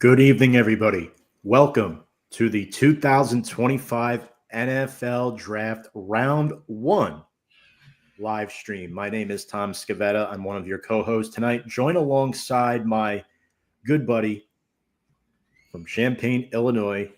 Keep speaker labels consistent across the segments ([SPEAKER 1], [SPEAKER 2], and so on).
[SPEAKER 1] Good evening, everybody. Welcome to the 2025 NFL Draft Round 1 live stream. My name is Tom Scavetta. I'm one of your co-hosts tonight. Join alongside my good buddy from Champaign, Illinois,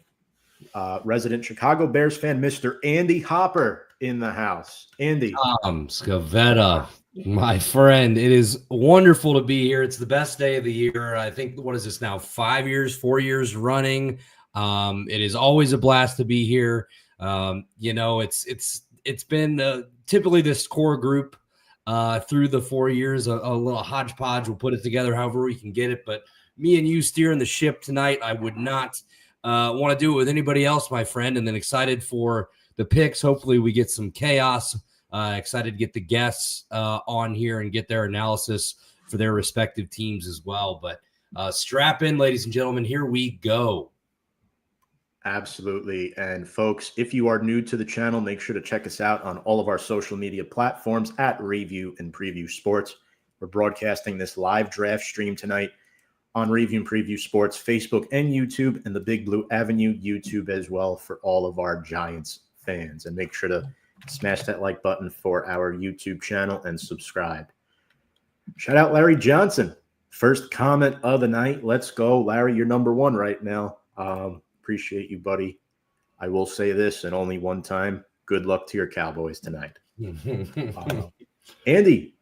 [SPEAKER 1] resident Chicago Bears fan, Mr. Andy Hopper in the house. Andy.
[SPEAKER 2] Tom Scavetta, my friend. It is wonderful to be here. It's the best day of the year. I think, what is this now? 4 years running. It is always a blast to be here. It's been typically this core group through the 4 years, a little hodgepodge. We'll put it together however we can get it. But me and you steering the ship tonight, I would not want to do it with anybody else, my friend. And then excited for the picks. Hopefully we get some chaos. Excited to get the guests on here and get their analysis for their respective teams as well. But strap in, ladies and gentlemen. Here we go.
[SPEAKER 1] Absolutely. And folks, if you are new to the channel, make sure to check us out on all of our social media platforms at Review and Preview Sports. We're broadcasting this live draft stream tonight on Review and Preview Sports, Facebook and YouTube, and the Big Blue Avenue YouTube as well for all of our Giants fans. And make sure to smash that like button for our YouTube channel and subscribe. Shout out Larry Johnson. First comment of the night. Let's go. Larry, you're number one right now. Appreciate you, buddy. I will say this, and only one time. Good luck to your Cowboys tonight. Andy,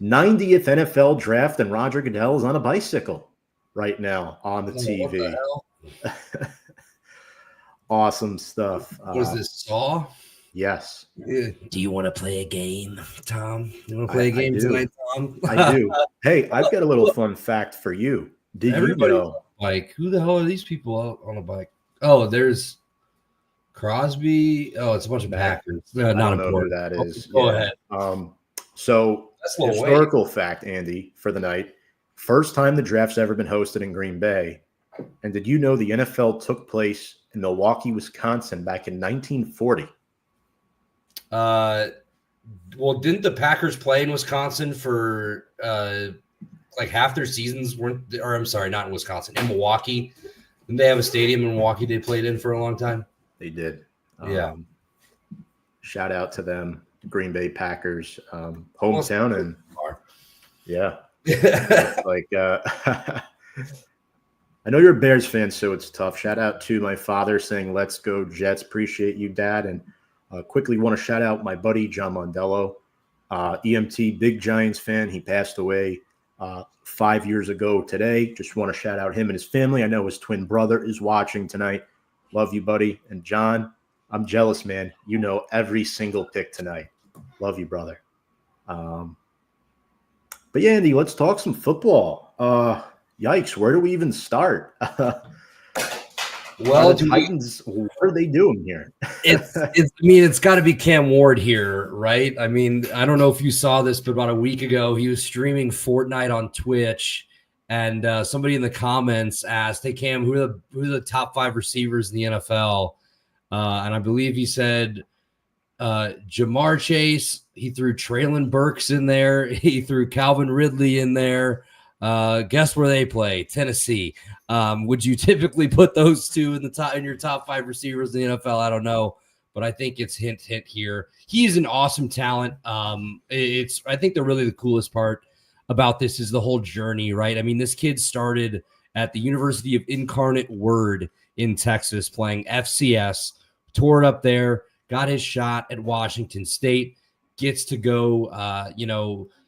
[SPEAKER 1] 90th NFL draft, and Roger Goodell is on a bicycle right now on the TV. The awesome stuff.
[SPEAKER 2] Was this Saw?
[SPEAKER 1] Yes.
[SPEAKER 2] Do you want to play a game, Tom? You want to play a game tonight, Tom?
[SPEAKER 1] I do. Hey, I've got a little fun fact for you. Did
[SPEAKER 2] Everybody
[SPEAKER 1] you know?
[SPEAKER 2] Like, who the hell are these people out on a bike? Oh, there's Crosby. Oh, it's a bunch of Packers.
[SPEAKER 1] I
[SPEAKER 2] Not
[SPEAKER 1] don't know who
[SPEAKER 2] important.
[SPEAKER 1] that is.
[SPEAKER 2] Go ahead.
[SPEAKER 1] So,
[SPEAKER 2] That's a little
[SPEAKER 1] historical fact, Andy, for the night. First time the draft's ever been hosted in Green Bay. And did you know the NFL took place in Milwaukee, Wisconsin back in 1940?
[SPEAKER 2] Well, didn't the Packers play in Wisconsin for like half their seasons? I'm sorry, not in Wisconsin, in Milwaukee. Didn't they have a stadium in Milwaukee they played in for a long time?
[SPEAKER 1] They did.
[SPEAKER 2] Yeah.
[SPEAKER 1] Shout out to them, Green Bay Packers, hometown, and yeah, like I know you're a Bears fan, so it's tough. Shout out to my father saying, "Let's go Jets." Appreciate you, Dad, and quickly want to shout out my buddy John Mondello, EMT, big Giants fan. He passed away 5 years ago today. Just want to shout out him and his family. I know his twin brother is watching tonight. Love you, buddy. And John, I'm jealous, man. You know every single pick tonight. Love you, brother. But yeah, Andy, let's talk some football. Yikes, where do we even start?
[SPEAKER 2] Well,
[SPEAKER 1] the Titans, what are they doing here?
[SPEAKER 2] It's got to be Cam Ward here, right? I mean, I don't know if you saw this, but about a week ago, he was streaming Fortnite on Twitch, and somebody in the comments asked, "Hey, Cam, who are the top 5 receivers in the NFL?" And I believe he said Jamar Chase. He threw Traylon Burks in there. He threw Calvin Ridley in there. Guess where they play? Tennessee. Would you typically put those two in your top 5 receivers in the NFL? I don't know, but I think it's hint here. He's an awesome talent. I think the coolest part about this is the whole journey, right? I mean, this kid started at the University of Incarnate Word in Texas playing FCS, toured up there, got his shot at Washington State, gets to go,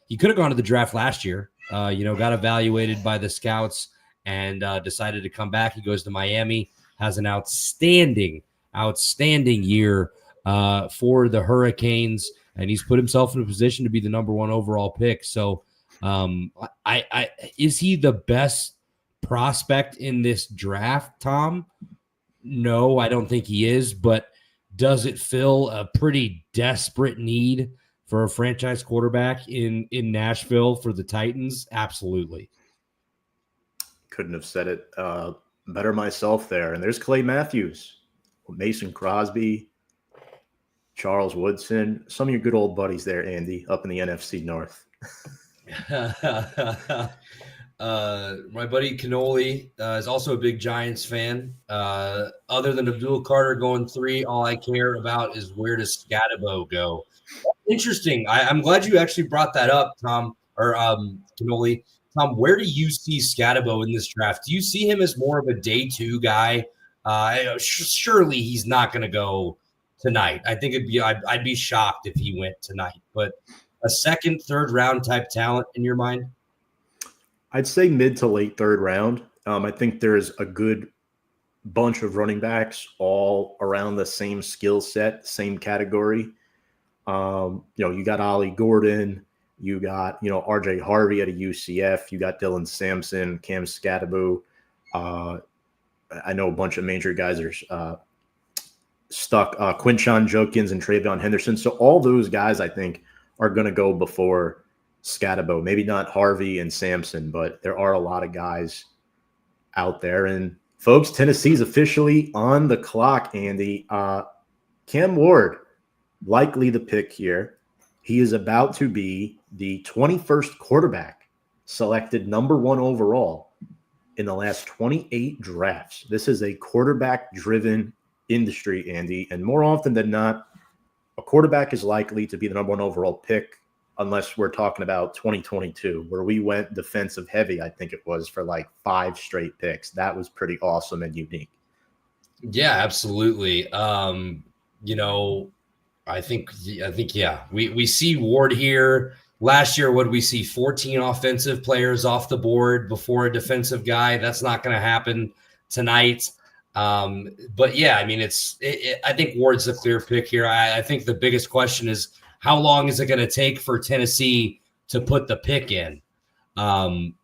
[SPEAKER 2] he could have gone to the draft last year, got evaluated by the scouts and decided to come back. He goes to Miami, has an outstanding year for the Hurricanes, and he's put himself in a position to be the number 1 overall pick. So is he the best prospect in this draft, Tom? No, I don't think he is, but does it fill a pretty desperate need for a franchise quarterback in Nashville for the Titans? Absolutely.
[SPEAKER 1] Couldn't have said it better myself there. And there's Clay Matthews, Mason Crosby, Charles Woodson, some of your good old buddies there, Andy, up in the NFC North.
[SPEAKER 2] My buddy Cannoli is also a big Giants fan. Other than Abdul Carter going 3, all I care about is where does Scatabo go? Interesting. I'm glad you actually brought that up, Tom, or Cannoli. Tom, where do you see Scatabo in this draft? Do you see him as more of a day 2 guy? Surely he's not going to go tonight. I think I'd be shocked if he went tonight. But a second, third round type talent in your mind?
[SPEAKER 1] I'd say mid to late third round. I think there's a good bunch of running backs all around the same skill set, same category. You got Ollie Gordon, you got, RJ Harvey at a UCF, you got Dylan Sampson, Cam Scatabo. I know a bunch of major guys are stuck. Quinshon Judkins and Travion Henderson. So all those guys, I think, are going to go before Scatabo. Maybe not Harvey and Sampson, but there are a lot of guys out there. And folks, Tennessee's officially on the clock, Andy. Cam Ward, likely the pick here. He is about to be the 21st quarterback selected number 1 overall in the last 28 drafts. This is a quarterback-driven industry, Andy. And more often than not, a quarterback is likely to be the number 1 overall pick unless we're talking about 2022, where we went defensive heavy, I think it was, for like 5 straight picks. That was pretty awesome and unique.
[SPEAKER 2] Yeah, absolutely. I think, yeah, we see Ward here. Last year, what did we see? 14 offensive players off the board before a defensive guy. That's not going to happen tonight. But yeah, I mean, I think Ward's the clear pick here. I think the biggest question is, how long is it going to take for Tennessee to put the pick in? Cam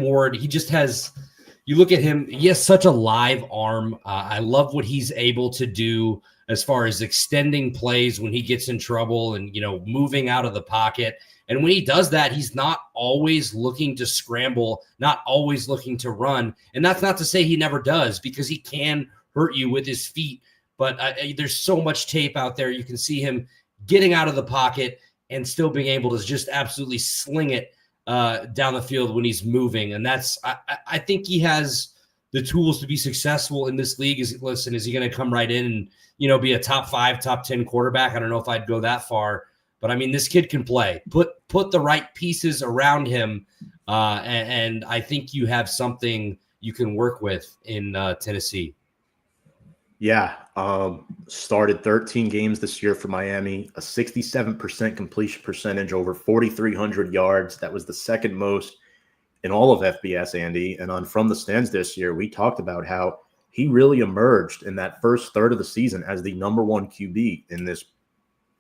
[SPEAKER 2] Ward, he just has – you look at him, he has such a live arm. I love what he's able to do as far as extending plays when he gets in trouble and, moving out of the pocket. And when he does that, he's not always looking to scramble, not always looking to run. And that's not to say he never does, because he can hurt you with his feet. But there's so much tape out there. You can see him getting out of the pocket and still being able to just absolutely sling it down the field when he's moving. And I think he has the tools to be successful in this league. Is he going to come right in and, be a top 5, top 10 quarterback? I don't know if I'd go that far, but I mean, this kid can play. Put the right pieces around him. And I think you have something you can work with in Tennessee.
[SPEAKER 1] Yeah. Started 13 games this year for Miami, a 67% completion percentage, over 4,300 yards. That was the second most in all of FBS, Andy. And on From the Stands this year, we talked about how he really emerged in that first third of the season as the number 1 QB in this,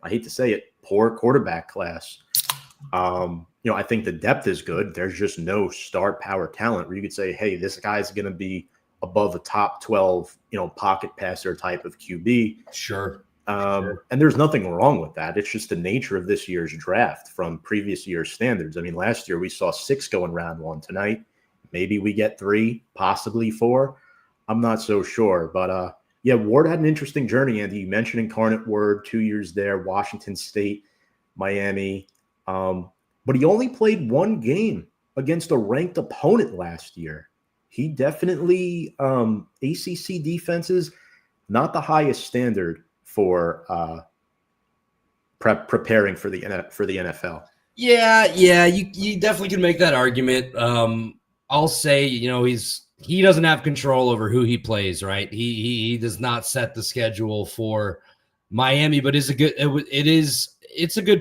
[SPEAKER 1] I hate to say it, poor quarterback class. I think the depth is good. There's just no star power talent where you could say, hey, this guy's going to be above a top 12, pocket passer type of QB.
[SPEAKER 2] Sure.
[SPEAKER 1] And there's nothing wrong with that. It's just the nature of this year's draft from previous year's standards. I mean, last year we saw 6 going round 1. Tonight, maybe we get 3, possibly 4. I'm not so sure. But, Ward had an interesting journey, Andy. You mentioned Incarnate Word, 2 years there, Washington State, Miami. But he only played 1 game against a ranked opponent last year. He definitely ACC defenses, not the highest standard for preparing for the NFL.
[SPEAKER 2] Yeah, you definitely can make that argument. I'll say, he doesn't have control over who he plays, right? He does not set the schedule for Miami, but it's a good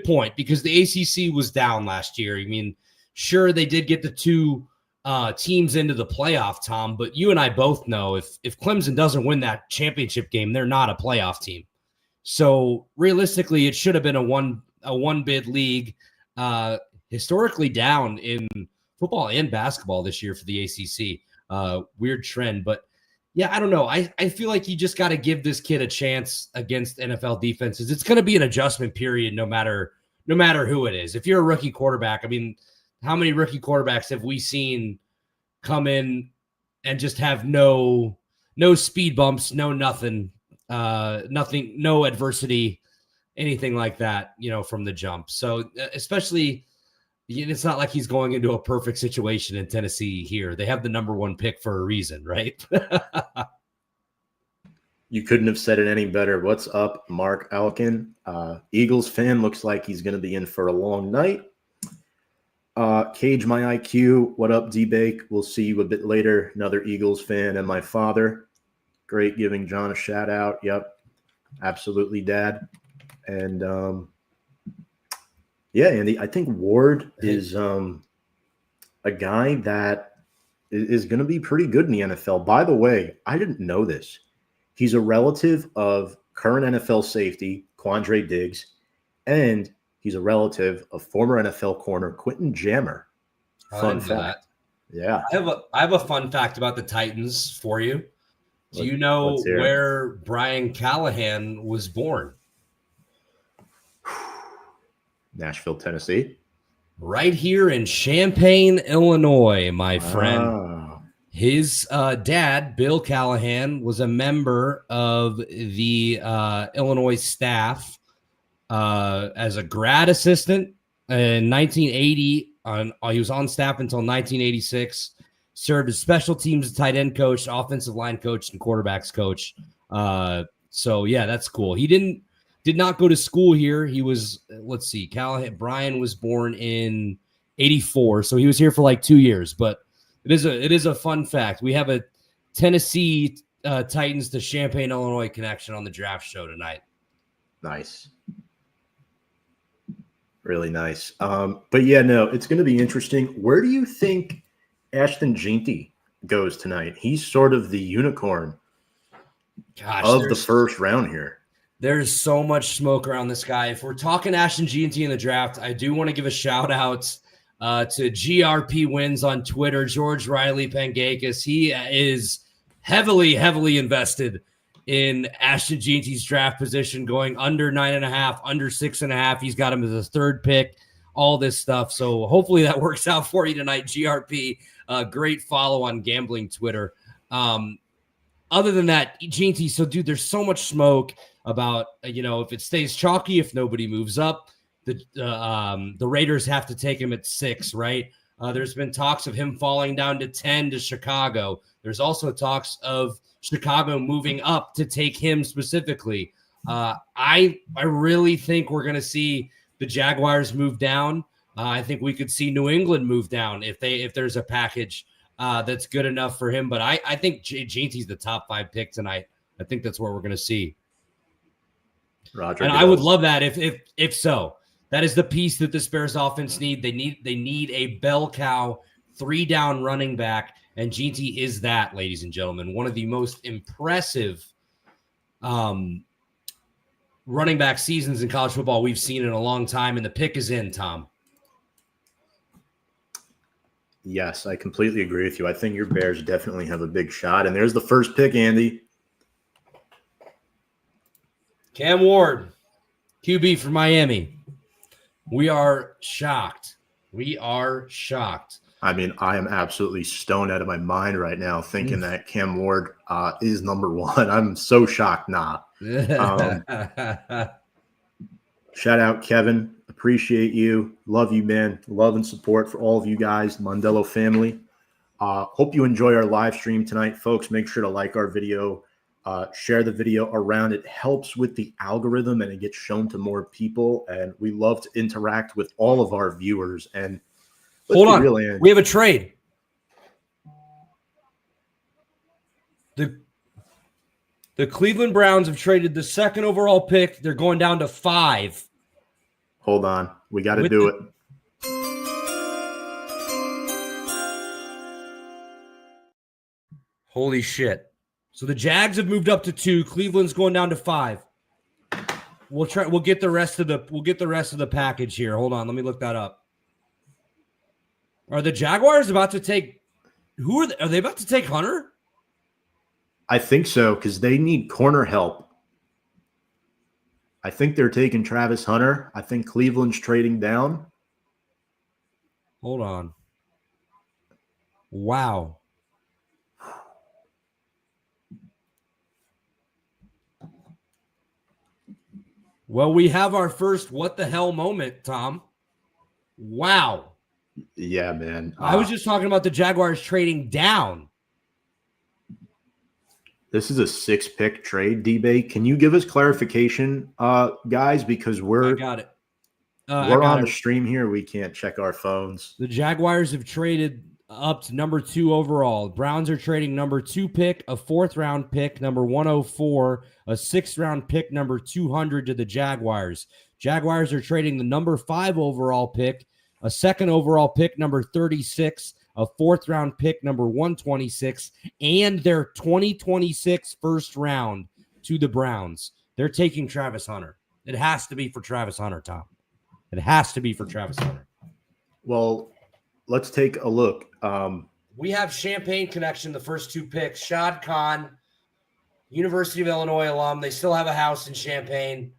[SPEAKER 2] point, because the ACC was down last year. I mean, sure, they did get the 2 teams into the playoff, Tom, but you and I both know if Clemson doesn't win that championship game, they're not a playoff team. So realistically, it should have been a one bid league, historically down in football and basketball this year for the ACC. Weird trend, but yeah, I don't know. I feel like you just got to give this kid a chance against NFL defenses. It's going to be an adjustment period, no matter who it is. If you're a rookie quarterback, I mean, how many rookie quarterbacks have we seen come in and just have no speed bumps, nothing, no adversity, anything like that, from the jump. So especially, it's not like he's going into a perfect situation in Tennessee here. They have the number 1 pick for a reason, right?
[SPEAKER 1] You couldn't have said it any better. What's up, Mark Alkin? Eagles fan, looks like he's going to be in for a long night. Cage my IQ. What up, D-Bake? We'll see you a bit later. Another Eagles fan and my father. Great, giving John a shout out. Yep, absolutely, Dad. And yeah, Andy, I think Ward is a guy that is going to be pretty good in the NFL. By the way, I didn't know this. He's a relative of current NFL safety Quandre Diggs, and he's a relative of former NFL corner Quentin Jammer. Fun fact. Yeah.
[SPEAKER 2] I have a fun fact about the Titans for you. Do you know where Brian Callahan was born?
[SPEAKER 1] Nashville, Tennessee.
[SPEAKER 2] Right here in Champaign, Illinois, my friend. His dad, Bill Callahan, was a member of the Illinois staff as a grad assistant in 1980. He was on staff until 1986. Served as special teams tight end coach, offensive line coach, and quarterbacks coach. So yeah, that's cool. He did not go to school here. He was, let's see, Brian was born in 84, so he was here for like 2 years. But it is a fun fact. We have a Tennessee Titans to Champaign, Illinois connection on the draft show tonight.
[SPEAKER 1] Nice. Really nice. But yeah, no, it's going to be interesting. Where do you think Ashton Jeanty goes tonight? He's sort of the unicorn of the first round here.
[SPEAKER 2] There's so much smoke around this guy. If we're talking Ashton Jeanty in the draft, I do want to give a shout out to GRP Wins on Twitter, George Riley Pangakis. He is heavily invested in Ashton Jeanty's draft position, going under 9.5, under 6.5. He's got him as his 3rd pick, all this stuff. So hopefully that works out for you tonight, GRP. Great follow on gambling Twitter. Other than that, Jeanty, so dude, there's so much smoke about, if it stays chalky, if nobody moves up, the Raiders have to take him at 6, right? There's been talks of him falling down to 10 to Chicago. There's also talks of Chicago moving up to take him specifically. I really think we're going to see the Jaguars move down. I think we could see New England move down if there's a package that's good enough for him. But I think Jeanty's the top 5 pick tonight. I think that's what we're going to see.
[SPEAKER 1] Roger,
[SPEAKER 2] and I would love that if so. That is the piece that the Bears offense need. They need a bell cow 3-down running back, and Jeanty is that, ladies and gentlemen. One of the most impressive running back seasons in college football we've seen in a long time, and the pick is in, Tom.
[SPEAKER 1] Yes, I completely agree with you. I think your Bears definitely have a big shot. And there's the first pick, Andy.
[SPEAKER 2] Cam Ward, QB for Miami. We are shocked.
[SPEAKER 1] I mean, I am absolutely stoned out of my mind right now thinking that Cam Ward is number 1. I'm so shocked not. Shout out, Kevin. Appreciate you. Love you, man. Love and support for all of you guys, the Mondello family. Hope you enjoy our live stream tonight, folks. Make sure to like our video. Share the video around. It helps with the algorithm and it gets shown to more people. And we love to interact with all of our viewers. And
[SPEAKER 2] hold on, we have a trade. The Cleveland Browns have traded the 2nd overall pick. They're going down to 5.
[SPEAKER 1] Hold on, we got to do it.
[SPEAKER 2] Holy shit. So the Jags have moved up to 2. Cleveland's going down to 5. We'll get the rest of the package here. Hold on, let me look that up. Are the Jaguars about to take are they about to take Hunter?
[SPEAKER 1] I think so, because they need corner help. I think they're taking Travis Hunter. I think Cleveland's trading down.
[SPEAKER 2] Hold on. Wow. Well, we have our first what the hell moment, Tom. Wow.
[SPEAKER 1] Yeah, man.
[SPEAKER 2] I was just talking about the Jaguars trading down.
[SPEAKER 1] This is a 6-pick trade, D-Bay. Can you give us clarification, guys? Because
[SPEAKER 2] I
[SPEAKER 1] we're
[SPEAKER 2] got it.
[SPEAKER 1] we're on the stream here. We can't check our phones.
[SPEAKER 2] The Jaguars have traded up to number 2 overall. Browns are trading number 2 pick, a 4th round pick, number 104, a 6th round pick, number 200 to the Jaguars. Jaguars are trading the number 5 overall pick, a 2nd overall pick, number 36, a 4th round pick, number 126, and their 2026 first round to the Browns. They're taking Travis Hunter. It has to be for Travis Hunter, Tom. It has to be for Travis Hunter.
[SPEAKER 1] Well, let's take a look.
[SPEAKER 2] We have Champaign connection, the first 2 picks. Shad Khan, University of Illinois alum. They still have a house in Champaign,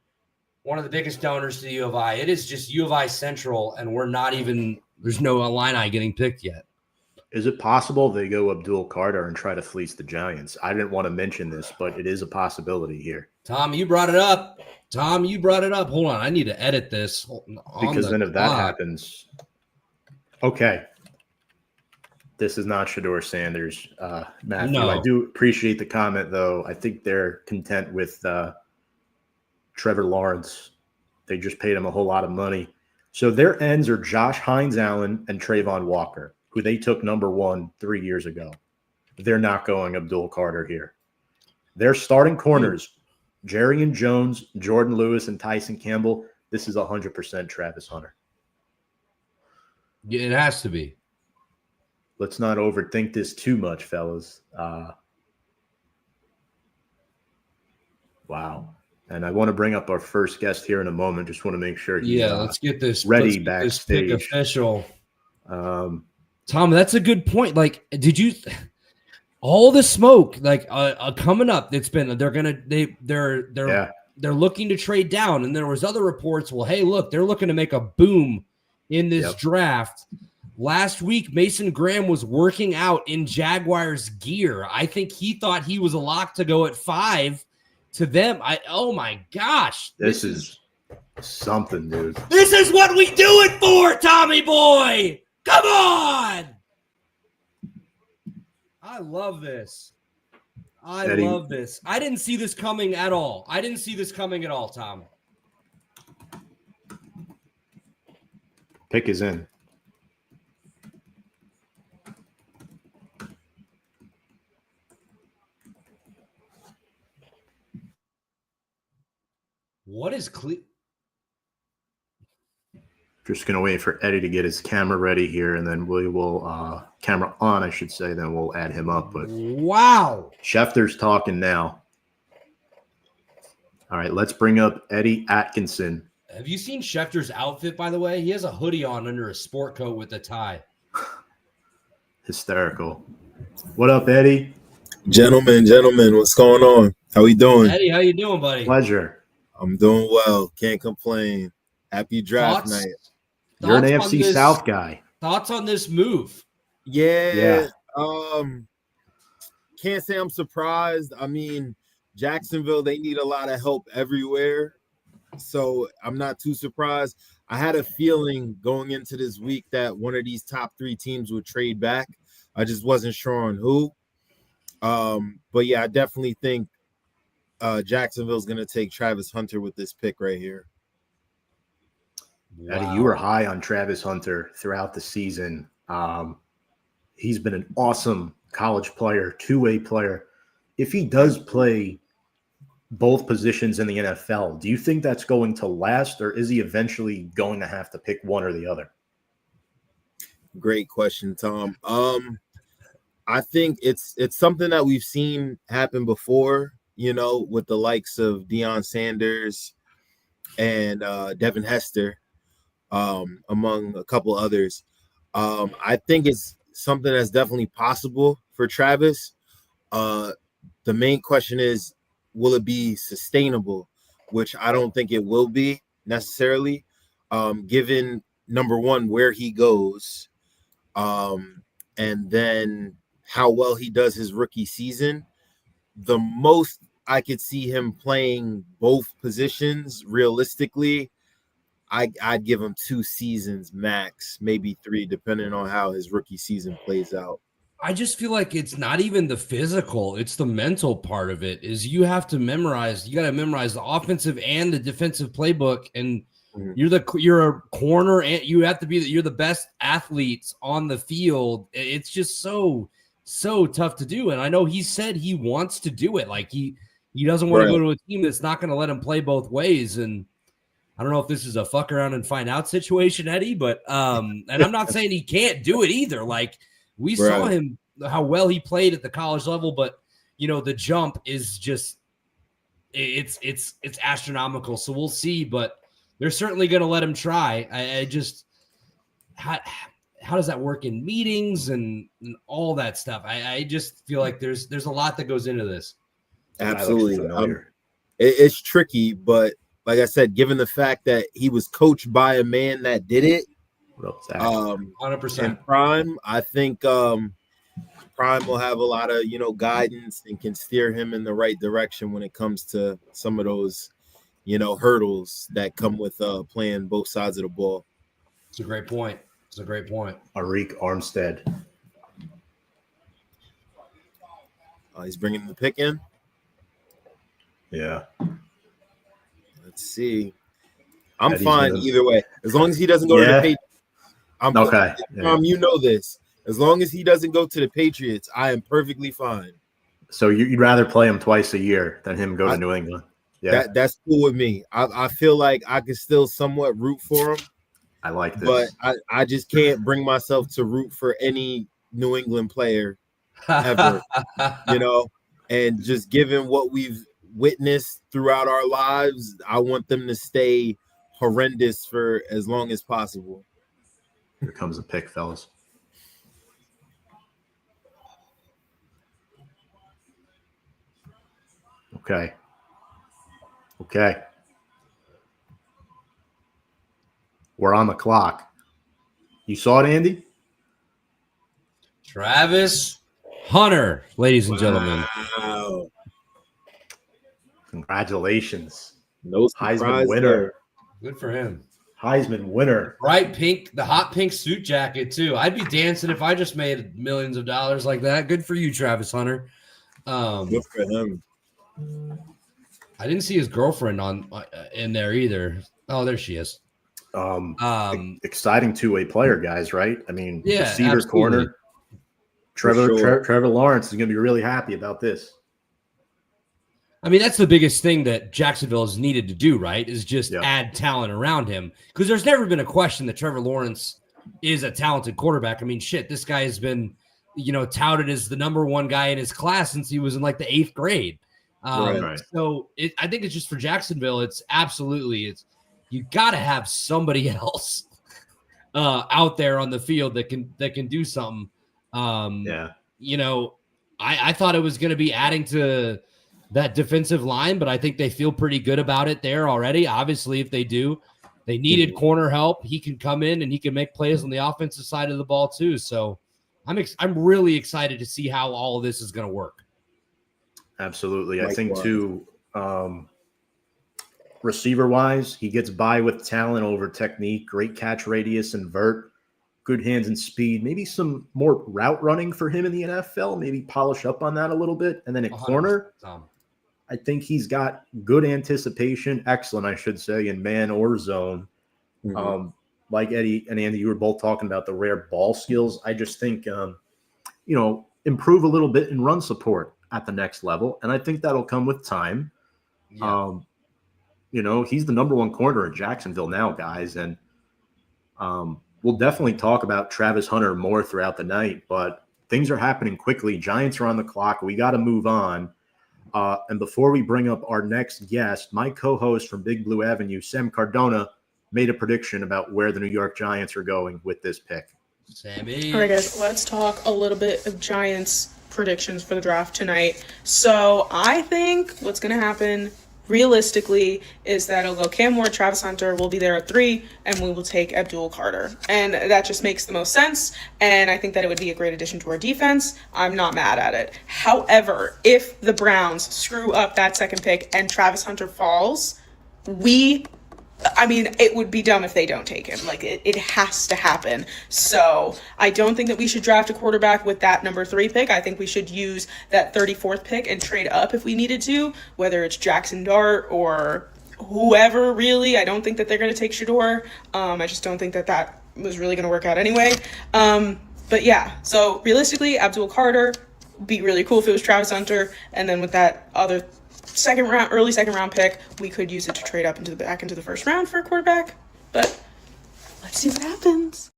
[SPEAKER 2] one of the biggest donors to the U of I. It is just U of I Central, and we're not even – there's no Illini getting picked yet.
[SPEAKER 1] Is it possible they go Abdul Carter and try to fleece the Giants? I didn't want to mention this, but it is a possibility here.
[SPEAKER 2] Tom, you brought it up. Hold on. I need to edit this.
[SPEAKER 1] Because then if that happens – okay. This is not Shedeur Sanders, Matthew.
[SPEAKER 2] No.
[SPEAKER 1] I do appreciate the comment, though. I think they're content with Trevor Lawrence. They just paid him a whole lot of money. So their ends are Josh Hines-Allen and Trayvon Walker, who they took number 1 3 years ago. They're not going Abdul Carter here. Their starting corners, Jerry and Jones, Jordan Lewis, and Tyson Campbell. This is 100% Travis Hunter.
[SPEAKER 2] Yeah, it has to be.
[SPEAKER 1] Let's not overthink this too much, fellas. Wow. And I want to bring up our first guest here in a moment. Just want to make sure he's
[SPEAKER 2] let's get this
[SPEAKER 1] ready backstage.
[SPEAKER 2] This pick official. Tom, that's a good point. Like, did you all the smoke coming up? It's been they're looking to trade down, and there was other reports. Well, hey, look, they're looking to make a boom in this draft. Last week, Mason Graham was working out in Jaguars gear. I think he thought he was a lock to go at 5 to them. Oh my gosh.
[SPEAKER 1] This is something, dude.
[SPEAKER 2] This is what we do it for, Tommy boy. Come on. I love this.
[SPEAKER 1] Eddie.
[SPEAKER 2] Love this. I didn't see this coming at all. Tom.
[SPEAKER 1] Pick is in.
[SPEAKER 2] What is
[SPEAKER 1] Just going to wait for Eddie to get his camera ready here, and then we will camera on, I should say. Then we'll add him up. But
[SPEAKER 2] wow,
[SPEAKER 1] Schefter's talking now. All right, let's bring up Eddie Atkinson.
[SPEAKER 2] Have you seen Schefter's outfit, by the way? He has a hoodie on under a sport coat with a tie.
[SPEAKER 1] Hysterical. What up, Eddie?
[SPEAKER 3] Gentlemen, what's going on? How we doing?
[SPEAKER 2] Eddie, how you doing, buddy?
[SPEAKER 1] Pleasure.
[SPEAKER 3] I'm doing well. Can't complain. Happy draft night.
[SPEAKER 1] You're an AFC South guy.
[SPEAKER 2] Thoughts on this move?
[SPEAKER 3] Yeah. Can't say I'm surprised. I mean, Jacksonville, they need a lot of help everywhere. So I'm not too surprised. I had a feeling going into this week that one of these top 3 teams would trade back. I just wasn't sure on who. But yeah, I definitely think Jacksonville's going to take Travis Hunter with this pick right here.
[SPEAKER 1] Wow. Eddie, you were high on Travis Hunter throughout the season. He's been an awesome college player, 2-way player. If he does play both positions in the NFL, do you think that's going to last, or is he eventually going to have to pick one or the other?
[SPEAKER 3] Great question, Tom. I think it's something that we've seen happen before, with the likes of Deion Sanders and Devin Hester, among a couple others. I think it's something that's definitely possible for Travis. The main question is, will it be sustainable? Which I don't think it will be necessarily, given, number one, where he goes, and then how well he does his rookie season. The most I could see him playing both positions realistically, I'd give him 2 seasons max, maybe 3, depending on how his rookie season plays out.
[SPEAKER 2] I just feel like it's not even the physical, it's the mental part of it. Is you got to memorize the offensive and the defensive playbook, and you're a corner, and you have to you're the best athletes on the field. It's just so tough to do. And I know he said he wants to do it. Like he doesn't want to go to a team that's not going to let him play both ways. And I don't know if this is a fuck around and find out situation, Eddie, but and I'm not saying he can't do it either. Like we saw him, how well he played at the college level, but the jump is just it's astronomical. So we'll see, but they're certainly going to let him try. I just how does that work in meetings and all that stuff? I just feel like there's a lot that goes into this.
[SPEAKER 3] Absolutely. It's tricky, but like I said, given the fact that he was coached by a man that did it,
[SPEAKER 2] 100%.
[SPEAKER 3] in Prime, I think Prime will have a lot of guidance and can steer him in the right direction when it comes to some of those hurdles that come with playing both sides of the ball.
[SPEAKER 2] It's a great point.
[SPEAKER 1] Arik Armstead.
[SPEAKER 3] He's bringing the pick in.
[SPEAKER 1] Yeah.
[SPEAKER 3] Let's see. I'm fine either way. As long as he doesn't go to the Patriots. I'm okay. You know this. As long as he doesn't go to the Patriots, I am perfectly fine.
[SPEAKER 1] So you'd rather play him twice a year than him go to New England? Yeah.
[SPEAKER 3] That's cool with me. I feel like I can still somewhat root for him.
[SPEAKER 1] I like this.
[SPEAKER 3] But I just can't bring myself to root for any New England player ever. And just given what we've witnessed throughout our lives, I want them to stay horrendous for as long as possible.
[SPEAKER 1] Here comes a pick, fellas. Okay. We're on the clock. You saw it, Andy?
[SPEAKER 2] Travis Hunter, ladies and gentlemen.
[SPEAKER 3] Wow.
[SPEAKER 1] Congratulations.
[SPEAKER 3] No
[SPEAKER 1] Heisman winner.
[SPEAKER 2] Good for him.
[SPEAKER 1] Heisman winner.
[SPEAKER 2] Bright pink, the hot pink suit jacket, too. I'd be dancing if I just made millions of dollars like that. Good for you, Travis Hunter.
[SPEAKER 3] Good for him.
[SPEAKER 2] I didn't see his girlfriend in there either. Oh, there she is.
[SPEAKER 1] Exciting two-way player, guys, right? I mean, receiver
[SPEAKER 2] absolutely.
[SPEAKER 1] Corner. Trevor Lawrence is going to be really happy about this.
[SPEAKER 2] I mean, that's the biggest thing that Jacksonville has needed to do, right? Is just add talent around him. Because there's never been a question that Trevor Lawrence is a talented quarterback. I mean, shit, this guy has been, touted as the number one guy in his class since he was in like the 8th grade.
[SPEAKER 1] Right.
[SPEAKER 2] So I think it's just for Jacksonville. It's you got to have somebody else out there on the field that can do something. I thought it was going to be adding to that defensive line, but I think they feel pretty good about it there already. Obviously, if they do, they needed corner help. He can come in and he can make plays on the offensive side of the ball too. So I'm really excited to see how all of this is going to work.
[SPEAKER 1] Absolutely. I think too, receiver wise, he gets by with talent over technique, great catch radius and vert, good hands and speed, maybe some more route running for him in the NFL, maybe polish up on that a little bit. And then at corner, I think he's got good anticipation, excellent, I should say, in man or zone. Mm-hmm. Like Eddie and Andy, you were both talking about the rare ball skills. I just think, improve a little bit in run support at the next level. And I think that'll come with time. Yeah. He's the number one corner in Jacksonville now, guys. And we'll definitely talk about Travis Hunter more throughout the night, but things are happening quickly. Giants are on the clock. We got to move on. And before we bring up our next guest, my co-host from Big Blue Avenue, Sam Cardona, made a prediction about where the New York Giants are going with this pick.
[SPEAKER 2] Sammy.
[SPEAKER 4] All right, guys, let's talk a little bit of Giants predictions for the draft tonight. So I think what's going to happen realistically is that it'll go Cam Ward, Travis Hunter will be there at 3, and we will take Abdul Carter. And that just makes the most sense. And I think that it would be a great addition to our defense. I'm not mad at it. However, if the Browns screw up that second pick and Travis Hunter falls, we I mean, it would be dumb if they don't take him. Like, it has to happen. So I don't think that we should draft a quarterback with that number 3 pick. I think we should use that 34th pick and trade up if we needed to, whether it's Jackson Dart or whoever, really. I don't think that they're going to take Shedeur. I just don't think that was really going to work out anyway. But yeah, so realistically, Abdul Carter would be really cool if it was Travis Hunter. And then with that other early second round pick, we could use it to trade up back into the first round for a quarterback. But let's see what happens.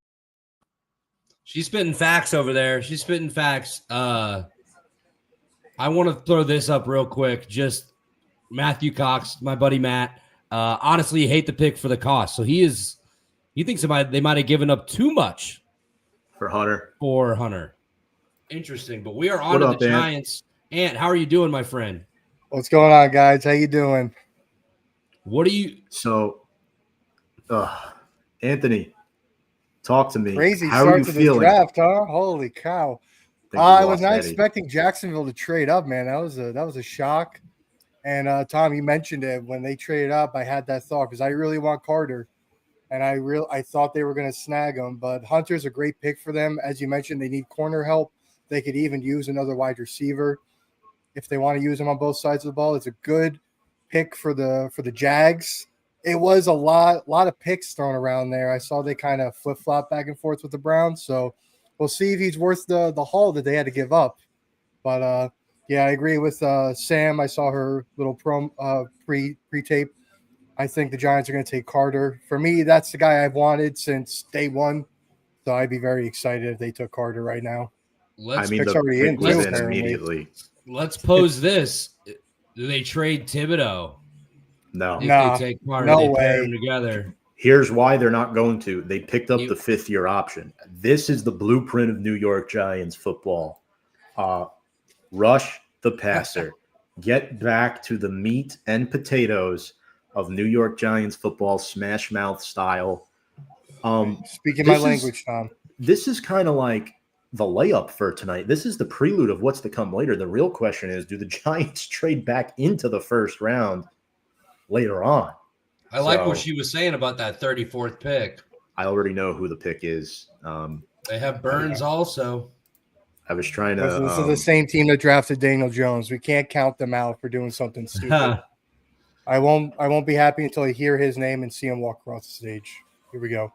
[SPEAKER 2] She's spitting facts over there. She's spitting facts. I want to throw this up real quick. Just Matthew Cox, my buddy Matt. Honestly, hate the pick for the cost. So he thinks they might have given up too much
[SPEAKER 1] for Hunter.
[SPEAKER 2] Interesting. But we are on to the Giants. Ant, how are you doing, my friend?
[SPEAKER 5] What's going on, guys? How you doing?
[SPEAKER 2] What are you?
[SPEAKER 1] So, Anthony, talk to me.
[SPEAKER 5] Crazy
[SPEAKER 1] How
[SPEAKER 5] start
[SPEAKER 1] are you
[SPEAKER 5] to
[SPEAKER 1] feeling?
[SPEAKER 5] this draft, huh? Holy cow! I was not expecting Jacksonville to trade up, man. That was a shock. And Tom, you mentioned it when they traded up. I had that thought because I really want Carter, and I thought they were going to snag him. But Hunter's a great pick for them, as you mentioned. They need corner help. They could even use another wide receiver if they want to use him on both sides of the ball. It's a good pick for the Jags. It was a lot of picks thrown around there. I saw they kind of flip-flop back and forth with the Browns. So we'll see if he's worth the haul that they had to give up. But yeah, I agree with Sam. I saw her little pre-tape. I think the Giants are going to take Carter. For me, that's the guy I've wanted since day one. So I'd be very excited if they took Carter right now.
[SPEAKER 2] Let's
[SPEAKER 1] immediately.
[SPEAKER 2] Let's pose this. Do they trade Thibodeau?
[SPEAKER 1] No.
[SPEAKER 2] If they take Carter,
[SPEAKER 5] no
[SPEAKER 2] they
[SPEAKER 5] way.
[SPEAKER 2] pair them together.
[SPEAKER 1] Here's why they're not going to. They picked up the 5th-year option. This is the blueprint of New York Giants football. Rush the passer. Get back to the meat and potatoes of New York Giants football, smash mouth style.
[SPEAKER 5] Speaking my language, Tom.
[SPEAKER 1] This is kind of like the layup for tonight. This is the prelude of what's to come later. The real question is, do the Giants trade back into the first round later on?
[SPEAKER 2] I like what she was saying about that 34th pick.
[SPEAKER 1] I already know who the pick is.
[SPEAKER 2] They have Burns also.
[SPEAKER 1] I was trying to.
[SPEAKER 5] This is the same team that drafted Daniel Jones. We can't count them out for doing something stupid. I won't be happy until I hear his name and see him walk across the stage. Here we go.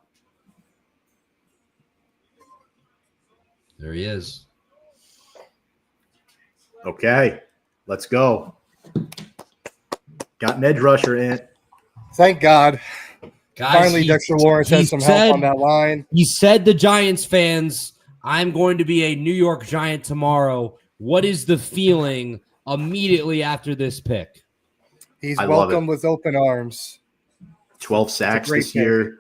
[SPEAKER 2] There he is.
[SPEAKER 1] Okay, let's go. Got an edge rusher in.
[SPEAKER 5] Thank God.
[SPEAKER 2] Guys,
[SPEAKER 5] finally, Dexter Lawrence has some help on that line.
[SPEAKER 2] He said to Giants fans, I'm going to be a New York Giant tomorrow. What is the feeling immediately after this pick?
[SPEAKER 5] He's welcome with open arms.
[SPEAKER 1] 12 sacks this year.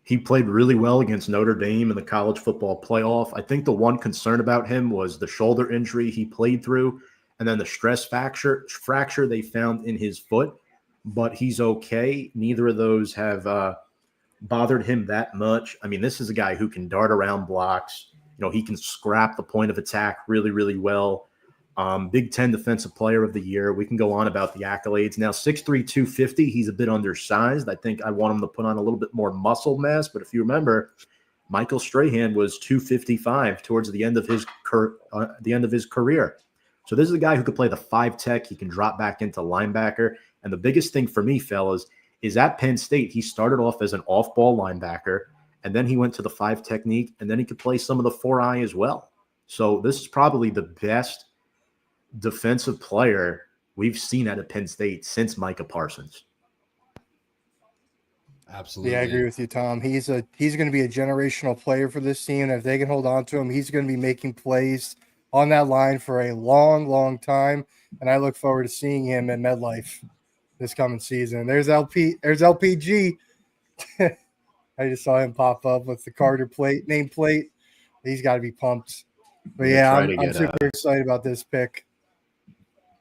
[SPEAKER 1] He played really well against Notre Dame in the college football playoff. I think the one concern about him was the shoulder injury he played through and then the stress fracture they found in his foot. But he's okay. Neither of those have bothered him that much. I mean, this is a guy who can dart around blocks. You know, he can scrap the point of attack really, really well. Big Ten Defensive Player of the Year. We can go on about the accolades. Now, 6'3", 250, he's a bit undersized. I think I want him to put on a little bit more muscle mass. But if you remember, Michael Strahan was 255 towards the end of his career. So this is a guy who could play the 5 tech. He can drop back into linebacker. And the biggest thing for me, fellas, is at Penn State, he started off as an off-ball linebacker, and then he went to the 5 technique, and then he could play some of the 4-eye as well. So this is probably the best defensive player we've seen out of Penn State since Micah Parsons.
[SPEAKER 2] Absolutely.
[SPEAKER 5] Yeah, I agree with you, Tom. He's going to be a generational player for this team. And if they can hold on to him, he's going to be making plays on that line for a long, long time. And I look forward to seeing him at MetLife this coming season. There's LPG. I just saw him pop up with the Carter nameplate. He's got to be pumped. But yeah, I'm super excited about this pick.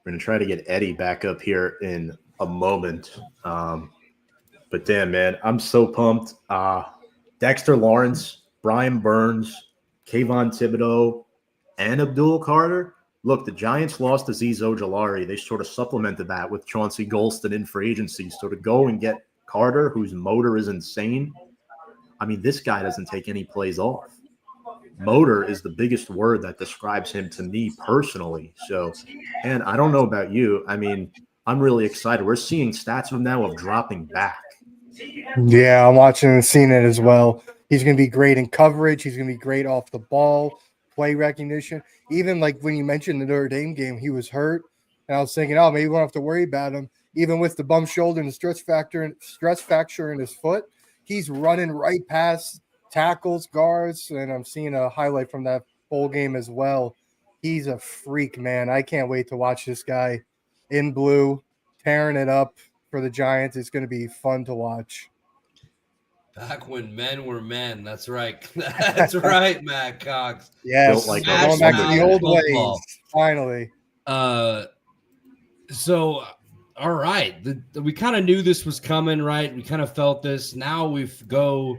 [SPEAKER 1] We're going to try to get Eddie back up here in a moment. But damn, man, I'm so pumped. Dexter Lawrence, Brian Burns, Kayvon Thibodeau, and Abdul Carter. Look, the Giants lost Azeez Ojulari. They sort of supplemented that with Chauncey Golston in free agency. So to go and get Carter, whose motor is insane. I mean, this guy doesn't take any plays off. Motor is the biggest word that describes him to me personally. So, and I don't know about you. I mean, I'm really excited. We're seeing stats of him now of dropping back.
[SPEAKER 5] Yeah, I'm watching and seeing it as well. He's going to be great in coverage. He's going to be great off the ball, play recognition. Even like when you mentioned the Notre Dame game, he was hurt. And I was thinking, oh, maybe we won't have to worry about him. Even with the bum shoulder and the stress fracture in his foot, he's running right past tackles, guards, and I'm seeing a highlight from that bowl game as well. He's a freak, man. I can't wait to watch this guy in blue, tearing it up for the Giants. It's going to be fun to watch.
[SPEAKER 2] Back when men were men. That's right. That's right, Matt Cox.
[SPEAKER 5] Yes,
[SPEAKER 1] like
[SPEAKER 5] going back to the old ways. Finally.
[SPEAKER 2] So, all right. We kind of knew this was coming, right? We kind of felt this. Now we go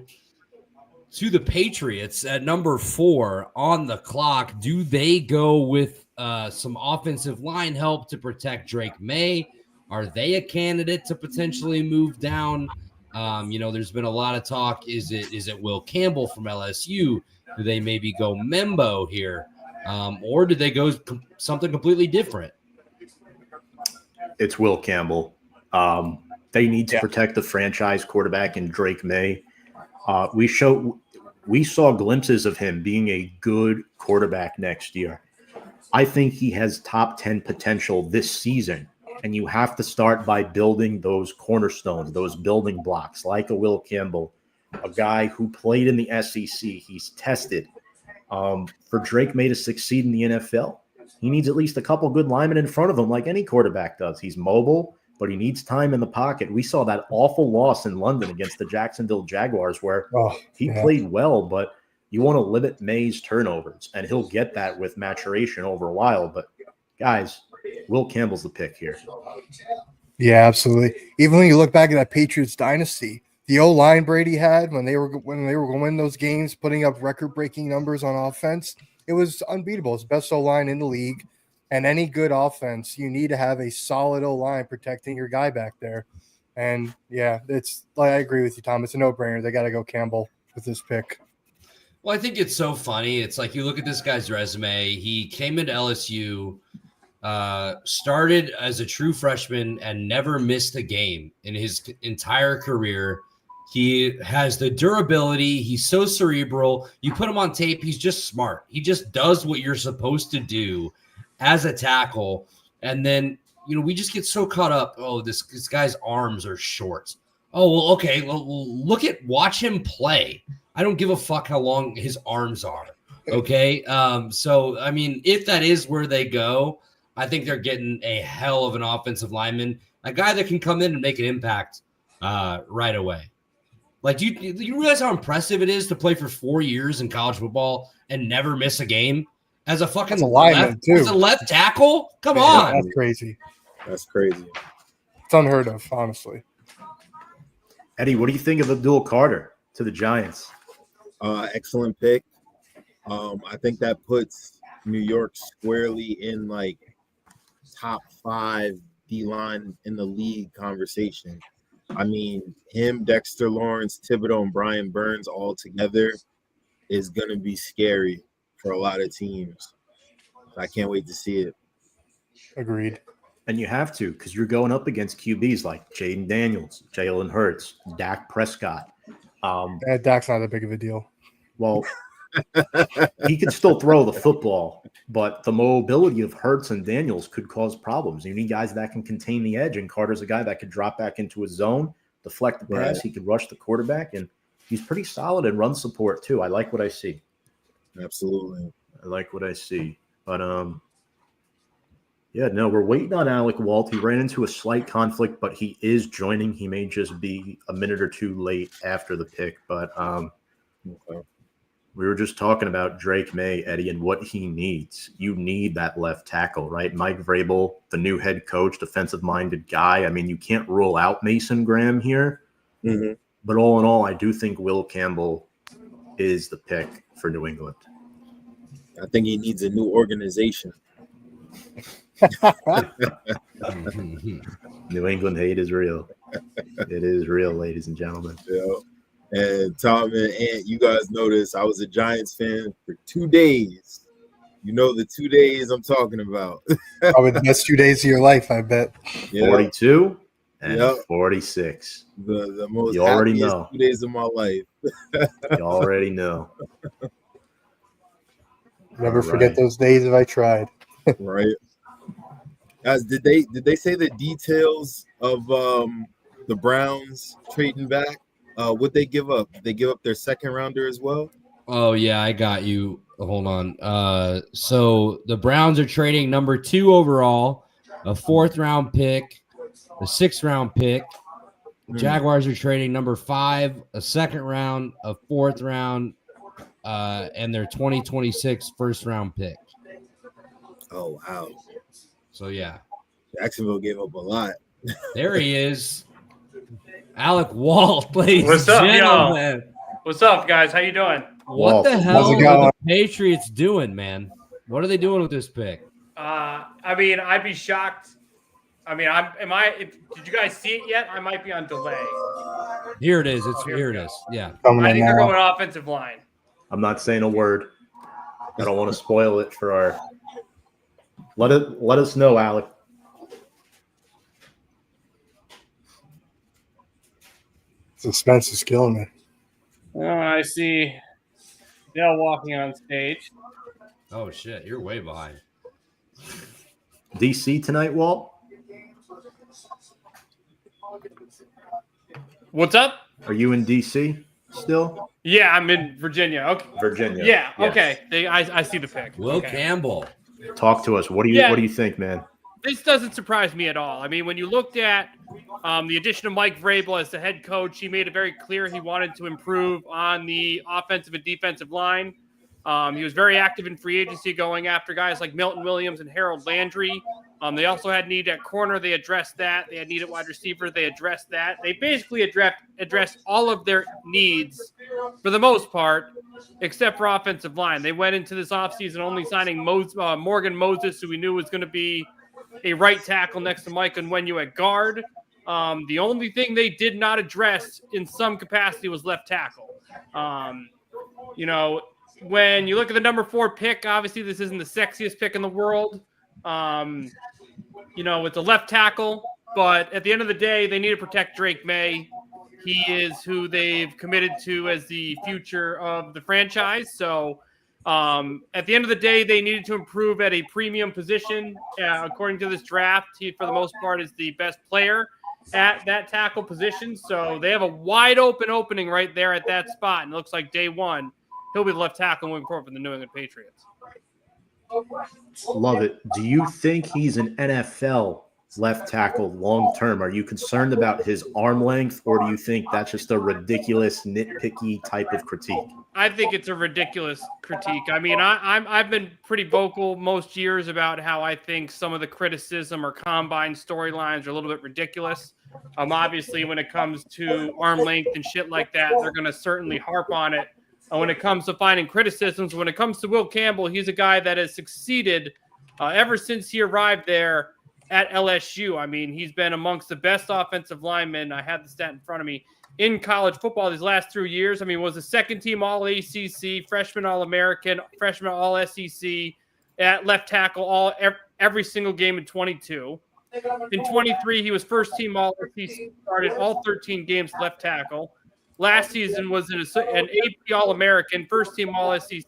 [SPEAKER 2] to the Patriots at number 4 on the clock. Do they go with some offensive line help to protect Drake May? Are they a candidate to potentially move down? There's been a lot of talk. Is it Will Campbell from LSU? Do they maybe go Membo here? Or do they go something completely different?
[SPEAKER 1] It's Will Campbell. They need to protect the franchise quarterback in Drake May. We saw glimpses of him being a good quarterback next year. I think he has top 10 potential this season. And you have to start by building those cornerstones, those building blocks, like a Will Campbell, a guy who played in the SEC. He's tested. For Drake May to succeed in the NFL, he needs at least a couple good linemen in front of him, like any quarterback does. He's mobile, but he needs time in the pocket. We saw that awful loss in London against the Jacksonville Jaguars where he played well, but you want to limit May's turnovers, and he'll get that with maturation over a while. But, guys, Will Campbell's the pick here.
[SPEAKER 5] Yeah, absolutely. Even when you look back at that Patriots dynasty, the O-line Brady had when they were going to win those games, putting up record-breaking numbers on offense, it was unbeatable. It's the best O-line in the league. And any good offense, you need to have a solid O-line protecting your guy back there. And, yeah, it's like I agree with you, Tom. It's a no-brainer. They got to go Campbell with this pick.
[SPEAKER 2] Well, I think it's so funny. It's like you look at this guy's resume. He came into LSU, started as a true freshman and never missed a game in his entire career. He has the durability. He's so cerebral. You put him on tape, he's just smart. He just does what you're supposed to do as a tackle. And then, we just get so caught up. Oh, this guy's arms are short. Oh, well, okay. Well, watch him play. I don't give a fuck how long his arms are. Okay. So, I mean, if that is where they go, I think they're getting a hell of an offensive lineman, a guy that can come in and make an impact right away. Like, do you realize how impressive it is to play for 4 years in college football and never miss a game as a fucking
[SPEAKER 5] lineman too?
[SPEAKER 2] As a left tackle? Come on.
[SPEAKER 5] That's crazy.
[SPEAKER 3] That's crazy.
[SPEAKER 5] It's unheard of, honestly.
[SPEAKER 1] Eddie, what do you think of Abdul Carter to the Giants?
[SPEAKER 3] Excellent pick. I think that puts New York squarely in like top 5 D-line in the league conversation. I mean, him, Dexter Lawrence, Thibodeau, and Brian Burns all together is going to be scary for a lot of teams. I can't wait to see it.
[SPEAKER 5] Agreed.
[SPEAKER 1] And you have to, because you're going up against QBs like Jaden Daniels, Jalen Hurts, Dak Prescott.
[SPEAKER 5] Dak's not that big of a deal.
[SPEAKER 1] Well, he can still throw the football, but the mobility of Hurts and Daniels could cause problems. You need guys that can contain the edge, and Carter's a guy that could drop back into his zone, deflect the pass. Right. He could rush the quarterback, and he's pretty solid in run support too. I like what I see.
[SPEAKER 3] Absolutely.
[SPEAKER 1] I like what I see. But yeah, no, we're waiting on Alec Walt. He ran into a slight conflict, but he is joining. He may just be a minute or two late after the pick, but we were just talking about Drake May, Eddie, and what he needs. You need that left tackle, right? Mike Vrabel, the new head coach, defensive-minded guy. I mean, you can't rule out Mason Graham here. Mm-hmm. But all in all, I do think Will Campbell is the pick for New England.
[SPEAKER 3] I think he needs a new organization.
[SPEAKER 1] New England hate is real. It is real, ladies and gentlemen.
[SPEAKER 3] Yeah. And Tom and Ant, you guys notice I was a Giants fan for 2 days. You know the 2 days I'm talking about.
[SPEAKER 5] Probably the best 2 days of your life, I bet.
[SPEAKER 3] Yeah.
[SPEAKER 1] 42 and
[SPEAKER 3] Yep.
[SPEAKER 1] 46.
[SPEAKER 3] The most
[SPEAKER 1] You already
[SPEAKER 3] happiest
[SPEAKER 1] know.
[SPEAKER 3] 2 days of my life.
[SPEAKER 1] You already know.
[SPEAKER 5] Never
[SPEAKER 1] All
[SPEAKER 5] forget
[SPEAKER 1] right.
[SPEAKER 5] those days if I tried.
[SPEAKER 3] Right. Guys, did they say the details of the Browns trading back? What they give up? Did they give up their second rounder as well?
[SPEAKER 2] Oh yeah, I got you. Hold on. So the Browns are trading number 2 overall, a 4th round pick, a 6th round pick. Jaguars are trading number 5, a 2nd round, a 4th round, and their 2026 first round pick.
[SPEAKER 3] Oh wow.
[SPEAKER 2] So yeah,
[SPEAKER 3] Jacksonville gave up a lot.
[SPEAKER 2] there he is. Alec Walt, ladies
[SPEAKER 6] What's
[SPEAKER 2] and
[SPEAKER 6] up,
[SPEAKER 2] gentlemen.
[SPEAKER 6] What's up, guys? How you doing?
[SPEAKER 2] What the
[SPEAKER 1] Walt,
[SPEAKER 2] hell
[SPEAKER 5] how's it
[SPEAKER 2] are the
[SPEAKER 5] going?
[SPEAKER 2] Patriots doing, man? What are they doing with this pick?
[SPEAKER 6] I mean, I'd be shocked. I mean, did you guys see it yet? I might be on delay.
[SPEAKER 2] Here it is.
[SPEAKER 6] here
[SPEAKER 2] Here
[SPEAKER 6] we
[SPEAKER 2] it
[SPEAKER 6] go.
[SPEAKER 2] is. Yeah.
[SPEAKER 5] Coming
[SPEAKER 6] I
[SPEAKER 5] in
[SPEAKER 6] think they're
[SPEAKER 5] now.
[SPEAKER 6] going offensive line.
[SPEAKER 1] I'm not saying a word. I don't want to spoil it for our. Let us know, Alec.
[SPEAKER 5] Suspense is killing me.
[SPEAKER 6] Oh, I see Dale walking on stage.
[SPEAKER 2] Oh shit, you're way behind.
[SPEAKER 1] DC tonight, Walt?
[SPEAKER 6] What's up?
[SPEAKER 1] Are you in DC still?
[SPEAKER 6] Yeah, I'm in Virginia. Okay.
[SPEAKER 1] Virginia.
[SPEAKER 6] Yeah.
[SPEAKER 1] Yes.
[SPEAKER 6] Okay. I see the pick.
[SPEAKER 2] Will
[SPEAKER 6] Okay.
[SPEAKER 2] Campbell.
[SPEAKER 1] Talk to us. What do you think, man?
[SPEAKER 6] This doesn't surprise me at all. I mean, when you looked at the addition of Mike Vrabel as the head coach, he made it very clear he wanted to improve on the offensive and defensive line. He was very active in free agency, going after guys like Milton Williams and Harold Landry. They also had need at corner. They addressed that. They had need at wide receiver. They addressed that. They basically addressed all of their needs for the most part, except for offensive line. They went into this offseason only signing Morgan Moses, who we knew was going to be a right tackle next to Mike Onwenu at guard. The only thing they did not address in some capacity was left tackle. When you look at the number 4 pick, obviously this isn't the sexiest pick in the world. It's a left tackle, but at the end of the day, they need to protect Drake May. He is who they've committed to as the future of the franchise. So at the end of the day, they needed to improve at a premium position. According to this draft, he, for the most part, is the best player at that tackle position. So they have a wide open opening right there at that spot. And it looks like day one, he'll be the left tackle moving forward for the New England Patriots.
[SPEAKER 1] Love it. Do you think he's an NFL left tackle long term? Are you concerned about his arm length, or do you think that's just a ridiculous, nitpicky type of critique?
[SPEAKER 6] I think it's a ridiculous critique. I mean, I've been pretty vocal most years about how I think some of the criticism or combine storylines are a little bit ridiculous. Obviously, when it comes to arm length and shit like that, they're going to certainly harp on it. When it comes to finding criticisms, when it comes to Will Campbell, he's a guy that has succeeded ever since he arrived there at LSU. I mean, he's been amongst the best offensive linemen. I have the stat in front of me in college football these last 3 years. I mean, was a second-team All-ACC, freshman All-American, freshman All-SEC at left tackle every single game in 22. In 23, he was first-team All-SEC, started all 13 games left tackle. Last season was an AP All-American, first-team All-SEC,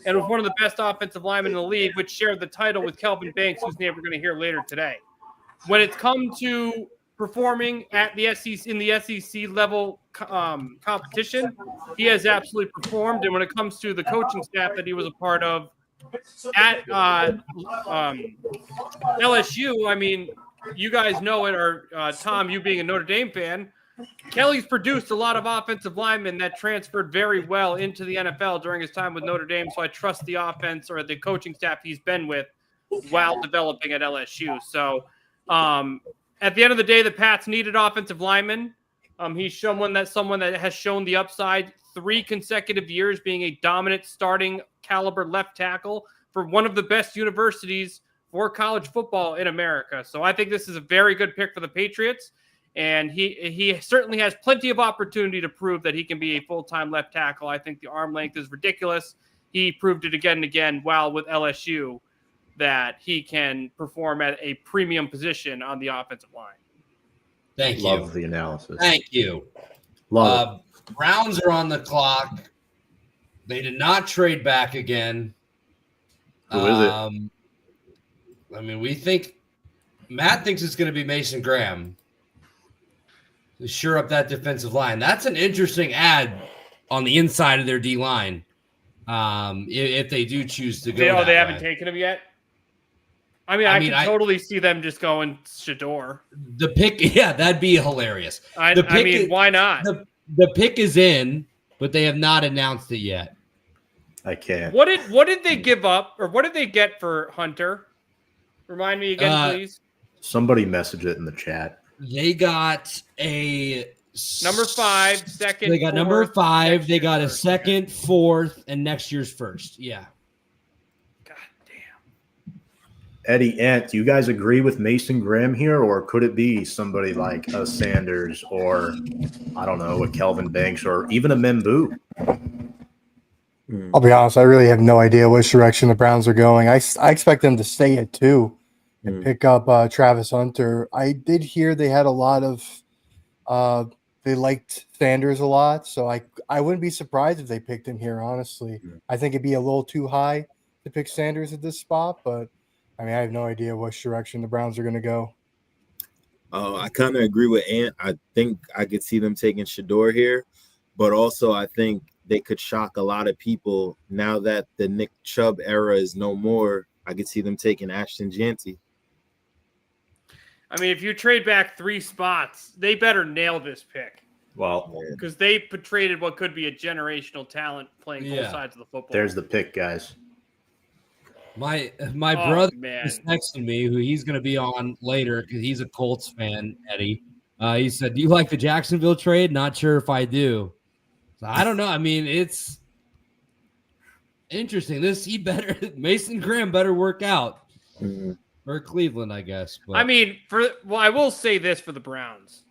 [SPEAKER 6] and was one of the best offensive linemen in the league, which shared the title with Kelvin Banks, whose name we're going to hear later today. When it's come to performing at the SEC in the SEC level competition, he has absolutely performed. And when it comes to the coaching staff that he was a part of at LSU, I mean, you guys know it, or Tom, you being a Notre Dame fan, Kelly's produced a lot of offensive linemen that transferred very well into the NFL during his time with Notre Dame. So I trust the offense or the coaching staff he's been with while developing at LSU. So at the end of the day, the Pats needed offensive linemen. He's someone that has shown the upside 3 consecutive years, being a dominant starting caliber left tackle for one of the best universities for college football in America. So I think this is a very good pick for the Patriots. And he certainly has plenty of opportunity to prove that he can be a full-time left tackle. I think the arm length is ridiculous. He proved it again and again while with LSU that he can perform at a premium position on the offensive line.
[SPEAKER 2] Thank you.
[SPEAKER 1] Love the analysis.
[SPEAKER 2] Thank you.
[SPEAKER 1] Love it.
[SPEAKER 2] Browns are on the clock. They did not trade back again.
[SPEAKER 1] Who is it?
[SPEAKER 2] I mean, Matt thinks it's going to be Mason Graham to shore up that defensive line. That's an interesting ad on the inside of their D line. If they do choose to go,
[SPEAKER 6] they haven't taken him yet. I can totally see them just going Shador.
[SPEAKER 2] The pick, yeah, that'd be hilarious.
[SPEAKER 6] Why not?
[SPEAKER 2] The pick is in, but they have not announced it yet.
[SPEAKER 1] I can't.
[SPEAKER 6] What did they give up, or what did they get for Hunter? Remind me again, please.
[SPEAKER 1] Somebody message it in the chat.
[SPEAKER 2] They got a
[SPEAKER 6] number 5, second.
[SPEAKER 2] They got number 5. They got a second, 4th, and next year's first. Yeah.
[SPEAKER 6] God damn.
[SPEAKER 1] Eddie Ant, do you guys agree with Mason Graham here, or could it be somebody like a Sanders or I don't know, a Kelvin Banks or even a Membu?
[SPEAKER 5] I'll be honest, I really have no idea which direction the Browns are going. I expect them to stay at 2 and pick up Travis Hunter. I did hear they had a lot of they liked Sanders a lot, so I wouldn't be surprised if they picked him here, honestly. I think it'd be a little too high to pick Sanders at this spot, but I have no idea which direction the Browns are going to go.
[SPEAKER 3] I kind of agree with Ant. I think I could see them taking Shador here, but also I think they could shock a lot of people now that the Nick Chubb era is no more. I could see them taking Ashton Jeanty.
[SPEAKER 6] If you trade back 3 spots, they better nail this pick.
[SPEAKER 1] Well,
[SPEAKER 6] because they traded what could be a generational talent playing both sides of the football.
[SPEAKER 1] There's the pick, guys.
[SPEAKER 2] My brother is texting me, who he's going to be on later because he's a Colts fan, Eddie. He said, "Do you like the Jacksonville trade?" Not sure if I do. So I don't know. It's interesting. Mason Graham better work out for Cleveland, I guess. But.
[SPEAKER 6] I will say this for the Browns.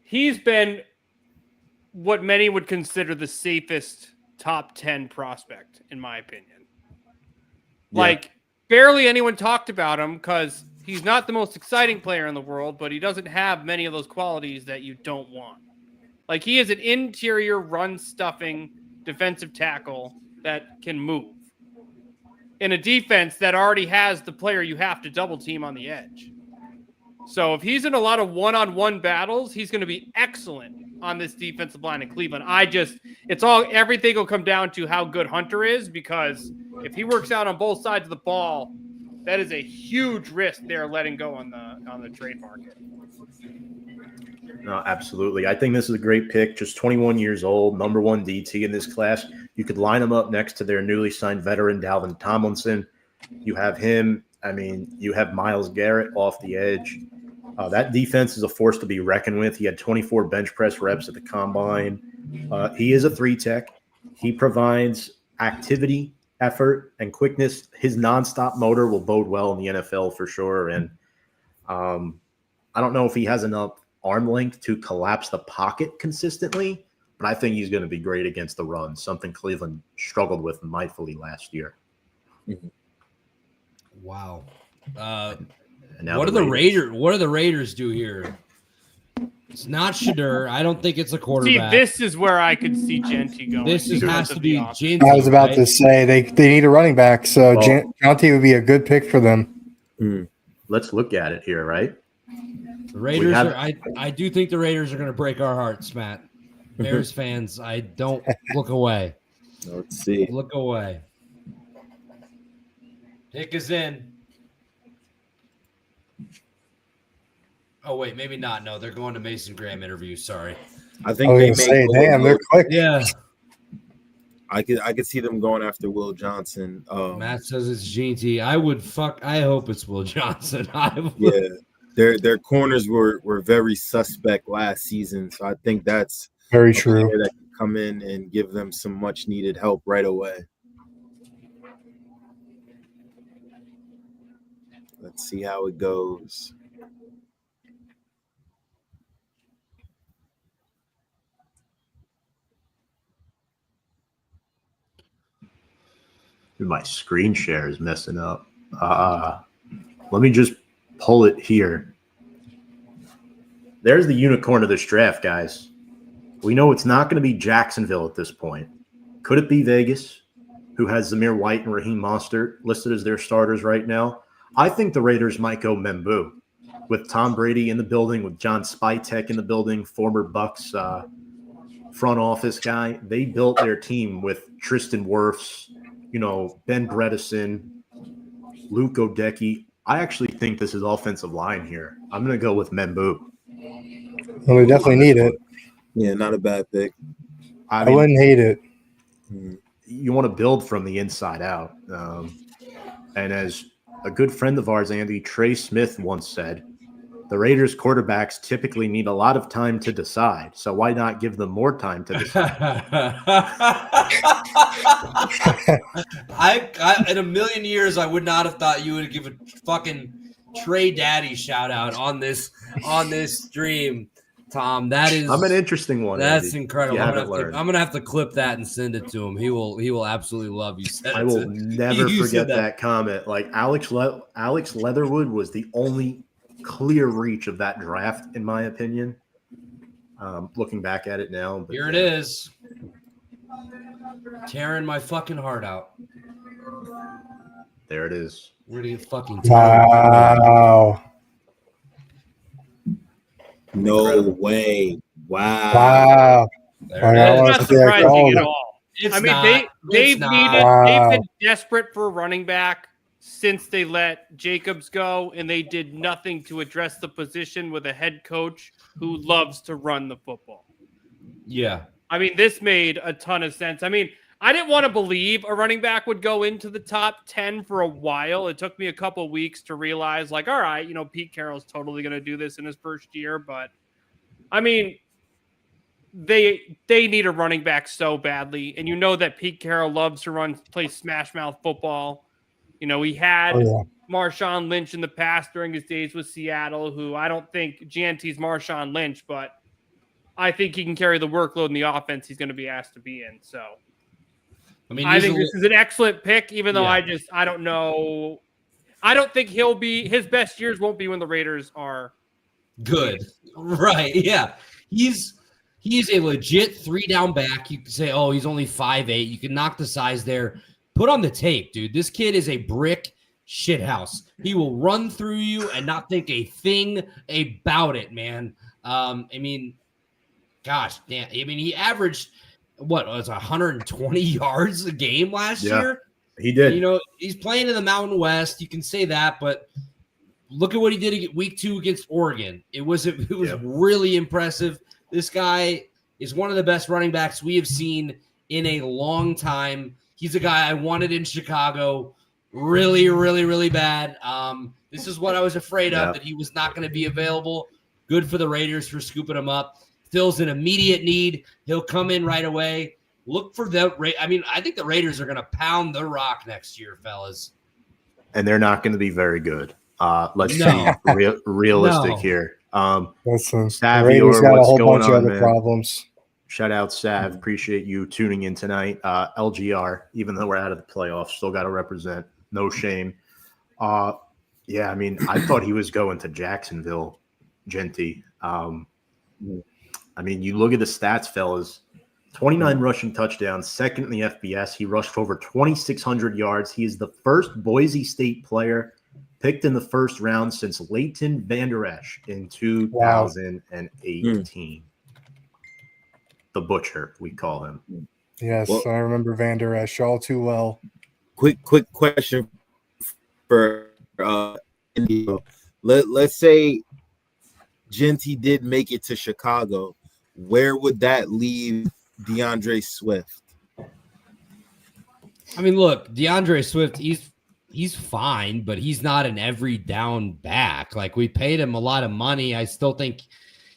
[SPEAKER 6] He's been what many would consider the safest top 10 prospect, in my opinion. Yeah. Barely anyone talked about him because he's not the most exciting player in the world, but he doesn't have many of those qualities that you don't want. He is an interior run-stuffing defensive tackle that can move in a defense that already has the player you have to double team on the edge. So if he's in a lot of one-on-one battles, he's going to be excellent on this defensive line in Cleveland. Everything will come down to how good Hunter is, because if he works out on both sides of the ball, that is a huge risk they're letting go on the trade market.
[SPEAKER 1] No, absolutely. I think this is a great pick. Just 21 years old, number 1 DT in this class. You could line him up next to their newly signed veteran, Dalvin Tomlinson. You have him. You have Myles Garrett off the edge. That defense is a force to be reckoned with. He had 24 bench press reps at the combine. He is a 3-tech. He provides activity, effort, and quickness. His nonstop motor will bode well in the NFL for sure. And I don't know if he has enough arm length to collapse the pocket consistently, but I think he's going to be great against the run, something Cleveland struggled with mightfully last year.
[SPEAKER 2] Wow.
[SPEAKER 1] What
[SPEAKER 2] do the Raiders do here? It's not Shador. I don't think it's a quarterback.
[SPEAKER 6] See, this is where I could see Jeanty going.
[SPEAKER 2] Has to be Jeanty.
[SPEAKER 5] I was about to say they need a running back, so Jeanty would be a good pick for them.
[SPEAKER 1] Let's look at it here, right?
[SPEAKER 2] The Raiders I do think the Raiders are going to break our hearts, Matt. Bears fans, I don't look away.
[SPEAKER 3] Let's see.
[SPEAKER 2] Look away. Pick is in. Oh, wait, maybe not. No, they're going to Mason Graham interview. Sorry.
[SPEAKER 3] I think
[SPEAKER 5] they're quick.
[SPEAKER 2] Yeah.
[SPEAKER 3] I could see them going after Will Johnson.
[SPEAKER 2] Matt says it's GT. I hope it's Will Johnson.
[SPEAKER 3] Yeah. Their corners were very suspect last season, so I think that's
[SPEAKER 5] very true.
[SPEAKER 3] That can come in and give them some much needed help right away. Let's see how it goes.
[SPEAKER 1] My screen share is messing up. Let me just pull it here. There's the unicorn of this draft, guys. We know it's not going to be Jacksonville at this point. Could it be Vegas, who has Zamir White and Raheem Mostert listed as their starters right now? I think the Raiders might go Membu with Tom Brady in the building, with John Spytek in the building, former Bucks front office guy. They built their team with Tristan Wirfs, Ben Bredesen, Luke Godecki. I actually think this is offensive line here. I'm going to go with Membu.
[SPEAKER 5] Well, we definitely need it.
[SPEAKER 3] Yeah, not a bad pick.
[SPEAKER 5] I wouldn't hate it.
[SPEAKER 1] You want to build from the inside out. And as a good friend of ours, Andy Trey Smith, once said, the Raiders quarterbacks typically need a lot of time to decide. So why not give them more time to decide?
[SPEAKER 2] I in a million years, I would not have thought you would give a fucking Trey Daddy shout out on this stream, Tom.
[SPEAKER 1] I'm an interesting one.
[SPEAKER 2] That's
[SPEAKER 1] Andy.
[SPEAKER 2] incredible. I'm gonna have to clip that and send it to him. He will absolutely love you.
[SPEAKER 1] I will never forget that comment. Like Alex Leatherwood was the only clear reach of that draft, in my opinion. Looking back at it now, but
[SPEAKER 2] here it is, tearing my fucking heart out.
[SPEAKER 1] There it is.
[SPEAKER 2] Where do you fucking
[SPEAKER 5] wow?
[SPEAKER 3] No way!
[SPEAKER 5] Wow!
[SPEAKER 6] That's not surprising at all.
[SPEAKER 2] It's
[SPEAKER 6] they've been desperate for a running back since they let Jacobs go, and they did nothing to address the position with a head coach who loves to run the football.
[SPEAKER 2] Yeah.
[SPEAKER 6] I mean, this made a ton of sense. I mean, I didn't want to believe a running back would go into the top 10 for a while. It took me a couple weeks to realize, like, all right, Pete Carroll's totally going to do this in his first year. But, I mean, they need a running back so badly. And that Pete Carroll loves to play smash mouth football. He had Marshawn Lynch in the past during his days with Seattle, who I don't think GNT's Marshawn Lynch, but I think he can carry the workload in the offense he's going to be asked to be in. So, I think this is an excellent pick, even though I don't know. I don't think his best years won't be when the Raiders are
[SPEAKER 2] good. Right. Yeah. He's a legit 3-down back. You can say, oh, he's only 5'8". You can knock the size there. Put on the tape, dude. This kid is a brick shithouse. He will run through you and not think a thing about it, man. Gosh, damn. He averaged, 120 yards a game last year?
[SPEAKER 1] He did.
[SPEAKER 2] He's playing in the Mountain West. You can say that, but look at what he did week 2 against Oregon. It was really impressive. This guy is one of the best running backs we have seen in a long time. He's a guy I wanted in Chicago really, really, really bad. This is what I was afraid of, that he was not going to be available. Good for the Raiders for scooping him up. Fills an immediate need. He'll come in right away. Look for them. I think the Raiders are going to pound the rock next year, fellas.
[SPEAKER 1] And they're not going to be very good. Let's be realistic here.
[SPEAKER 5] Listen,
[SPEAKER 1] Savior,
[SPEAKER 5] got a
[SPEAKER 1] what's
[SPEAKER 5] whole
[SPEAKER 1] going
[SPEAKER 5] bunch of
[SPEAKER 1] on,
[SPEAKER 5] other
[SPEAKER 1] man?
[SPEAKER 5] problems.
[SPEAKER 1] Shout out, Sav. Appreciate you tuning in tonight. LGR, even though we're out of the playoffs, still got to represent. No shame. I thought he was going to Jacksonville, Genty. You look at the stats, fellas. 29 rushing touchdowns, second in the FBS. He rushed over 2,600 yards. He is the first Boise State player picked in the first round since Leighton Vander Esch in 2018. The Butcher, we call him.
[SPEAKER 5] Yes, I remember Vander Esch all too well.
[SPEAKER 3] Quick question for Indio. Let's say Genty did make it to Chicago. Where would that leave DeAndre Swift?
[SPEAKER 2] Look, DeAndre Swift, he's fine, but he's not an every down back. Like, we paid him a lot of money. I still think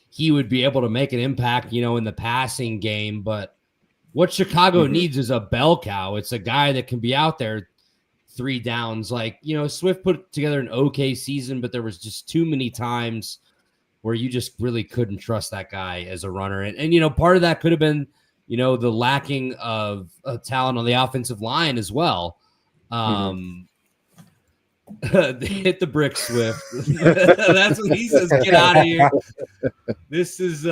[SPEAKER 2] he would be able to make an impact, in the passing game. But what Chicago needs is a bell cow. It's a guy that can be out there 3 downs. Like, Swift put together an okay season, but there was just too many times where you just really couldn't trust that guy as a runner. And part of that could have been, the lacking of talent on the offensive line as well. Hit the brick, Swift. That's what he says. Get out of here. This is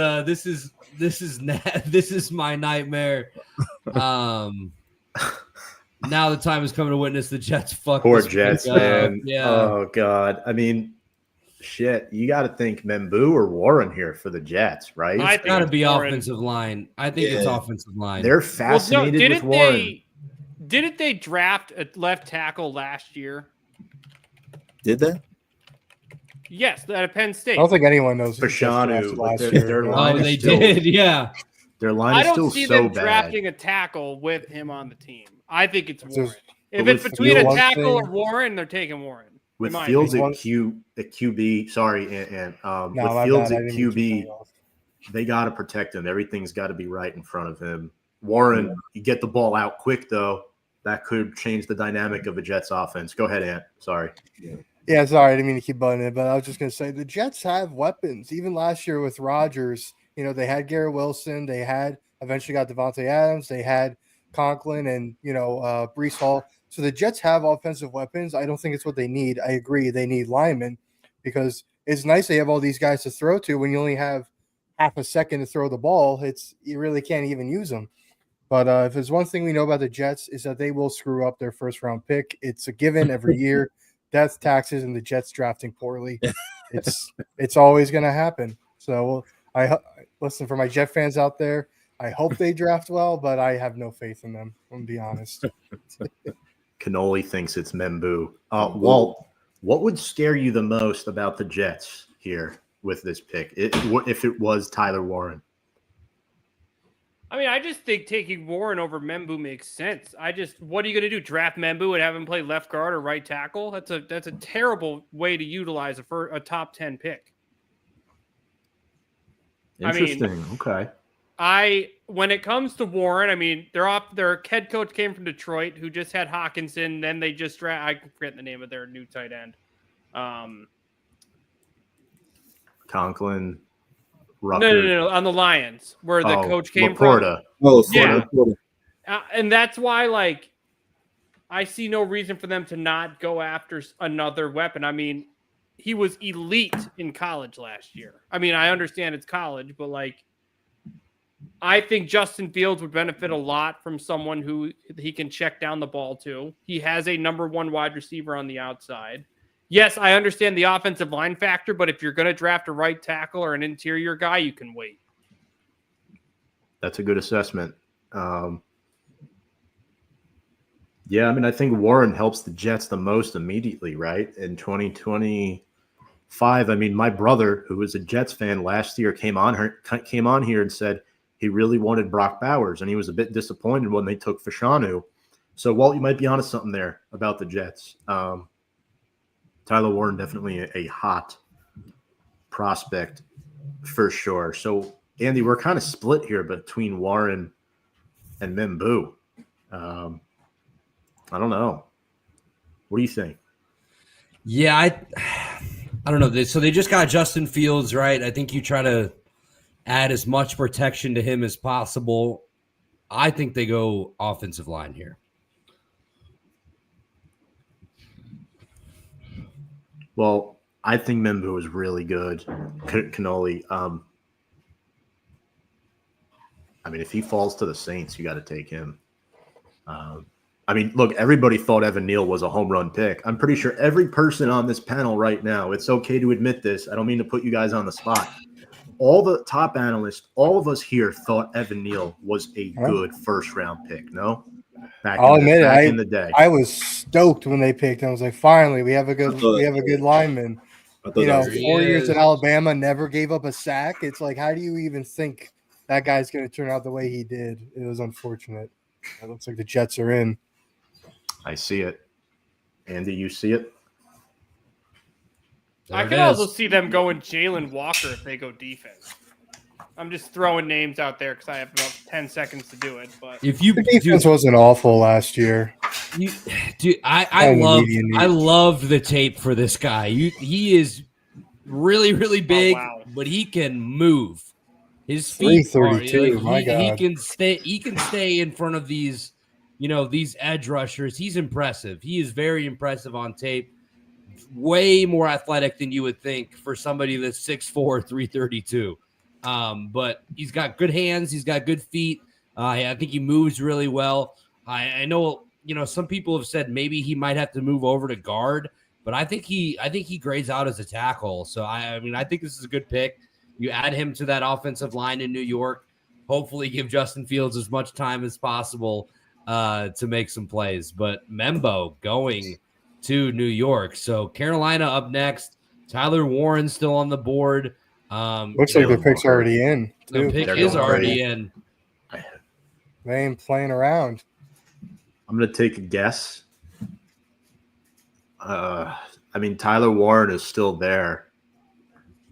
[SPEAKER 2] my nightmare. Now the time is coming to witness the Jets.
[SPEAKER 1] Poor Jets, man.
[SPEAKER 2] Yeah.
[SPEAKER 1] Oh God. I mean, shit. You got to think Membu or Warren here for the Jets, right?
[SPEAKER 6] I
[SPEAKER 2] It's got to be
[SPEAKER 6] Warren.
[SPEAKER 2] offensive line. I think it's offensive line.
[SPEAKER 1] They're fascinated with Warren.
[SPEAKER 6] Didn't they draft a left tackle last year?
[SPEAKER 3] Did they?
[SPEAKER 6] Yes, at Penn State.
[SPEAKER 5] I don't think anyone knows. who
[SPEAKER 1] Fashanu,
[SPEAKER 5] drafted last
[SPEAKER 1] but
[SPEAKER 5] year.
[SPEAKER 1] their line
[SPEAKER 2] Oh,
[SPEAKER 1] is
[SPEAKER 2] they
[SPEAKER 1] still,
[SPEAKER 2] did. Yeah.
[SPEAKER 1] Their line
[SPEAKER 6] I
[SPEAKER 1] is
[SPEAKER 6] don't
[SPEAKER 1] still
[SPEAKER 6] see
[SPEAKER 1] so
[SPEAKER 6] them
[SPEAKER 1] bad.
[SPEAKER 6] drafting a tackle with him on the team. I think it's Warren.
[SPEAKER 5] Just-
[SPEAKER 6] If
[SPEAKER 1] But
[SPEAKER 6] it's
[SPEAKER 1] with
[SPEAKER 6] between a
[SPEAKER 5] Fields-
[SPEAKER 6] tackle or Warren, they're taking Warren.
[SPEAKER 1] With
[SPEAKER 6] in my
[SPEAKER 1] Fields
[SPEAKER 6] opinion.
[SPEAKER 1] at QB, sorry, and
[SPEAKER 5] No,
[SPEAKER 1] with
[SPEAKER 5] my
[SPEAKER 1] Fields
[SPEAKER 5] bad. I
[SPEAKER 1] at
[SPEAKER 5] didn't mean to
[SPEAKER 1] QB,
[SPEAKER 5] cut you off.
[SPEAKER 1] they got to protect him. Everything's got to be right in front of him. Warren, you get the ball out quick though. That could change the dynamic of a Jets offense. Go ahead, Ant. Sorry.
[SPEAKER 5] Yeah, sorry, I didn't mean to keep butting it, but I was just going to say the Jets have weapons. Even last year with Rodgers, they had Garrett Wilson, they had eventually got Devontae Adams, they had Conklin and Breece Hall. So the Jets have offensive weapons. I don't think it's what they need. I agree, they need linemen because it's nice they have all these guys to throw to when you only have half a second to throw the ball. You really can't even use them. But if there's one thing we know about the Jets is that they will screw up their first round pick. It's a given every year. Death, taxes, and the Jets drafting poorly. It's always going to happen. So listen, for my Jet fans out there, I hope they draft well, but I have no faith in them. I'm going to be honest.
[SPEAKER 1] Cannoli thinks it's Membu. Walt, what would scare you the most about the Jets here with this pick? If it was Tyler Warren?
[SPEAKER 6] I mean, I just think taking Warren over Membu makes sense. What are you going to do? Draft Membu and have him play left guard or right tackle? That's a terrible way to utilize a top 10 pick.
[SPEAKER 1] Interesting. Okay.
[SPEAKER 6] When it comes to Warren, I mean, their head coach came from Detroit, who just had Hawkinson. Then they just I forget the name of their new tight end.
[SPEAKER 1] Conklin.
[SPEAKER 6] No, on the Lions, where the coach came
[SPEAKER 1] Laporta.
[SPEAKER 3] Oh,
[SPEAKER 6] Yeah. And that's why, I see no reason for them to not go after another weapon. I mean, he was elite in college last year. I mean, I understand it's college, but I think Justin Fields would benefit a lot from someone who he can check down the ball to. He has a number one wide receiver on the outside. Yes, I understand the offensive line factor, but if you're going to draft a right tackle or an interior guy, you can wait.
[SPEAKER 1] That's a good assessment. Yeah, I mean, I think Warren helps the Jets the most immediately, right? In 2025, I mean, my brother, who was a Jets fan last year, came on here and said he really wanted Brock Bowers, and he was a bit disappointed when they took Fashanu. So, Walt, you might be onto something there about the Jets. Tyler Warren, definitely a hot prospect for sure. So, Andy, we're kind of split here between Warren and Membu. I don't know. What do you think?
[SPEAKER 2] Yeah, I don't know. So they just got Justin Fields, right? I think you try to add as much protection to him as possible. I think they go offensive line here.
[SPEAKER 1] Well, I think Membu is really good. Cannoli. I mean, if he falls to the Saints, you got to take him. I mean, look, everybody thought Evan Neal was a home run pick. I'm pretty sure every person on this panel right now, it's okay to admit this. I don't mean to put you guys on the spot. All the top analysts, all of us here thought Evan Neal was a good first-round pick, no?
[SPEAKER 5] I'll admit it.
[SPEAKER 1] In the day.
[SPEAKER 5] I was stoked when they picked him. I was like, finally, we have a good lineman. 4 years at Alabama, never gave up a sack. It's like, how do you even think that guy's going to turn out the way he did? It was unfortunate. It looks like the Jets are in.
[SPEAKER 1] I see it. Andy, you see it?
[SPEAKER 6] I can also see them going Jalen Walker if they go defense. I'm just throwing names out there because I have about 10 seconds to do it. But
[SPEAKER 2] if you
[SPEAKER 5] the defense wasn't awful last year,
[SPEAKER 2] I love the tape for this guy. He is really, really big, but he can move. His feet
[SPEAKER 5] 332. My God,
[SPEAKER 2] he can stay in front of these these edge rushers, he's impressive. He is very impressive on tape. Way more athletic than you would think for somebody that's 6'4", 332. But he's got good hands. He's got good feet. I think he moves really well. I know, some people have said maybe he might have to move over to guard, but I think he grades out as a tackle. So I think this is a good pick. You add him to that offensive line in New York, hopefully give Justin Fields as much time as possible to make some plays. But Membo going to New York. So Carolina up next. Tyler Warren still on the board.
[SPEAKER 5] Looks like the pick's already in.
[SPEAKER 2] The pick is already in.
[SPEAKER 5] They ain't playing around.
[SPEAKER 1] I'm going to take a guess. Tyler Warren is still there.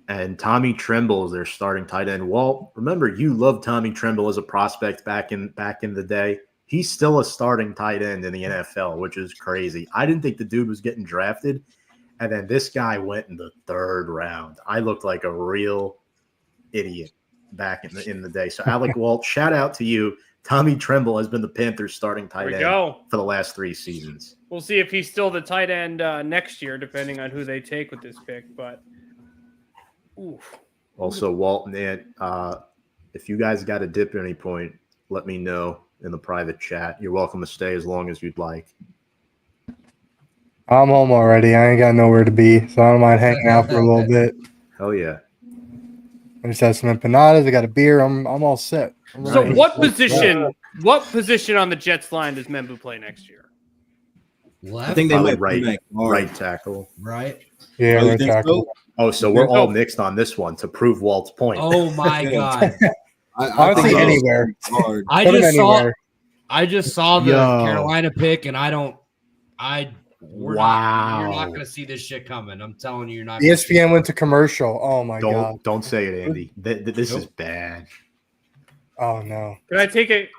[SPEAKER 1] And Tommy Tremble is their starting tight end. Walt, remember, you loved Tommy Tremble as a prospect back in the day. He's still a starting tight end in the NFL, which is crazy. I didn't think the dude was getting drafted. And then this guy went in the 3rd round. I looked like a real idiot back in the day. So, Alec Walt, shout out to you. Tommy Tremble has been the Panthers' starting tight end for the last 3 seasons.
[SPEAKER 6] We'll see if he's still the tight end next year, depending on who they take with this pick. But oof.
[SPEAKER 1] Also, Walt and Ant, if you guys got a dip at any point, let me know in the private chat. You're welcome to stay as long as you'd like.
[SPEAKER 5] I'm home already. I ain't got nowhere to be, so I don't mind hanging out for a little bit.
[SPEAKER 1] Hell yeah.
[SPEAKER 5] I just had some empanadas. I got a beer. I'm all set.
[SPEAKER 6] So what position on the Jets line does Membu play next year?
[SPEAKER 2] Left?
[SPEAKER 3] I think they might
[SPEAKER 1] right tackle.
[SPEAKER 2] Right.
[SPEAKER 5] Yeah,
[SPEAKER 3] Oh, you
[SPEAKER 5] right
[SPEAKER 3] think
[SPEAKER 5] tackle.
[SPEAKER 3] so?
[SPEAKER 1] Oh, so we're all mixed on this one to prove Walt's point.
[SPEAKER 2] Oh my God.
[SPEAKER 5] Honestly,
[SPEAKER 3] think
[SPEAKER 5] anywhere.
[SPEAKER 3] hard.
[SPEAKER 2] I
[SPEAKER 5] Put him
[SPEAKER 2] just saw
[SPEAKER 5] anywhere.
[SPEAKER 2] the
[SPEAKER 1] Yo.
[SPEAKER 2] Carolina pick, and we're not, you're not
[SPEAKER 1] Wow.
[SPEAKER 2] gonna see this shit coming. I'm telling you, you're not.
[SPEAKER 5] ESPN went to commercial. Oh my God.
[SPEAKER 1] Don't say it, Andy. This is bad.
[SPEAKER 5] Oh no.
[SPEAKER 6] Can I take it?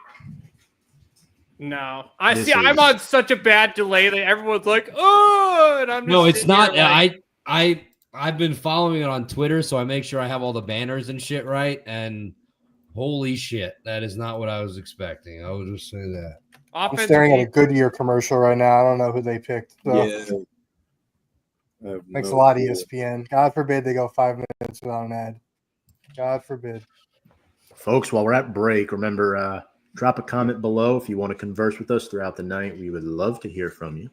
[SPEAKER 6] No.
[SPEAKER 1] This
[SPEAKER 6] I'm
[SPEAKER 1] is-
[SPEAKER 6] on such a bad delay that everyone's like, oh, and I'm just
[SPEAKER 2] No, it's
[SPEAKER 6] sitting here
[SPEAKER 2] not.
[SPEAKER 6] like,
[SPEAKER 2] I've been following it on Twitter, so I make sure I have all the banners and shit right. And holy shit, that is not what I was expecting. I will just say that.
[SPEAKER 5] I'm staring at a
[SPEAKER 6] offensively,
[SPEAKER 5] Goodyear commercial right now. I don't know who they picked. So
[SPEAKER 3] Yeah.
[SPEAKER 5] Thanks a lot, ESPN. God forbid they go 5 minutes without an ad. God forbid.
[SPEAKER 1] Folks, while we're at break, remember, drop a comment below if you want to converse with us throughout the night. We would love to hear from you.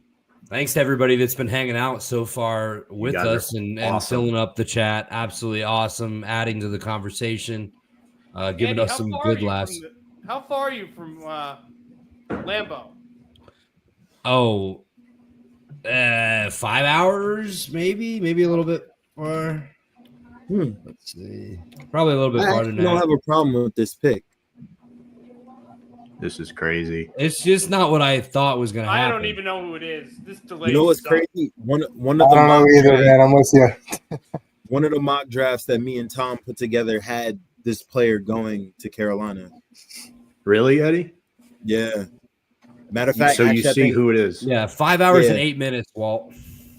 [SPEAKER 2] Thanks to everybody that's been hanging out so far with
[SPEAKER 1] guys are
[SPEAKER 2] us and
[SPEAKER 1] awesome.
[SPEAKER 2] filling up the chat. Absolutely awesome. Adding to the conversation. Giving
[SPEAKER 6] Andy,
[SPEAKER 2] us
[SPEAKER 6] how
[SPEAKER 2] some
[SPEAKER 6] far
[SPEAKER 2] good
[SPEAKER 6] are you
[SPEAKER 2] laughs.
[SPEAKER 6] how far are you from Lambeau?
[SPEAKER 2] Oh, 5 hours, maybe a little bit more. Let's see. Probably a little bit
[SPEAKER 3] I
[SPEAKER 2] farther
[SPEAKER 3] actually
[SPEAKER 2] than
[SPEAKER 3] don't
[SPEAKER 2] that.
[SPEAKER 3] have a problem with this pick.
[SPEAKER 1] This is crazy.
[SPEAKER 2] It's just not what I thought was going to happen.
[SPEAKER 6] I don't even know who it is. This delay.
[SPEAKER 3] You know what's
[SPEAKER 6] sucks.
[SPEAKER 3] crazy? One
[SPEAKER 5] I
[SPEAKER 3] of the
[SPEAKER 5] don't know
[SPEAKER 3] mock
[SPEAKER 5] either,
[SPEAKER 3] drafts,
[SPEAKER 5] man. I'm with you.
[SPEAKER 3] one of the mock drafts that me and Tom put together had this player going to Carolina.
[SPEAKER 1] Really, Eddie?
[SPEAKER 3] Yeah. Matter of fact,
[SPEAKER 1] So you
[SPEAKER 3] actually, I
[SPEAKER 1] see
[SPEAKER 3] think-
[SPEAKER 1] who it is.
[SPEAKER 2] Yeah, 5 hours
[SPEAKER 3] Yeah.
[SPEAKER 2] and 8 minutes, Walt.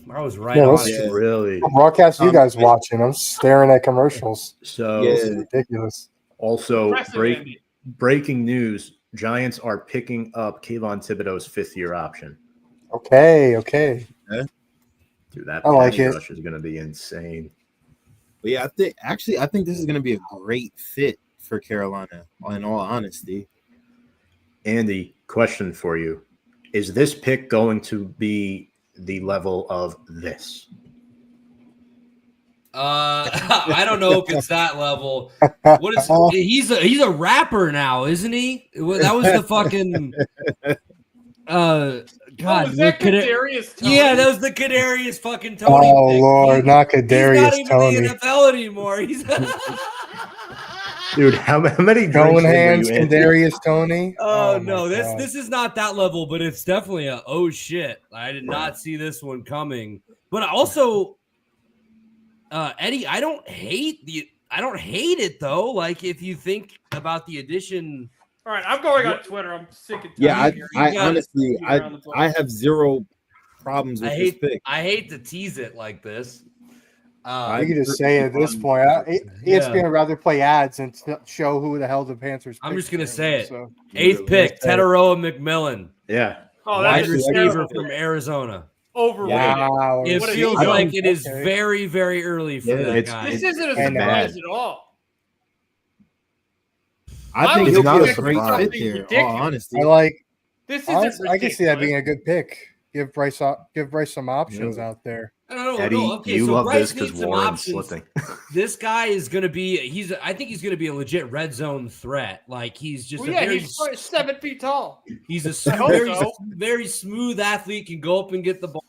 [SPEAKER 2] I was right
[SPEAKER 5] Yeah,
[SPEAKER 2] on
[SPEAKER 5] let's-
[SPEAKER 2] it.
[SPEAKER 3] Yeah.
[SPEAKER 1] Really?
[SPEAKER 5] What broadcast you guys watching? I'm staring at commercials.
[SPEAKER 1] So
[SPEAKER 3] Yeah.
[SPEAKER 5] This is ridiculous.
[SPEAKER 1] also
[SPEAKER 6] Impressive, Andy.
[SPEAKER 1] breaking news, Giants are picking up Kayvon Thibodeau's 5th-year option.
[SPEAKER 5] Okay.
[SPEAKER 1] Dude, that
[SPEAKER 5] I like
[SPEAKER 1] pass
[SPEAKER 5] it.
[SPEAKER 1] rush is going to be insane.
[SPEAKER 3] But yeah, I think this is going to be a great fit for Carolina. In all honesty,
[SPEAKER 1] Andy, question for you. Is this pick going to be the level of this?
[SPEAKER 2] I don't know if it's that level. What is he's a rapper now, isn't he? That was the fucking God,
[SPEAKER 6] was that
[SPEAKER 2] look at it.
[SPEAKER 6] Kadarius Toney?
[SPEAKER 2] Yeah, that was the Kadarius fucking Tony.
[SPEAKER 5] Oh
[SPEAKER 2] pick.
[SPEAKER 5] Lord, not
[SPEAKER 2] He's not
[SPEAKER 5] Kadarius
[SPEAKER 2] even
[SPEAKER 5] Toney.
[SPEAKER 2] in the NFL anymore. He's
[SPEAKER 1] Dude, how many drinks
[SPEAKER 5] Going
[SPEAKER 1] in were
[SPEAKER 5] hands,
[SPEAKER 1] you in?
[SPEAKER 5] Kadarius Toney.
[SPEAKER 2] Oh,
[SPEAKER 5] my
[SPEAKER 2] no,
[SPEAKER 5] God.
[SPEAKER 2] this is not that level, but it's definitely a oh shit. I did not see this one coming. But also, Eddie, I don't hate it though. Like if you think about the addition,
[SPEAKER 6] All right, I'm going on Twitter. I'm sick and tired.
[SPEAKER 3] yeah,
[SPEAKER 6] of hearing
[SPEAKER 2] You
[SPEAKER 3] I
[SPEAKER 2] got it.
[SPEAKER 3] honestly,
[SPEAKER 6] Beat around the bush.
[SPEAKER 3] I have zero problems with this pick.
[SPEAKER 2] I hate to tease it like this.
[SPEAKER 5] You can just say at this point, ESPN would rather play ads and show who the hell the Panthers.
[SPEAKER 2] I'm
[SPEAKER 5] picked
[SPEAKER 2] just gonna
[SPEAKER 5] for
[SPEAKER 2] say
[SPEAKER 5] him,
[SPEAKER 2] it.
[SPEAKER 5] so.
[SPEAKER 2] Eighth pick,
[SPEAKER 5] Say it.
[SPEAKER 2] Teteroa McMillan.
[SPEAKER 1] Yeah.
[SPEAKER 6] Oh,
[SPEAKER 2] Wide
[SPEAKER 6] that's a
[SPEAKER 2] receiver
[SPEAKER 6] terrible
[SPEAKER 2] from
[SPEAKER 6] pick.
[SPEAKER 2] Arizona.
[SPEAKER 6] Overrated.
[SPEAKER 5] Wow.
[SPEAKER 2] It
[SPEAKER 6] What an
[SPEAKER 2] feels
[SPEAKER 6] idiot.
[SPEAKER 2] like it is
[SPEAKER 5] Okay.
[SPEAKER 2] very, very early for
[SPEAKER 1] Yeah,
[SPEAKER 2] that
[SPEAKER 1] it's-
[SPEAKER 2] guy.
[SPEAKER 6] This isn't a
[SPEAKER 5] And,
[SPEAKER 6] surprise at all.
[SPEAKER 3] I think
[SPEAKER 6] would
[SPEAKER 3] he'll
[SPEAKER 1] not
[SPEAKER 3] be
[SPEAKER 1] a
[SPEAKER 3] a great
[SPEAKER 1] surprise.
[SPEAKER 3] fit there.
[SPEAKER 6] Ridiculous.
[SPEAKER 3] All honesty.
[SPEAKER 5] I like.
[SPEAKER 6] This isn't
[SPEAKER 5] Honestly, I can see that
[SPEAKER 6] ridiculous.
[SPEAKER 5] being a good pick. Give Bryce some options out there.
[SPEAKER 2] No,
[SPEAKER 1] Eddie,
[SPEAKER 2] okay,
[SPEAKER 1] you
[SPEAKER 2] so
[SPEAKER 1] love
[SPEAKER 2] Bryce
[SPEAKER 1] this because
[SPEAKER 2] needs some
[SPEAKER 1] Warren's
[SPEAKER 2] options.
[SPEAKER 1] slipping.
[SPEAKER 2] This guy is going to be I think he's going to be a legit red zone threat. Like he's just
[SPEAKER 6] Well,
[SPEAKER 2] a
[SPEAKER 6] yeah,
[SPEAKER 2] very
[SPEAKER 6] he's 7 feet tall.
[SPEAKER 2] he's a
[SPEAKER 6] I hope
[SPEAKER 2] very,
[SPEAKER 6] so.
[SPEAKER 2] very smooth athlete, can go up and get the ball.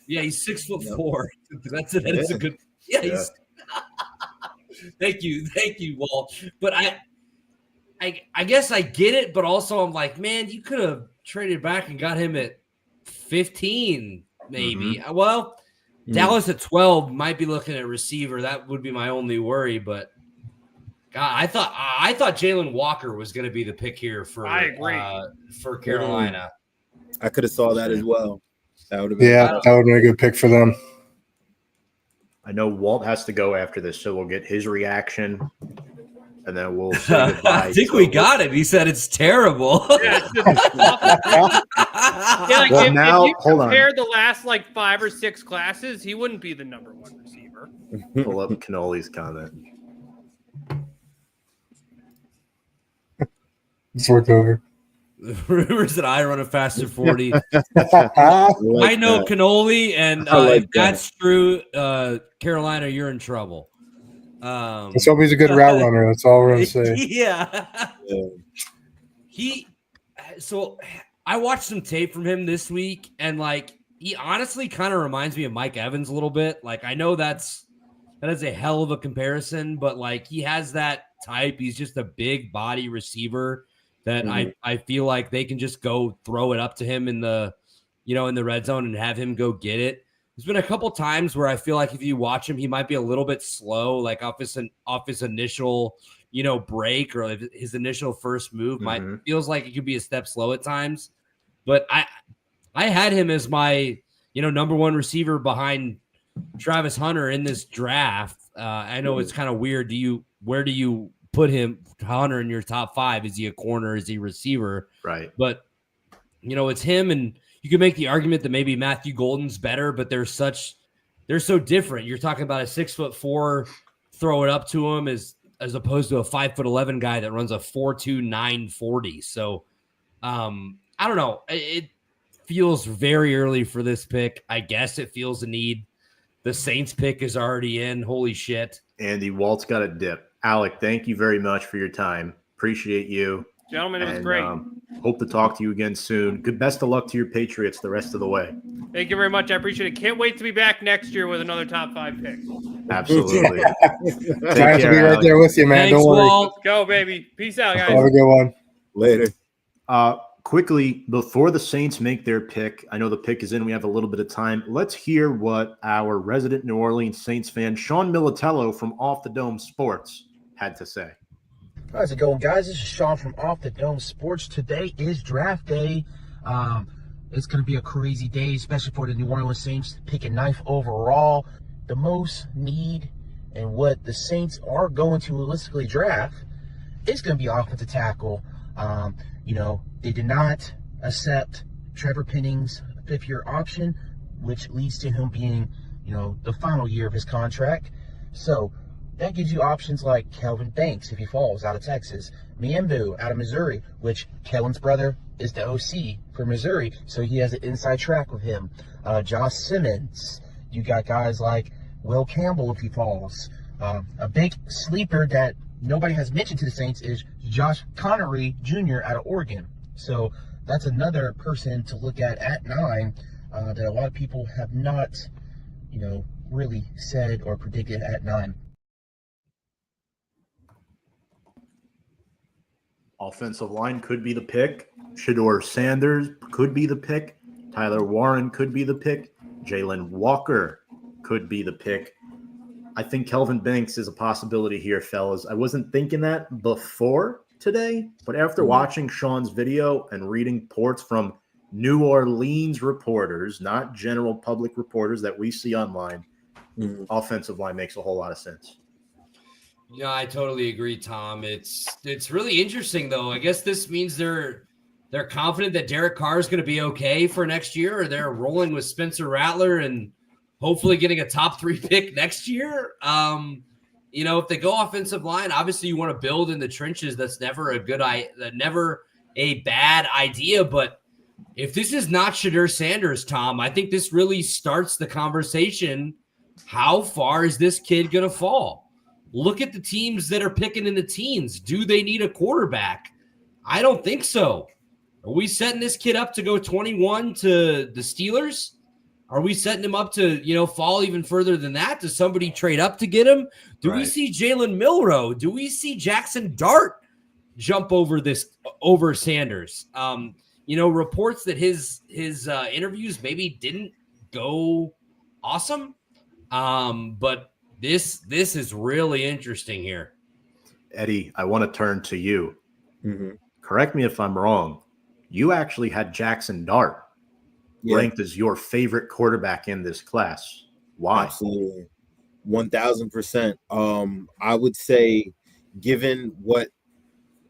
[SPEAKER 2] Yeah, he's 6'4". That's it. That's a good. Yeah, he's Thank you, Walt. But I guess I get it, but also I'm like, man, you could have traded back and got him at 15, maybe. Well, Dallas at 12 might be looking at receiver. That would be my only worry. But God, I thought Jalen Walker was going to be the pick here for
[SPEAKER 6] I agree.
[SPEAKER 2] For Carolina.
[SPEAKER 3] I could have saw that as well. That would have been
[SPEAKER 5] Yeah, that would have been a good pick for them.
[SPEAKER 1] I know Walt has to go after this, so we'll get his reaction, and then we'll say goodbye.
[SPEAKER 2] I think we got it. He said it's terrible.
[SPEAKER 6] Yeah, it's just awful. Yeah, like
[SPEAKER 1] Well,
[SPEAKER 6] if
[SPEAKER 1] now,
[SPEAKER 6] you
[SPEAKER 1] hold on.
[SPEAKER 6] compare the last like 5 or 6 classes, he wouldn't be the number 1 receiver.
[SPEAKER 1] Pull up Cannoli's comment.
[SPEAKER 5] It's worked over.
[SPEAKER 2] Rumors that I run a faster 40.
[SPEAKER 3] like
[SPEAKER 2] I know
[SPEAKER 3] that.
[SPEAKER 2] Cannoli, and
[SPEAKER 3] I like
[SPEAKER 2] if that's true, Carolina, you're in trouble.
[SPEAKER 5] Let's hope he's a good route runner. That's all we're gonna say.
[SPEAKER 2] Yeah.
[SPEAKER 3] Yeah.
[SPEAKER 2] So I watched some tape from him this week, and like he honestly kind of reminds me of Mike Evans a little bit. Like I know that is a hell of a comparison, but like he has that type. He's just a big body receiver that I feel like they can just go throw it up to him in the red zone and have him go get it. There's been a couple times where I feel like if you watch him, he might be a little bit slow, like off his initial, break or his initial first move. Feels like it could be a step slow at times. But I had him as my, number 1 receiver behind Travis Hunter in this draft. I know it's kind of weird. Where do you put him, Hunter, in your top 5? Is he a corner? Is he a receiver?
[SPEAKER 1] Right.
[SPEAKER 2] But it's him, and you can make the argument that maybe Matthew Golden's better, but they're so different. You're talking about a 6'4", throw it up to him as opposed to a 5'11" guy that runs a 4.2 940. So I don't know. It feels very early for this pick. I guess it feels a need. The Saints pick is already in. Holy shit.
[SPEAKER 1] Andy, Walt's got a dip. Alec, thank you very much for your time. Appreciate you.
[SPEAKER 6] Gentlemen, it was great.
[SPEAKER 1] Hope to talk to you again soon. Best of luck to your Patriots the rest of the way.
[SPEAKER 6] Thank you very much. I appreciate it. Can't wait to be back next year with another top 5 pick.
[SPEAKER 1] Absolutely.
[SPEAKER 5] Trying to be right there with you, man.
[SPEAKER 2] Thanks,
[SPEAKER 5] Don't worry.
[SPEAKER 2] Walt.
[SPEAKER 6] Let's go, baby. Peace out, guys.
[SPEAKER 5] Have a good one.
[SPEAKER 3] Later.
[SPEAKER 1] Quickly, before the Saints make their pick, I know the pick is in. We have a little bit of time. Let's hear what our resident New Orleans Saints fan, Sean Militello from Off the Dome Sports, had to say.
[SPEAKER 7] How's it going, guys? This is Sean from Off the Dome Sports. Today is draft day. It's going to be a crazy day, especially for the New Orleans Saints picking 9th overall. The most need and what the Saints are going to realistically draft is going to be offensive tackle. They did not accept Trevor Penning's 5th-year option, which leads to him being, the final year of his contract. So that gives you options like Kelvin Banks if he falls out of Texas, Miembu out of Missouri, which Kellen's brother is the OC for Missouri, so he has an inside track with him. Josh Simmons. You got guys like Will Campbell if he falls. A big sleeper that nobody has mentioned to the Saints is Josh Connery Jr. out of Oregon. So that's another person to look at 9 that a lot of people have not, really said or predicted at 9.
[SPEAKER 1] Offensive line could be the pick. Shedeur Sanders could be the pick. Tyler Warren could be the pick. Jalen Walker could be the pick. I think Kelvin Banks is a possibility here, fellas. I wasn't thinking that before today, but after watching Sean's video and reading reports from New Orleans reporters, not general public reporters that we see online, offensive line makes a whole lot of sense.
[SPEAKER 2] Yeah, I totally agree, Tom. It's really interesting, though. I guess this means they're they're confident that Derek Carr is going to be okay for next year, or they're rolling with Spencer Rattler and hopefully getting a top 3 pick next year. If they go offensive line, obviously you want to build in the trenches. That's never a bad idea. But if this is not Shedeur Sanders, Tom, I think this really starts the conversation. How far is this kid going to fall? Look at the teams that are picking in the teens. Do they need a quarterback? I don't think so. Are we setting this kid up to go 21 to the Steelers? Are we setting him up to, fall even further than that? Does somebody trade up to get him? Do we see Jalen Milroe? Do we see Jackson Dart jump over Sanders? Reports that his interviews maybe didn't go awesome. But this is really interesting here.
[SPEAKER 1] Eddie, I want to turn to you.
[SPEAKER 3] Mm-hmm.
[SPEAKER 1] Correct me if I'm wrong. You actually had Jackson Dart ranked as your favorite quarterback in this class. Why?
[SPEAKER 3] Absolutely. 1000%. I would say, given what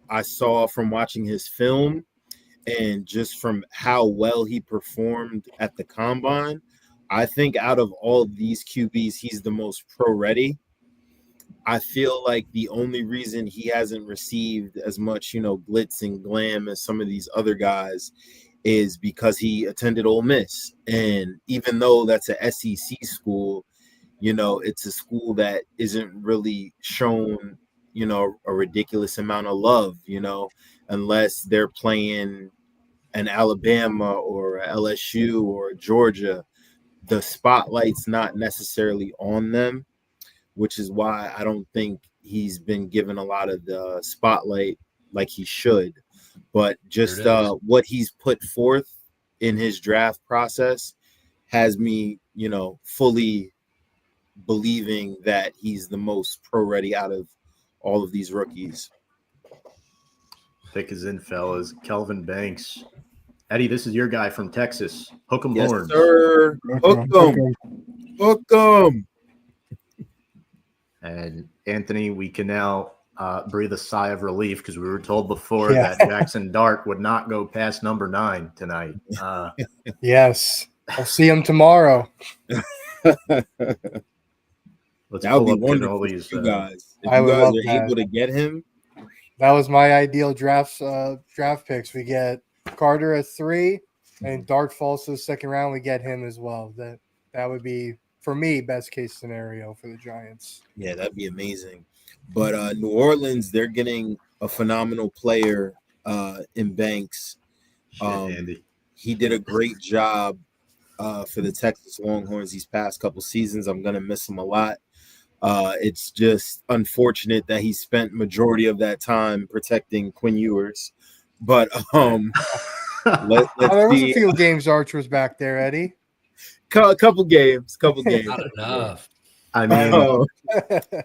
[SPEAKER 3] I saw from watching his film and just from how well he performed at the combine, I think out of all of these QBs, he's the most pro-ready. I feel like the only reason he hasn't received as much, glitz and glam as some of these other guys is because he attended Ole Miss. And even though that's a SEC school, it's a school that isn't really shown, a ridiculous amount of love, unless they're playing an Alabama or a LSU or a Georgia. The spotlight's not necessarily on them, which is why I don't think he's been given a lot of the spotlight like he should. But just what he's put forth in his draft process has me, fully believing that he's the most pro-ready out of all of these rookies.
[SPEAKER 1] Thick as in, fellas. Kelvin Banks. Eddie, this is your guy from Texas. Hook 'em
[SPEAKER 3] Yes,
[SPEAKER 1] horns.
[SPEAKER 3] sir. Hook 'em. Hook 'em.
[SPEAKER 1] And Anthony, we can now breathe a sigh of relief because we were told before that Jackson Dart would not go past number 9 tonight.
[SPEAKER 5] Yes, I'll see him tomorrow.
[SPEAKER 1] Let's
[SPEAKER 3] That would
[SPEAKER 1] pull
[SPEAKER 3] be
[SPEAKER 1] up
[SPEAKER 3] wonderful
[SPEAKER 1] Canoli's.
[SPEAKER 3] for you guys. If
[SPEAKER 5] I
[SPEAKER 3] you
[SPEAKER 5] would
[SPEAKER 3] guys
[SPEAKER 5] love
[SPEAKER 3] are
[SPEAKER 5] that.
[SPEAKER 3] able to get him,
[SPEAKER 5] That was my ideal draft picks. We get Carter at 3, and Dart falls to the second round. We get him as well. That would be, for me, best case scenario for the Giants.
[SPEAKER 3] yeah, that'd be amazing. But New Orleans, they're getting a phenomenal player in Banks.
[SPEAKER 1] Andy.
[SPEAKER 3] He did a great job for the Texas Longhorns these past couple seasons. I'm going to miss him a lot. It's just unfortunate that he spent majority of that time protecting Quinn Ewers. But let's
[SPEAKER 5] There was
[SPEAKER 3] see.
[SPEAKER 5] a few games Arch was back there, Eddie.
[SPEAKER 3] Couple games.
[SPEAKER 2] Not enough.
[SPEAKER 1] I mean,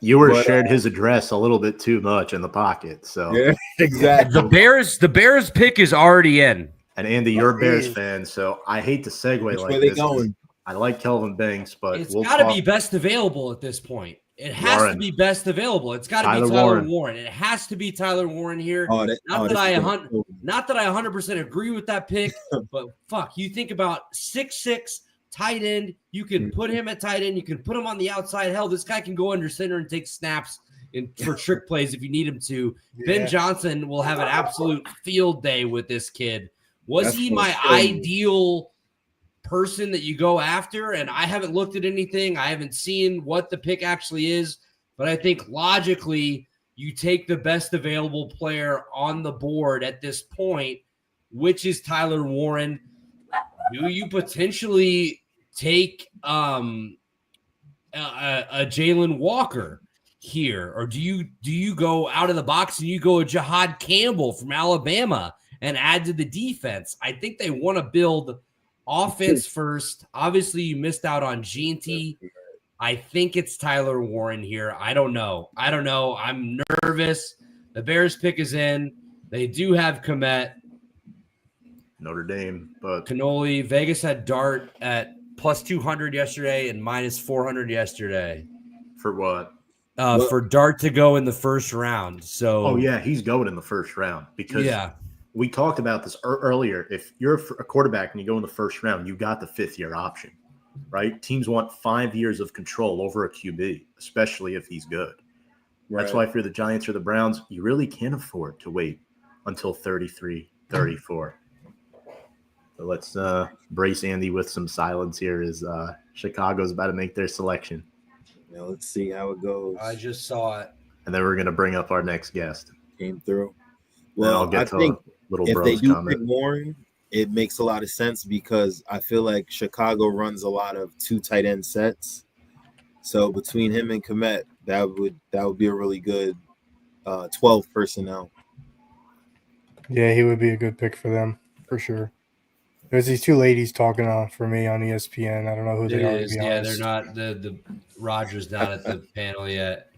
[SPEAKER 1] Ewers shared his address a little bit too much in the pocket. So,
[SPEAKER 3] Yeah, exactly.
[SPEAKER 2] The Bears pick is already in.
[SPEAKER 1] and Andy, you're a Bears fan, so I hate to segue
[SPEAKER 3] Which
[SPEAKER 1] like
[SPEAKER 3] way they
[SPEAKER 1] this.
[SPEAKER 3] going?
[SPEAKER 1] I like Kelvin Banks, but
[SPEAKER 2] It's
[SPEAKER 1] we'll
[SPEAKER 2] got to
[SPEAKER 1] talk-
[SPEAKER 2] be best available at this point. It has
[SPEAKER 1] Warren.
[SPEAKER 2] to be best available. It's got to be
[SPEAKER 1] Tyler
[SPEAKER 2] Tyler
[SPEAKER 1] Warren.
[SPEAKER 2] Warren. It has to be Tyler Warren here.
[SPEAKER 3] Oh, that-
[SPEAKER 2] Not
[SPEAKER 3] oh,
[SPEAKER 2] that
[SPEAKER 3] that's
[SPEAKER 2] I
[SPEAKER 3] good.
[SPEAKER 2] 100% agree with that pick, but fuck, you think about 6'6" tight end. You can put him at tight end. You can put him on the outside. Hell, this guy can go under center and take snaps for trick plays if you need him to. Ben Johnson will have an absolute field day with this kid. Was
[SPEAKER 3] That's
[SPEAKER 2] he
[SPEAKER 3] for
[SPEAKER 2] my
[SPEAKER 3] sure.
[SPEAKER 2] ideal person that you go after? And I haven't looked at anything. I haven't seen what the pick actually is, but I think logically you take the best available player on the board at this point, which is Tyler Warren. Do you potentially take a Jalen Walker here, or do you go out of the box and you go a Jahad Campbell from Alabama and add to the defense? I think they want to build offense first. Obviously, you missed out on G&T. I think it's Tyler Warren here. I don't know. I'm nervous. The Bears pick is in. They do have Kmet,
[SPEAKER 1] Notre Dame, but
[SPEAKER 2] Canoli. Vegas had Dart at plus 200 yesterday and minus 400 yesterday.
[SPEAKER 1] for what?
[SPEAKER 2] For Dart to go in the first round. So
[SPEAKER 1] Oh yeah, he's going in the first round because
[SPEAKER 2] yeah.
[SPEAKER 1] we talked about this earlier. If you're a quarterback and you go in the first round, you got the 5th-year option, right? Teams want 5 years of control over a QB, especially if he's good.
[SPEAKER 3] Right.
[SPEAKER 1] That's why if you're the Giants or the Browns, you really can't afford to wait until 33, 34. So let's brace Andy with some silence here as Chicago's about to make their selection.
[SPEAKER 3] Yeah, let's see how it goes.
[SPEAKER 2] I just saw it.
[SPEAKER 1] And then we're going to bring up our next guest.
[SPEAKER 3] Came through.
[SPEAKER 1] Well,
[SPEAKER 3] Well,
[SPEAKER 1] I'll get
[SPEAKER 3] I
[SPEAKER 1] to
[SPEAKER 3] think
[SPEAKER 1] little
[SPEAKER 3] if
[SPEAKER 1] bro's
[SPEAKER 3] they do
[SPEAKER 1] comment.
[SPEAKER 3] pick Warren, it makes a lot of sense because I feel like Chicago runs a lot of 2 tight end sets. So between him and Kmet, that would be a really good 12 personnel.
[SPEAKER 5] Yeah, he would be a good pick for them for sure. There's these 2 ladies talking for me on ESPN. I don't know who they are. To be
[SPEAKER 2] Yeah,
[SPEAKER 5] honest.
[SPEAKER 2] they're not the Rogers not at the panel yet.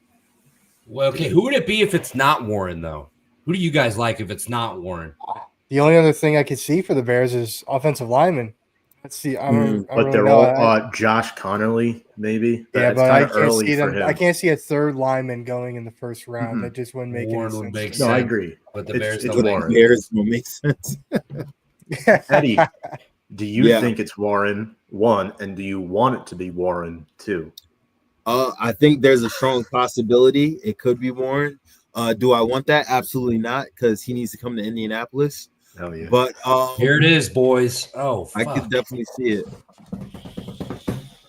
[SPEAKER 2] Well, okay, who would it be if it's not Warren though? Who do you guys like if it's not Warren?
[SPEAKER 5] The only other thing I could see for the Bears is offensive lineman. Let's see. I don't
[SPEAKER 1] But
[SPEAKER 5] really
[SPEAKER 1] they're
[SPEAKER 5] know.
[SPEAKER 1] all Josh Connerly, maybe.
[SPEAKER 5] Yeah,
[SPEAKER 1] It's
[SPEAKER 5] but I
[SPEAKER 1] kinda
[SPEAKER 5] can't
[SPEAKER 1] early
[SPEAKER 5] see
[SPEAKER 1] for
[SPEAKER 5] them.
[SPEAKER 1] him.
[SPEAKER 5] I can't see a 3rd lineman going in the first round.
[SPEAKER 1] Mhm.
[SPEAKER 5] That just wouldn't make
[SPEAKER 2] Warren
[SPEAKER 5] any
[SPEAKER 2] would
[SPEAKER 5] sense.
[SPEAKER 2] make
[SPEAKER 5] to
[SPEAKER 2] sense.
[SPEAKER 1] No, I agree.
[SPEAKER 2] But the
[SPEAKER 1] It's-
[SPEAKER 2] Bears
[SPEAKER 1] it's
[SPEAKER 2] don't
[SPEAKER 1] Warren.
[SPEAKER 3] Bears will make sense.
[SPEAKER 5] me.
[SPEAKER 1] Eddie, do you
[SPEAKER 3] Yeah.
[SPEAKER 1] think it's Warren, 1, and do you want it to be Warren, 2?
[SPEAKER 3] I think there's a strong possibility it could be Warren. Do I want that? Absolutely not, because he needs to come to Indianapolis.
[SPEAKER 1] Hell yeah.
[SPEAKER 3] But
[SPEAKER 2] Here it is, boys. Oh,
[SPEAKER 3] I
[SPEAKER 2] fuck.
[SPEAKER 3] could definitely see it.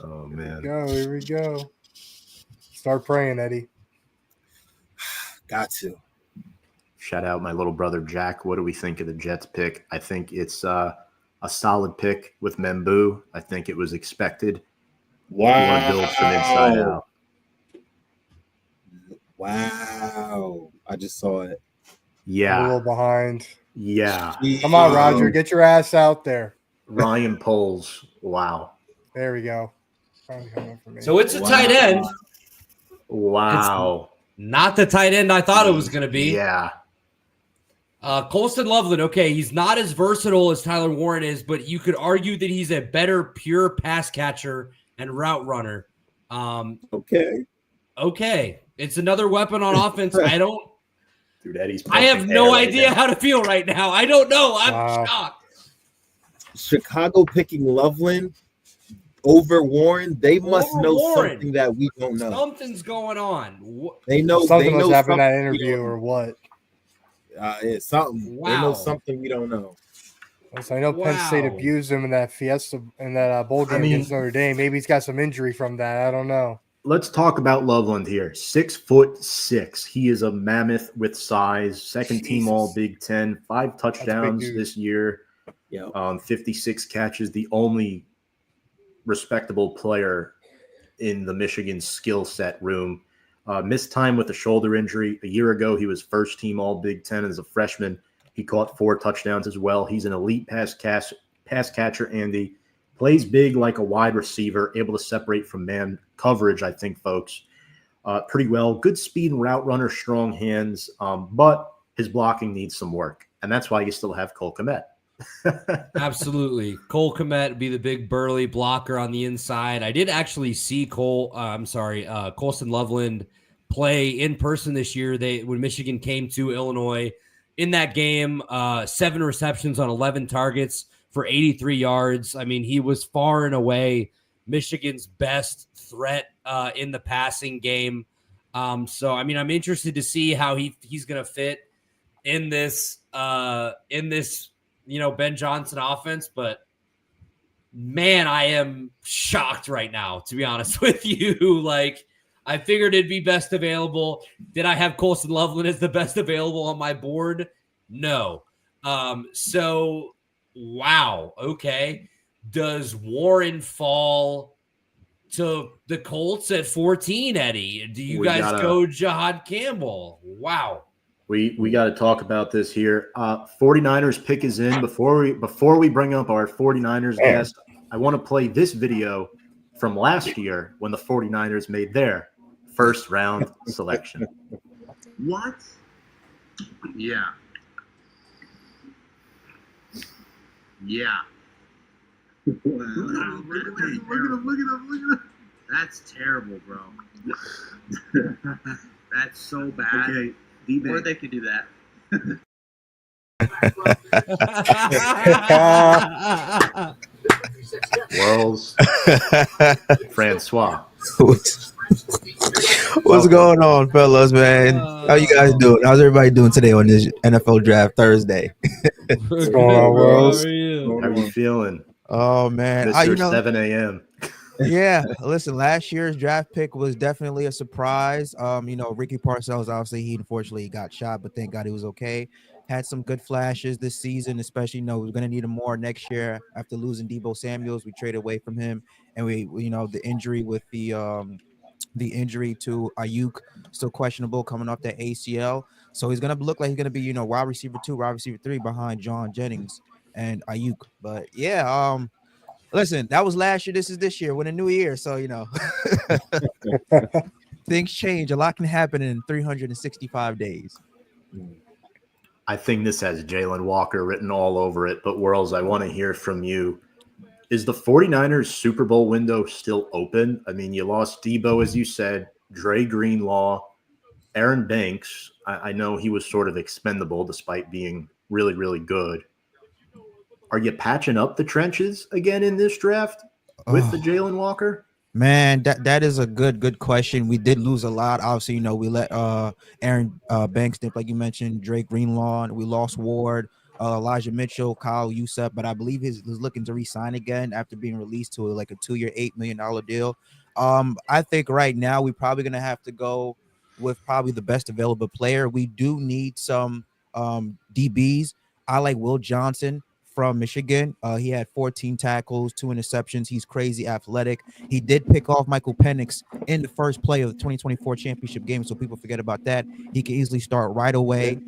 [SPEAKER 1] Oh, man.
[SPEAKER 5] Here we go. Start praying, Eddie.
[SPEAKER 3] Got to.
[SPEAKER 1] Shout out my little brother, Jack. What do we think of the Jets pick? I think it's a solid pick with Membu. I think it was expected.
[SPEAKER 3] Wow.
[SPEAKER 1] You want to build from inside out.
[SPEAKER 3] Wow. I just saw it.
[SPEAKER 5] I'm a
[SPEAKER 1] Yeah.
[SPEAKER 5] little behind.
[SPEAKER 1] Yeah.
[SPEAKER 5] Come on, Roger. Get your ass out there.
[SPEAKER 1] Ryan Poles. Wow.
[SPEAKER 5] There we go. Finally coming for me.
[SPEAKER 2] So it's a tight end,
[SPEAKER 1] Wow.
[SPEAKER 2] not the tight end I thought it was going to be.
[SPEAKER 1] Yeah.
[SPEAKER 2] Colston Loveland, okay, he's not as versatile as Tyler Warren is, but you could argue that he's a better pure pass catcher and route runner.
[SPEAKER 3] Okay.
[SPEAKER 2] Okay, it's another weapon on offense.
[SPEAKER 1] Dude, Eddie's
[SPEAKER 2] I have
[SPEAKER 1] pumping
[SPEAKER 2] no
[SPEAKER 1] air right
[SPEAKER 2] idea
[SPEAKER 1] now.
[SPEAKER 2] how to feel right now. I don't know. I'm
[SPEAKER 5] Wow.
[SPEAKER 2] shocked.
[SPEAKER 3] Chicago picking Loveland over Warren, they must
[SPEAKER 2] Over
[SPEAKER 3] know
[SPEAKER 2] Warren.
[SPEAKER 3] something that we don't know.
[SPEAKER 2] Something's going on.
[SPEAKER 3] They know
[SPEAKER 5] Something
[SPEAKER 3] they
[SPEAKER 5] must
[SPEAKER 3] know
[SPEAKER 5] happen in that
[SPEAKER 3] something we
[SPEAKER 5] interview
[SPEAKER 3] don't
[SPEAKER 5] or what?
[SPEAKER 3] know. It's something. They know
[SPEAKER 2] Wow.
[SPEAKER 3] something we don't know.
[SPEAKER 5] So I know Penn State
[SPEAKER 2] Wow.
[SPEAKER 5] abused him in that Fiesta in that bowl game
[SPEAKER 1] mean-
[SPEAKER 5] against Notre Dame. Maybe he's got some injury from that. I don't know.
[SPEAKER 1] Let's talk about Loveland here. 6'6". He is a mammoth with size. Second team
[SPEAKER 3] Jesus.
[SPEAKER 1] All Big Ten. 5 touchdowns
[SPEAKER 5] dude.
[SPEAKER 1] this year.
[SPEAKER 3] Yeah.
[SPEAKER 1] 56 catches. The only respectable player in the Michigan skill set room. Missed time with a shoulder injury. A year ago, he was first team All Big Ten as a freshman. He caught 4 touchdowns as well. He's an elite pass catcher, Andy. Plays big like a wide receiver, able to separate from man coverage, I think, folks, pretty well. Good speed and route runner, strong hands, but his blocking needs some work. And that's why you still have Cole Kmet.
[SPEAKER 2] Absolutely. Cole Kmet be the big burly blocker on the inside. I did actually see Colston Loveland play in person this year. When Michigan came to Illinois in that game, 7 receptions on 11 targets for 83 yards. I mean, he was far and away Michigan's best threat in the passing game. So, I mean, I'm interested to see how he's going to fit in this, Ben Johnson offense, but man, I am shocked right now, to be honest with you. Like, I figured it'd be best available. Did I have Colston Loveland as the best available on my board? No. So, wow. Okay. Does Warren fall to the Colts at 14, Eddie? Do you guys go Jahad Campbell? Wow.
[SPEAKER 1] We got to talk about this here. 49ers pick is in. Before we bring up our 49ers guest, I want to play this video from last year when the 49ers made their first round selection.
[SPEAKER 8] What? Yeah. Yeah. Look at him. That's terrible, bro. That's so bad.
[SPEAKER 9] Okay,
[SPEAKER 8] Or they could do that.
[SPEAKER 1] Worlds. Francois.
[SPEAKER 9] What's going on, fellas, man? How you guys doing? How's everybody doing today on this NFL Draft Thursday?
[SPEAKER 5] What's going on, Worlds?
[SPEAKER 1] How are you feeling?
[SPEAKER 9] Oh, man.
[SPEAKER 1] Mr. 7 a.m.
[SPEAKER 9] Yeah, listen, last year's draft pick was definitely a surprise. Ricky Parcells, obviously, he unfortunately got shot, but thank God he was okay. Had some good flashes this season, especially, we're going to need him more next year after losing Deebo Samuels. We traded away from him, and we the injury with the injury to Ayuk, still questionable coming off that ACL. So he's going to look like he's going to be, wide receiver 2, wide receiver 3 behind John Jennings and Ayuk. But yeah, listen, that was last year. This is this year. We're in a new year. So, things change. A lot can happen in 365 days.
[SPEAKER 1] I think this has Jalen Walker written all over it. But, Worlds, I want to hear from you. Is the 49ers Super Bowl window still open? I mean, you lost Deebo, as you said, Dre Greenlaw, Aaron Banks. I know he was sort of expendable despite being really, really good. Are you patching up the trenches again in this draft with the Jalen Walker?
[SPEAKER 9] Man, that is a good question. We did lose a lot. Obviously, we let Aaron Banks dip, like you mentioned, Drake Greenlaw, and we lost Ward, Elijah Mitchell, Kyle Youssef, but I believe he's looking to re-sign again after being released to like a 2-year, $8 million deal. I think right now we're probably going to have to go with probably the best available player. We do need some DBs. I like Will Johnson from Michigan. He had 14 tackles, 2 interceptions. He's crazy athletic. He did pick off Michael Penix in the first play of the 2024 championship game, so people forget about that. He can easily start right away.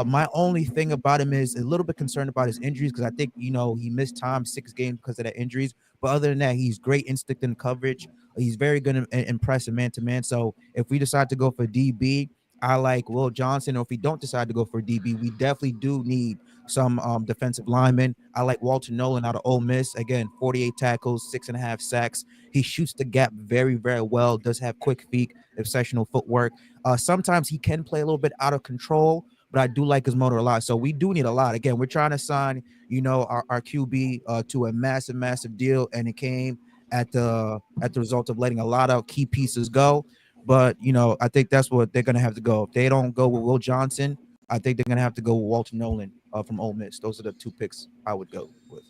[SPEAKER 9] My only thing about him is a little bit concerned about his injuries because I think, he missed time 6 games because of that injuries. But other than that, he's great instinct in coverage. He's very good and impressive man-to-man. So if we decide to go for DB, I like Will Johnson. Or if we don't decide to go for DB, we definitely do need some defensive linemen. I like Walter Nolan out of Ole Miss. Again, 48 tackles, 6.5 sacks. He shoots the gap very, very well, does have quick feet, exceptional footwork. Sometimes he can play a little bit out of control, but I do like his motor a lot. So we do need a lot. Again, we're trying to sign, our QB to a massive, massive deal, and it came at the result of letting a lot of key pieces go. But, I think that's what they're going to have to go. If they don't go with Will Johnson, I think they're going to have to go with Walter Nolan from Ole Miss. Those are the 2 picks I would go with.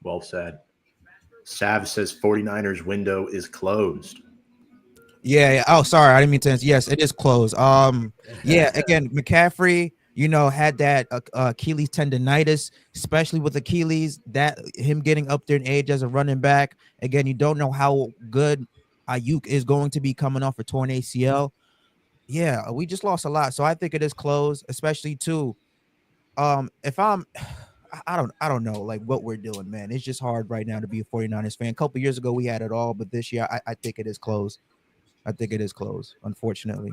[SPEAKER 1] Well said. Sav says 49ers window is closed.
[SPEAKER 9] Yeah. Oh, sorry. I didn't mean to answer. Yes, it is closed. Yeah, again, McCaffrey, had that Achilles tendonitis, especially with Achilles, that him getting up there in age as a running back. Again, you don't know how good Ayuk is going to be coming off a torn ACL. Yeah, we just lost a lot. So I think it is closed, especially too. If I don't know like what we're doing, man. It's just hard right now to be a 49ers fan. A couple years ago we had it all, but this year I think it is closed. I think it is closed, unfortunately.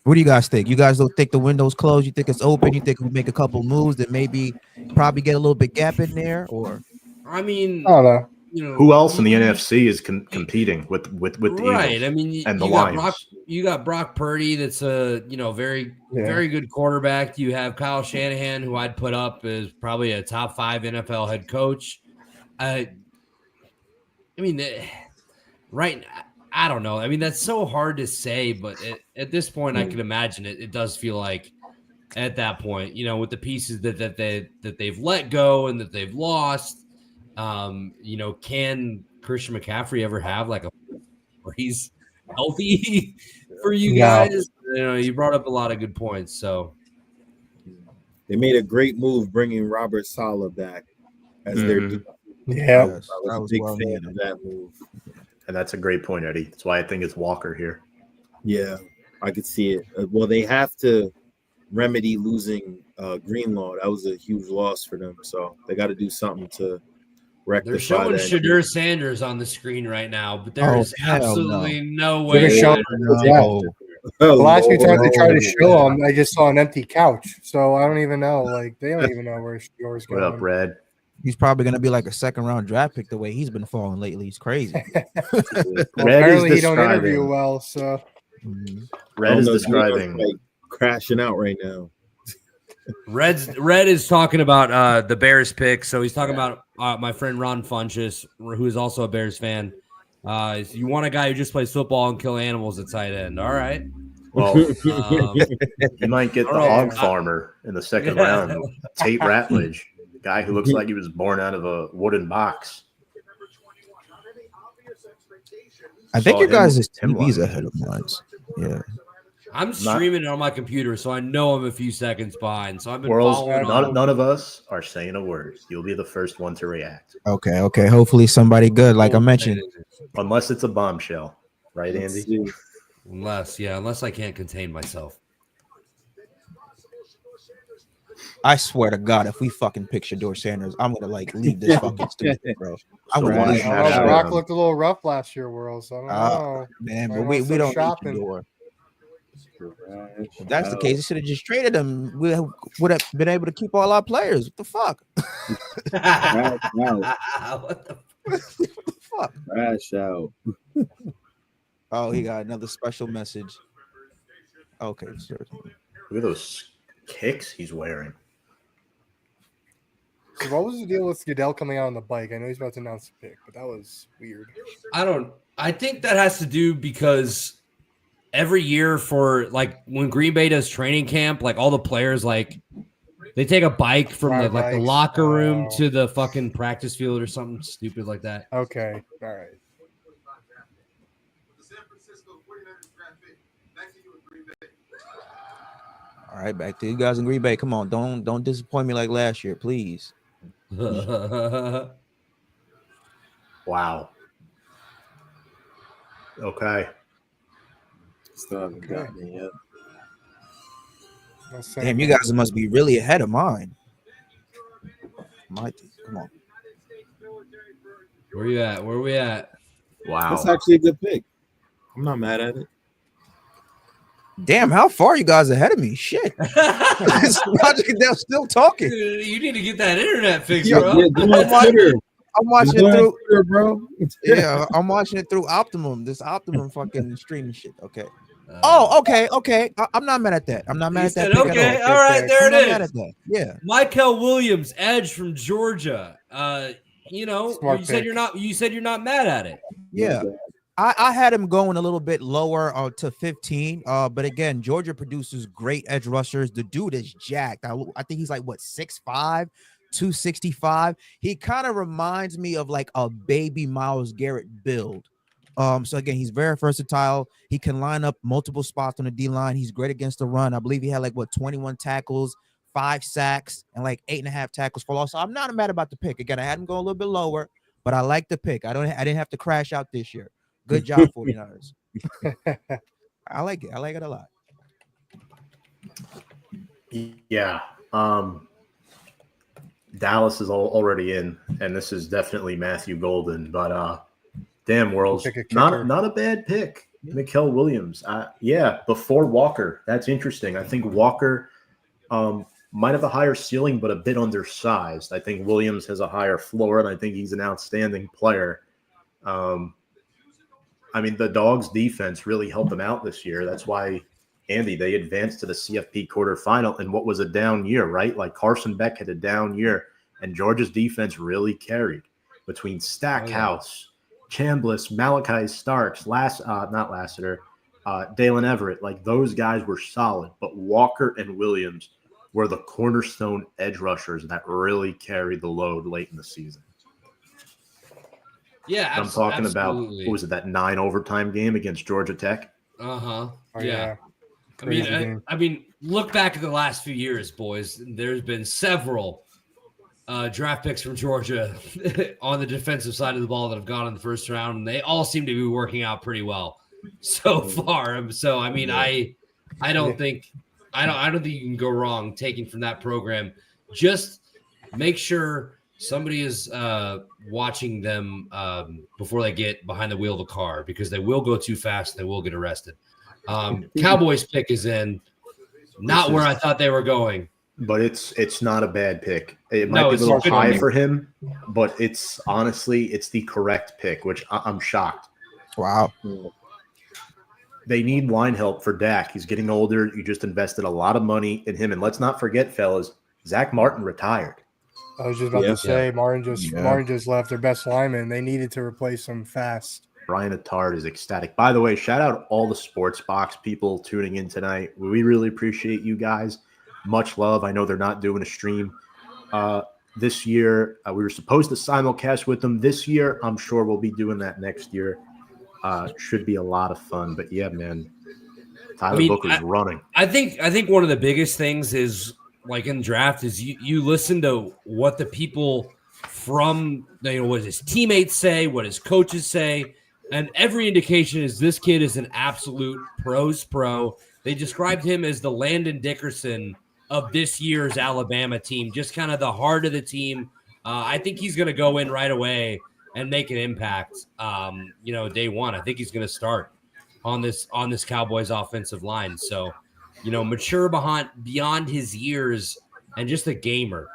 [SPEAKER 9] What do you guys think? You guys don't think the window's closed? You think it's open? You think we make a couple moves that maybe probably get a little bit gap in there? Or
[SPEAKER 2] I mean,
[SPEAKER 5] I don't know.
[SPEAKER 1] Who else in the NFC is competing with the
[SPEAKER 2] right?
[SPEAKER 1] Eagles
[SPEAKER 2] I mean,
[SPEAKER 1] and the Lions?
[SPEAKER 2] You got Brock Purdy, that's a very good quarterback. You have Kyle Shanahan, who I'd put up as probably a top 5 NFL head coach. I mean, right? I don't know. I mean, that's so hard to say, but at this point, I can imagine it. It does feel like at that point, with the pieces that they've let go and that they've lost. Can Christian McCaffrey ever have like where he's healthy for you guys? You brought up a lot of good points. So
[SPEAKER 3] they made a great move bringing Robert Saleh back as their
[SPEAKER 5] Yeah,
[SPEAKER 3] I was a big fan of that move.
[SPEAKER 1] And that's a great point, Eddie. That's why I think it's Walker here.
[SPEAKER 3] Yeah, I could see it. Well, they have to remedy losing Greenlaw. That was a huge loss for them. So they got to do something to rectify.
[SPEAKER 2] They're showing
[SPEAKER 3] that.
[SPEAKER 2] Shedeur Sanders on the screen right now, but there is absolutely no way.
[SPEAKER 5] The last few times they tried to show him, I just saw an empty couch. So I don't even know. Like, they don't even know where Shedeur's going.
[SPEAKER 1] What up, Red?
[SPEAKER 9] He's probably going to be like a 2nd-round draft pick the way he's been falling lately. He's crazy.
[SPEAKER 5] Apparently he don't interview well, so.
[SPEAKER 1] Red is describing
[SPEAKER 3] crashing out right now.
[SPEAKER 2] Red is talking about the Bears pick. So he's talking about my friend Ron Funches, who is also a Bears fan. You want a guy who just plays football and kill animals at tight end. All right.
[SPEAKER 1] Well, you might get the hog farmer in the second round. Tate Ratledge, guy who looks like he was born out of a wooden box.
[SPEAKER 9] I think your guys' TV's ahead of mine. Yeah.
[SPEAKER 2] I'm streaming it on my computer, so I know I'm a few seconds behind. So I've been
[SPEAKER 1] none of us are saying a word. You'll be the first one to react.
[SPEAKER 9] Okay. Hopefully somebody good, like I mentioned.
[SPEAKER 1] Unless it's a bombshell, right, Andy?
[SPEAKER 2] Unless I can't contain myself.
[SPEAKER 9] I swear to God, if we fucking pick Shedeur Sanders, I'm gonna leave this fucking stupid, bro. I'm gonna leave.
[SPEAKER 5] Brock looked a little rough last year, World. So I don't know,
[SPEAKER 9] man. But we don't shopping. Need Shedeur. If that's the case, we should have just traded him. We would have been able to keep all our players. What the fuck?
[SPEAKER 2] What the
[SPEAKER 3] fuck? Crash out.
[SPEAKER 9] Oh, he got another special message. Okay, sure.
[SPEAKER 1] Look at those kicks he's wearing.
[SPEAKER 5] So what was the deal with Goodell coming out on the bike? I know he's about to announce the pick, but that was weird.
[SPEAKER 2] I think that has to do because every year for when Green Bay does training camp, all the players they take a bike from the locker room to the fucking practice field or something stupid like that.
[SPEAKER 5] Okay, all right.
[SPEAKER 9] All right, back to you guys in Green Bay. Come on, don't disappoint me like last year, please.
[SPEAKER 1] Wow. Okay.
[SPEAKER 3] Still haven't gotten it yet.
[SPEAKER 9] Damn, you guys must be really ahead of mine. Come on.
[SPEAKER 2] Where you at? Where we at?
[SPEAKER 1] Wow.
[SPEAKER 3] That's actually a good pick. I'm not mad at it.
[SPEAKER 9] Damn, how far you guys ahead of me? Shit. They're still talking.
[SPEAKER 2] You need to get that internet fixed,
[SPEAKER 3] bro.
[SPEAKER 9] I'm watching it through
[SPEAKER 3] Twitter, bro.
[SPEAKER 9] Yeah, I'm watching it through Optimum. This Optimum fucking streaming shit. Okay. Okay. I'm not mad at that. I'm not mad at that.
[SPEAKER 2] Okay, all right, there it is.
[SPEAKER 9] Mad at that. Yeah.
[SPEAKER 2] Michael Williams, edge from Georgia. You said you're not mad at it.
[SPEAKER 9] Yeah. I had him going a little bit lower to 15. But again, Georgia produces great edge rushers. The dude is jacked. I think he's 6'5", 265. He kind of reminds me of a baby Myles Garrett build. So again, he's very versatile. He can line up multiple spots on the D line. He's great against the run. I believe he had 21 tackles, 5 sacks, and 8.5 tackles for loss. So I'm not mad about the pick. Again, I had him go a little bit lower, but I like the pick. I didn't have to crash out this year. Good job, 49ers. I like it. I like it a lot.
[SPEAKER 1] Yeah. Dallas is already in, and this is definitely Matthew Golden, but damn, Worlds, not a bad pick. Mikel Williams. Before Walker. That's interesting. I think Walker might have a higher ceiling, but a bit undersized. I think Williams has a higher floor, and I think he's an outstanding player. The Dogs defense really helped them out this year. That's why, Andy, they advanced to the CFP quarterfinal in what was a down year, right? Carson Beck had a down year, and Georgia's defense really carried between Stackhouse, Chambliss, Malachi Starks, not Lassiter, Dalen Everett. Those guys were solid, but Walker and Williams were the cornerstone edge rushers that really carried the load late in the season.
[SPEAKER 2] Yeah,
[SPEAKER 1] I'm talking about, what was it, that 9 overtime game against Georgia Tech?
[SPEAKER 2] Uh-huh.
[SPEAKER 5] Oh, yeah.
[SPEAKER 2] I mean, look back at the last few years, boys. There's been several draft picks from Georgia on the defensive side of the ball that have gone in the first round, and they all seem to be working out pretty well so far. So, I don't think you can go wrong taking from that program. Just make sure somebody is watching them before they get behind the wheel of a car, because they will go too fast and they will get arrested. Cowboys pick is in, not where I thought they were going.
[SPEAKER 1] But it's not a bad pick. It might be a little high for him, but it's honestly the correct pick, which I'm shocked.
[SPEAKER 9] Wow.
[SPEAKER 1] they need line help for Dak. He's getting older. You just invested a lot of money in him. And let's not forget, fellas, Zach Martin retired.
[SPEAKER 5] I was just about to say Martin just left their best lineman. They needed to replace him fast.
[SPEAKER 1] Brian Attard is ecstatic. By the way, shout out all the Sports Box people tuning in tonight. We really appreciate you guys. Much love. I know they're not doing a stream this year. We were supposed to simulcast with them this year. I'm sure we'll be doing that next year. Should be a lot of fun. But yeah, man, Tyler Booker's running.
[SPEAKER 2] I think one of the biggest things is, like, in draft is you listen to what the people from, what his teammates say, what his coaches say, and every indication is this kid is an absolute pro's pro. They described him as the Landon Dickerson of this year's Alabama team, just kind of the heart of the team. I think he's going to go in right away and make an impact. Day one, I think he's going to start on this Cowboys offensive line. So, mature beyond his years and just a gamer.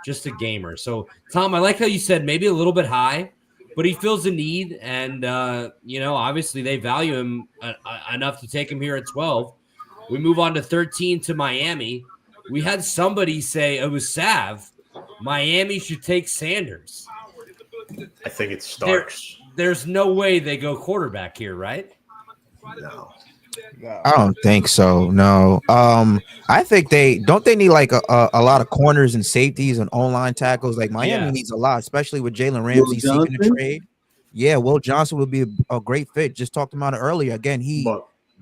[SPEAKER 2] So, Tom, I like how you said maybe a little bit high, but he feels the need. And, obviously they value him enough to take him here at 12. We move on to 13 to Miami. We had somebody say, it was Sav, Miami should take Sanders.
[SPEAKER 1] I think it starts.
[SPEAKER 2] There's no way they go quarterback here, right?
[SPEAKER 1] No.
[SPEAKER 9] I don't think so. No. I think they need like a lot of corners and safeties and online tackles. Like Miami needs a lot, especially with Jalen Ramsey seeking a trade. Yeah, Will Johnson would be a great fit. Just talked about it earlier. Again,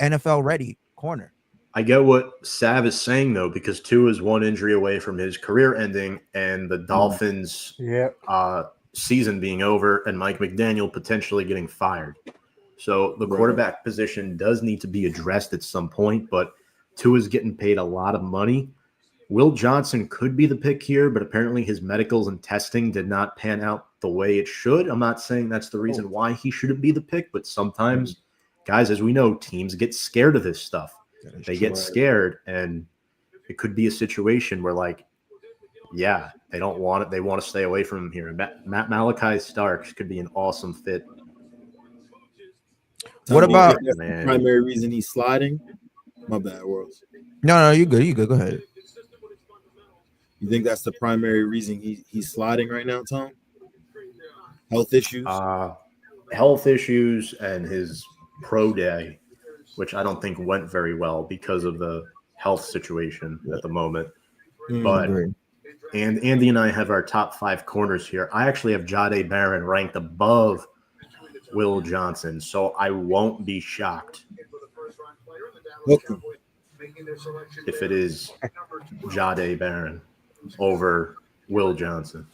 [SPEAKER 9] NFL ready corner.
[SPEAKER 1] I get what Sav is saying, though, because Tua is one injury away from his career ending and the Dolphins season being over and Mike McDaniel potentially getting fired. So the quarterback position does need to be addressed at some point, but Tua's getting paid a lot of money. Will Johnson could be the pick here, but apparently his medicals and testing did not pan out the way it should. I'm not saying that's the reason why he shouldn't be the pick, but sometimes, guys, as we know, teams get scared of this stuff. They get scared, and it could be a situation where, like, they don't want it. They want to stay away from him here. Matt Malachi Starks could be an awesome fit.
[SPEAKER 9] What about
[SPEAKER 3] the primary reason he's sliding? My bad, Worlds.
[SPEAKER 9] No, you good. You good. Go ahead.
[SPEAKER 3] You think that's the primary reason he's sliding right now, Tom? Health issues?
[SPEAKER 1] Health issues and his pro day, which I don't think went very well because of the health situation at the moment. But and Andy and I have our top 5 corners here. I actually have Jahdae Barron ranked above Will Johnson, so I won't be shocked if it is Jahdae Barron over Will Johnson.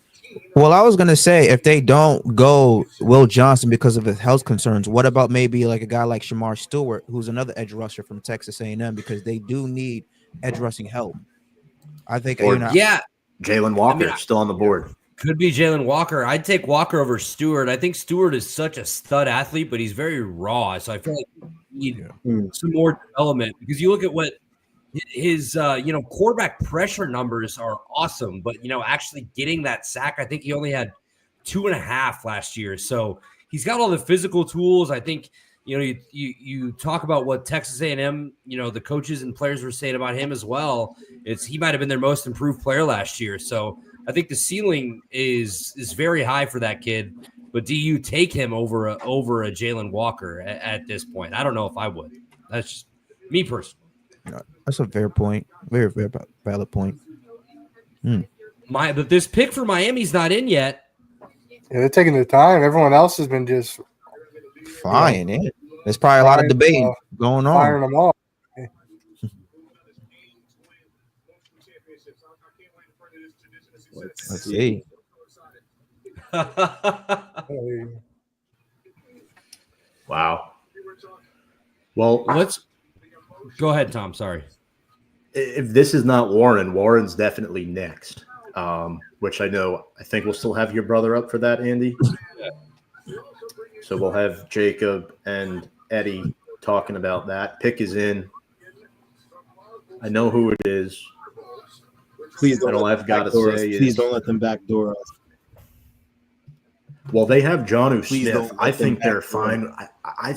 [SPEAKER 9] Well, I was going to say, if they don't go Will Johnson because of his health concerns, what about maybe like a guy like Shamar Stewart, who's another edge rusher from Texas A&M, because they do need edge rushing help. I think,
[SPEAKER 1] Jalen Walker still on the board.
[SPEAKER 2] Could be Jalen Walker. I'd take Walker over Stewart. I think Stewart is such a stud athlete, but he's very raw. So I feel like you need some more development, because you look at what his quarterback pressure numbers are awesome, but actually getting that sack, I think he only had 2.5 last year. So he's got all the physical tools. I think you talk about what Texas A&M, the coaches and players were saying about him as well. He might have been their most improved player last year. So I think the ceiling is very high for that kid. But do you take him over a Jalen Walker at this point? I don't know if I would. That's just me personally.
[SPEAKER 9] That's a fair point. Very, very valid point.
[SPEAKER 2] But this pick for Miami's not in yet.
[SPEAKER 5] Yeah, they're taking their time. Everyone else has been just
[SPEAKER 9] flying in. There's probably a lot of debate going on.
[SPEAKER 5] Firing them off.
[SPEAKER 9] Let's see.
[SPEAKER 1] Wow. Well,
[SPEAKER 2] let's go ahead, Tom. Sorry.
[SPEAKER 1] If this is not Warren's definitely next. Which I think we'll still have your brother up for that, Andy. So we'll have Jacob and Eddie talking about that. Pick is in. I know who it is.
[SPEAKER 3] Please don't. Please don't let them backdoor us.
[SPEAKER 1] Well, they have Jonnu
[SPEAKER 3] Please
[SPEAKER 1] Smith.
[SPEAKER 3] don't
[SPEAKER 1] I
[SPEAKER 3] let them
[SPEAKER 1] think they're
[SPEAKER 3] backdoor
[SPEAKER 1] fine.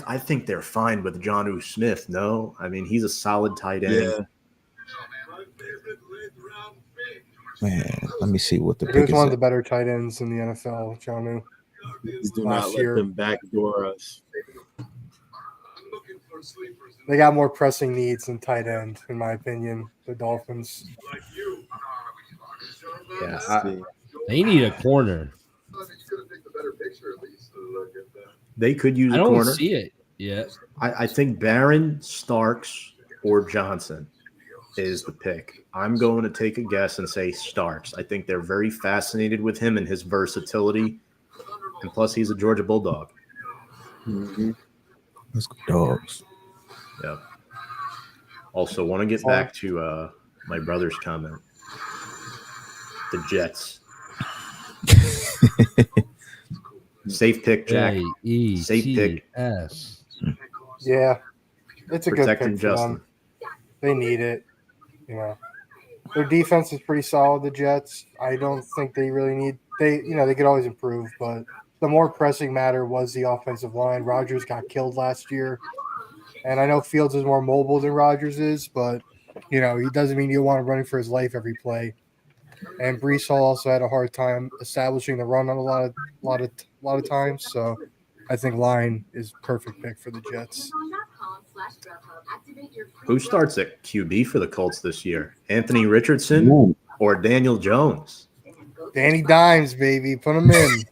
[SPEAKER 1] I think they're fine with Jonnu Smith. No, I mean he's a solid tight end.
[SPEAKER 3] Yeah.
[SPEAKER 9] Man, let me see what the
[SPEAKER 5] He
[SPEAKER 9] pick
[SPEAKER 5] was
[SPEAKER 9] is.
[SPEAKER 5] one of the better tight ends in the NFL, Jonnu.
[SPEAKER 3] Please do
[SPEAKER 5] Last
[SPEAKER 3] not let
[SPEAKER 5] year.
[SPEAKER 3] them backdoor us.
[SPEAKER 5] They got more pressing needs than tight end, in my opinion. The Dolphins.
[SPEAKER 1] Yeah,
[SPEAKER 2] They need a corner.
[SPEAKER 1] they could use
[SPEAKER 2] I
[SPEAKER 1] a
[SPEAKER 2] don't
[SPEAKER 1] corner.
[SPEAKER 2] see it yet.
[SPEAKER 1] I think Barron, Starks, or Johnson is the pick. I'm going to take a guess and say Starks. I think they're very fascinated with him and his versatility, and plus he's a Georgia Bulldog.
[SPEAKER 3] Mhm.
[SPEAKER 9] Let's go, Dogs.
[SPEAKER 1] Yeah. Also, want to get back to my brother's comment. The Jets. Safe pick, Jack. Safe pick.
[SPEAKER 2] A-E-T-S.
[SPEAKER 5] Yeah, it's a
[SPEAKER 1] Protecting
[SPEAKER 5] good pick for
[SPEAKER 1] Justin.
[SPEAKER 5] them. They need it. You know, their defense is pretty solid. The Jets. I don't think they really need. They could always improve, but the more pressing matter was the offensive line. Rodgers got killed last year, and I know Fields is more mobile than Rodgers is, but he doesn't mean you want him running for his life every play. And Brees Hall also had a hard time establishing the run on a lot of times. So I think line is perfect pick for the Jets.
[SPEAKER 1] Who starts at QB for the Colts this year? Anthony Richardson or Daniel Jones?
[SPEAKER 5] Danny Dimes, baby, put him in.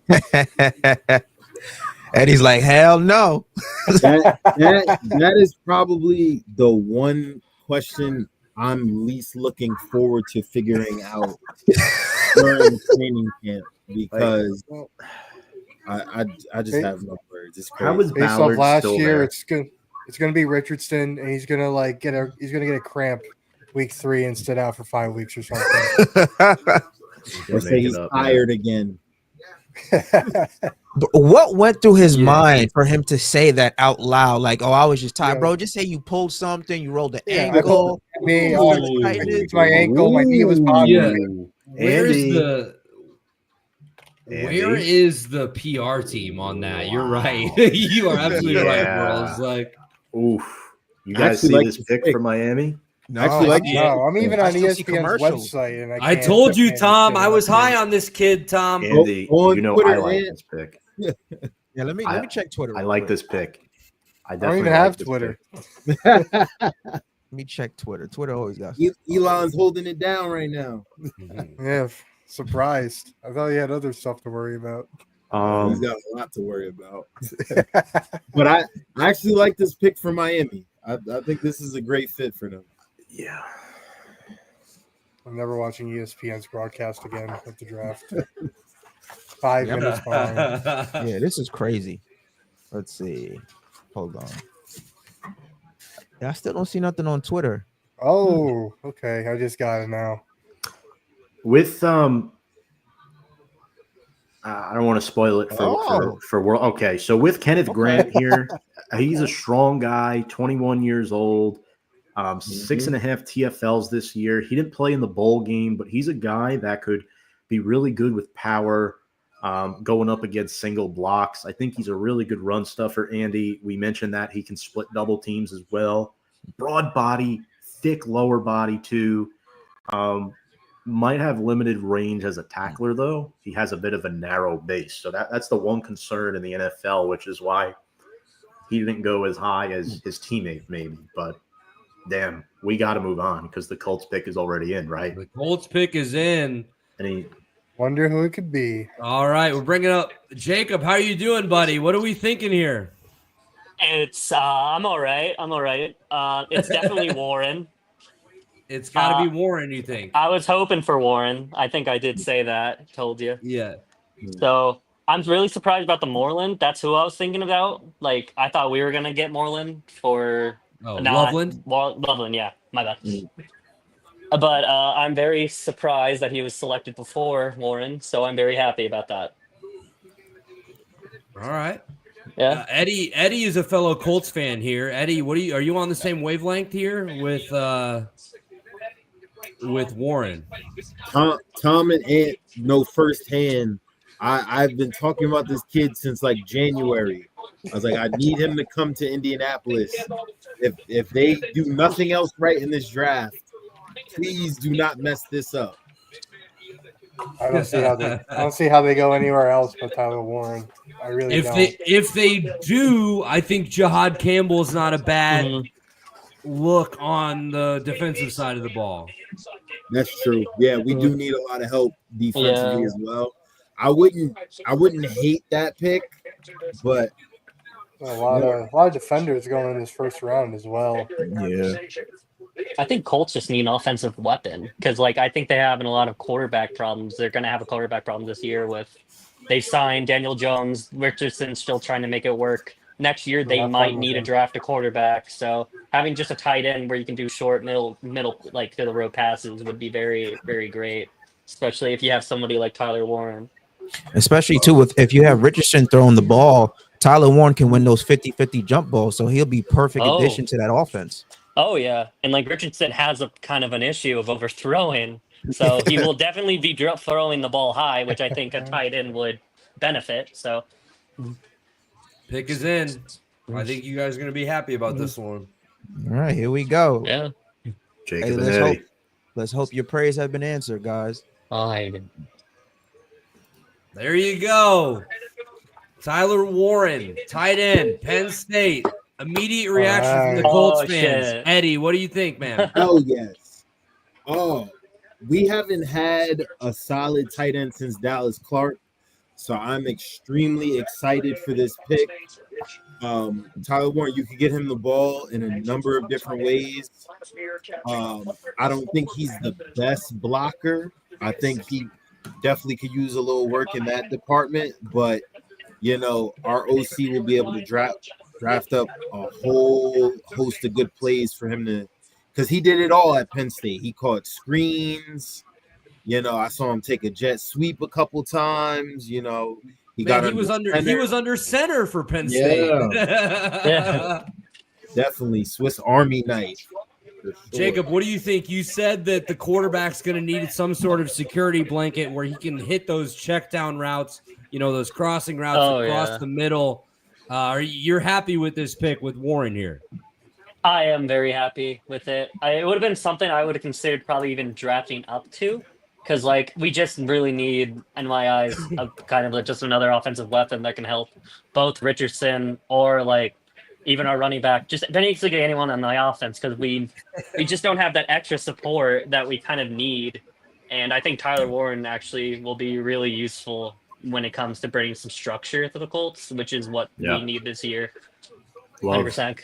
[SPEAKER 9] Eddie's like, hell no.
[SPEAKER 3] That is probably the one question I'm least looking forward to figuring out during training camp because I just have no words. It's crazy.
[SPEAKER 1] How was
[SPEAKER 5] Based
[SPEAKER 1] Ballard
[SPEAKER 5] off last
[SPEAKER 1] still
[SPEAKER 5] year,
[SPEAKER 1] there?
[SPEAKER 5] it's gonna be Richardson, and he's gonna get a cramp week 3 and sit out for 5 weeks or something.
[SPEAKER 3] Or say he's tired again.
[SPEAKER 9] But what went through his mind for him to say that out loud? Like, oh, I was just tired, bro. Just say you pulled something, you rolled the ankle.
[SPEAKER 5] It's my ankle, my knee was bothering me.
[SPEAKER 2] Where is the PR team on that? You're right. You are absolutely right, bro. It's like,
[SPEAKER 1] oof. You guys see this pick for Miami?
[SPEAKER 5] No, I'm even on ESPN's website, and
[SPEAKER 2] I told you, Tom. I was high on this kid, Tom.
[SPEAKER 1] Andy, you know I like this pick.
[SPEAKER 9] Yeah, let me check Twitter.
[SPEAKER 1] I like this pick. I
[SPEAKER 5] don't even
[SPEAKER 1] definitely
[SPEAKER 5] have
[SPEAKER 1] like this
[SPEAKER 5] Twitter.
[SPEAKER 9] Let me check Twitter. Twitter always got
[SPEAKER 3] Elon's holding it down right now.
[SPEAKER 5] Yeah, surprised. I thought he had other stuff to worry about.
[SPEAKER 3] He's got a lot to worry about. But I actually like this pick for Miami. I think this is a great fit for them.
[SPEAKER 1] Yeah.
[SPEAKER 5] I'm never watching ESPN's broadcast again at the draft. 5 minutes behind.
[SPEAKER 9] Yeah, this is crazy. Let's see. Hold on. Yeah, I still don't see nothing on Twitter.
[SPEAKER 5] Oh, okay. I just got it now.
[SPEAKER 1] With I don't want to spoil it for world. Okay, so with Kenneth Grant here, he's a strong guy, 21 years old, 6.5 TFLs this year. He didn't play in the bowl game, but he's a guy that could be really good with power, going up against single blocks. I think he's a really good run stuffer, Andy. We mentioned that he can split double teams as well. Broad body, thick lower body too. Might have limited range as a tackler, though. He has a bit of a narrow base. So that's the one concern in the NFL, which is why he didn't go as high as his teammate maybe. But, damn, we got to move on because the Colts pick is already in, right?
[SPEAKER 2] The Colts pick is in.
[SPEAKER 5] Wonder who it could be.
[SPEAKER 2] All right, we're bringing up Jacob. How are you doing, buddy? What are we thinking here?
[SPEAKER 10] It's I'm all right. It's definitely Warren.
[SPEAKER 2] It's got to be Warren, you think?
[SPEAKER 10] I was hoping for Warren. I think I did say that. Told you.
[SPEAKER 2] Yeah.
[SPEAKER 10] So I'm really surprised about the Moreland. That's who I was thinking about. Like I thought we were gonna get Moreland for
[SPEAKER 2] Loveland.
[SPEAKER 10] Loveland, yeah. My bad. But I'm very surprised that he was selected before Warren. So I'm very happy about that.
[SPEAKER 2] All right.
[SPEAKER 10] Yeah.
[SPEAKER 2] Eddie is a fellow Colts fan here. Eddie, are you on the same wavelength here with Warren?
[SPEAKER 3] Tom and Ant know firsthand I've been talking about this kid since like January. I was like, I need him to come to Indianapolis. If they do nothing else right in this draft, please do not mess this up.
[SPEAKER 5] I don't see how they go anywhere else but Tyler Warren. I really don't.
[SPEAKER 2] If they do, I think Jihad Campbell is not a bad look on the defensive side of the ball.
[SPEAKER 3] That's true. Yeah, we do need a lot of help defensively as well. I wouldn't hate that pick, but
[SPEAKER 5] a lot of defenders going in this first round as well.
[SPEAKER 3] Yeah.
[SPEAKER 10] I think Colts just need an offensive weapon because, like, I think they're having a lot of quarterback problems. They're going to have a quarterback problem this year with they signed Daniel Jones. Richardson's still trying to make it work. Next year, they might need to draft a quarterback. So having just a tight end where you can do short, middle, like to the road passes would be very, very great, especially if you have somebody like Tyler Warren.
[SPEAKER 9] Especially, too, if you have Richardson throwing the ball, Tyler Warren can win those 50-50 jump balls, so he'll be perfect addition to that offense.
[SPEAKER 10] Oh, yeah. And, like, Richardson has a kind of an issue of overthrowing, so he will definitely be throwing the ball high, which I think a tight end would benefit. So,
[SPEAKER 2] pick is in. I think you guys are going to be happy about this one.
[SPEAKER 9] All right, here we go.
[SPEAKER 10] Yeah.
[SPEAKER 1] Jacob
[SPEAKER 9] let's hope your prayers have been answered, guys.
[SPEAKER 2] There you go. Tyler Warren, tight end, Penn State. Immediate reaction from the Colts fans.
[SPEAKER 10] Shit.
[SPEAKER 2] Eddie, what do you think, man?
[SPEAKER 3] Oh, yes. Oh, we haven't had a solid tight end since Dallas Clark, so I'm extremely excited for this pick. Tyler Warren, you could get him the ball in a number of different ways. I don't think he's the best blocker. I think he definitely could use a little work in that department, but you know, our OC will be able to draft up a whole host of good plays for him to, because he did it all at Penn State. He caught screens. You know, I saw him take a jet sweep a couple times. You know, he was
[SPEAKER 2] under center for Penn State.
[SPEAKER 3] Yeah. Definitely Swiss Army knife. Sure.
[SPEAKER 2] Jacob, what do you think? You said that the quarterback's going to need some sort of security blanket where he can hit those check down routes, you know, those crossing routes across the middle. You're happy with this pick with Warren here?
[SPEAKER 10] I am very happy with it. It would have been something I would have considered probably even drafting up to, because like we just really need, in my eyes, a kind of like just another offensive weapon that can help both Richardson or like even our running back, just basically anyone on the offense, because we just don't have that extra support that we kind of need. And I think Tyler Warren actually will be really useful when it comes to bringing some structure to the Colts, which is what we need this year. 100%.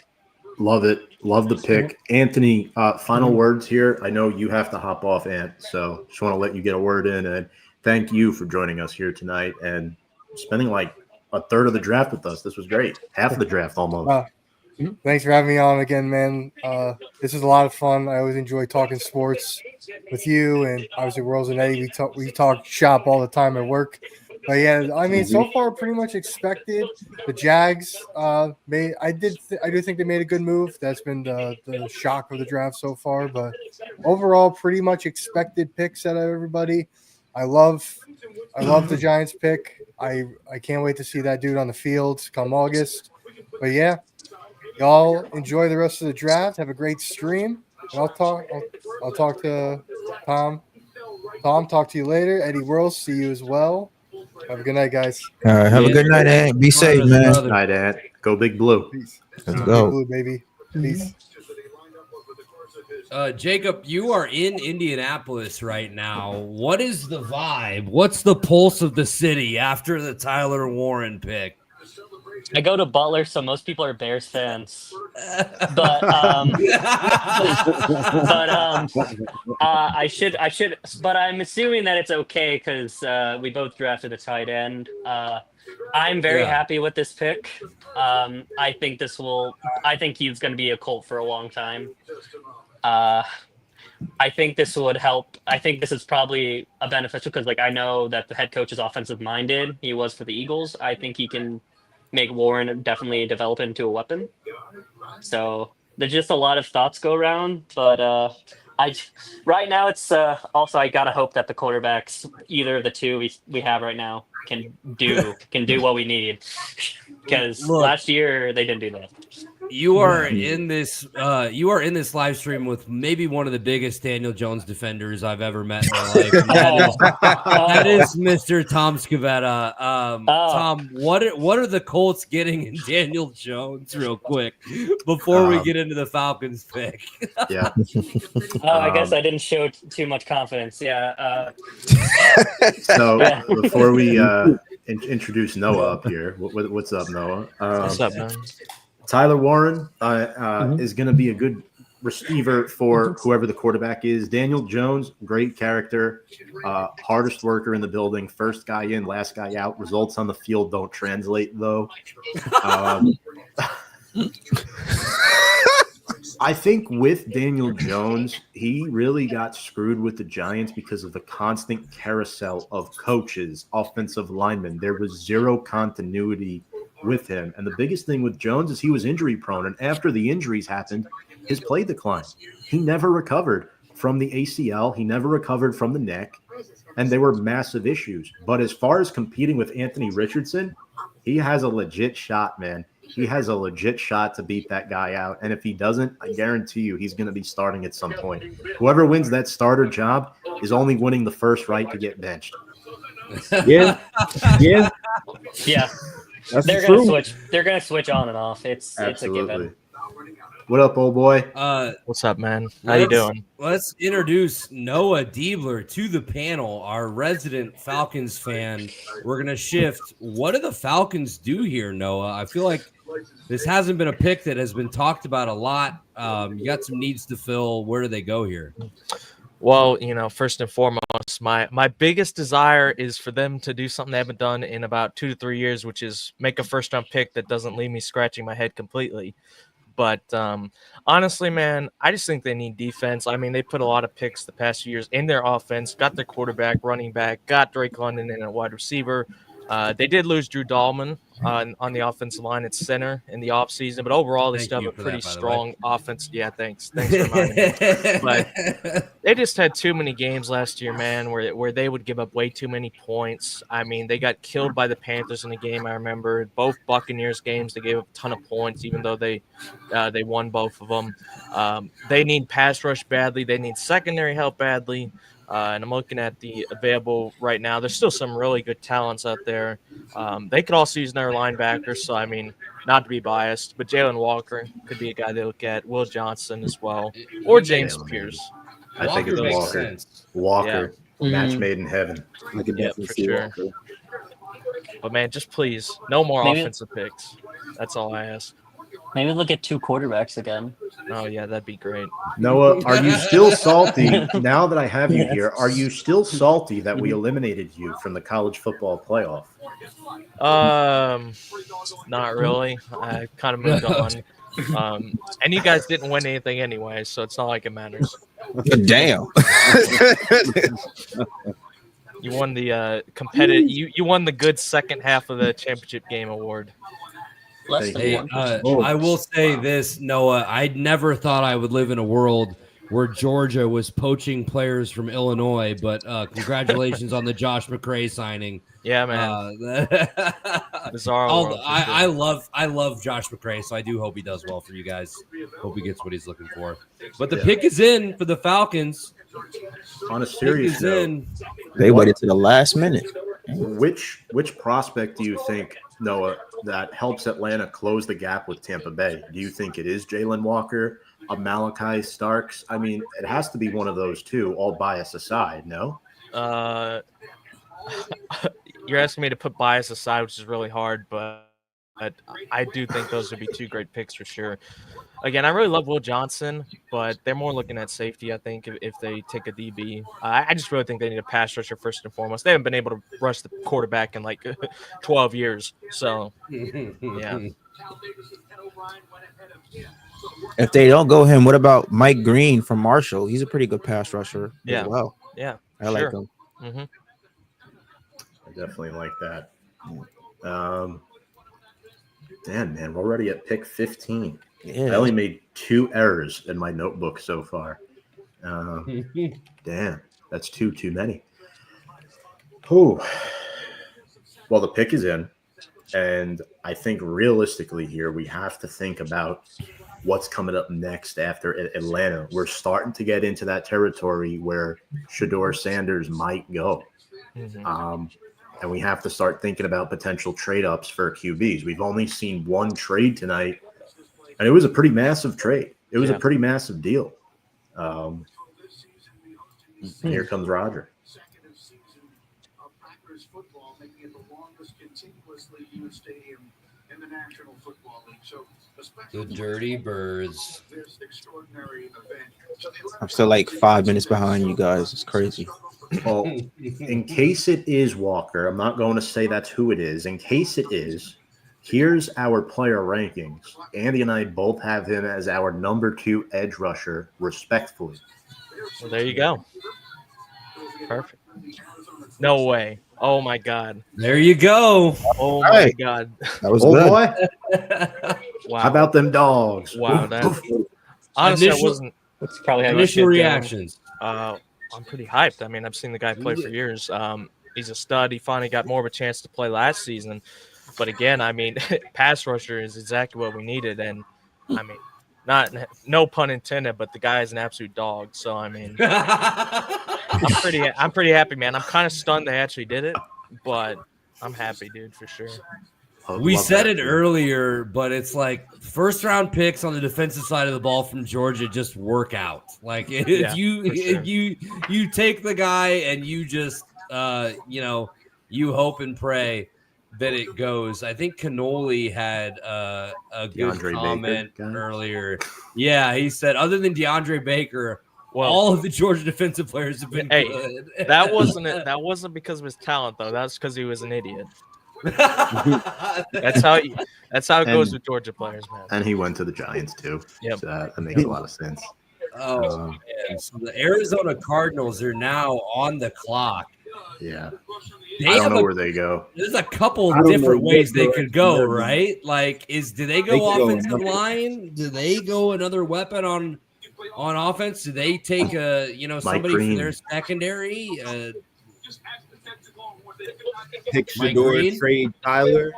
[SPEAKER 1] Love it. Love the pick. Anthony, final words here. I know you have to hop off, Ant, so just want to let you get a word in. And thank you for joining us here tonight and spending like a third of the draft with us. This was great. Half of the draft almost.
[SPEAKER 5] Thanks for having me on again, man. This is a lot of fun. I always enjoy talking sports with you, and obviously Worlds and Eddie. We talk shop all the time at work. But yeah, I mean, so far pretty much expected. The Jags, I do think they made a good move. That's been the shock of the draft so far. But overall, pretty much expected picks out of everybody. I love the Giants pick. I can't wait to see that dude on the field come August. But yeah, y'all enjoy the rest of the draft. Have a great stream. And I'll talk to Tom. Tom, talk to you later. Eddie World, see you as well. Have a good night, guys.
[SPEAKER 9] Have a good night, Ant. Be safe, man.
[SPEAKER 1] Good night, Ant. Go Big Blue.
[SPEAKER 5] Peace.
[SPEAKER 9] Let's go.
[SPEAKER 5] Big Blue, baby. Peace.
[SPEAKER 2] Jacob, you are in Indianapolis right now. What is the vibe? What's the pulse of the city after the Tyler Warren pick?
[SPEAKER 10] I go to Butler, so most people are Bears fans. But I should. But I'm assuming that it's okay because we both drafted a tight end. I'm very happy with this pick. I think he's going to be a Colt for a long time. I think this would help. I think this is probably a beneficial because, like, I know that the head coach is offensive minded. He was for the Eagles. I think he can make Warren definitely develop into a weapon. So there's just a lot of thoughts go around, but right now it's also I gotta hope that the quarterbacks, either of the two we have right now, can do what we need. Because
[SPEAKER 2] Look.
[SPEAKER 10] last year they didn't do that.
[SPEAKER 2] You are in this live stream with maybe one of the biggest Daniel Jones defenders I've ever met in my life. And that is Mr. Tom Scavetta. Tom, what are the Colts getting in Daniel Jones real quick before we get into the Falcons pick?
[SPEAKER 1] Yeah.
[SPEAKER 10] I guess I didn't show too much confidence. Yeah.
[SPEAKER 1] So before we introduce Noah up here, what's up, Noah?
[SPEAKER 11] What's up, man?
[SPEAKER 1] Tyler Warren is going to be a good receiver for whoever the quarterback is. Daniel Jones, great character, hardest worker in the building, first guy in, last guy out. Results on the field don't translate, though. I think with Daniel Jones, he really got screwed with the Giants because of the constant carousel of coaches, offensive linemen. There was zero continuity with him. And the biggest thing with Jones is he was injury prone. And after the injuries happened, his play declined. He never recovered from the ACL. He never recovered from the neck. And they were massive issues. But as far as competing with Anthony Richardson, he has a legit shot, man. He has a legit shot to beat that guy out. And if he doesn't, I guarantee you he's going to be starting at some point. Whoever wins that starter job is only winning the first right to get benched.
[SPEAKER 11] Yeah. That's
[SPEAKER 10] They're
[SPEAKER 11] true.
[SPEAKER 10] gonna switch. They're gonna switch on and off. It's a given.
[SPEAKER 1] What up, old boy?
[SPEAKER 11] What's up, man? How you doing?
[SPEAKER 2] Let's introduce Noah Diebler to the panel, our resident Falcons fan. We're gonna shift. What do the Falcons do here, Noah? I feel like this hasn't been a pick that has been talked about a lot. You got some needs to fill. Where do they go here?
[SPEAKER 11] Well, first and foremost, my biggest desire is for them to do something they haven't done in about 2 to 3 years, which is make a first-round pick that doesn't leave me scratching my head completely. But honestly, man, I just think they need defense. I mean, they put a lot of picks the past few years in their offense, got their quarterback, running back, got Drake London in a wide receiver. They did lose Drew Dahlman on the offensive line at center in the offseason, but overall they still have a pretty strong offense. Yeah, thanks for reminding me. But they just had too many games last year, man, where they would give up way too many points. I mean, they got killed by the Panthers in a game. I remember both Buccaneers games. They gave up a ton of points, even though they won both of them. They need pass rush badly. They need secondary help badly. And I'm looking at the available right now. There's still some really good talents out there. They could also use another linebacker. So, I mean, not to be biased, but Jalen Walker could be a guy they look at. Will Johnson as well. Or James Pierce.
[SPEAKER 1] I think it's Walker. Walker. Match made in heaven.
[SPEAKER 3] I could definitely
[SPEAKER 11] for
[SPEAKER 3] see
[SPEAKER 11] sure.
[SPEAKER 3] Walker.
[SPEAKER 11] But, man, just please, no more
[SPEAKER 10] Maybe-
[SPEAKER 11] offensive picks. That's all I ask.
[SPEAKER 10] Maybe look at 2 quarterbacks again.
[SPEAKER 11] Oh, yeah, that'd be great.
[SPEAKER 1] Noah, are you still salty now that I have you here? Are you still salty that we eliminated you from the college football playoff?
[SPEAKER 11] Not really. I kind of moved on. And you guys didn't win anything anyway, so it's not like it matters.
[SPEAKER 3] Damn.
[SPEAKER 11] You won the competitive. You won the good second half of the championship game award.
[SPEAKER 10] Less than
[SPEAKER 2] Hey,
[SPEAKER 10] 1%.
[SPEAKER 2] I will say this, Noah. I never thought I would live in a world where Georgia was poaching players from Illinois, but congratulations on the Josh McCray signing.
[SPEAKER 11] Yeah, man. Bizarre.
[SPEAKER 2] I love Josh McCray, so I do hope he does well for you guys. Hope he gets what he's looking for. But the pick is in for the Falcons.
[SPEAKER 1] On a serious note,
[SPEAKER 3] They waited to the last minute.
[SPEAKER 1] which prospect do you think, Noah, that helps Atlanta close the gap with Tampa Bay? Do you think it is Jalen Walker, a Malachi Starks? I mean, it has to be one of those two, all bias aside, no?
[SPEAKER 11] You're asking me to put bias aside, which is really hard, but I do think those would be 2 great picks for sure. Again, I really love Will Johnson, but they're more looking at safety, I think, if they take a DB. I just really think they need a pass rusher first and foremost. They haven't been able to rush the quarterback in like 12 years. So, yeah.
[SPEAKER 9] If they don't go him, what about Mike Green from Marshall? He's a pretty good pass rusher
[SPEAKER 11] Yeah.
[SPEAKER 9] as well.
[SPEAKER 11] Yeah.
[SPEAKER 9] I like him.
[SPEAKER 11] Mm-hmm.
[SPEAKER 1] I definitely like that. Damn, man, we're already at pick 15.
[SPEAKER 9] Yeah.
[SPEAKER 1] I only made 2 errors in my notebook so far. Damn, that's too many. Oh, Well, the pick is in, and I think realistically here we have to think about what's coming up next after Atlanta. We're starting to get into that territory where Shedeur Sanders might go. And we have to start thinking about potential trade-ups for QBs. We've only seen one trade tonight, and it was a pretty massive trade. It was a pretty massive deal. Here comes Roger.
[SPEAKER 2] The Dirty Birds.
[SPEAKER 9] I'm still like 5 minutes behind you guys. It's crazy.
[SPEAKER 1] Well, in case it is Walker, I'm not going to say that's who it is. In case it is, here's our player rankings. Andy and I both have him as our number 2 edge rusher, respectfully.
[SPEAKER 11] Well, there you go. Perfect. No way. Oh my God.
[SPEAKER 2] There you go.
[SPEAKER 11] Oh my God.
[SPEAKER 9] That was
[SPEAKER 1] good.
[SPEAKER 9] Boy.
[SPEAKER 11] Wow.
[SPEAKER 1] How about them dogs?
[SPEAKER 11] Wow. That honestly, I wasn't.
[SPEAKER 10] That's probably how
[SPEAKER 2] Initial reactions.
[SPEAKER 11] I'm pretty hyped. I mean, I've seen the guy play for years. He's a stud. He finally got more of a chance to play last season. But again, I mean, pass rusher is exactly what we needed. And I mean, no pun intended, but the guy is an absolute dog. So I mean, I'm pretty happy, man. I'm kind of stunned they actually did it, but I'm happy, dude, for sure.
[SPEAKER 2] We said it earlier, but it's like first round picks on the defensive side of the ball from Georgia just work out. Like if you take the guy and you just you hope and pray that it goes. I think Cannoli had a good
[SPEAKER 1] DeAndre
[SPEAKER 2] comment
[SPEAKER 1] Baker
[SPEAKER 2] earlier. Yeah, he said other than DeAndre Baker, all of the Georgia defensive players have been good.
[SPEAKER 11] That wasn't because of his talent though. That's because he was an idiot. That's how it goes with Georgia players, man.
[SPEAKER 1] And he went to the Giants too.
[SPEAKER 11] Yep.
[SPEAKER 1] So that makes a lot of sense.
[SPEAKER 2] Oh man. So the Arizona Cardinals are now on the clock.
[SPEAKER 1] Yeah.
[SPEAKER 2] I
[SPEAKER 1] don't know where they go.
[SPEAKER 2] There's a couple different ways they could go, right? Like, do they go offensive line? Do they go another weapon on offense? Do they take somebody from their secondary?
[SPEAKER 3] Pick Shedeur, trade Tyler.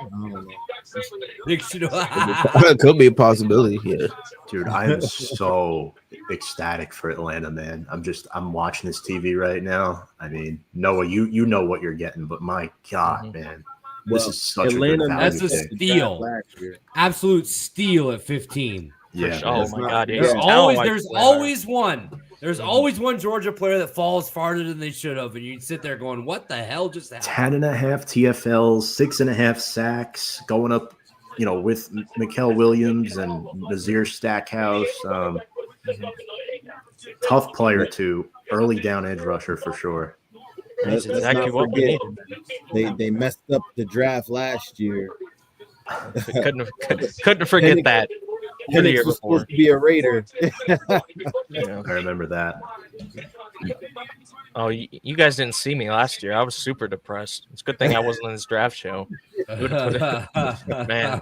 [SPEAKER 2] Pick Shedeur.
[SPEAKER 9] That could be a possibility. Yeah,
[SPEAKER 1] dude, I am so ecstatic for Atlanta, man. I'm watching this TV right now. I mean, Noah, you know what you're getting, but my God, man, this is such
[SPEAKER 3] Atlanta,
[SPEAKER 1] a good value
[SPEAKER 2] that's a
[SPEAKER 1] pick.
[SPEAKER 2] steal, absolute steal at 15.
[SPEAKER 1] Yeah.
[SPEAKER 11] Oh my God.
[SPEAKER 2] There's always one. There's always one Georgia player that falls farther than they should have, and you'd sit there going, "What the hell just happened?"
[SPEAKER 1] 10.5 TFLs, 6.5 sacks, going up, with Mikael Williams and Nazir Stackhouse. Tough player too, early down edge rusher for sure.
[SPEAKER 11] That's exactly what we needed.
[SPEAKER 3] They messed up the draft last year.
[SPEAKER 11] Couldn't forget that.
[SPEAKER 3] Penix was supposed to be a Raider.
[SPEAKER 1] I remember that.
[SPEAKER 11] Oh, you guys didn't see me last year. I was super depressed. It's a good thing I wasn't in this draft show. Man.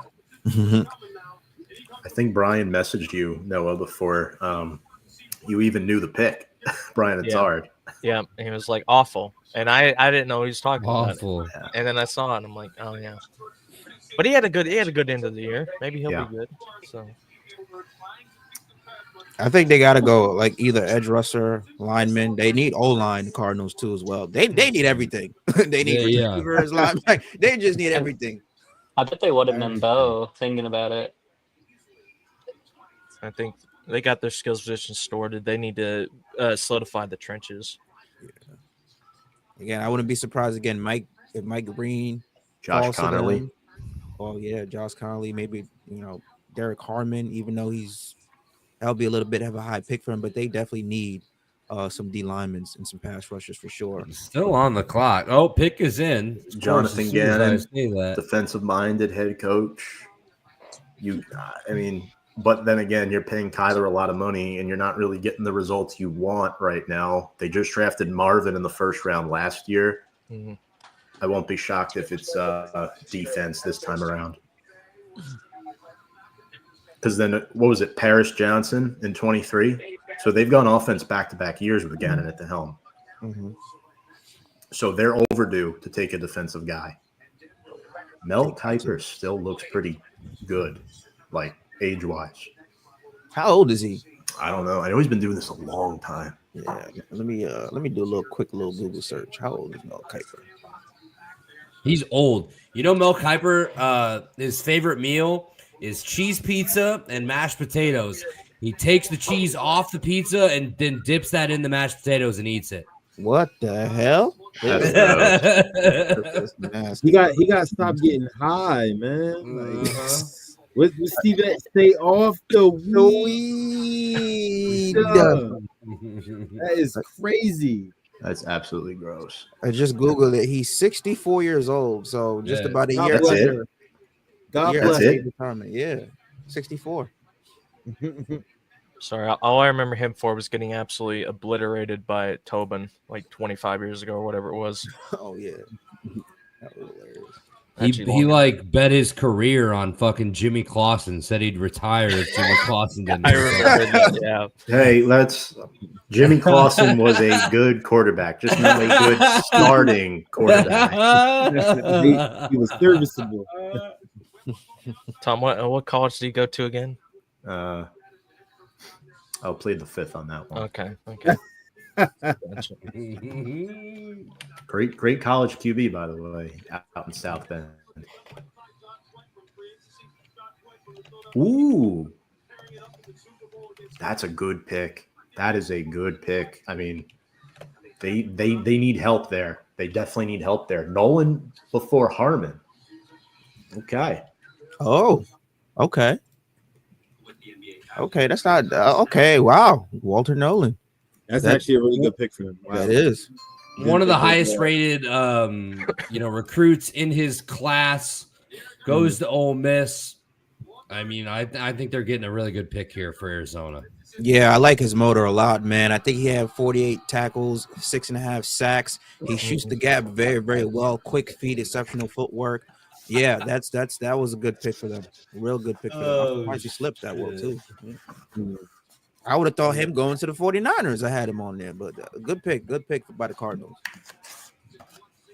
[SPEAKER 1] I think Brian messaged you, Noah, before you even knew the pick. Brian Attard.
[SPEAKER 11] Yeah, he was like awful. And I didn't know he was talking
[SPEAKER 2] awful.
[SPEAKER 11] About it. And then I saw it and I'm like, oh yeah. But he had a good end of the year. Maybe he'll be good. So
[SPEAKER 9] I think they got to go like either edge rusher, lineman. They need O-line, the Cardinals too as well. They need everything. They need receivers, linemen. They just need everything.
[SPEAKER 10] I bet they would have been Bo thinking about it.
[SPEAKER 11] I think they got their skills position sorted. They need to solidify the trenches.
[SPEAKER 9] Yeah. Again, I wouldn't be surprised again, if Mike Green,
[SPEAKER 1] Josh Connolly.
[SPEAKER 9] Oh yeah, Josh Connolly, maybe Derek Harmon, even though that'll be a little bit of a high pick for him, but they definitely need some D linemen and some pass rushers for sure.
[SPEAKER 2] Still on the clock. Oh, pick is in.
[SPEAKER 1] Jonathan Gannon, defensive-minded head coach. But then again, you're paying Kyler a lot of money, and you're not really getting the results you want right now. They just drafted Marvin in the first round last year.
[SPEAKER 11] Mm-hmm.
[SPEAKER 1] I won't be shocked if it's defense this time around. Because then, what was it, Paris Johnson in 23? So they've gone offense back-to-back years with Gannon at the helm.
[SPEAKER 9] Mm-hmm.
[SPEAKER 1] So they're overdue to take a defensive guy. Mel Kiper still looks pretty good, like age-wise.
[SPEAKER 9] How old is he?
[SPEAKER 1] I don't know. I know he's been doing this a long time.
[SPEAKER 9] Yeah, let me do a quick Google search. How old is Mel Kiper?
[SPEAKER 2] He's old. You know, Mel Kiper, his favorite meal is cheese pizza and mashed potatoes. He takes the cheese off the pizza and then dips that in the mashed potatoes and eats it.
[SPEAKER 9] What the hell?
[SPEAKER 3] That's nasty. He got to stop getting high, man. Like, what Steve stay off the weed. That is crazy.
[SPEAKER 1] That's absolutely gross.
[SPEAKER 9] I just Googled it. He's 64 years old, so just about a year.
[SPEAKER 1] That's it.
[SPEAKER 3] God
[SPEAKER 1] bless
[SPEAKER 3] it.
[SPEAKER 9] Yeah, 64.
[SPEAKER 11] Sorry, all I remember him for was getting absolutely obliterated by Tobin like 25 years ago or whatever it was.
[SPEAKER 9] Oh yeah, that was hilarious.
[SPEAKER 2] He like bet his career on fucking Jimmy Clausen. Said he'd retire if Jimmy Clausen didn't.
[SPEAKER 11] I remember that. Yeah.
[SPEAKER 1] Hey, Jimmy Clausen was a good quarterback, just not a good starting quarterback.
[SPEAKER 3] He was serviceable.
[SPEAKER 11] Tom, what college did he go to again?
[SPEAKER 1] I'll plead the fifth on that one.
[SPEAKER 11] Okay.
[SPEAKER 1] Great college QB, by the way, out in South Bend. Ooh, that's a good pick. That is a good pick. I mean, they need help there. They definitely need help there. Nolan before Harmon. Okay.
[SPEAKER 9] Oh, okay. Okay, that's not okay. Wow, Walter Nolan.
[SPEAKER 3] That's actually a really good pick for him. Wow.
[SPEAKER 9] That is
[SPEAKER 2] one of the highest rated, recruits in his class. Goes to Ole Miss. I mean, I think they're getting a really good pick here for Arizona.
[SPEAKER 9] Yeah, I like his motor a lot, man. I think he had 48 tackles, 6.5 sacks. He shoots the gap very, very well. Quick feet, exceptional footwork. Yeah, that was a good pick for them. Real good pick for them. I'm surprised he slipped that well too. Yeah. I would have thought him going to the 49ers. I had him on there, but good pick by the Cardinals.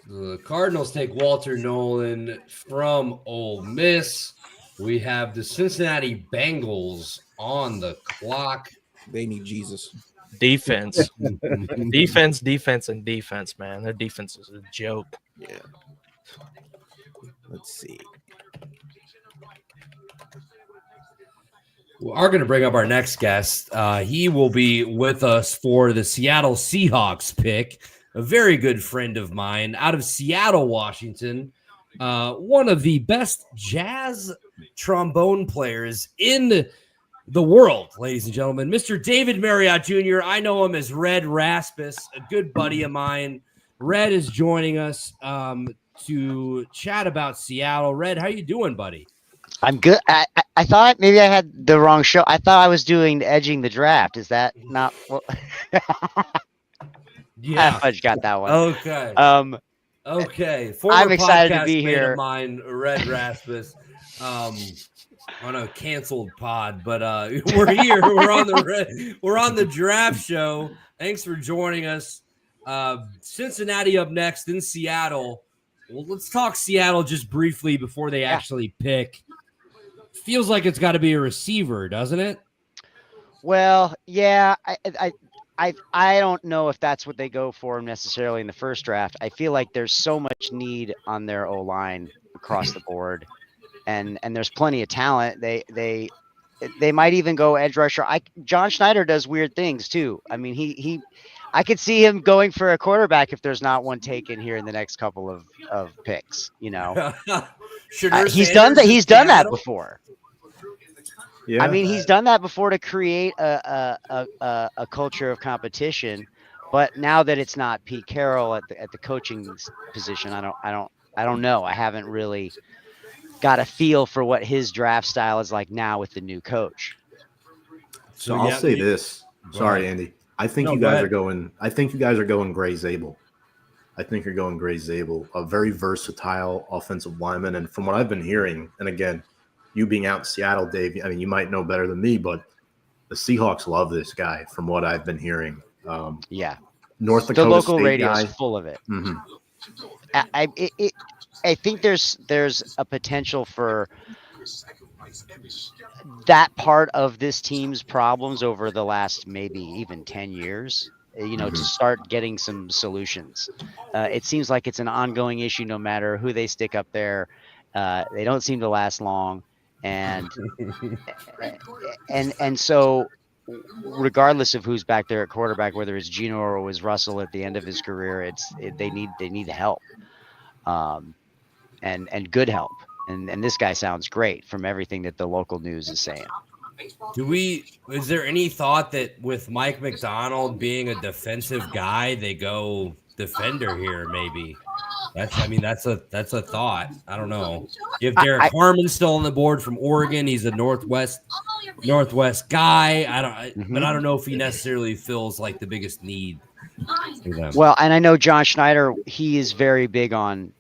[SPEAKER 2] The Cardinals take Walter Nolan from Ole Miss. We have the Cincinnati Bengals on the clock.
[SPEAKER 9] They need Jesus.
[SPEAKER 11] Defense, defense, man. Their defense is a joke.
[SPEAKER 9] Yeah. Let's see.
[SPEAKER 2] We are going to bring up our next guest. He will be with us for the Seattle Seahawks pick. A very good friend of mine out of Seattle, Washington. One of the best jazz trombone players in the world, ladies and gentlemen. Mr. David Marriott Jr. I know him as Red Raspis, a good buddy of mine. Red is joining us to chat about Seattle. Red, how you doing, buddy?
[SPEAKER 12] I'm good. I thought maybe I had the wrong show. I thought I was doing Edging the Draft. Is that not what?
[SPEAKER 2] Yeah,
[SPEAKER 12] I just got that one.
[SPEAKER 2] Okay. Okay.
[SPEAKER 12] I'm excited to
[SPEAKER 2] podcast
[SPEAKER 12] be
[SPEAKER 2] mate
[SPEAKER 12] here.
[SPEAKER 2] Of mine, Red Raspis, on a canceled pod, but we're here. We're on the draft show. Thanks for joining us. Cincinnati up next, then Seattle. Well, let's talk Seattle just briefly before they actually pick. Feels like it's got to be a receiver, doesn't it?
[SPEAKER 12] Well, yeah. I don't know if that's what they go for necessarily in the first draft. I feel like there's so much need on their O-line across the board, and there's plenty of talent. They might even go edge rusher. John Schneider does weird things too. I mean, I could see him going for a quarterback if there's not one taken here in the next couple of picks. You know, he's done that. He's done that before. Yeah, I mean, he's done that before to create a culture of competition. But now that it's not Pete Carroll at the coaching position, I don't know. I haven't really got a feel for what his draft style is like now with the new coach.
[SPEAKER 1] So I'll say this. Sorry, Andy. I think you guys are going. I think you guys are going Gray Zabel. I think you're going Gray Zabel, a very versatile offensive lineman. And from what I've been hearing, and again, you being out in Seattle, Dave, I mean, you might know better than me, but the Seahawks love this guy. From what I've been hearing,
[SPEAKER 12] yeah,
[SPEAKER 1] North Dakota
[SPEAKER 12] the local
[SPEAKER 1] State
[SPEAKER 12] radio
[SPEAKER 1] guy.
[SPEAKER 12] is full of it.
[SPEAKER 1] Mm-hmm.
[SPEAKER 12] I think there's a potential for that part of this team's problems over the last maybe even 10 years, to start getting some solutions. It seems like it's an ongoing issue no matter who they stick up there. They don't seem to last long. And so regardless of who's back there at quarterback, whether it's Gino or it was Russell at the end of his career, they need help. And good help. And this guy sounds great from everything that the local news is saying.
[SPEAKER 2] Is there any thought that with Mike McDonald being a defensive guy, they go defender here? Maybe that's a thought. I don't know. You have Derek Harmon still on the board from Oregon. He's a Northwest guy. But I don't know if he necessarily feels like the biggest need.
[SPEAKER 12] Well, and I know John Schneider, he is very big on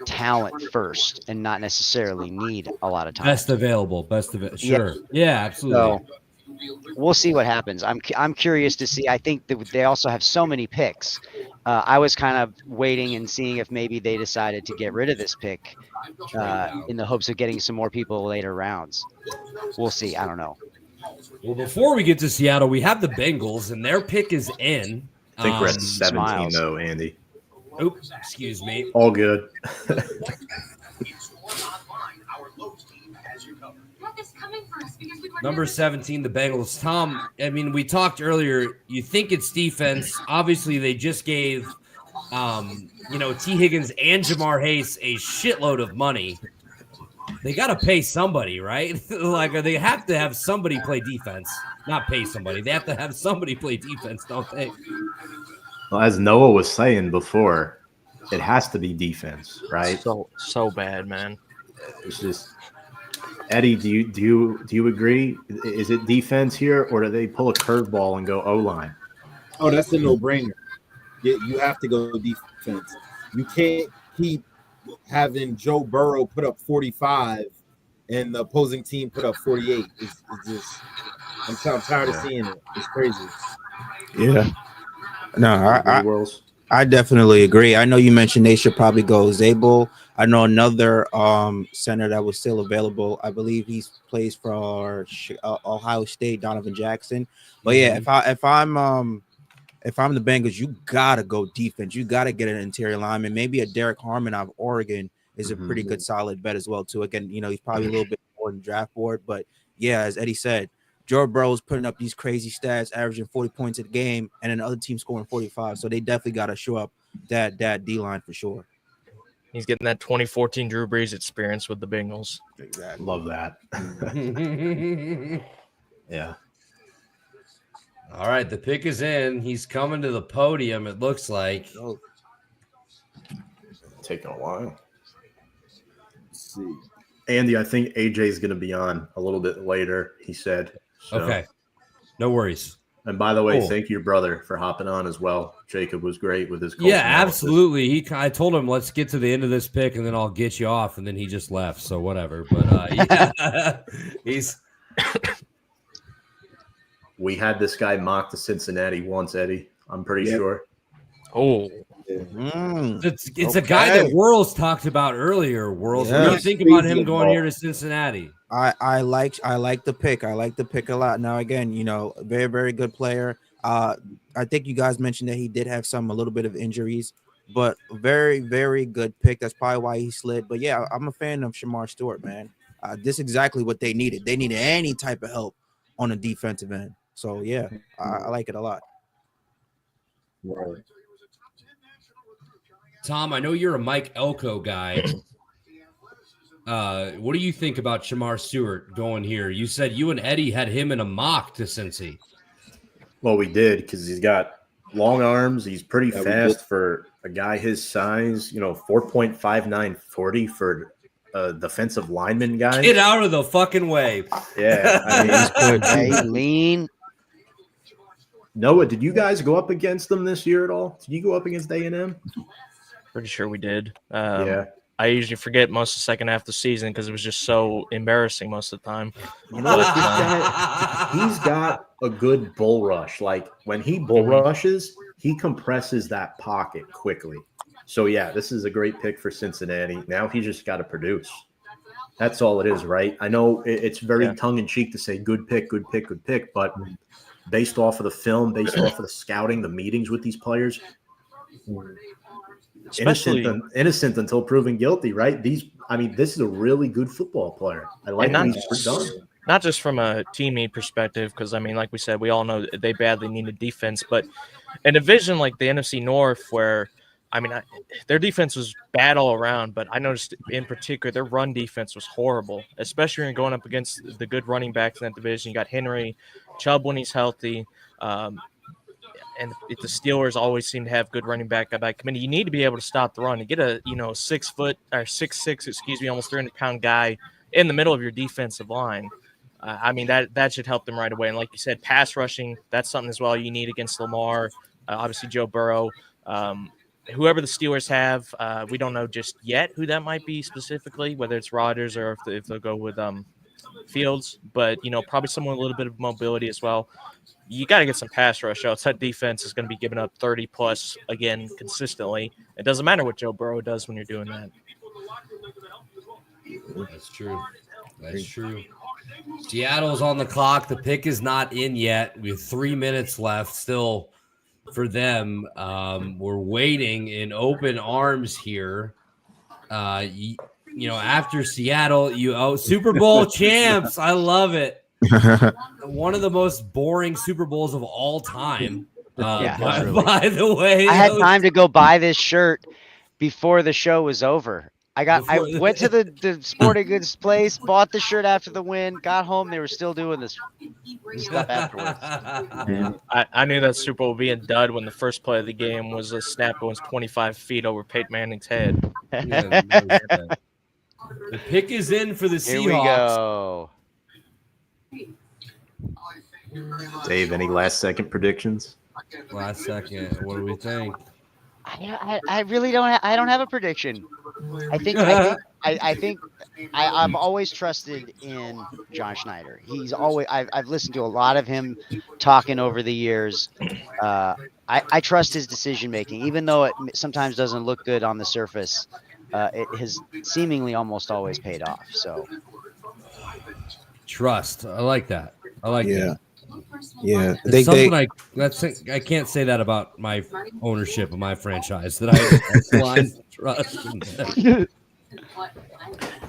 [SPEAKER 12] talent first and not necessarily need a lot of time.
[SPEAKER 2] Best available. Sure. Yeah, absolutely.
[SPEAKER 12] So we'll see what happens. I'm curious to see. I think that they also have so many picks. I was kind of waiting and seeing if maybe they decided to get rid of this pick in the hopes of getting some more people later rounds. We'll see. I don't know.
[SPEAKER 2] Well, before we get to Seattle, we have the Bengals, and their pick is in.
[SPEAKER 1] I think we're at 17, though, Andy.
[SPEAKER 2] Oops, excuse me.
[SPEAKER 1] All good.
[SPEAKER 2] Number 17, the Bengals. Tom, I mean, we talked earlier. You think it's defense. Obviously, they just gave, T. Higgins and Jamar Chase a shitload of money. They got to pay somebody, right? They have to have somebody play defense. Not pay somebody. They have to have somebody play defense, don't they?
[SPEAKER 1] Well, as Noah was saying before, it has to be defense, right?
[SPEAKER 11] So bad, man.
[SPEAKER 1] It's just Eddie. Do you agree? Is it defense here, or do they pull a curveball and go O-line?
[SPEAKER 3] Oh, that's a no-brainer. You have to go defense. You can't keep having Joe Burrow put up 45 and the opposing team put up 48. It's just I'm tired of seeing it. It's crazy.
[SPEAKER 9] Yeah. No, I definitely agree. I know you mentioned they should probably go Zabel. I know another center that was still available. I believe he plays for Ohio State, Donovan Jackson. But yeah, if I'm the Bengals, you gotta go defense. You gotta get an interior lineman. Maybe a Derek Harmon out of Oregon is a pretty good solid bet as well too. Again, he's probably a little bit more than draft board, but yeah, as Eddie said, Joe Burrow's putting up these crazy stats, averaging 40 points a game, and then other team scoring 45. So they definitely got to show up that D-line for sure.
[SPEAKER 11] He's getting that 2014 Drew Brees experience with the Bengals.
[SPEAKER 1] Exactly. Love that. Yeah.
[SPEAKER 2] All right, the pick is in. He's coming to the podium, it looks like.
[SPEAKER 1] Taking a while. Let's see. Andy, I think AJ's going to be on a little bit later, he said. So.
[SPEAKER 2] Okay. No worries.
[SPEAKER 1] And by the way, thank you, brother, for hopping on as well. Jacob was great with his
[SPEAKER 2] Colts analysis. Absolutely. I told him, let's get to the end of this pick, and then I'll get you off, and then he just left. So whatever. But yeah,
[SPEAKER 1] we had this guy mock to Cincinnati once, Eddie. I'm pretty sure.
[SPEAKER 11] Oh.
[SPEAKER 2] It's a guy that Worrells talked about earlier. Worrells, what do you think about him going here to Cincinnati?
[SPEAKER 9] I like the pick. I like the pick a lot. Now again, very, very good player. I think you guys mentioned that he did have a little bit of injuries, but very, very good pick. That's probably why he slid. But yeah, I'm a fan of Shamar Stewart, man. This is exactly what they needed. They needed any type of help on the defensive end. So yeah, I like it a lot.
[SPEAKER 3] Right.
[SPEAKER 2] Tom, I know you're a Mike Elko guy. What do you think about Shamar Stewart going here? You said you and Eddie had him in a mock to Cincy.
[SPEAKER 1] Well, we did because he's got long arms. He's pretty fast for a guy his size. 4.59 40 for a defensive lineman guy.
[SPEAKER 2] Get out of the fucking way.
[SPEAKER 1] Yeah, I mean, he's good.
[SPEAKER 12] Hey, lean.
[SPEAKER 1] Noah, did you guys go up against them this year at all? Did you go up against A&M?
[SPEAKER 11] Pretty sure we did.
[SPEAKER 1] Yeah.
[SPEAKER 11] I usually forget most of the second half of the season because it was just so embarrassing most of the time.
[SPEAKER 1] He's got a good bull rush. Like when he bull rushes, he compresses that pocket quickly. So yeah, this is a great pick for Cincinnati. Now he's just got to produce. That's all it is, right? I know it's very tongue in cheek to say good pick, but based off of the film, based off of the scouting, the meetings with these players, innocent until proven guilty, right? This is a really good football player. I like what he's done.
[SPEAKER 11] Not just from a team need perspective, because like we said, we all know they badly need a defense, but in a division like the NFC North, where their defense was bad all around, but I noticed in particular their run defense was horrible, especially when going up against the good running backs in that division. You got Henry, Chubb when he's healthy, and the Steelers always seem to have good running back by committee. You need to be able to stop the run and get a 6'6", almost 300-pound guy in the middle of your defensive line. That should help them right away. And like you said, pass rushing, that's something as well you need against Lamar. Obviously, Joe Burrow. Whoever the Steelers have, we don't know just yet who that might be specifically, whether it's Rodgers or if they'll go with Fields. But, probably someone with a little bit of mobility as well. You got to get some pass rush outs. That defense is going to be giving up 30-plus, again, consistently. It doesn't matter what Joe Burrow does when you're doing that.
[SPEAKER 2] That's true. Seattle's on the clock. The pick is not in yet. We have 3 minutes left still for them. We're waiting in open arms here. After Seattle, Super Bowl champs. I love it. One of the most boring Super Bowls of all time. By the way,
[SPEAKER 12] I had time to go buy this shirt before the show was over. I went to the sporting goods place, bought the shirt after the win, got home. They were still doing this stuff afterwards.
[SPEAKER 11] I knew that Super Bowl being dud when the first play of the game was a snap going 25 feet over Peyton Manning's head.
[SPEAKER 2] The pick is in for the Seahawks.
[SPEAKER 12] Here we go.
[SPEAKER 1] Dave, any last-second predictions?
[SPEAKER 2] Last second. What do we think?
[SPEAKER 12] I really don't. I don't have a prediction. I think I'm always trusted in John Schneider. He's always. I've listened to a lot of him talking over the years. I trust his decision making, even though it sometimes doesn't look good on the surface. It has seemingly almost always paid off. So
[SPEAKER 2] trust. I like that.
[SPEAKER 9] Yeah.
[SPEAKER 2] I can't say that about my ownership of my franchise. That I blind trust.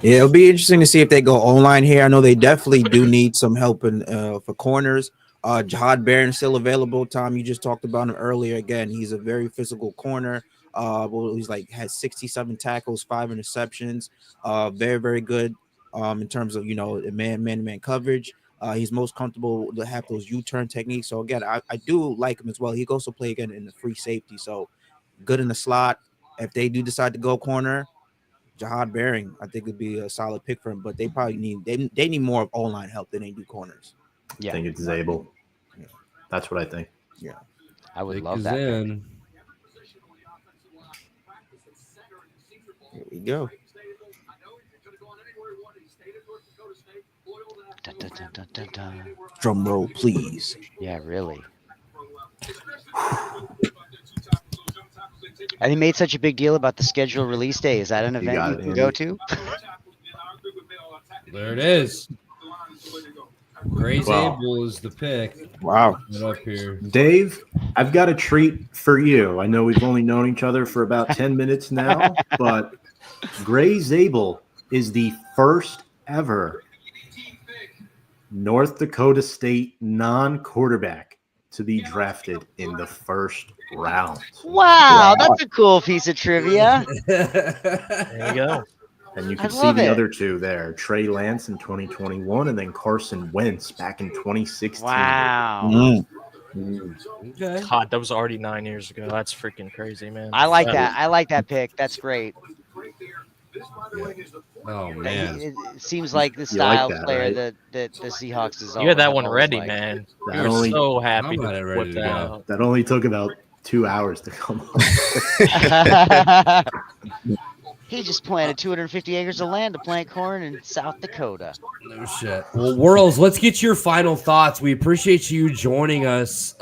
[SPEAKER 9] Yeah, it'll be interesting to see if they go online here. I know they definitely do need some help for corners. Jahad Barron is still available. Tom, you just talked about him earlier. Again, he's a very physical corner. He's has 67 tackles, 5 interceptions. Very, very good in terms of man-to-man coverage. He's most comfortable to have those U-turn techniques. So again, I do like him as well. He can also play again in the free safety. So good in the slot. If they do decide to go corner, Jahad Barron, I think would be a solid pick for him. But they probably need more of O-line help than they do corners.
[SPEAKER 1] Yeah, I think it's Zabel. Yeah. That's what I think.
[SPEAKER 9] Yeah,
[SPEAKER 12] I would love that.
[SPEAKER 9] Here we go.
[SPEAKER 12] Dun, dun, dun, dun, dun.
[SPEAKER 9] Drum roll, please.
[SPEAKER 12] Yeah, really. And he made such a big deal about the scheduled release day. Is that an event you can go to?
[SPEAKER 2] There it is. Gray Zabel is the pick.
[SPEAKER 9] Wow.
[SPEAKER 2] Up here.
[SPEAKER 1] Dave, I've got a treat for you. I know we've only known each other for about 10 minutes now, but Gray Zabel is the first ever North Dakota State non-quarterback to be drafted in the first round.
[SPEAKER 12] Wow, that's a cool piece of trivia.
[SPEAKER 11] There you go.
[SPEAKER 1] And you can see the other two there, Trey Lance in 2021 and then Carson Wentz back in 2016.
[SPEAKER 12] Wow.
[SPEAKER 2] Okay.
[SPEAKER 11] God, that was already 9 years ago. That's freaking crazy, man.
[SPEAKER 12] I like that. I like that pick. That's great.
[SPEAKER 2] Oh man,
[SPEAKER 12] it seems like the style
[SPEAKER 1] like that,
[SPEAKER 12] player
[SPEAKER 1] right?
[SPEAKER 12] that the Seahawks is.
[SPEAKER 11] You had that one
[SPEAKER 12] always
[SPEAKER 11] ready,
[SPEAKER 12] liked.
[SPEAKER 11] man.
[SPEAKER 1] That
[SPEAKER 11] You were
[SPEAKER 1] only-
[SPEAKER 11] so happy
[SPEAKER 2] I'm
[SPEAKER 11] to
[SPEAKER 2] not ready
[SPEAKER 11] whip
[SPEAKER 2] to
[SPEAKER 11] that
[SPEAKER 2] go.
[SPEAKER 11] out.
[SPEAKER 1] That only took about 2 hours to come up.
[SPEAKER 12] He just planted 250 acres of land to plant corn in South Dakota.
[SPEAKER 2] no shit. Well, Whirls, let's get your final thoughts. We appreciate you joining us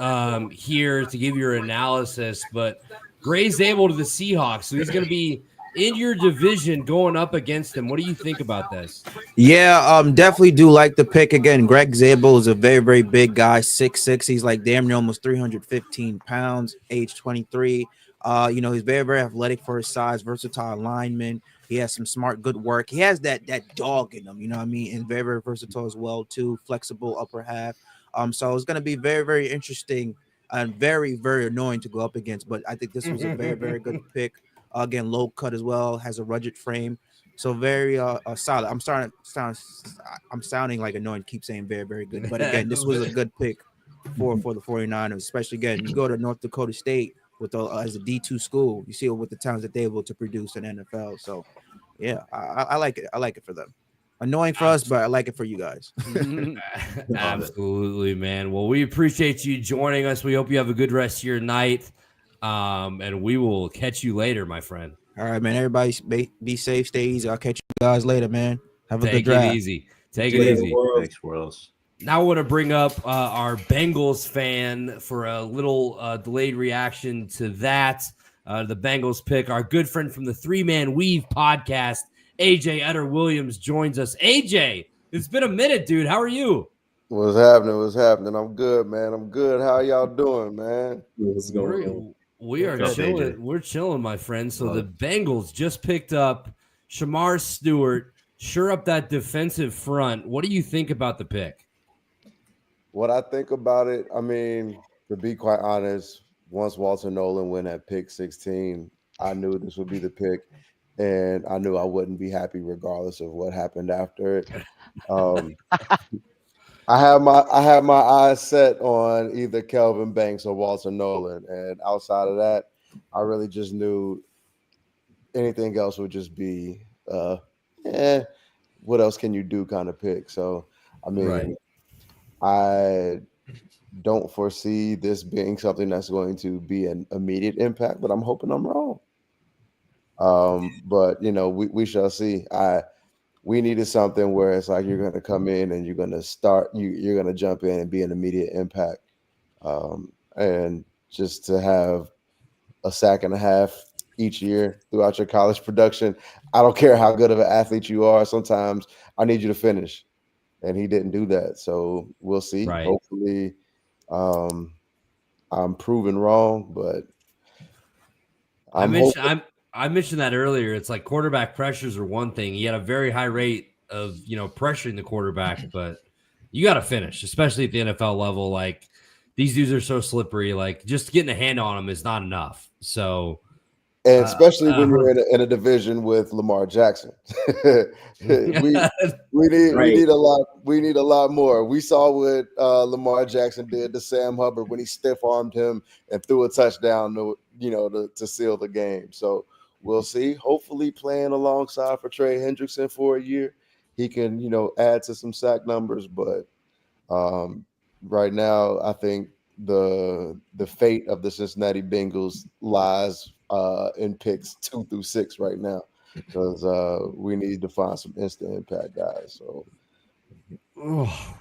[SPEAKER 2] here to give your analysis, but Gray Zabel to the Seahawks, so he's going to be in your division going up against him. What do you think about this?
[SPEAKER 9] Yeah, definitely do like the pick again. Greg Zabel is a very, very big guy, 6'6". He's like damn near almost 315 pounds, age 23. He's very, very athletic for his size, versatile lineman. He has some smart, good work. He has that dog in him, you know what I mean? And very, very versatile as well, too. Flexible upper half. So it's going to be very, very interesting and very, very annoying to go up against. But I think this was a very, very good pick. Again, low cut as well, has a rugged frame. So very solid. I'm sounding like annoying, keep saying very, very good. But again, this was a good pick for the 49ers, especially again, you go to North Dakota State with as a D2 school, you see what the talents that they're able to produce in NFL. So yeah, I like it. I like it for them. Annoying for us, but I like it for you guys.
[SPEAKER 2] Absolutely, man. Well, we appreciate you joining us. We hope you have a good rest of your night. And we will catch you later, my friend.
[SPEAKER 9] All right, man. Everybody be safe, stay easy. I'll catch you guys later, man. Have a good
[SPEAKER 2] Take
[SPEAKER 9] draft.
[SPEAKER 2] it easy. Take it easy.
[SPEAKER 1] Thanks, Worlds.
[SPEAKER 2] Now I want to bring up our Bengals fan for a little delayed reaction to that. The Bengals pick. Our good friend from the 3-Man Weave podcast, AJ Utter Williams, joins us. AJ, it's been a minute, dude. How are you?
[SPEAKER 13] What's happening? What's happening? I'm good, man. I'm good. How y'all doing, man?
[SPEAKER 14] What's going on?
[SPEAKER 2] We are chilling. We're chilling, my friend. So the Bengals just picked up Shamar Stewart, sure up that defensive front. What do you think about the pick?
[SPEAKER 13] What I think about it, I mean, to be quite honest, once Walter Nolan went at pick 16, I knew this would be the pick, and I knew I wouldn't be happy regardless of what happened after it. I have my eyes set on either Kelvin Banks or Walter Nolan, and outside of that, I really just knew anything else would just be, what else can you do kind of pick. So, I mean, I don't foresee this being something that's going to be an immediate impact, but I'm hoping I'm wrong. But we shall see. We needed something where it's like you're going to come in and you're going to start, you're going to jump in and be an immediate impact. And just to have a sack and a half each year throughout your college production, I don't care how good of an athlete you are. Sometimes I need you to finish. And he didn't do that. So we'll see.
[SPEAKER 2] Right.
[SPEAKER 13] Hopefully I'm proven wrong, but
[SPEAKER 2] I mentioned that earlier. It's like quarterback pressures are one thing. He had a very high rate of, pressuring the quarterback, but you got to finish, especially at the NFL level. Like, these dudes are so slippery. Like, just getting a hand on them is not enough. So,
[SPEAKER 13] and especially when you're in a division with Lamar Jackson, we need a lot. We need a lot more. We saw what Lamar Jackson did to Sam Hubbard when he stiff armed him and threw a touchdown to seal the game. So we'll see. Hopefully, playing alongside for Trey Hendrickson for a year, he can add to some sack numbers. But right now, I think the fate of the Cincinnati Bengals lies in picks 2 through 6 right now, because we need to find some instant impact guys. So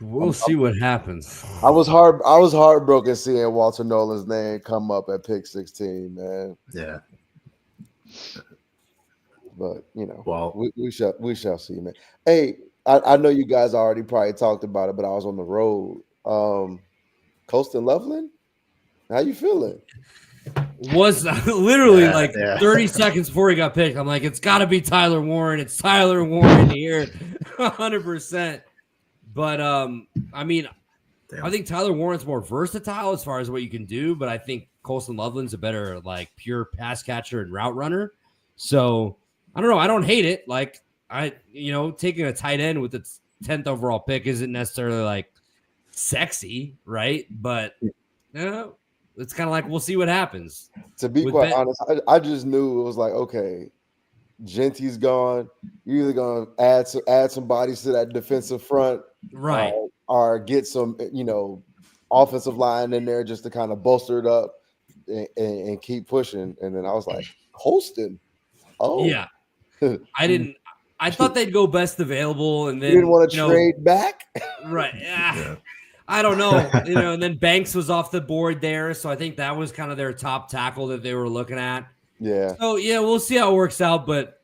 [SPEAKER 2] we'll see what happens.
[SPEAKER 13] I was heartbroken seeing Walter Nolan's name come up at pick 16, man.
[SPEAKER 1] Yeah.
[SPEAKER 13] But we shall see, man. Hey, I know you guys already probably talked about it, but I was on the road. Colston Loveland, how you feeling?
[SPEAKER 2] Was literally 30 seconds before he got picked. I'm like, it's got to be Tyler Warren. It's Tyler Warren here, 100%. But I mean, I think Tyler Warren's more versatile as far as what you can do. But I think Colston Loveland's a better pure pass catcher and route runner. So I don't know. I don't hate it. Like taking a tight end with its 10th overall pick isn't necessarily sexy, right? But it's kind of like, we'll see what happens.
[SPEAKER 13] To be quite honest, I just knew it was like, okay, Genty's gone. You're either going to add some bodies to that defensive front,
[SPEAKER 2] right?
[SPEAKER 13] Or get some, offensive line in there just to kind of bolster it up and keep pushing. And then I was like, Colston. Oh,
[SPEAKER 2] yeah. I thought they'd go best available, and then
[SPEAKER 13] you didn't want to trade back,
[SPEAKER 2] right? Yeah. I don't know, and then Banks was off the board there, so I think that was kind of their top tackle that they were looking at.
[SPEAKER 13] Yeah.
[SPEAKER 2] So yeah, we'll see how it works out, but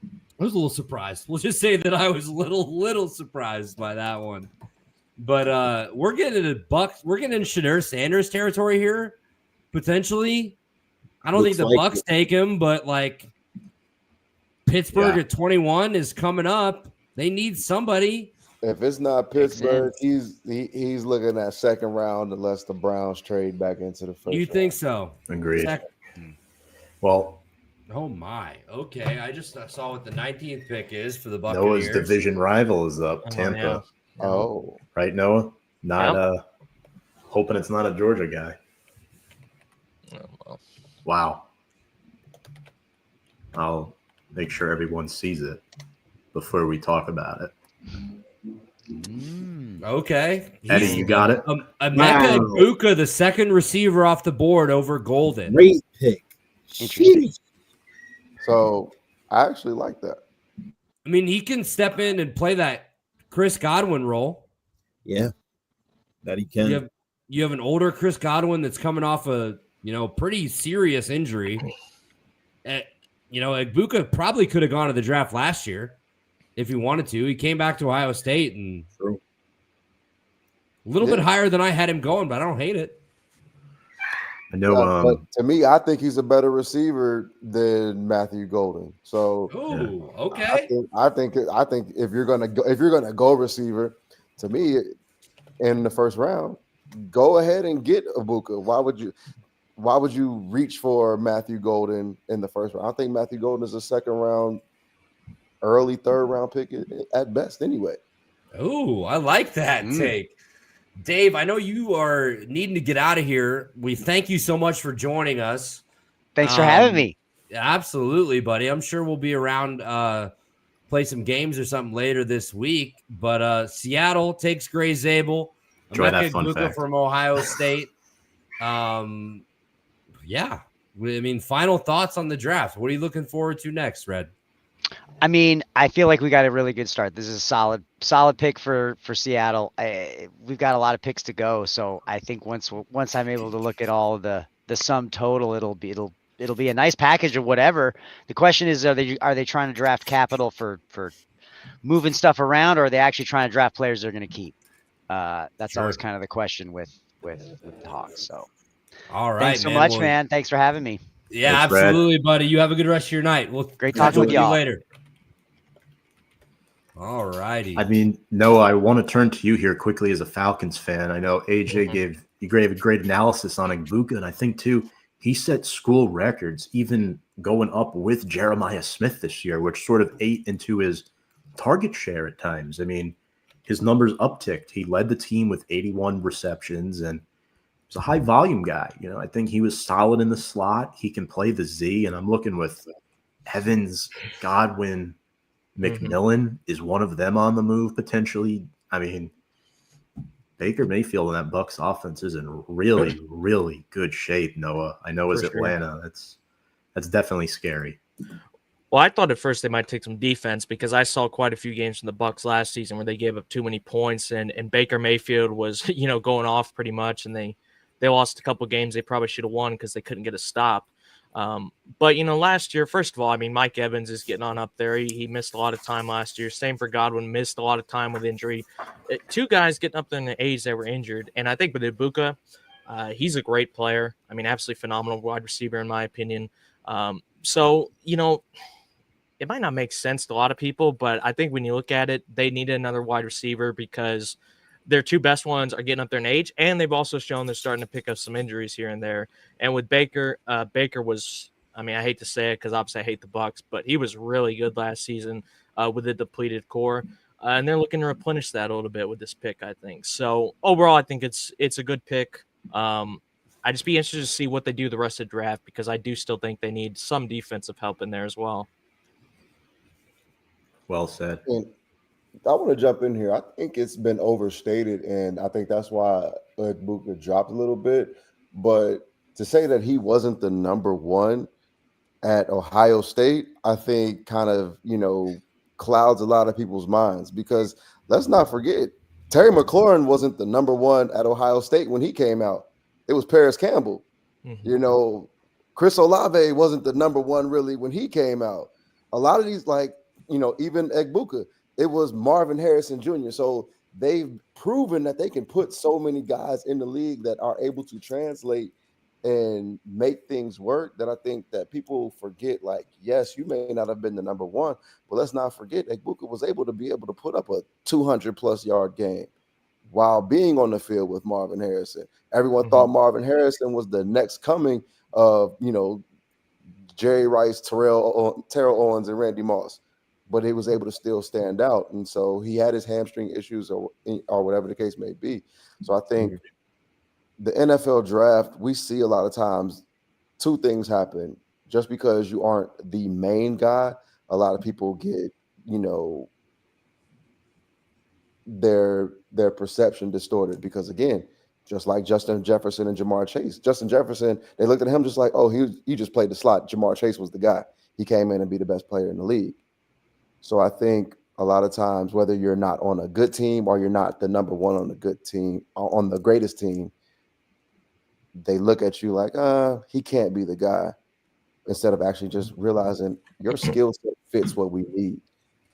[SPEAKER 2] I was a little surprised. We'll just say that I was a little surprised by that one. But we're getting into Bucks. We're getting in Shedeur Sanders territory here, potentially. I don't think the Bucks take him, but like Pittsburgh at 21 is coming up. They need somebody.
[SPEAKER 13] If it's not Pittsburgh, he's looking at second round unless the Browns trade back into the first.
[SPEAKER 2] You think so?
[SPEAKER 1] Agreed. Well,
[SPEAKER 2] oh my. Okay, I just saw what the 19th pick is for the Buccaneers.
[SPEAKER 1] Noah's division rival is up, Tampa.
[SPEAKER 13] Oh,
[SPEAKER 1] right, Noah. Not hoping it's not a Georgia guy. Wow. I'll make sure everyone sees it before we talk about it.
[SPEAKER 2] Okay.
[SPEAKER 1] Eddie, you got it?
[SPEAKER 2] Emeka Egbuka, the second receiver off the board over Golden.
[SPEAKER 3] Great pick.
[SPEAKER 12] Interesting.
[SPEAKER 13] So I actually like that.
[SPEAKER 2] I mean, he can step in and play that Chris Godwin role.
[SPEAKER 3] Yeah, that he can.
[SPEAKER 2] You have an older Chris Godwin that's coming off a pretty serious injury. Egbuka probably could have gone to the draft last year if he wanted to. He came back to Ohio State and a little bit higher than I had him going, but I don't hate it.
[SPEAKER 1] I know.
[SPEAKER 13] But to me, I think he's a better receiver than Matthew Golden. So,
[SPEAKER 2] okay.
[SPEAKER 13] I think if you're gonna go receiver, to me, in the first round, go ahead and get Egbuka. Why would you reach for Matthew Golden in the first round? I think Matthew Golden is a second round, early third round pick at best anyway.
[SPEAKER 2] Oh, I like that take. Dave, I know you are needing to get out of here. We thank you so much for joining us.
[SPEAKER 12] Thanks for having me.
[SPEAKER 2] Absolutely, buddy. I'm sure we'll be around, play some games or something later this week. But Seattle takes Gray Zabel.
[SPEAKER 1] Enjoy that fun
[SPEAKER 2] Egbuka
[SPEAKER 1] fact.
[SPEAKER 2] from Ohio State. Yeah. I mean, final thoughts on the draft. What are you looking forward to next, Red?
[SPEAKER 12] I mean, I feel like we got a really good start. This is a solid pick for Seattle. We've got a lot of picks to go, so I think once I'm able to look at all of the sum total, it'll be a nice package of whatever. The question is, are they trying to draft capital for moving stuff around, or are they actually trying to draft players they're going to keep? That's always kind of the question with the Hawks. So,
[SPEAKER 2] all right,
[SPEAKER 12] thanks so much, man. Thanks for having me.
[SPEAKER 2] Yeah,
[SPEAKER 1] Thanks,
[SPEAKER 2] absolutely, buddy. You have a good rest of your night.
[SPEAKER 12] Great talking with
[SPEAKER 2] you
[SPEAKER 12] y'all
[SPEAKER 2] later. All righty.
[SPEAKER 1] I mean, Noah, I want to turn to you here quickly as a Falcons fan. I know AJ gave a great analysis on Egbuka, and I think too he set school records, even going up with Jeremiah Smith this year, which sort of ate into his target share at times. I mean, his numbers upticked. He led the team with 81 receptions, and he's a high volume guy. I think he was solid in the slot. He can play the Z, and I'm looking with Evans, Godwin, McMillan is one of them on the move potentially. I mean, Baker Mayfield and that Bucs offense is in really, really good shape, Noah. I know as Atlanta, that's definitely scary.
[SPEAKER 11] Well, I thought at first they might take some defense because I saw quite a few games from the Bucs last season where they gave up too many points and Baker Mayfield was, going off pretty much, and they lost a couple games they probably should have won because they couldn't get a stop. But last year, first of all, I mean, Mike Evans is getting on up there. He missed a lot of time last year. Same for Godwin, missed a lot of time with injury. Two guys getting up there in the age that were injured. And I think with Egbuka, he's a great player. I mean, absolutely phenomenal wide receiver, in my opinion. So, it might not make sense to a lot of people, but I think when you look at it, they needed another wide receiver because their two best ones are getting up there in age, and they've also shown they're starting to pick up some injuries here and there. And with Baker, Baker was, I mean, I hate to say it because obviously I hate the Bucs, but he was really good last season with a depleted core. And they're looking to replenish that a little bit with this pick, I think. So overall, I think it's a good pick. I'd just be interested to see what they do the rest of the draft because I do still think they need some defensive help in there as well.
[SPEAKER 1] Well said.
[SPEAKER 13] And I want to jump in here. I think it's been overstated, and I think that's why Egbuka dropped a little bit. But to say that he wasn't the number one at Ohio State, I think kind of, clouds a lot of people's minds because let's not forget Terry McLaurin wasn't the number one at Ohio State when he came out. It was Paris Campbell. You know, Chris Olave wasn't the number one really when he came out. A lot of these, like, you know, even Egbuka, it was Marvin Harrison Jr. So they've proven that they can put so many guys in the league that are able to translate and make things work, that I think that people forget, like, yes, you may not have been the number one, but let's not forget Egbuka was able to put up a 200+ yard game while being on the field with Marvin Harrison. Everyone thought Marvin Harrison was the next coming of, you know, Jerry Rice, Terrell Owens, and Randy Moss, but he was able to still stand out. And so he had his hamstring issues or whatever the case may be. So I think the NFL draft, we see a lot of times two things happen. Just because you aren't the main guy, a lot of people get, you know, their perception distorted, because again, just like Justin Jefferson and Jamar Chase. Justin Jefferson, they looked at him just like, oh, he just played the slot. Jamar Chase was the guy. He came in and be the best player in the league. So I think a lot of times, whether you're not on a good team or you're not the number one on the good team, on the greatest team, they look at you like, he can't be the guy, instead of actually just realizing your skill set fits what we need.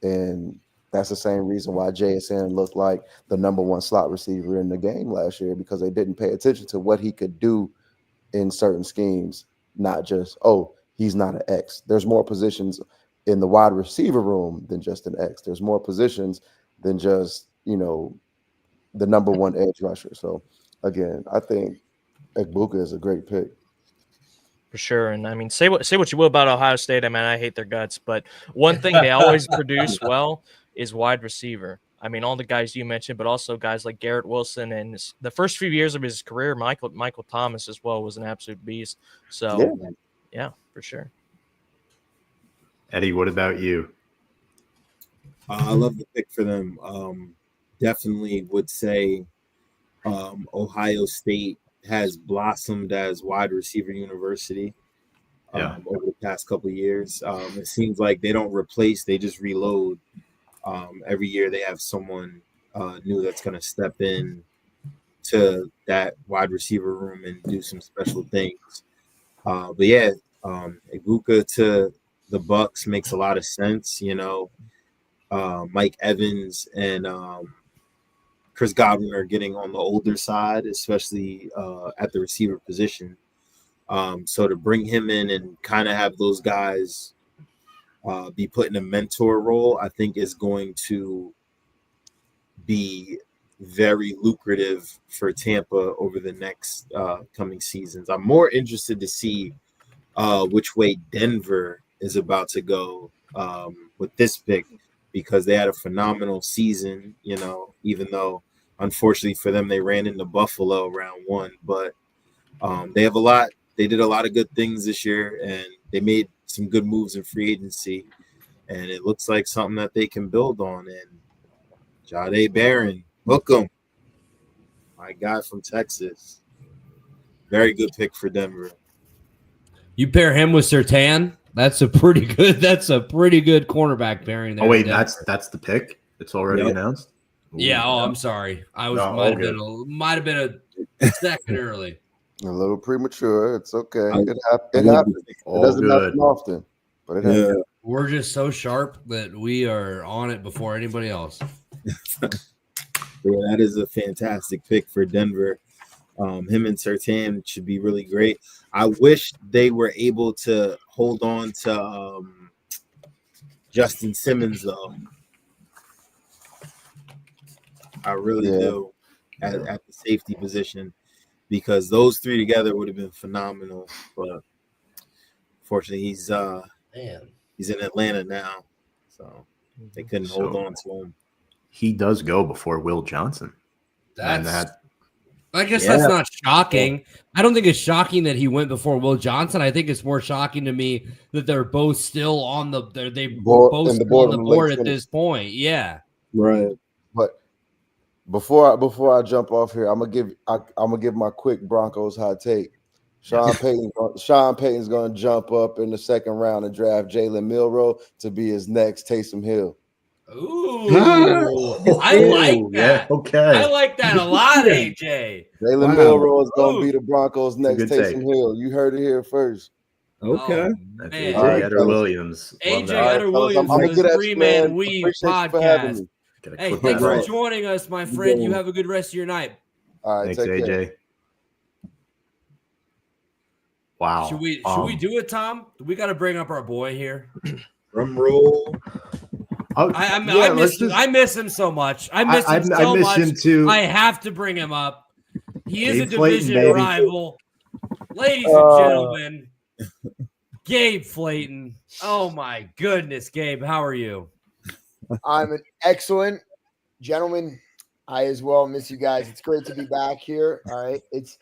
[SPEAKER 13] And that's the same reason why JSN looked like the number one slot receiver in the game last year, because they didn't pay attention to what he could do in certain schemes, not just, oh, he's not an X. There's more positions in the wide receiver room than just an X. There's more positions than just, you know, the number one edge rusher. So again, I think Egbuka is a great pick.
[SPEAKER 11] For sure. And I mean, say what you will about Ohio State. I mean, I hate their guts, but one thing they always produce well is wide receiver. I mean, all the guys you mentioned, but also guys like Garrett Wilson, and the first few years of his career, Michael Thomas as well was an absolute beast. So yeah, for sure.
[SPEAKER 1] Eddie, what about you?
[SPEAKER 3] I love the pick for them. Definitely would say Ohio State has blossomed as wide receiver university over the past couple of years. It seems like they don't replace, they just reload. Every year they have someone new that's going to step in to that wide receiver room and do some special things. But yeah, Egbuka to the Bucks makes a lot of sense. You know, Mike Evans and Chris Godwin are getting on the older side, especially at the receiver position. So to bring him in and kind of have those guys be put in a mentor role, I think is going to be very lucrative for Tampa over the next coming seasons. I'm more interested to see which way Denver is about to go with this pick, because they had a phenomenal season, you know, even though unfortunately for them, they ran into Buffalo round one, but they did a lot of good things this year, and they made some good moves in free agency, and it looks like something that they can build on. And Jahdae Barron, hook 'em, my guy from Texas, very good pick for Denver.
[SPEAKER 2] You pair him with Surtain, that's a pretty good cornerback pairing there.
[SPEAKER 1] Oh wait, that's the pick. It's already announced.
[SPEAKER 2] Yeah. Oh, I'm sorry. I was might have been a second early.
[SPEAKER 13] A little premature. It's okay. It happens. It doesn't happen often, but it happens.
[SPEAKER 2] We're just so sharp that we are on it before anybody else.
[SPEAKER 3] Yeah, that is a fantastic pick for Denver. Him and Surtain should be really great. I wish they were able to hold on to Justin Simmons, though. I really do at the safety position, because those three together would have been phenomenal. But fortunately, he's in Atlanta now, so they couldn't hold on to him.
[SPEAKER 1] He does go before Will Johnson.
[SPEAKER 2] I guess that's not shocking. I don't think it's shocking that he went before Will Johnson. I think it's more shocking to me that they're both still on the board at this point. Yeah,
[SPEAKER 3] right.
[SPEAKER 13] But before I jump off here, I'm gonna give my quick Broncos hot take. Sean Payton's gonna jump up in the second round and draft Jalen Milroe to be his next Taysom Hill.
[SPEAKER 2] Ooh, I like that.
[SPEAKER 1] Yeah, okay.
[SPEAKER 2] I like that a lot, AJ.
[SPEAKER 13] Jalen Milroe is going to be the Broncos' next
[SPEAKER 1] good
[SPEAKER 13] Taysom
[SPEAKER 1] take.
[SPEAKER 13] Hill. You heard it here first.
[SPEAKER 14] Okay.
[SPEAKER 1] That's
[SPEAKER 2] man.
[SPEAKER 1] AJ
[SPEAKER 13] All right,
[SPEAKER 1] Eder
[SPEAKER 13] fellas.
[SPEAKER 1] Williams. Love
[SPEAKER 2] AJ
[SPEAKER 1] that.
[SPEAKER 13] All right,
[SPEAKER 2] Eder
[SPEAKER 13] fellas,
[SPEAKER 2] Williams
[SPEAKER 13] I'm
[SPEAKER 2] for
[SPEAKER 13] good
[SPEAKER 2] the
[SPEAKER 13] at you,
[SPEAKER 2] Three Man
[SPEAKER 13] man.
[SPEAKER 2] Weave
[SPEAKER 13] Appreciate you for having
[SPEAKER 2] podcast.
[SPEAKER 13] me.
[SPEAKER 1] Gotta
[SPEAKER 2] Hey,
[SPEAKER 1] clip
[SPEAKER 2] thanks
[SPEAKER 1] that
[SPEAKER 2] for
[SPEAKER 1] up.
[SPEAKER 2] joining us, my friend. You have a good rest of your night.
[SPEAKER 13] All right,
[SPEAKER 1] Thanks,
[SPEAKER 13] take care.
[SPEAKER 1] AJ. Wow.
[SPEAKER 2] Should we do it, Tom? We got to bring up our boy here.
[SPEAKER 14] Drum roll.
[SPEAKER 2] I miss him so much. I miss him so
[SPEAKER 1] I miss
[SPEAKER 2] much.
[SPEAKER 1] him too.
[SPEAKER 2] I have to bring him up. He is
[SPEAKER 1] Gabe
[SPEAKER 2] a
[SPEAKER 1] Flayton,
[SPEAKER 2] division
[SPEAKER 1] baby.
[SPEAKER 2] rival. Ladies and gentlemen, Gabe Flayton. Oh my goodness, Gabe, how are you?
[SPEAKER 15] I'm an excellent gentleman. I as well miss you guys. It's great to be back here. All right. It's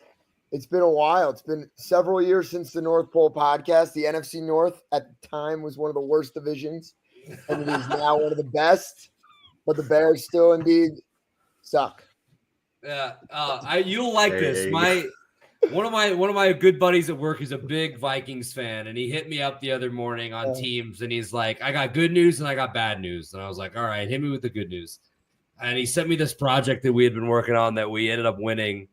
[SPEAKER 15] been a while. It's been several years since the North Pole podcast. The NFC North at the time was one of the worst divisions, and it is now one of the best. But the Bears still indeed suck.
[SPEAKER 2] Yeah, you'll like this. One of my good buddies at work is a big Vikings fan, and he hit me up the other morning on Teams, and he's like, "I got good news and I got bad news," and I was like, "All right, hit me with the good news." And he sent me this project that we had been working on that we ended up winning.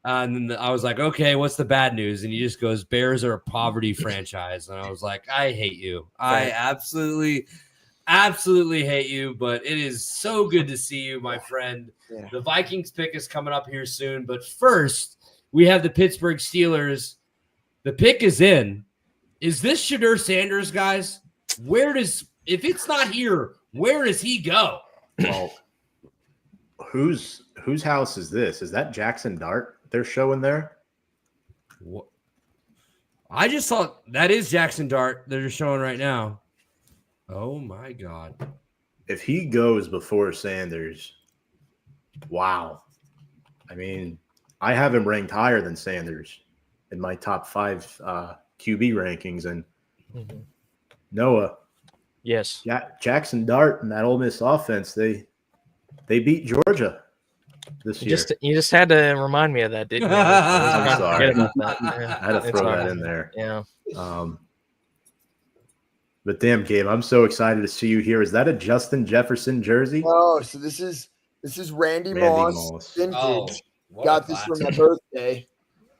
[SPEAKER 2] And then I was like, "Okay, what's the bad news?" And he just goes, "Bears are a poverty franchise," and I was like, "I hate you. I absolutely hate you, but it is so good to see you, my friend."
[SPEAKER 15] Yeah.
[SPEAKER 2] The Vikings pick is coming up here soon, but first we have the Pittsburgh Steelers. The pick is in. Is this Shedeur Sanders, guys? If it's not here, where does he go?
[SPEAKER 1] Well, whose house is this? Is that Jackson Dart they're showing there?
[SPEAKER 2] What? I just saw that is Jackson Dart they're showing right now. Oh my God.
[SPEAKER 1] If he goes before Sanders, wow. I mean, I have him ranked higher than Sanders in my top 5 QB rankings. And Noah,
[SPEAKER 11] yes,
[SPEAKER 1] Jackson Dart and that Ole Miss offense, they beat Georgia this year.
[SPEAKER 11] You just had to remind me of that, didn't you?
[SPEAKER 1] I'm sorry.
[SPEAKER 11] Forget about that. Yeah,
[SPEAKER 1] I had to
[SPEAKER 11] it's
[SPEAKER 1] throw
[SPEAKER 11] all
[SPEAKER 1] that
[SPEAKER 11] right.
[SPEAKER 1] in there.
[SPEAKER 11] Yeah.
[SPEAKER 1] But damn, Gabe, I'm so excited to see you here. Is that a Justin Jefferson jersey?
[SPEAKER 15] Oh, so this is Randy Moss vintage.
[SPEAKER 2] Oh,
[SPEAKER 15] got this for my birthday.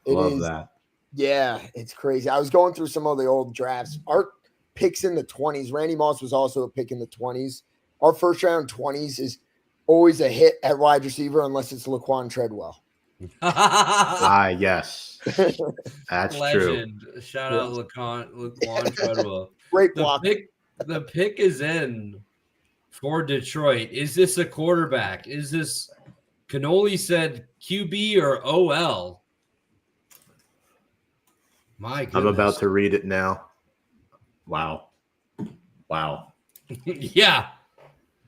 [SPEAKER 1] Love that.
[SPEAKER 15] Yeah, it's crazy. I was going through some of the old drafts. Our picks in the 20s. Randy Moss was also a pick in the 20s. Our first round 20s is always a hit at wide receiver unless it's Laquan Treadwell.
[SPEAKER 1] Yes. That's
[SPEAKER 2] Legend.
[SPEAKER 1] true.
[SPEAKER 2] Shout out Laquan Treadwell.
[SPEAKER 15] Great block.
[SPEAKER 2] The pick is in for Detroit. Is this a quarterback? Is this Cannoli said QB or OL? My goodness.
[SPEAKER 1] I'm about to read it now. Wow.
[SPEAKER 2] Yeah.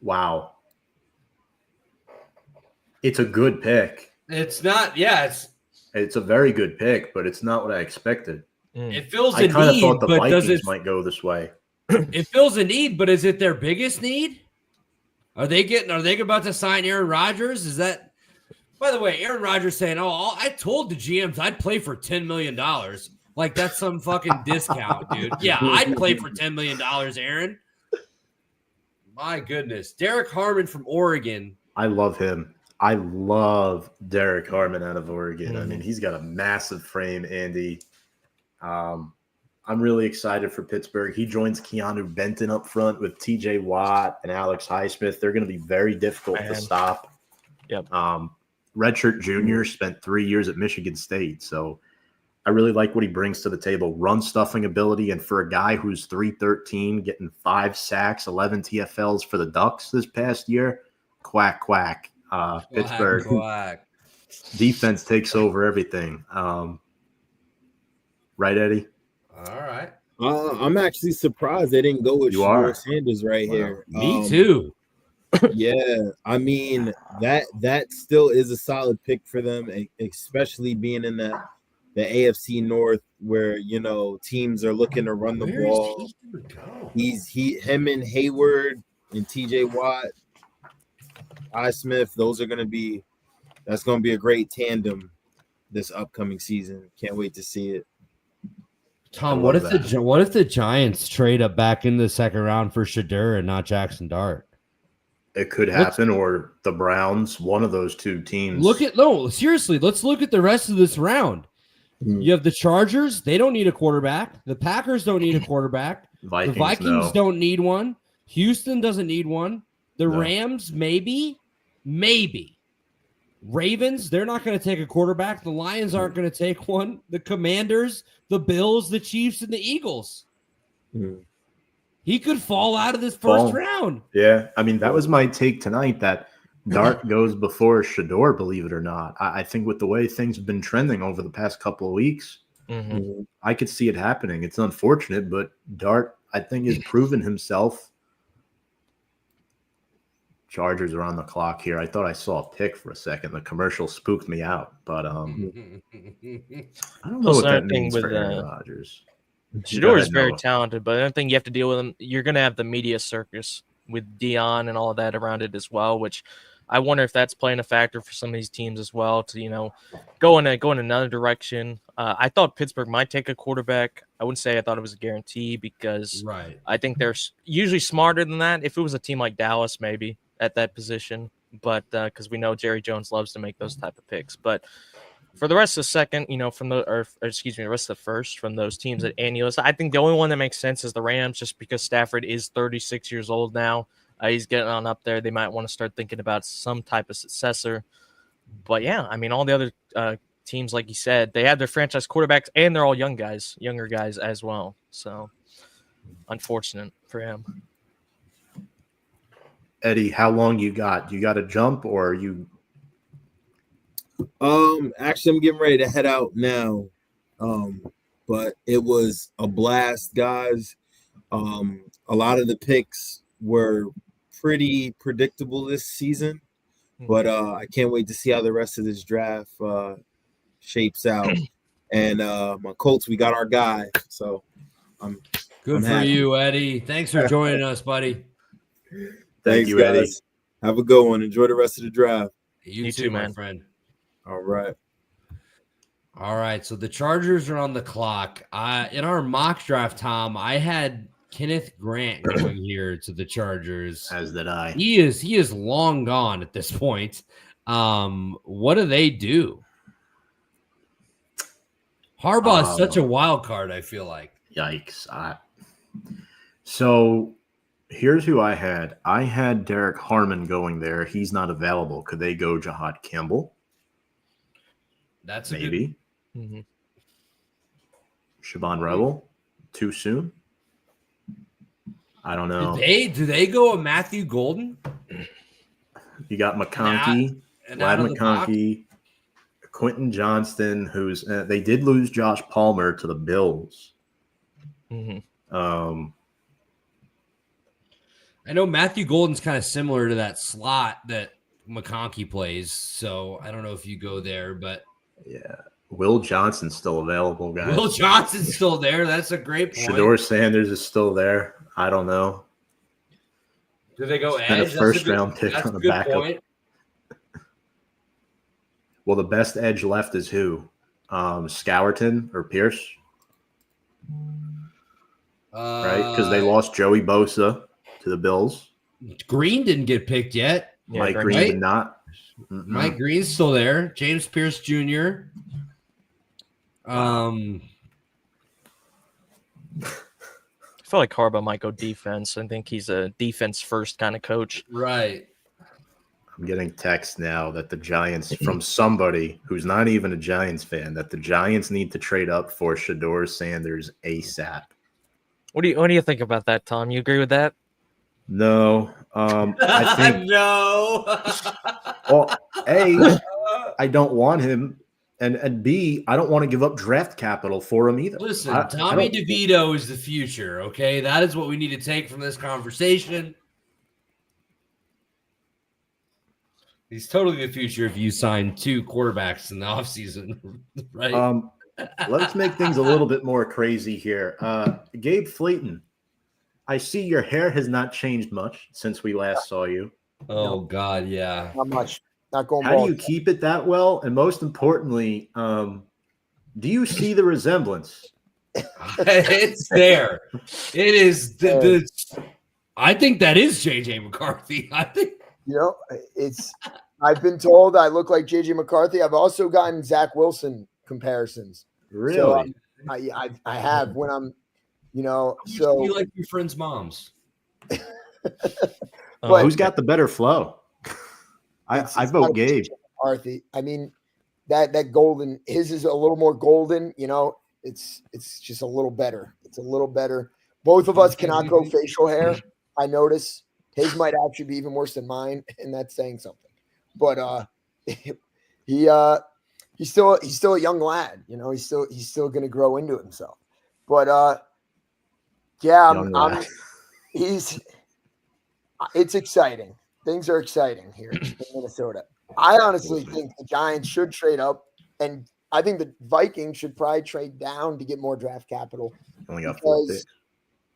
[SPEAKER 1] Wow. It's a good pick.
[SPEAKER 2] It's not. Yeah.
[SPEAKER 1] It's a very good pick, but it's not what I expected.
[SPEAKER 2] It fills
[SPEAKER 1] I
[SPEAKER 2] a
[SPEAKER 1] kind of
[SPEAKER 2] need,
[SPEAKER 1] thought the
[SPEAKER 2] but does
[SPEAKER 1] Vikings
[SPEAKER 2] it?
[SPEAKER 1] might go this way.
[SPEAKER 2] It fills a need, but is it their biggest need? Are they about to sign Aaron Rodgers? Is that? By the way, Aaron Rodgers saying, "Oh, I told the GMs I'd play for $10 million." Like that's some fucking discount, dude. Yeah, I'd play for $10 million, Aaron. My goodness, Derek Harmon from Oregon.
[SPEAKER 1] I love him. I love Derek Harmon out of Oregon. I mean, he's got a massive frame, Andy. I'm really excited for Pittsburgh. He joins Keanu Benton up front with TJ Watt and Alex Highsmith. They're going to be very difficult to stop.
[SPEAKER 11] Yep.
[SPEAKER 1] Redshirt Jr. spent 3 years at Michigan State. So I really like what he brings to the table. Run stuffing ability. And for a guy who's 313, getting 5 sacks, 11 TFLs for the Ducks this past year, quack. Pittsburgh
[SPEAKER 2] Quack.
[SPEAKER 1] defense takes over everything. Right, Eddie?
[SPEAKER 2] All right.
[SPEAKER 3] I'm actually surprised they didn't go with Shedeur Sanders right here.
[SPEAKER 2] Me too.
[SPEAKER 3] Yeah, I mean that still is a solid pick for them, especially being in the AFC North where teams are looking to run the ball. Him and Hayward and TJ Watt, Highsmith, that's gonna be a great tandem this upcoming season. Can't wait to see it.
[SPEAKER 2] Tom, what if the Giants trade up back in the second round for Shedeur and not Jackson Dart?
[SPEAKER 1] It could happen, or the Browns, one of those two teams.
[SPEAKER 2] Seriously, let's look at the rest of this round. You have the Chargers, they don't need a quarterback. The Packers don't need a quarterback. The Vikings don't need one. Houston doesn't need one. The Rams, maybe. Ravens, they're not going to take a quarterback. The Lions aren't going to take one. The Commanders, the Bills, the Chiefs, and the Eagles. He could fall out of this first round.
[SPEAKER 1] Yeah, I mean, that was my take tonight, that Dart goes before Shedeur, believe it or not. I think with the way things have been trending over the past couple of weeks, I could see it happening. It's unfortunate, but Dart, I think, has proven himself. Chargers are on the clock here. I thought I saw a pick for a second. The commercial spooked me out, but I don't know what that means for Aaron Rodgers.
[SPEAKER 11] Shedeur is very talented, but I don't think you have to deal with him. You're going to have the media circus with Dion and all of that around it as well, which I wonder if that's playing a factor for some of these teams as well to, go in another direction. I thought Pittsburgh might take a quarterback. I wouldn't say I thought it was a guarantee because I think they're usually smarter than that. If it was a team like Dallas, maybe at that position, but because we know Jerry Jones loves to make those type of picks. But for the rest of the second, the rest of the first from those teams at Annuals, I think the only one that makes sense is the Rams, just because Stafford is 36 years old now. He's getting on up there. They might want to start thinking about some type of successor. But yeah, I mean, all the other teams, like you said, they have their franchise quarterbacks and they're all younger guys as well. So unfortunate for him.
[SPEAKER 1] Eddie, how long you got? You got to jump, or are you?
[SPEAKER 3] Actually, I'm getting ready to head out now. But it was a blast, guys. A lot of the picks were pretty predictable this season, but I can't wait to see how the rest of this draft shapes out. And my Colts, we got our guy, so I'm
[SPEAKER 2] good for you, Eddie. Thanks for joining us, buddy.
[SPEAKER 1] Thank you, Eddie.
[SPEAKER 3] Have a good one. Enjoy the rest of the draft.
[SPEAKER 2] You too, my friend.
[SPEAKER 3] All right.
[SPEAKER 2] So the Chargers are on the clock. In our mock draft, Tom, I had Kenneth Grant going here to the Chargers.
[SPEAKER 1] As did I.
[SPEAKER 2] He is long gone at this point. What do they do? Harbaugh is such a wild card, I feel like.
[SPEAKER 1] Yikes. So here's who I had. I had Derek Harmon going there. He's not available. Could they go Jahad Campbell?
[SPEAKER 2] That's
[SPEAKER 1] maybe. Siobhan Rebel, too soon? I don't know.
[SPEAKER 2] Do they go a Matthew Golden?
[SPEAKER 1] You got McConkey, Vlad McConkey, Quentin Johnston, who's they did lose Josh Palmer to the Bills.
[SPEAKER 2] I know Matthew Golden's kind of similar to that slot that McConkey plays, so I don't know if you go there, but
[SPEAKER 1] yeah. Will Johnson's still available, guys.
[SPEAKER 2] Will Johnson's still there. That's a great point.
[SPEAKER 1] Shedeur Sanders is still there. I don't know.
[SPEAKER 2] Do they go edge?
[SPEAKER 1] And a first-round pick on the backup. Point. Well, the best edge left is who? Scourton or Pierce? Right? Because they lost Joey Bosa to the Bills.
[SPEAKER 2] Green didn't get picked yet.
[SPEAKER 1] Mike Green did not.
[SPEAKER 2] Mike Green's still there. James Pierce Jr.
[SPEAKER 11] I feel like Harbaugh might go defense. I think he's a defense-first kind of coach.
[SPEAKER 2] Right.
[SPEAKER 1] I'm getting text now that the Giants, from somebody who's not even a Giants fan, that the Giants need to trade up for Shedeur Sanders ASAP.
[SPEAKER 11] What do you think about that, Tom? You agree with that?
[SPEAKER 1] No. I think
[SPEAKER 2] no.
[SPEAKER 1] Well, A, I don't want him, and B, I don't want to give up draft capital for him either.
[SPEAKER 2] Listen, Tommy DeVito is the future, okay? That is what we need to take from this conversation. He's totally the future if you sign 2 quarterbacks in the offseason, right?
[SPEAKER 1] Let's make things a little bit more crazy here. Gabe Flayton, I see your hair has not changed much since we last saw you.
[SPEAKER 2] Oh, God, yeah.
[SPEAKER 15] Not much. Not going
[SPEAKER 1] How do you keep it that well? And most importantly, do you see the resemblance?
[SPEAKER 2] It's there. It is. I think that is J.J. McCarthy. I think
[SPEAKER 15] You know, I've been told I look like JJ McCarthy. I've also gotten Zach Wilson comparisons.
[SPEAKER 1] Really?
[SPEAKER 15] So, I have when I'm, so
[SPEAKER 2] you like your friends' moms.
[SPEAKER 15] But-
[SPEAKER 1] who's got the better flow? I vote Gabe.
[SPEAKER 15] McCarthy. I mean, that golden, his is a little more golden. It's just a little better. It's a little better. Both of us cannot grow facial hair. I notice his might actually be even worse than mine, and that's saying something. But he's still a young lad. He's still going to grow into himself. But yeah, it's exciting. Things are exciting here in Minnesota. I honestly think the Giants should trade up, and I think the Vikings should probably trade down to get more draft capital.
[SPEAKER 1] Only got 4 picks.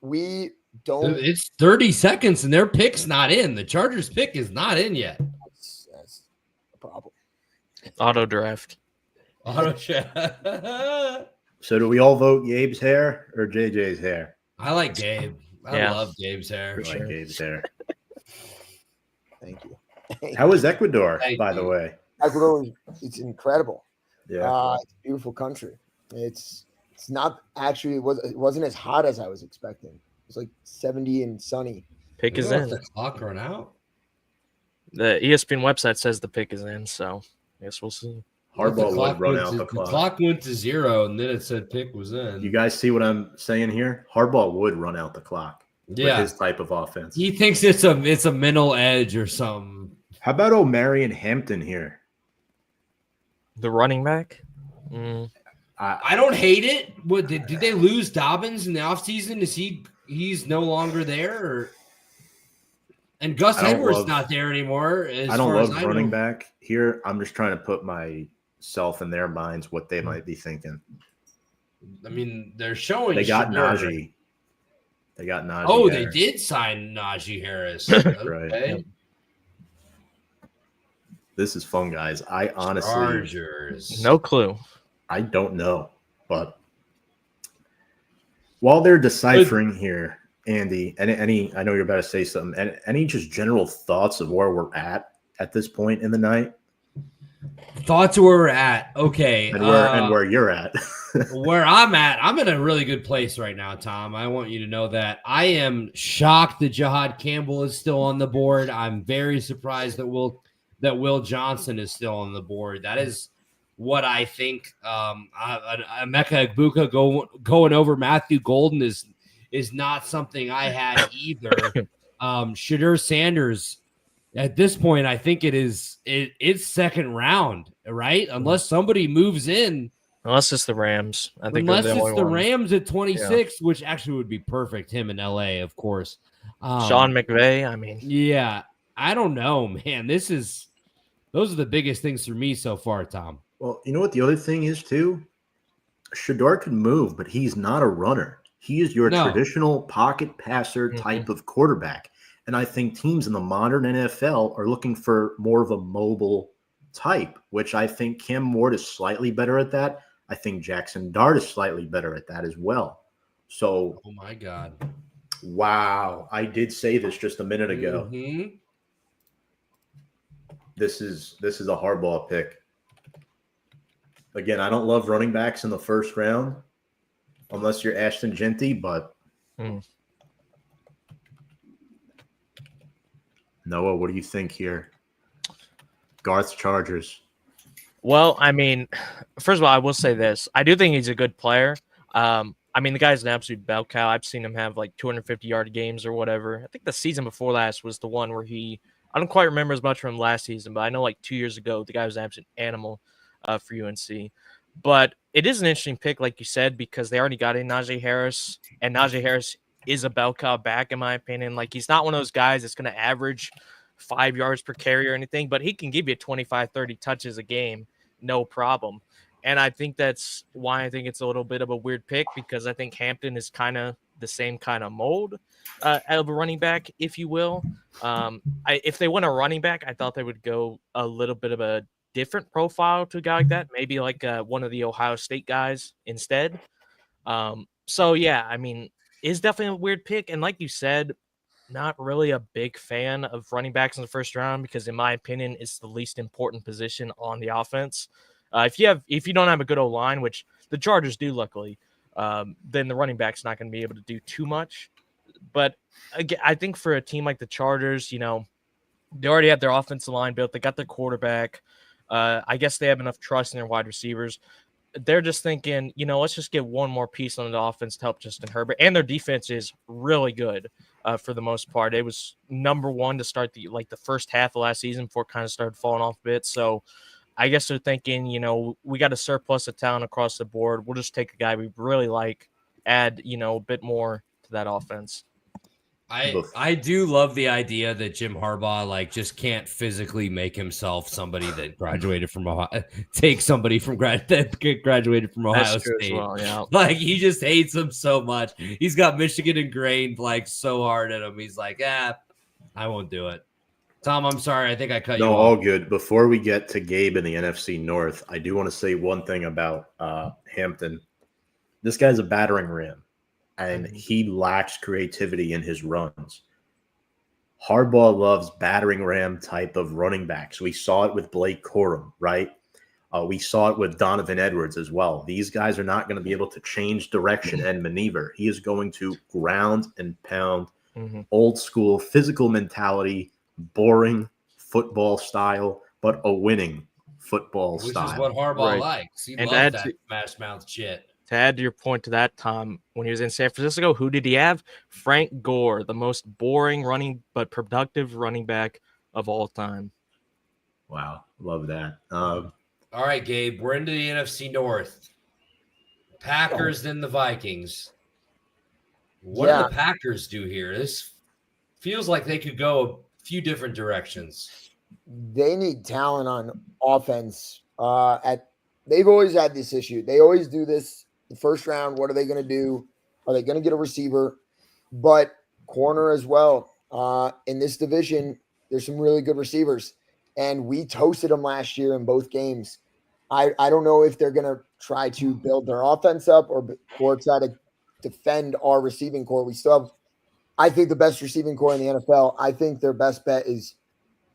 [SPEAKER 15] We don't.
[SPEAKER 2] It's 30 seconds and their pick's not in. The Chargers pick is not in yet.
[SPEAKER 15] That's a problem.
[SPEAKER 11] Auto draft.
[SPEAKER 2] Auto draft.
[SPEAKER 1] So do we all vote Gabe's hair or JJ's hair?
[SPEAKER 2] I like Gabe. I
[SPEAKER 11] Yeah.
[SPEAKER 2] love Gabe's hair.
[SPEAKER 1] I like Gabe's hair.
[SPEAKER 15] Thank you.
[SPEAKER 1] How was Ecuador,
[SPEAKER 2] Thank
[SPEAKER 1] by the
[SPEAKER 2] you.
[SPEAKER 1] way?
[SPEAKER 15] Ecuador, it's incredible.
[SPEAKER 1] Yeah.
[SPEAKER 15] It's a beautiful country. It's not actually it wasn't as hot as I was expecting. It was like 70 and sunny.
[SPEAKER 11] Pick is
[SPEAKER 2] Let
[SPEAKER 11] in.
[SPEAKER 2] the clock run out.
[SPEAKER 11] The ESPN website says the pick is in, so I guess we'll see.
[SPEAKER 1] Hardball would run
[SPEAKER 2] went
[SPEAKER 1] out
[SPEAKER 2] to,
[SPEAKER 1] the clock.
[SPEAKER 2] The clock went to 0, and then it said pick was in.
[SPEAKER 1] You guys see what I'm saying here? Hardball would run out the clock
[SPEAKER 2] Yeah.
[SPEAKER 1] with his type of offense.
[SPEAKER 2] He thinks it's a mental edge or something.
[SPEAKER 1] How about O'Marion Hampton here?
[SPEAKER 11] The running back? Mm.
[SPEAKER 2] I don't hate it. What did they lose Dobbins in the offseason? He's no longer there? Or, and Gus
[SPEAKER 1] I don't
[SPEAKER 2] Edwards
[SPEAKER 1] love-
[SPEAKER 2] not there anymore. As
[SPEAKER 1] I don't
[SPEAKER 2] far as
[SPEAKER 1] love
[SPEAKER 2] I
[SPEAKER 1] running
[SPEAKER 2] know.
[SPEAKER 1] back here. I'm just trying to put myself in their minds what they might be thinking.
[SPEAKER 2] I mean, they're showing
[SPEAKER 1] They got
[SPEAKER 2] Shador.
[SPEAKER 1] Najee. They got Najee.
[SPEAKER 2] Oh,
[SPEAKER 1] Harris.
[SPEAKER 2] they did sign Najee Harris.
[SPEAKER 1] Right.
[SPEAKER 2] Okay.
[SPEAKER 1] Yep. This is fun, guys. I honestly
[SPEAKER 2] Chargers.
[SPEAKER 11] No clue.
[SPEAKER 1] I don't know, but while they're deciphering here, Andy, and any I know you're about to say something. And any just general thoughts of where we're at this point in the night,
[SPEAKER 2] Thoughts of where we're at. Okay.
[SPEAKER 1] and where you're at.
[SPEAKER 2] Where I'm at, I'm in a really good place right now, Tom. I want you to know that. I am shocked that Jahad Campbell is still on the board. I'm very surprised that Will Johnson is still on the board. That is what I think. Emeka Egbuka going over Matthew Golden is not something I had either. Shedeur Sanders, at this point, I think it's second round, right? Unless somebody moves in.
[SPEAKER 11] Unless it's the Rams. I think
[SPEAKER 2] Unless
[SPEAKER 11] they're
[SPEAKER 2] it's
[SPEAKER 11] only
[SPEAKER 2] the
[SPEAKER 11] ones.
[SPEAKER 2] Rams at 26, which actually would be perfect. Him in LA, of course.
[SPEAKER 11] Sean McVay. I mean,
[SPEAKER 2] Yeah, I don't know, man. Those are the biggest things for me so far, Tom.
[SPEAKER 1] Well, you know what the other thing is too? Shador can move, but he's not a runner. He is your
[SPEAKER 2] No.
[SPEAKER 1] traditional pocket passer type of quarterback. And I think teams in the modern NFL are looking for more of a mobile type, which I think Cam Ward is slightly better at that. I think Jackson Dart is slightly better at that as well. So,
[SPEAKER 2] Oh my God.
[SPEAKER 1] wow, I did say this just a minute ago.
[SPEAKER 2] Mhm.
[SPEAKER 1] This is a hardball pick. Again, I don't love running backs in the first round, unless you're Ashton Genty, but Noah, what do you think here? Garth's Chargers.
[SPEAKER 11] well, I mean, first of all, I will say this. I do think he's a good player. I mean, the guy's an absolute bell cow. I've seen him have like 250-yard games or whatever. I think the season before last was the one where I don't quite remember as much from last season, but I know like 2 years ago, the guy was an absolute animal for UNC. But it is an interesting pick, like you said, because they already got in Najee Harris, and Najee Harris is a bell cow back, in my opinion. Like, he's not one of those guys that's going to average 5 yards per carry or anything, but he can give you 25, 30 touches a game, no problem. And I think that's why I think it's a little bit of a weird pick, because I think Hampton is kind of the same kind of mold of a running back, if you will. If they went a running back, I thought they would go a little bit of a different profile to a guy like that, maybe like one of the Ohio State guys instead. So, yeah, I mean, it's definitely a weird pick. And like you said, not really a big fan of running backs in the first round because, in my opinion, it's the least important position on the offense. If you don't have a good O-line, which the Chargers do, luckily, then the running back's not going to be able to do too much. But again, I think for a team like the Chargers, they already have their offensive line built. They got their quarterback. I guess they have enough trust in their wide receivers. They're just thinking, let's just get one more piece on the offense to help Justin Herbert. And their defense is really good for the most part. It was number one to start the first half of last season before it kind of started falling off a bit. So I guess they're thinking, we got a surplus of talent across the board. We'll just take a guy we really like, add, a bit more to that offense.
[SPEAKER 2] I do love the idea that Jim Harbaugh just can't physically make himself somebody that graduated from Ohio, take somebody from that graduated from Ohio State.
[SPEAKER 11] Well, yeah.
[SPEAKER 2] He just hates him so much. He's got Michigan ingrained so hard in him. He's like, I won't do it. Tom, I'm sorry. I think I cut you off.
[SPEAKER 1] No, all good. Before we get to Gabe in the NFC North, I do want to say one thing about Hampton. This guy's a battering ram. And he lacks creativity in his runs. Harbaugh loves battering ram type of running backs. We saw it with Blake Corum, right? We saw it with Donovan Edwards as well. These guys are not going to be able to change direction and maneuver. He is going to ground and pound, old school physical mentality, boring football style, but a winning football style.
[SPEAKER 2] Which is what Harbaugh likes. He loves that smash mouth shit.
[SPEAKER 11] To add to your point to that, Tom, when he was in San Francisco, who did he have? Frank Gore, the most boring running but productive running back of all time.
[SPEAKER 1] Wow. Love that.
[SPEAKER 2] All right, Gabe, we're into the NFC North. Packers, then the Vikings. What do the Packers do here? This feels like they could go a few different directions.
[SPEAKER 15] They need talent on offense. They've always had this issue. They always do this. The first round, what are they going to do? Are they going to get a receiver? But corner as well. In this division, there's some really good receivers. And we toasted them last year in both games. I don't know if they're going to try to build their offense up or try to defend our receiving core. We still have, I think, the best receiving core in the NFL. I think their best bet is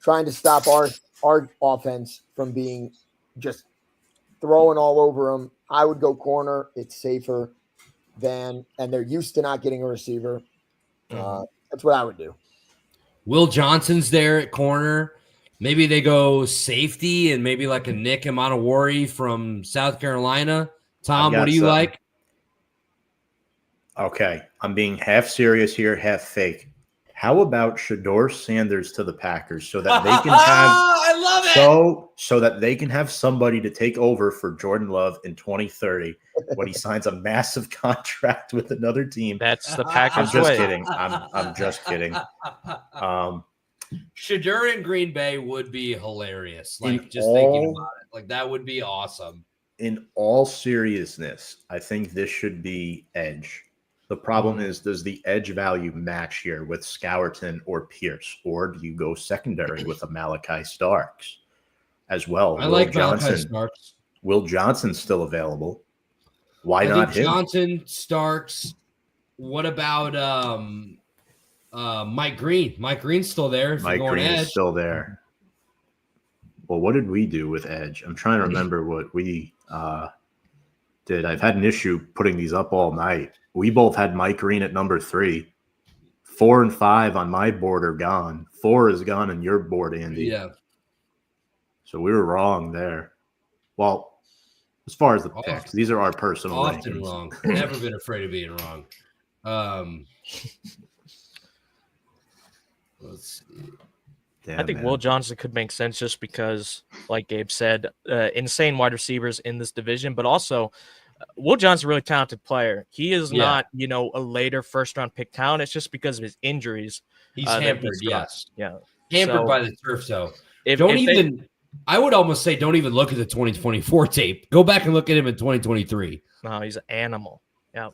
[SPEAKER 15] trying to stop our offense from being just throwing all over them. I would go corner. It's safer and they're used to not getting a receiver. That's what I would do.
[SPEAKER 2] Will Johnson's there at corner. Maybe they go safety and maybe like a Nick Imanawari from South Carolina. Tom, what do you like?
[SPEAKER 1] Okay, I'm being half serious here, half fake. How about Shedeur Sanders to the Packers so that they can have
[SPEAKER 2] I love it.
[SPEAKER 1] So that they can have somebody to take over for Jordan Love in 2030 when he signs a massive contract with another team.
[SPEAKER 11] That's the Packers
[SPEAKER 1] I'm just
[SPEAKER 11] way.
[SPEAKER 1] kidding. I'm just kidding.
[SPEAKER 2] Shedeur in Green Bay would be hilarious. Thinking about it. That would be awesome.
[SPEAKER 1] In all seriousness, I think this should be edge. The problem is, does the edge value match here with Scourton or Pierce? Or do you go secondary with a Malachi Starks as well?
[SPEAKER 2] I like Malachi Starks.
[SPEAKER 1] Will Johnson's still available? Why not him?
[SPEAKER 2] Johnson, Starks. What about Mike Green? Mike Green's still there.
[SPEAKER 1] Mike Green is still there. Well, what did we do with edge? I'm trying to remember what we did. I've had an issue putting these up all night. We both had Mike Green at number 3. 4 and 5 on my board are gone. 4 is gone on your board, Andy.
[SPEAKER 2] Yeah.
[SPEAKER 1] So we were wrong there. Well, as far as the picks, these are our personal
[SPEAKER 2] often
[SPEAKER 1] rankings.
[SPEAKER 2] Wrong. Never been afraid of being wrong. Let's see.
[SPEAKER 1] Damn,
[SPEAKER 11] I think
[SPEAKER 1] man.
[SPEAKER 11] Will Johnson could make sense just because, like Gabe said, insane wide receivers in this division, but also Will Johnson's a really talented player. He is not, a later first-round pick talent. It's just because of his injuries.
[SPEAKER 2] He's hampered, yes.
[SPEAKER 11] Yeah.
[SPEAKER 2] Hampered by the turf, though. I would almost say don't even look at the 2024 tape. Go back and look at him in 2023.
[SPEAKER 11] No, he's an animal. Yeah.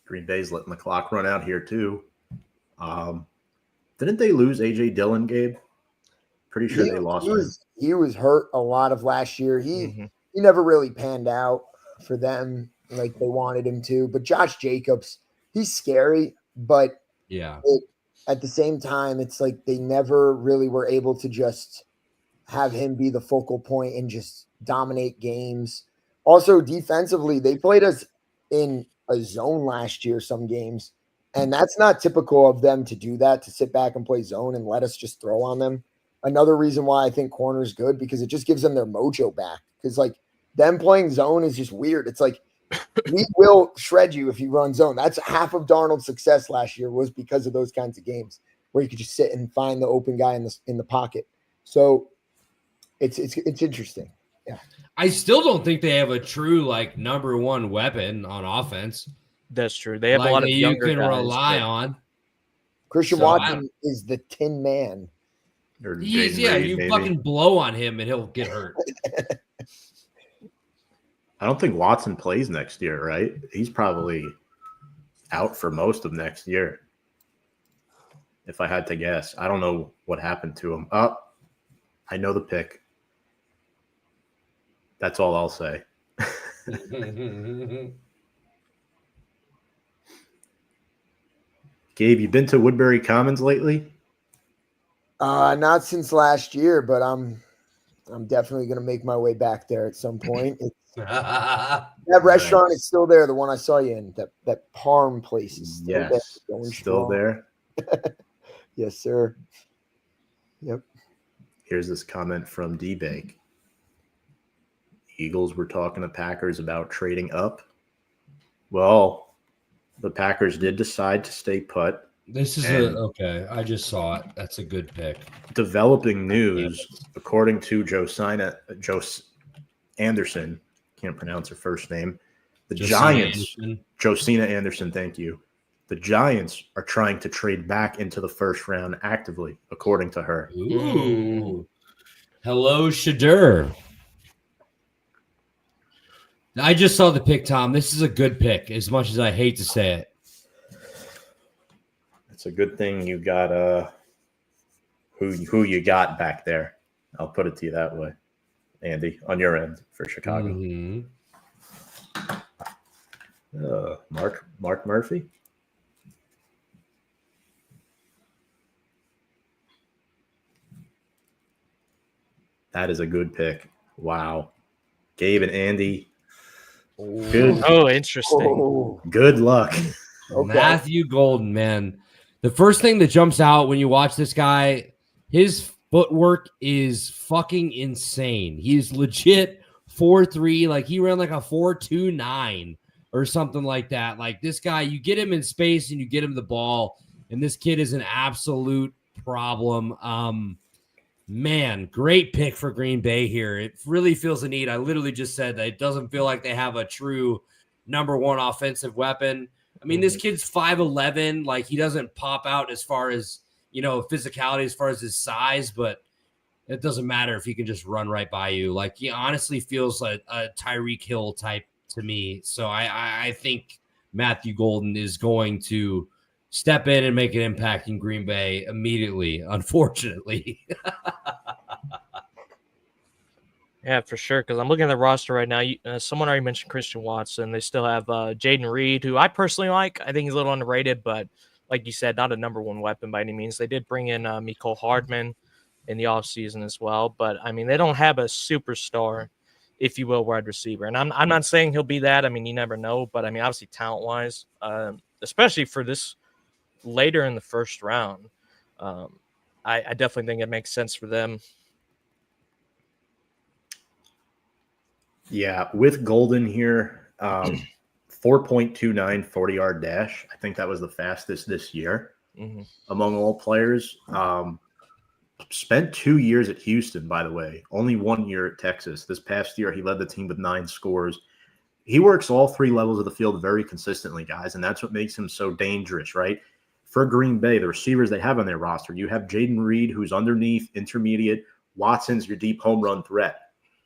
[SPEAKER 1] Green Bay's letting the clock run out here, too. Didn't they lose A.J. Dillon, Gabe? Pretty sure they lost him.
[SPEAKER 15] He was hurt a lot of last year. He never really panned out for them like they wanted him to. But Josh Jacobs, he's scary, but
[SPEAKER 2] Yeah.
[SPEAKER 15] At the same time, it's like they never really were able to just have him be the focal point and just dominate games. Also, defensively, they played us in a zone last year, some games, and that's not typical of them to do that, to sit back and play zone and let us just throw on them. Another reason why I think corner is good, because it just gives them their mojo back. Because like them playing zone is just weird. It's like we will shred you if you run zone. That's half of Darnold's success last year was because of those kinds of games where you could just sit and find the open guy in the pocket. So it's interesting. Yeah.
[SPEAKER 2] I still don't think they have a true like number one weapon on offense.
[SPEAKER 11] That's true. They have
[SPEAKER 2] like,
[SPEAKER 11] a lot of
[SPEAKER 2] you
[SPEAKER 11] younger
[SPEAKER 2] can
[SPEAKER 11] guys,
[SPEAKER 2] rely
[SPEAKER 11] but-
[SPEAKER 2] on.
[SPEAKER 15] Christian
[SPEAKER 2] So
[SPEAKER 15] Watson is the Tin Man.
[SPEAKER 2] He's, yeah,
[SPEAKER 1] Reed,
[SPEAKER 2] you
[SPEAKER 1] maybe.
[SPEAKER 2] fucking blow on him and he'll get hurt.
[SPEAKER 1] I don't think Watson plays next year, right? He's probably out for most of next year. If I had to guess, I don't know what happened to him. I know the pick. That's all I'll say. Gabe, you been to Woodbury Commons lately?
[SPEAKER 15] Not since last year, but I'm definitely gonna make my way back there at some point. That restaurant is still there, the one I saw you in. That Parm place is still there.
[SPEAKER 1] Yes,
[SPEAKER 15] Going
[SPEAKER 1] still
[SPEAKER 15] strong.
[SPEAKER 1] there.
[SPEAKER 15] Yes, sir. Yep.
[SPEAKER 1] Here's this comment from D-Bake. Eagles were talking to Packers about trading up. Well, the Packers did decide to stay put.
[SPEAKER 2] This is okay. I just saw it. That's a good pick.
[SPEAKER 1] Developing news, according to Joe Anderson, can't pronounce her first name. The Giants, Josina Anderson, thank you. The Giants are trying to trade back into the first round actively, according to her.
[SPEAKER 2] Ooh. Hello, Shadur. I just saw the pick, Tom. This is a good pick, as much as I hate to say it.
[SPEAKER 1] It's a good thing you got who you got back there. I'll put it to you that way, Andy, on your end for Chicago.
[SPEAKER 2] Mm-hmm.
[SPEAKER 1] Mark Murphy. That is a good pick. Wow. Gabe and Andy. Good.
[SPEAKER 11] Oh, interesting.
[SPEAKER 1] Good luck.
[SPEAKER 2] Okay. Matthew Golden, man. The first thing that jumps out when you watch this guy, his footwork is fucking insane. He's legit 4.3. Like he ran like a 4.29 or something like that. Like this guy, you get him in space and you get him the ball, and this kid is an absolute problem. Man, great pick for Green Bay here. It really feels a need. I literally just said that it doesn't feel like they have a true number one offensive weapon. I mean, this kid's 5'11". Like he doesn't pop out as far as, physicality, as far as his size, but it doesn't matter if he can just run right by you. Like he honestly feels like a Tyreek Hill type to me. So I think Matthew Golden is going to step in and make an impact in Green Bay immediately, unfortunately.
[SPEAKER 11] Yeah, for sure. Because I'm looking at the roster right now. Someone already mentioned Christian Watson. They still have Jaden Reed, who I personally like. I think he's a little underrated, but like you said, not a number one weapon by any means. They did bring in Mecole Hardman in the offseason as well. But, I mean, they don't have a superstar, if you will, wide receiver. And I'm not saying he'll be that. I mean, you never know. But, I mean, obviously talent-wise, especially for this later in the first round, I definitely think it makes sense for them.
[SPEAKER 1] Yeah, with Golden here, 4.29 40-yard dash. I think that was the fastest this year among all players. Spent 2 years at Houston, by the way, only 1 year at Texas. This past year, he led the team with 9 scores. He works all 3 levels of the field very consistently, guys, and that's what makes him so dangerous, right? For Green Bay, the receivers they have on their roster, you have Jaden Reed, who's underneath, intermediate. Watson's your deep home run threat.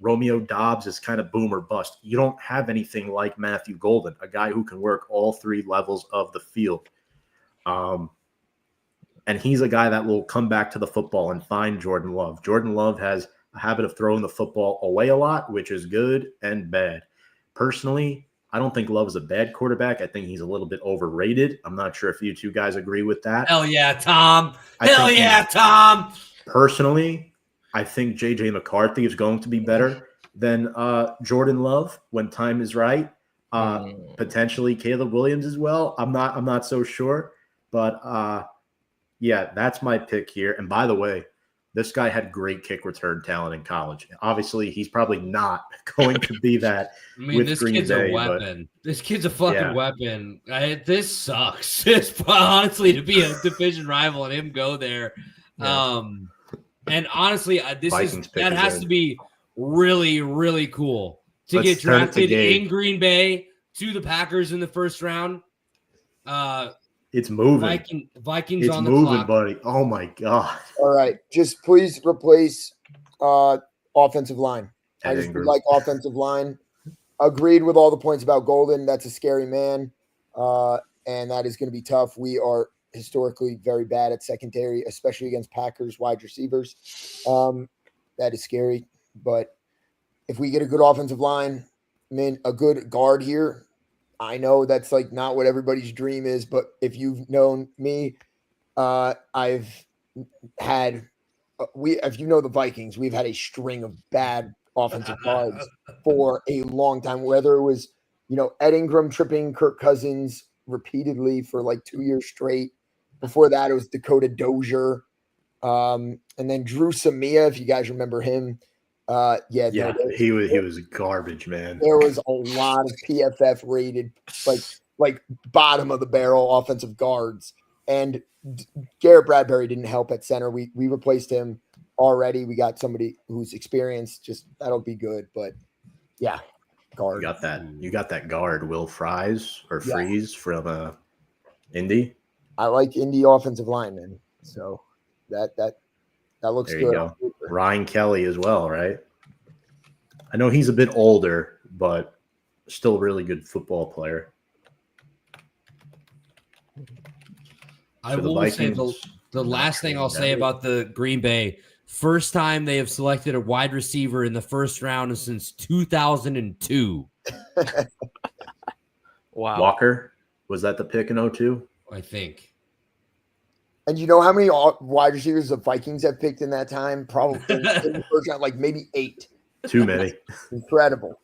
[SPEAKER 1] Romeo Dobbs is kind of boom or bust. You don't have anything like Matthew Golden, a guy who can work all 3 levels of the field. And he's a guy that will come back to the football and find Jordan Love. Jordan Love has a habit of throwing the football away a lot, which is good and bad. Personally, I don't think Love is a bad quarterback. I think he's a little bit overrated. I'm not sure if you two guys agree with that.
[SPEAKER 2] Hell yeah, Tom.
[SPEAKER 1] I
[SPEAKER 2] Hell
[SPEAKER 1] think
[SPEAKER 2] yeah, Tom.
[SPEAKER 1] Personally, I think J.J. McCarthy is going to be better than Jordan Love when time is right. Potentially Caleb Williams as well. I'm not so sure. But yeah, that's my pick here. And by the way, this guy had great kick return talent in college. Obviously, he's probably not going to be that.
[SPEAKER 2] I mean,
[SPEAKER 1] with
[SPEAKER 2] this
[SPEAKER 1] Green
[SPEAKER 2] kid's
[SPEAKER 1] Bay,
[SPEAKER 2] a weapon. This kid's a fucking
[SPEAKER 1] Yeah.
[SPEAKER 2] weapon. This sucks. It's honestly to be a division rival and him go there. And honestly, that has to be really, really cool to
[SPEAKER 1] Let's
[SPEAKER 2] get
[SPEAKER 1] turn it to
[SPEAKER 2] drafted
[SPEAKER 1] Gabe.
[SPEAKER 2] in Green Bay to the Packers in the first round.
[SPEAKER 1] It's moving.
[SPEAKER 2] Vikings
[SPEAKER 1] it's
[SPEAKER 2] on the
[SPEAKER 1] moving,
[SPEAKER 2] clock.
[SPEAKER 1] buddy. Oh my god.
[SPEAKER 15] All right, just please replace offensive line. I
[SPEAKER 1] Ed
[SPEAKER 15] just would
[SPEAKER 1] Ingram.
[SPEAKER 15] like offensive line. Agreed with all the points about Golden. That's a scary man, and that is going to be tough. We are historically very bad at secondary, especially against Packers wide receivers. That is scary. But if we get a good offensive line, I mean, a good guard here, I know that's like not what everybody's dream is, but if you've known me, I've had if you know the Vikings, we've had a string of bad offensive guards for a long time, whether it was, Ed Ingram tripping Kirk Cousins repeatedly for like 2 years straight. Before that, it was Dakota Dozier. And then Drew Samia, if you guys remember him.
[SPEAKER 1] Yeah, he was garbage, man.
[SPEAKER 15] There was a lot of PFF rated, like bottom of the barrel offensive guards. And Garrett Bradbury didn't help at center. We replaced him already. We got somebody who's experienced. Just that'll be good. But yeah, guard.
[SPEAKER 1] You got that guard, Will Fries or Freeze from Indy.
[SPEAKER 15] I like Indy offensive linemen. So that looks
[SPEAKER 1] There
[SPEAKER 15] good.
[SPEAKER 1] you go. Ryan Kelly as well, right? I know he's a bit older, but still a really good football player.
[SPEAKER 2] I
[SPEAKER 1] For the
[SPEAKER 2] will say
[SPEAKER 1] Vikings,
[SPEAKER 2] the last thing I'll say about the Green Bay, first time they have selected a wide receiver in the first round since 2002.
[SPEAKER 11] Wow.
[SPEAKER 1] Walker, was that the pick in 02?
[SPEAKER 2] I think.
[SPEAKER 15] And you know how many wide receivers the Vikings have picked in that time? Probably in the first round, like maybe 8.
[SPEAKER 1] Too many.
[SPEAKER 15] Incredible.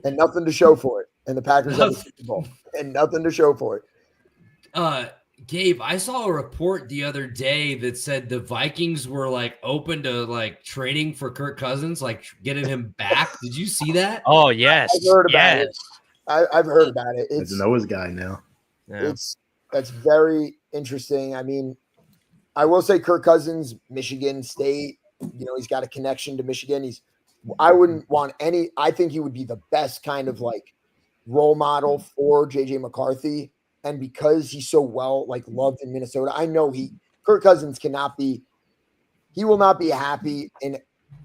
[SPEAKER 15] And nothing to show for it. And the Packers have a Super Bowl. And nothing to show for it.
[SPEAKER 2] Gabe, I saw a report the other day that said the Vikings were like open to like trading for Kirk Cousins, like getting him back. Did you see that?
[SPEAKER 11] Oh yes,
[SPEAKER 15] I've heard about it. I've heard about it.
[SPEAKER 1] It's Noah's guy now.
[SPEAKER 11] Yeah.
[SPEAKER 15] That's very interesting. I mean, I will say Kirk Cousins, Michigan State, he's got a connection to Michigan. I wouldn't want I think he would be the best kind of like role model for JJ McCarthy. And because he's so loved in Minnesota, I know Kirk Cousins he will not be happy in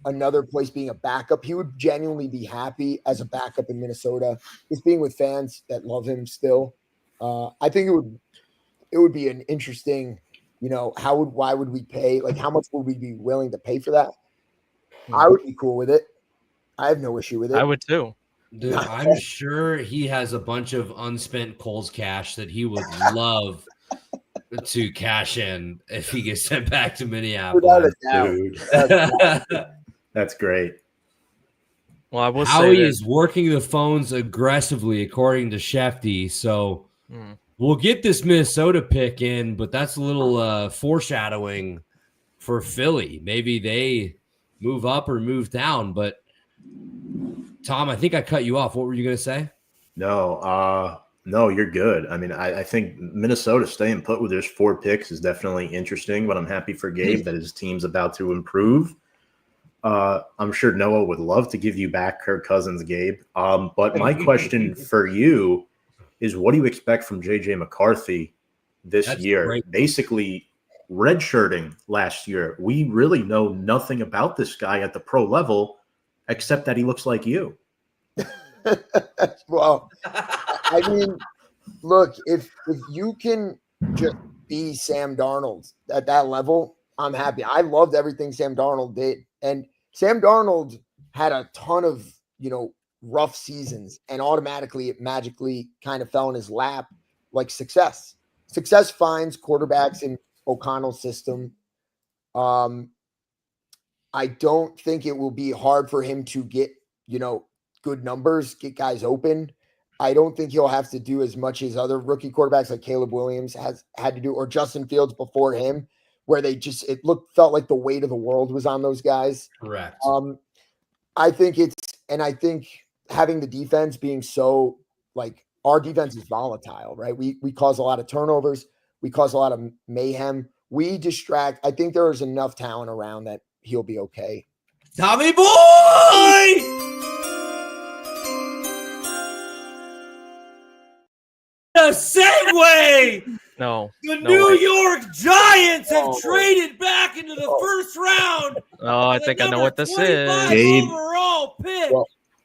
[SPEAKER 15] another place being a backup. He would genuinely be happy as a backup in Minnesota, just being with fans that love him still. I think it would be an interesting, why would we pay? Like, how much would we be willing to pay for that? I would be cool with it. I have no issue with it.
[SPEAKER 11] I would too.
[SPEAKER 2] Dude, I'm sure he has a bunch of unspent Coles cash that he would love to cash in if he gets sent back to Minneapolis.
[SPEAKER 1] Dude. That's great.
[SPEAKER 11] Well, I will
[SPEAKER 2] Howie
[SPEAKER 11] say
[SPEAKER 2] is working the phones aggressively, according to Shefty. So we'll get this Minnesota pick in, but that's a little foreshadowing for Philly. Maybe they move up or move down. But Tom, I think I cut you off. What were you going to say?
[SPEAKER 1] No, you're good. I mean, I think Minnesota staying put with their 4 picks is definitely interesting, but I'm happy for Gabe that his team's about to improve. I'm sure Noah would love to give you back Kirk Cousins, Gabe. But my question for you is, what do you expect from JJ McCarthy this year?
[SPEAKER 2] Great.
[SPEAKER 1] Basically, redshirting last year. We really know nothing about this guy at the pro level, except that he looks like you.
[SPEAKER 15] Well, I mean, look, if you can just be Sam Darnold at that level, I'm happy. I loved everything Sam Darnold did. And Sam Darnold had a ton of, rough seasons, and automatically it magically kind of fell in his lap like success. Success finds quarterbacks in O'Connell's system. I don't think it will be hard for him to get, good numbers, get guys open. I don't think he'll have to do as much as other rookie quarterbacks like Caleb Williams has had to do, or Justin Fields before him, where felt like the weight of the world was on those guys.
[SPEAKER 2] Correct.
[SPEAKER 15] I think having the defense being so, like, our defense is volatile, right? We cause a lot of turnovers. We cause a lot of mayhem. We distract. I think there is enough talent around that he'll be okay.
[SPEAKER 2] Tommy boy! A segue!
[SPEAKER 11] No.
[SPEAKER 2] The
[SPEAKER 11] no
[SPEAKER 2] New
[SPEAKER 11] way.
[SPEAKER 2] York Giants have traded back into the first round.
[SPEAKER 11] Oh, I think I know what this is.
[SPEAKER 1] Gabe.
[SPEAKER 2] Overall pick.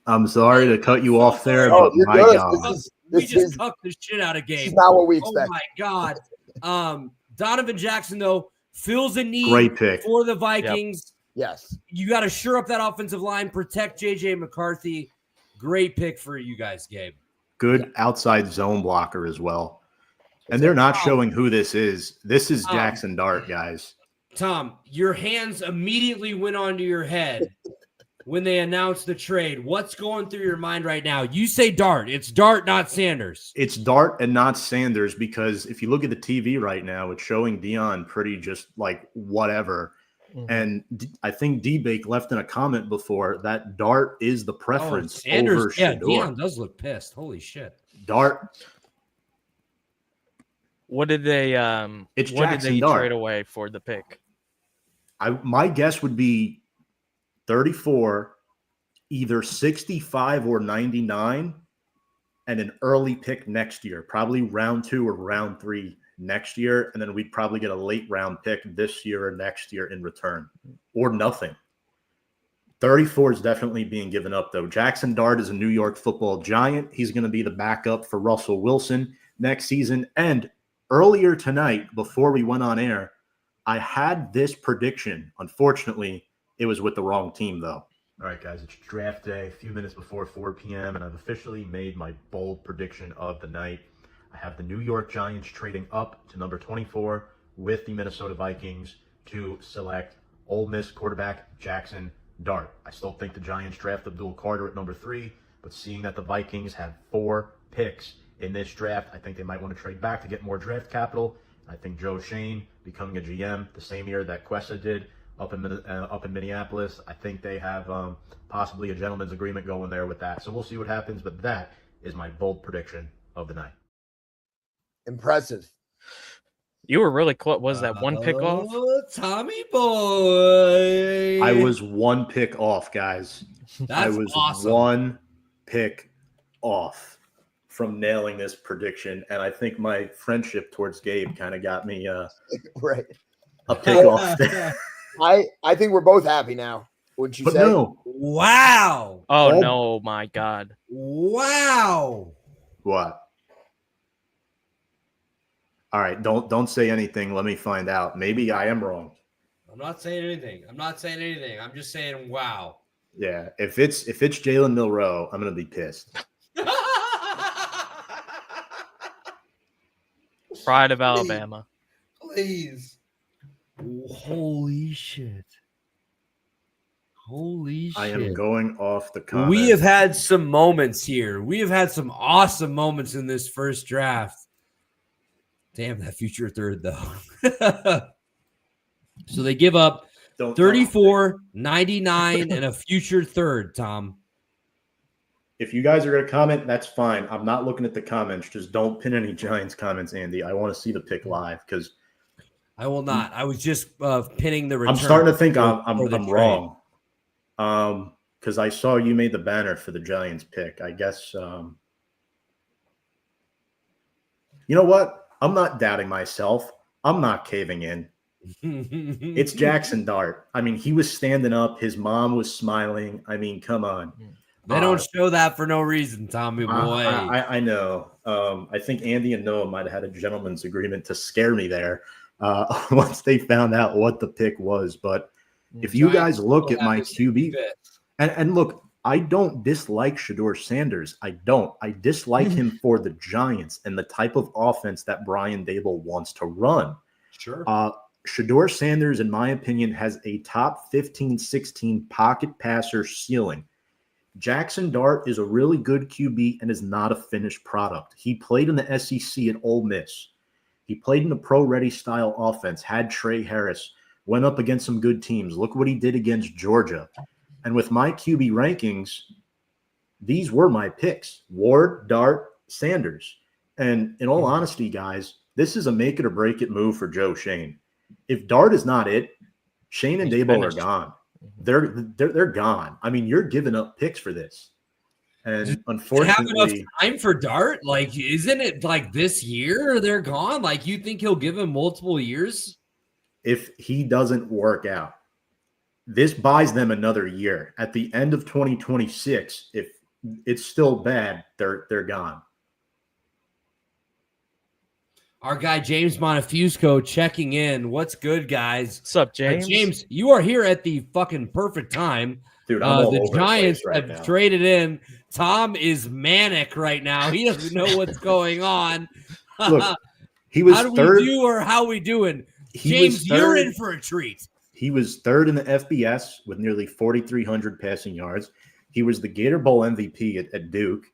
[SPEAKER 1] I'm sorry to cut you off there,
[SPEAKER 15] Oh,
[SPEAKER 1] but
[SPEAKER 15] you're
[SPEAKER 1] my
[SPEAKER 15] good.
[SPEAKER 1] God.
[SPEAKER 2] We just cucked the shit out of
[SPEAKER 15] This
[SPEAKER 2] Gabe.
[SPEAKER 15] is not what we
[SPEAKER 2] Oh
[SPEAKER 15] expect.
[SPEAKER 2] my God. Donovan Jackson, though, fills a need
[SPEAKER 1] Great pick.
[SPEAKER 2] for the Vikings.
[SPEAKER 15] Yes.
[SPEAKER 2] You got to shore up that offensive line, protect JJ McCarthy. Great pick for you guys, Gabe.
[SPEAKER 1] Good outside zone blocker as well. And they're not showing who this is. This is Jackson Dart, guys.
[SPEAKER 2] Tom, your hands immediately went onto your head when they announced the trade. What's going through your mind right now? You say Dart. It's Dart, not Sanders.
[SPEAKER 1] It's Dart and not Sanders, because if you look at the TV right now, it's showing Dion pretty just like whatever. And I think D-Bake left in a comment before that Dart is the preference
[SPEAKER 2] Sanders,
[SPEAKER 1] over
[SPEAKER 2] yeah,
[SPEAKER 1] Shedeur.
[SPEAKER 2] Dion does look pissed. Holy shit.
[SPEAKER 1] Dart.
[SPEAKER 11] What did they
[SPEAKER 1] It's
[SPEAKER 11] what did
[SPEAKER 1] Jackson
[SPEAKER 11] they
[SPEAKER 1] Dart.
[SPEAKER 11] trade away for the pick?
[SPEAKER 1] My guess would be 34, either 65 or 99, and an early pick next year, probably round 2 or round 3 next year, and then we'd probably get a late round pick this year or next year in return, or nothing. 34 is definitely being given up, though. Jackson Dart is a New York Football Giant. He's going to be the backup for Russell Wilson next season. And earlier tonight, before we went on air, I had this prediction. Unfortunately, it was with the wrong team, though. All right, guys, it's draft day, a few minutes before 4 p.m., and I've officially made my bold prediction of the night. I have the New York Giants trading up to number 24 with the Minnesota Vikings to select Ole Miss quarterback Jackson Dart. I still think the Giants draft Abdul Carter at number 3, but seeing that the Vikings have 4 picks in this draft, I think they might want to trade back to get more draft capital. I think Joe Shane becoming a GM the same year that Quessa did up in Minneapolis, I think they have possibly a gentleman's agreement going there with that. So we'll see what happens, but that is my bold prediction of the night.
[SPEAKER 15] Impressive.
[SPEAKER 11] You were really close. Was that one pick off?
[SPEAKER 2] Oh, Tommy boy.
[SPEAKER 1] I was 1 pick off, guys. I
[SPEAKER 2] That's
[SPEAKER 1] was
[SPEAKER 2] awesome.
[SPEAKER 1] 1 pick off from nailing this prediction, and I think my friendship towards Gabe kind of got me
[SPEAKER 15] Right.
[SPEAKER 1] a pick off there.
[SPEAKER 15] I think we're both happy now. Wouldn't you
[SPEAKER 1] But
[SPEAKER 15] say?
[SPEAKER 1] no.
[SPEAKER 2] Wow.
[SPEAKER 11] Oh no, my God.
[SPEAKER 2] Wow.
[SPEAKER 1] What? All right, don't say anything. Let me find out. Maybe I am wrong.
[SPEAKER 2] I'm not saying anything. I'm just saying wow.
[SPEAKER 1] Yeah, if it's Jalen Milroe, I'm gonna be pissed.
[SPEAKER 11] Pride of Alabama.
[SPEAKER 2] Please. Holy shit. Holy shit.
[SPEAKER 1] I am going off the comment.
[SPEAKER 2] We have had some moments here. We have had some awesome moments in this first draft. Damn, that future third, though. So they give up 34, 99, and a future third, Tom.
[SPEAKER 1] If you guys are going to comment, that's fine. I'm not looking at the comments. Just don't pin any Giants comments, Andy. I want to see the pick live because
[SPEAKER 2] I will not. I was just pinning the return.
[SPEAKER 1] I'm starting to think I'm
[SPEAKER 2] for the trade.
[SPEAKER 1] wrong. Because I saw you made the banner for the Giants pick. I guess you know what? I'm not doubting myself. I'm not caving in. It's Jackson Dart. I mean, he was standing up. His mom was smiling. I mean, come on.
[SPEAKER 2] They don't show that for no reason, Tommy boy.
[SPEAKER 1] I know. I think Andy and Noah might have had a gentleman's agreement to scare me there once they found out what the pick was. But if you guys look at my QB, and look, I don't dislike Shedeur Sanders. I don't. I dislike him for the Giants and the type of offense that Brian Daboll wants to run.
[SPEAKER 2] Sure.
[SPEAKER 1] Shedeur Sanders, in my opinion, has a top 15, 16 pocket passer ceiling. Jackson Dart is a really good QB and is not a finished product. He played in the SEC at Ole Miss. He played in a pro-ready style offense, had Trey Harris, went up against some good teams. Look what he did against Georgia. And with my QB rankings, these were my picks: Ward, Dart, Sanders. And in all honesty, guys, this is a make it or break it move for Joe Schoen. If Dart is not it, Schoen and Daboll are gone. They're gone. I mean, you're giving up picks for this. And unfortunately,
[SPEAKER 2] have enough time for Dart? Like, isn't it like this year they're gone? Like, you think he'll give him multiple years?
[SPEAKER 1] If he doesn't work out, this buys them another year. At the end of 2026, if it's still bad, they're gone.
[SPEAKER 2] Our guy James Monefusco checking in. What's good, guys?
[SPEAKER 11] What's up, James?
[SPEAKER 2] James, you are here at the fucking perfect time.
[SPEAKER 1] Dude, I'm all
[SPEAKER 2] the
[SPEAKER 1] over
[SPEAKER 2] Giants
[SPEAKER 1] the place right
[SPEAKER 2] have
[SPEAKER 1] now.
[SPEAKER 2] traded in. Tom is manic right now. He doesn't know what's going on.
[SPEAKER 1] Look, he was
[SPEAKER 2] how do
[SPEAKER 1] third.
[SPEAKER 2] we do, or how we doing?
[SPEAKER 1] He
[SPEAKER 2] James,
[SPEAKER 1] was
[SPEAKER 2] you're
[SPEAKER 1] third.
[SPEAKER 2] in for a treat.
[SPEAKER 1] He was third in the FBS with nearly 4,300 passing yards. He was the Gator Bowl MVP at Duke,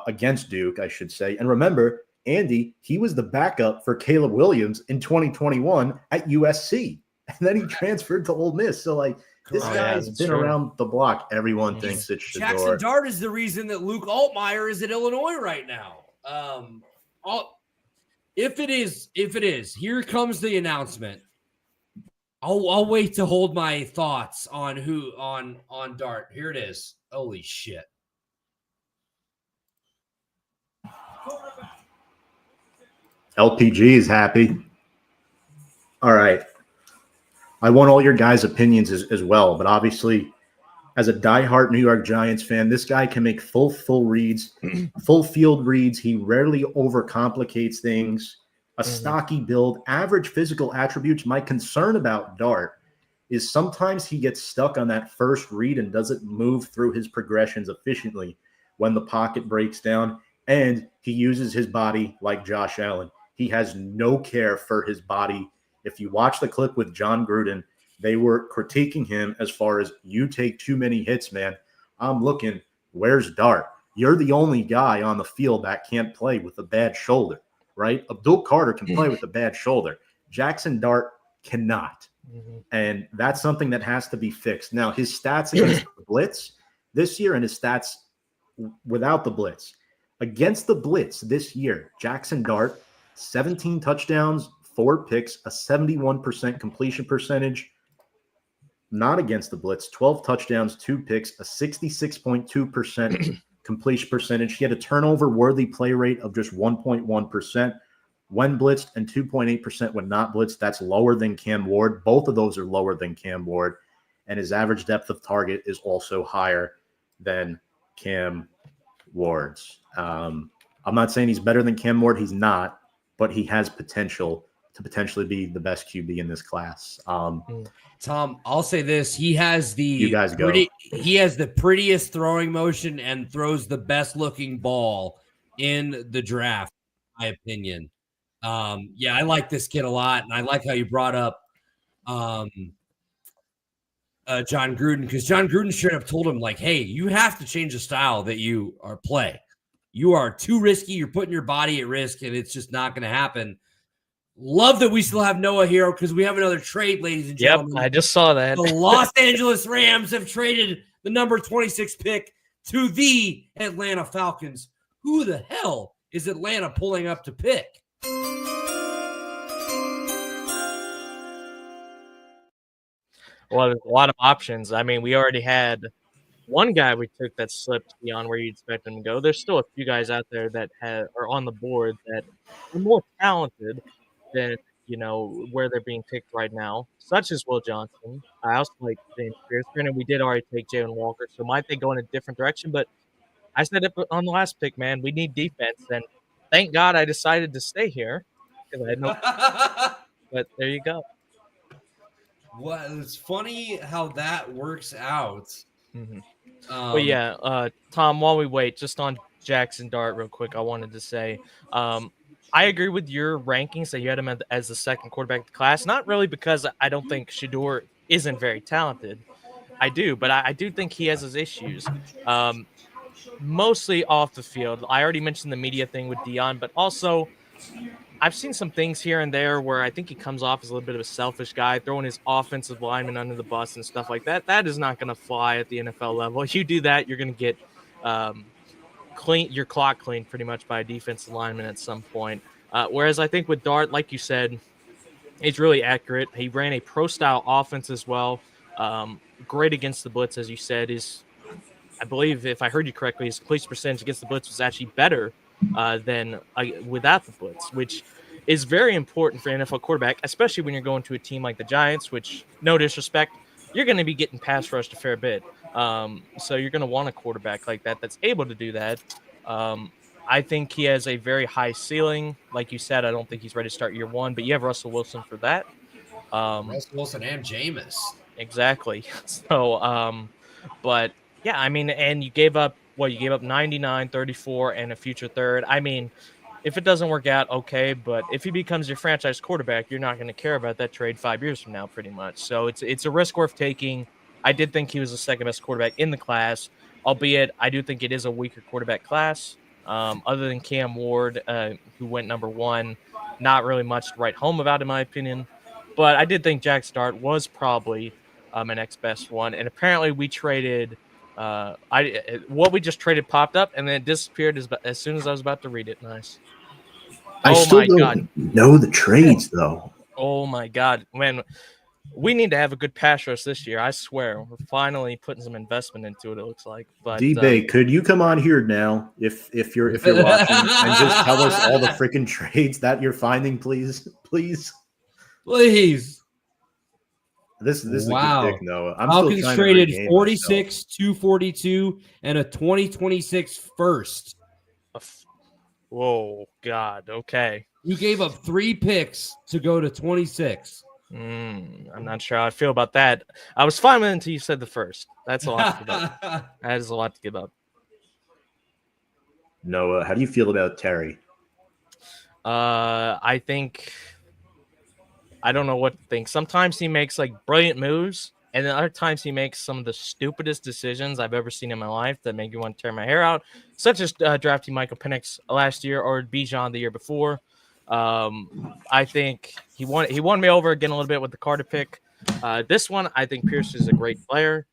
[SPEAKER 1] against Duke, I should say. And remember, Andy, he was the backup for Caleb Williams in 2021 at USC. And then he transferred to Ole Miss. So, like, this guy's been around the block. Everyone thinks it's
[SPEAKER 2] Jackson
[SPEAKER 1] Shedeur.
[SPEAKER 2] Dart is the reason that Luke Altmaier is at Illinois right now. If it is, here comes the announcement. I'll wait to hold my thoughts on on Dart. Here it is. Holy shit.
[SPEAKER 1] LPG is happy. All right. I want all your guys' opinions as well, but obviously, as a diehard New York Giants fan, this guy can make full reads, full field reads. He rarely overcomplicates things. A stocky build, average physical attributes. My concern about Dart is sometimes he gets stuck on that first read and doesn't move through his progressions efficiently when the pocket breaks down, and he uses his body like Josh Allen. He has no care for his body. If you watch the clip with John Gruden, they were critiquing him as far as, you take too many hits, man. I'm looking, where's Dart? You're the only guy on the field that can't play with a bad shoulder. Right? Abdul Carter can play with a bad shoulder. Jackson Dart cannot. And that's something that has to be fixed. Now, his stats against the blitz this year and his stats without the blitz. Against the blitz this year, Jackson Dart, 17 touchdowns, 4 picks, a 71% completion percentage. Not against the blitz, 12 touchdowns, 2 picks, a 66.2% completion percentage. He had a turnover-worthy play rate of just 1.1% when blitzed and 2.8% when not blitzed. That's lower than Cam Ward. Both of those are lower than Cam Ward. And his average depth of target is also higher than Cam Ward's. I'm not saying he's better than Cam Ward. He's not, but he has potential to potentially be the best QB in this class.
[SPEAKER 2] Tom, I'll say this: he has
[SPEAKER 1] You guys go.
[SPEAKER 2] he has the prettiest throwing motion and throws the best looking ball in the draft, in my opinion. Yeah, I like this kid a lot, and I like how you brought up John Gruden, because John Gruden straight up told him, like, hey, you have to change the style that you are play. You are too risky. You're putting your body at risk, and it's just not going to happen. Love that we still have Noah Hero because we have another trade, ladies and gentlemen.
[SPEAKER 11] Yep, I just saw that.
[SPEAKER 2] The Los Angeles Rams have traded the number 26 pick to the Atlanta Falcons. Who the hell is Atlanta pulling up to pick?
[SPEAKER 11] Well, there's a lot of options. I mean, we already had one guy we took that slipped beyond where you'd expect him to go. There's still a few guys out there that are on the board that are more talented than, where they're being picked right now, such as Will Johnson. I also like James Pierce. Granted, we did already take Jalen Walker, so might they go in a different direction. But I said it on the last pick, man, we need defense. And thank God I decided to stay here because I had no but there you go.
[SPEAKER 2] Well, it's funny how that works out.
[SPEAKER 11] But yeah, Tom, while we wait, just on Jackson Dart real quick, I wanted to say I agree with your rankings that you had him as the second quarterback of the class. Not really because I don't think Shedeur isn't very talented. I do, but I do think he has his issues. Mostly off the field. I already mentioned the media thing with Dion, but also I've seen some things here and there where I think he comes off as a little bit of a selfish guy, throwing his offensive lineman under the bus and stuff like that. That is not going to fly at the NFL level. If you do that, you're going to get clean your clock cleaned pretty much by a defensive lineman at some point. Whereas I think with Dart, like you said, he's really accurate. He ran a pro-style offense as well. Great against the blitz, as you said. I believe, if I heard you correctly, his completion percentage against the blitz was actually better than without the blitz, which is very important for an NFL quarterback, especially when you're going to a team like the Giants, which, no disrespect, you're going to be getting pass rushed a fair bit. So you're going to want a quarterback like that that's able to do that. I think he has a very high ceiling. Like you said, I don't think he's ready to start year one, but you have Russell Wilson for that.
[SPEAKER 2] Russell Wilson and Jameis.
[SPEAKER 11] Exactly. So, but yeah, I mean, and you gave up 99, 34, and a future third. I mean, if it doesn't work out, okay, but if he becomes your franchise quarterback, you're not going to care about that trade 5 years from now, pretty much. So it's a risk worth taking. I did think he was the second best quarterback in the class, albeit I do think it is a weaker quarterback class. Other than Cam Ward, who went number one, not really much to write home about, in my opinion. But I did think Jackson Dart was probably my next best one. And apparently we traded what we just traded popped up and then it disappeared as soon as I was about to read it. Nice.
[SPEAKER 1] I still don't know the trades though.
[SPEAKER 11] Oh my God, man. We need to have a good pass rush this year. I swear, we're finally putting some investment into it. It looks like. But
[SPEAKER 1] D-Bay, could you come on here now if you're watching and just tell us all the freaking trades that you're finding, please?
[SPEAKER 2] Please.
[SPEAKER 1] This is
[SPEAKER 2] wow.
[SPEAKER 1] a good pick, Noah.
[SPEAKER 2] Falcons traded 46, 242, and a 2026 first.
[SPEAKER 11] Whoa, God. Okay.
[SPEAKER 2] You gave up 3 picks to go to 26.
[SPEAKER 11] I'm not sure how I feel about that. I was fine with it until you said the first. That's a lot to give up. That is a lot to give up.
[SPEAKER 1] Noah, how do you feel about Terry?
[SPEAKER 11] I think I don't know what to think. Sometimes he makes like brilliant moves, and then other times he makes some of the stupidest decisions I've ever seen in my life that make me want to tear my hair out, such as drafting Michael Penix last year or Bijan the year before. I think he won me over again a little bit with the Carter pick. This one, I think Pierce is a great player.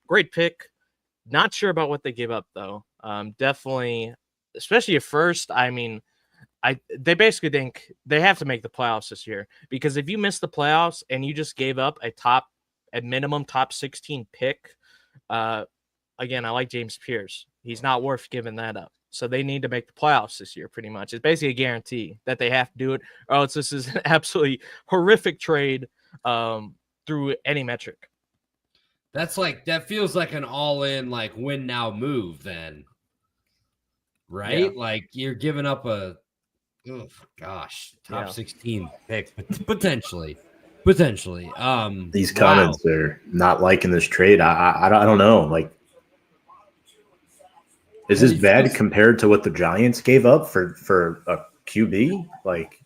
[SPEAKER 11] Great pick. Not sure about what they gave up though. Definitely, especially at first. I mean, they basically think they have to make the playoffs this year, because if you miss the playoffs and you just gave up a minimum top 16 pick, again, I like James Pierce. He's not worth giving that up. So they need to make the playoffs this year, pretty much. It's basically a guarantee that they have to do it, or else this is an absolutely horrific trade through any metric.
[SPEAKER 2] That feels like an all-in, like win now move, then, right? Yeah. Like you're giving up top 16 pick potentially.
[SPEAKER 1] These comments are not liking this trade. I don't know. Like, is this bad compared to what the Giants gave up for a QB? Like,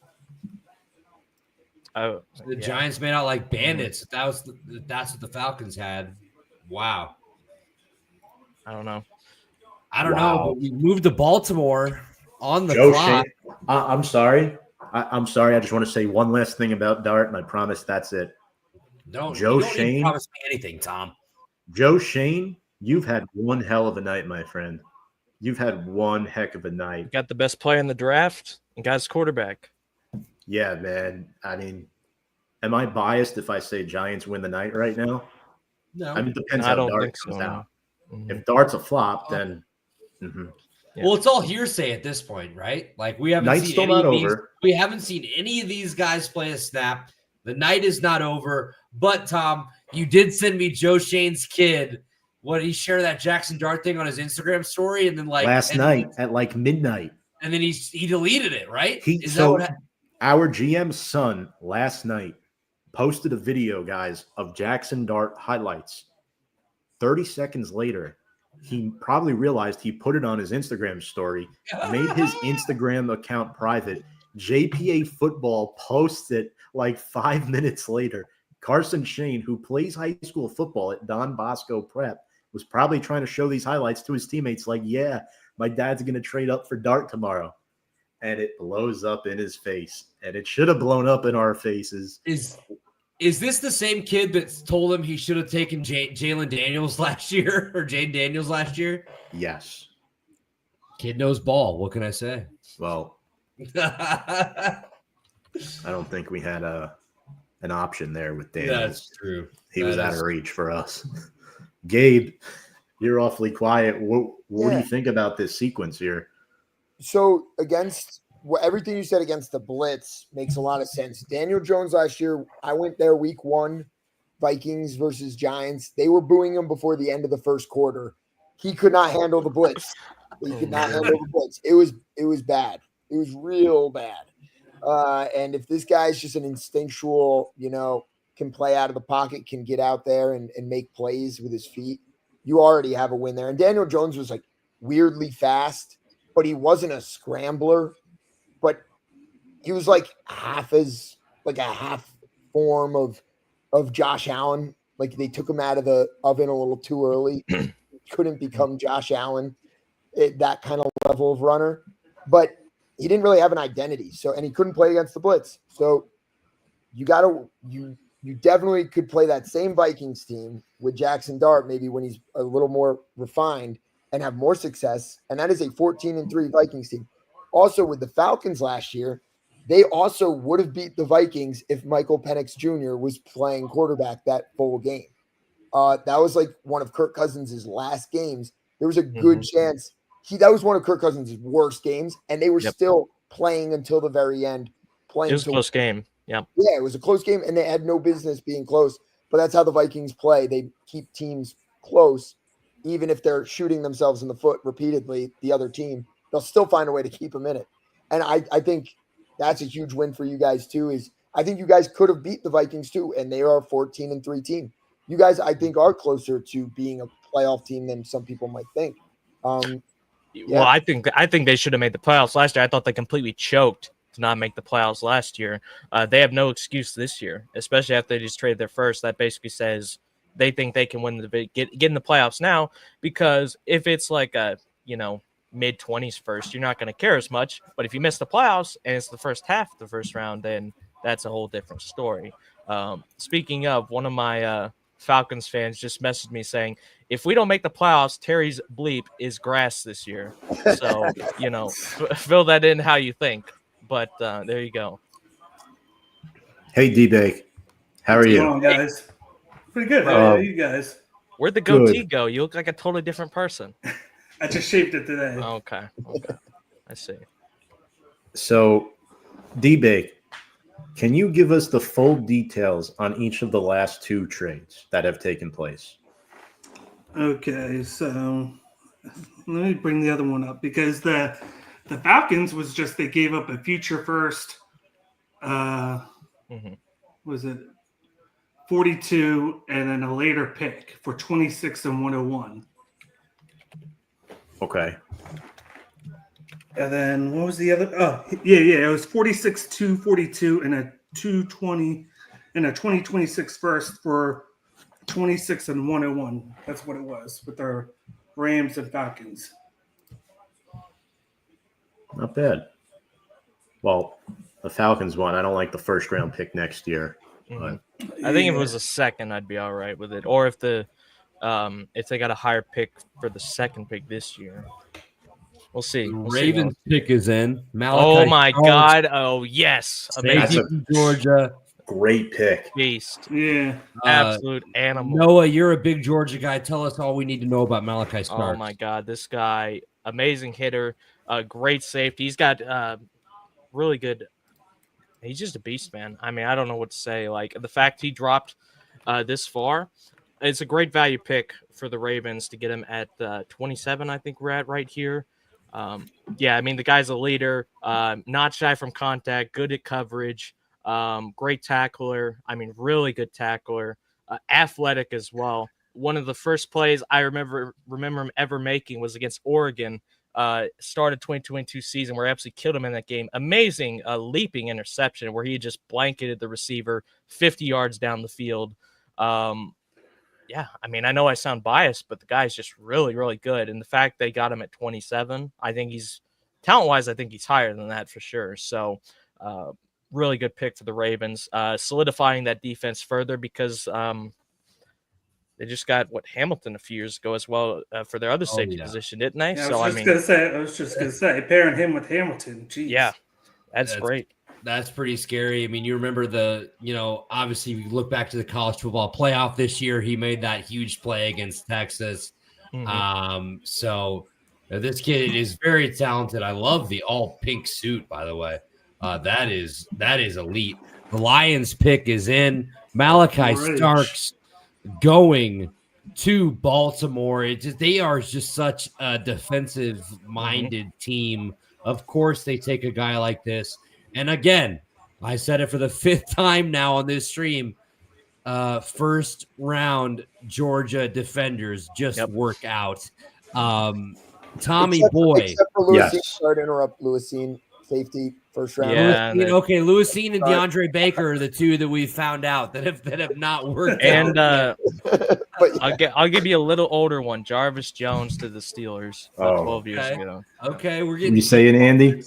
[SPEAKER 2] the Giants made out like bandits. That's what the Falcons had. Wow.
[SPEAKER 11] I don't know.
[SPEAKER 2] But we moved to Baltimore on the
[SPEAKER 1] Joe
[SPEAKER 2] clock.
[SPEAKER 1] Shane, I'm sorry. I'm sorry. I just want to say one last thing about Dart, and I promise that's it.
[SPEAKER 2] No,
[SPEAKER 1] Joe
[SPEAKER 2] don't
[SPEAKER 1] Shane.
[SPEAKER 2] Promise me anything, Tom.
[SPEAKER 1] Joe Shane, you've had one hell of a night, my friend. You've had one heck of a night.
[SPEAKER 11] Got the best player in the draft and got his quarterback.
[SPEAKER 1] Yeah, man. I mean, am I biased if I say Giants win the night right now?
[SPEAKER 2] No.
[SPEAKER 1] I mean, it depends how Dart comes out. Mm-hmm. If Dart's a flop, then
[SPEAKER 2] Yeah. Well, it's all hearsay at this point, right? Like we haven't
[SPEAKER 1] Night's
[SPEAKER 2] seen
[SPEAKER 1] still
[SPEAKER 2] any
[SPEAKER 1] not
[SPEAKER 2] of these,
[SPEAKER 1] over.
[SPEAKER 2] we haven't seen any of these guys play a snap. The night is not over. But Tom, you did send me Joe Shane's kid. What, he shared that Jackson Dart thing on his Instagram story, and then
[SPEAKER 1] last night at like midnight,
[SPEAKER 2] and then he deleted it, right?
[SPEAKER 1] Our GM's son last night posted a video, guys, of Jackson Dart highlights. 30 seconds later, he probably realized he put it on his Instagram story, made his Instagram account private. JPA Football posts it like 5 minutes later. Carson Shane, who plays high school football at Don Bosco Prep, was probably trying to show these highlights to his teammates like, yeah, my dad's going to trade up for Dart tomorrow. And it blows up in his face. And it should have blown up in our faces.
[SPEAKER 2] Is this the same kid that told him he should have taken Jalen Daniels last year or Jane Daniels last year?
[SPEAKER 1] Yes.
[SPEAKER 2] Kid knows ball. What can I say?
[SPEAKER 1] Well, I don't think we had an option there with Daniels.
[SPEAKER 2] That's true.
[SPEAKER 1] He was out of reach for us. Gabe, you're awfully quiet. What do you think about this sequence here?
[SPEAKER 15] So against everything you said against the blitz makes a lot of sense. Daniel Jones last year, I went there week 1, Vikings versus Giants. They were booing him before the end of the first quarter. He could not handle the blitz. He could not handle the blitz. It was bad. It was real bad. And if this guy's just an instinctual, can play out of the pocket, can get out there and make plays with his feet, you already have a win there. And Daniel Jones was like weirdly fast, but he wasn't a scrambler. But he was like a half form of Josh Allen. Like they took him out of the oven a little too early. Couldn't become Josh Allen, that kind of level of runner. But he didn't really have an identity. And he couldn't play against the blitz. So you definitely could play that same Vikings team with Jackson Dart, maybe when he's a little more refined and have more success. And that is a 14-3 Vikings team. Also, with the Falcons last year, they also would have beat the Vikings if Michael Penix Jr. was playing quarterback that full game. That was like one of Kirk Cousins' last games. There was a good chance that was one of Kirk Cousins' worst games, and they were still playing until the very end.
[SPEAKER 11] It was a close game. Yeah.
[SPEAKER 15] Yeah, it was a close game, and they had no business being close. But that's how the Vikings play. They keep teams close, even if they're shooting themselves in the foot repeatedly, the other team. They'll still find a way to keep them in it. And I think that's a huge win for you guys, too, I think you guys could have beat the Vikings, too, and they are a 14-3 team. You guys, I think, are closer to being a playoff team than some people might think.
[SPEAKER 11] Well, I think they should have made the playoffs last year. I thought they completely choked to not make the playoffs last year. They have no excuse this year, especially after they just traded their first. That basically says they think they can win get in the playoffs now, because if it's like a mid-20s first, you're not going to care as much. But if you miss the playoffs and it's the first half of the first round, then that's a whole different story. Speaking of, one of my Falcons fans just messaged me saying, if we don't make the playoffs, Terry's bleep is grass this year. So, fill that in how you think. But there you go.
[SPEAKER 1] Hey, D-Bake. How are you?
[SPEAKER 16] What's going on, guys? Pretty good. How are you guys?
[SPEAKER 11] Where'd the goatee go? You look like a totally different person.
[SPEAKER 16] I just shaved it today.
[SPEAKER 11] Okay. I see.
[SPEAKER 1] So, D-Bake, can you give us the full details on each of the last 2 trades that have taken place?
[SPEAKER 16] Okay, so let me bring the other one up, because the Falcons was just, they gave up a future first. Was it 42 and then a later pick for 26 and 101.
[SPEAKER 1] Okay.
[SPEAKER 16] And then what was the other? Oh, yeah. It was 46, 242, and a 220 and a 2026 first for 26 and 101. That's what it was with our Rams and Falcons.
[SPEAKER 1] Not bad. Well, the Falcons won. I don't like the first round pick next year. But
[SPEAKER 11] I think if it was a second, I'd be all right with it. Or if if they got a higher pick for the second pick this year. We'll see.
[SPEAKER 2] Ravens pick is in.
[SPEAKER 11] Oh my God! Oh yes,
[SPEAKER 2] amazing. Georgia,
[SPEAKER 1] great pick.
[SPEAKER 11] Beast.
[SPEAKER 16] Yeah,
[SPEAKER 11] absolute animal.
[SPEAKER 2] Noah, you're a big Georgia guy. Tell us all we need to know about Malachi Starks.
[SPEAKER 11] Oh my God, this guy, amazing hitter, great safety. He's got really good. He's just a beast, man. I mean, I don't know what to say. Like, the fact he dropped this far, it's a great value pick for the Ravens to get him at 27. I think we're at right here. Yeah, I mean, the guy's a leader, not shy from contact, good at coverage, great tackler. I mean, really good tackler, athletic as well. one of the first plays I remember him ever making was against Oregon. Started 2022 season where I absolutely killed him in that game. Amazing leaping interception where he just blanketed the receiver 50 yards down the field. Yeah, I mean, I know I sound biased, but the guy's just really, really good. And the fact they got him at 27, I think he's talent-wise, I think he's higher than that for sure. So really good pick for the Ravens, solidifying that defense further because they just got Hamilton a few years ago as well for their other safety position, didn't they?
[SPEAKER 16] Yeah,
[SPEAKER 11] so
[SPEAKER 16] I was just gonna say pairing him with Hamilton. Jeez.
[SPEAKER 11] Yeah, that's great.
[SPEAKER 2] That's pretty scary. I mean, you remember obviously if you look back to the college football playoff this year, he made that huge play against Texas.
[SPEAKER 11] Mm-hmm.
[SPEAKER 2] So this kid is very talented. I love the all pink suit, by the way. That is elite. The Lions pick is in. Malachi Starks going to Baltimore. They are just such a defensive minded team. Of course, they take a guy like this. And again, I said it for the 5th time now on this stream. First round Georgia defenders just work out. Tommy Boy.
[SPEAKER 15] Except for Lewisine. Sorry to interrupt. Lewisine, safety, first round.
[SPEAKER 2] Yeah, Lewisine and DeAndre Baker are the two that we found out that have not worked
[SPEAKER 11] and,
[SPEAKER 2] out.
[SPEAKER 11] I'll give you a little older one. Jarvis Jones to the Steelers 12 years ago.
[SPEAKER 2] Okay, we're getting.
[SPEAKER 1] You saying Andy?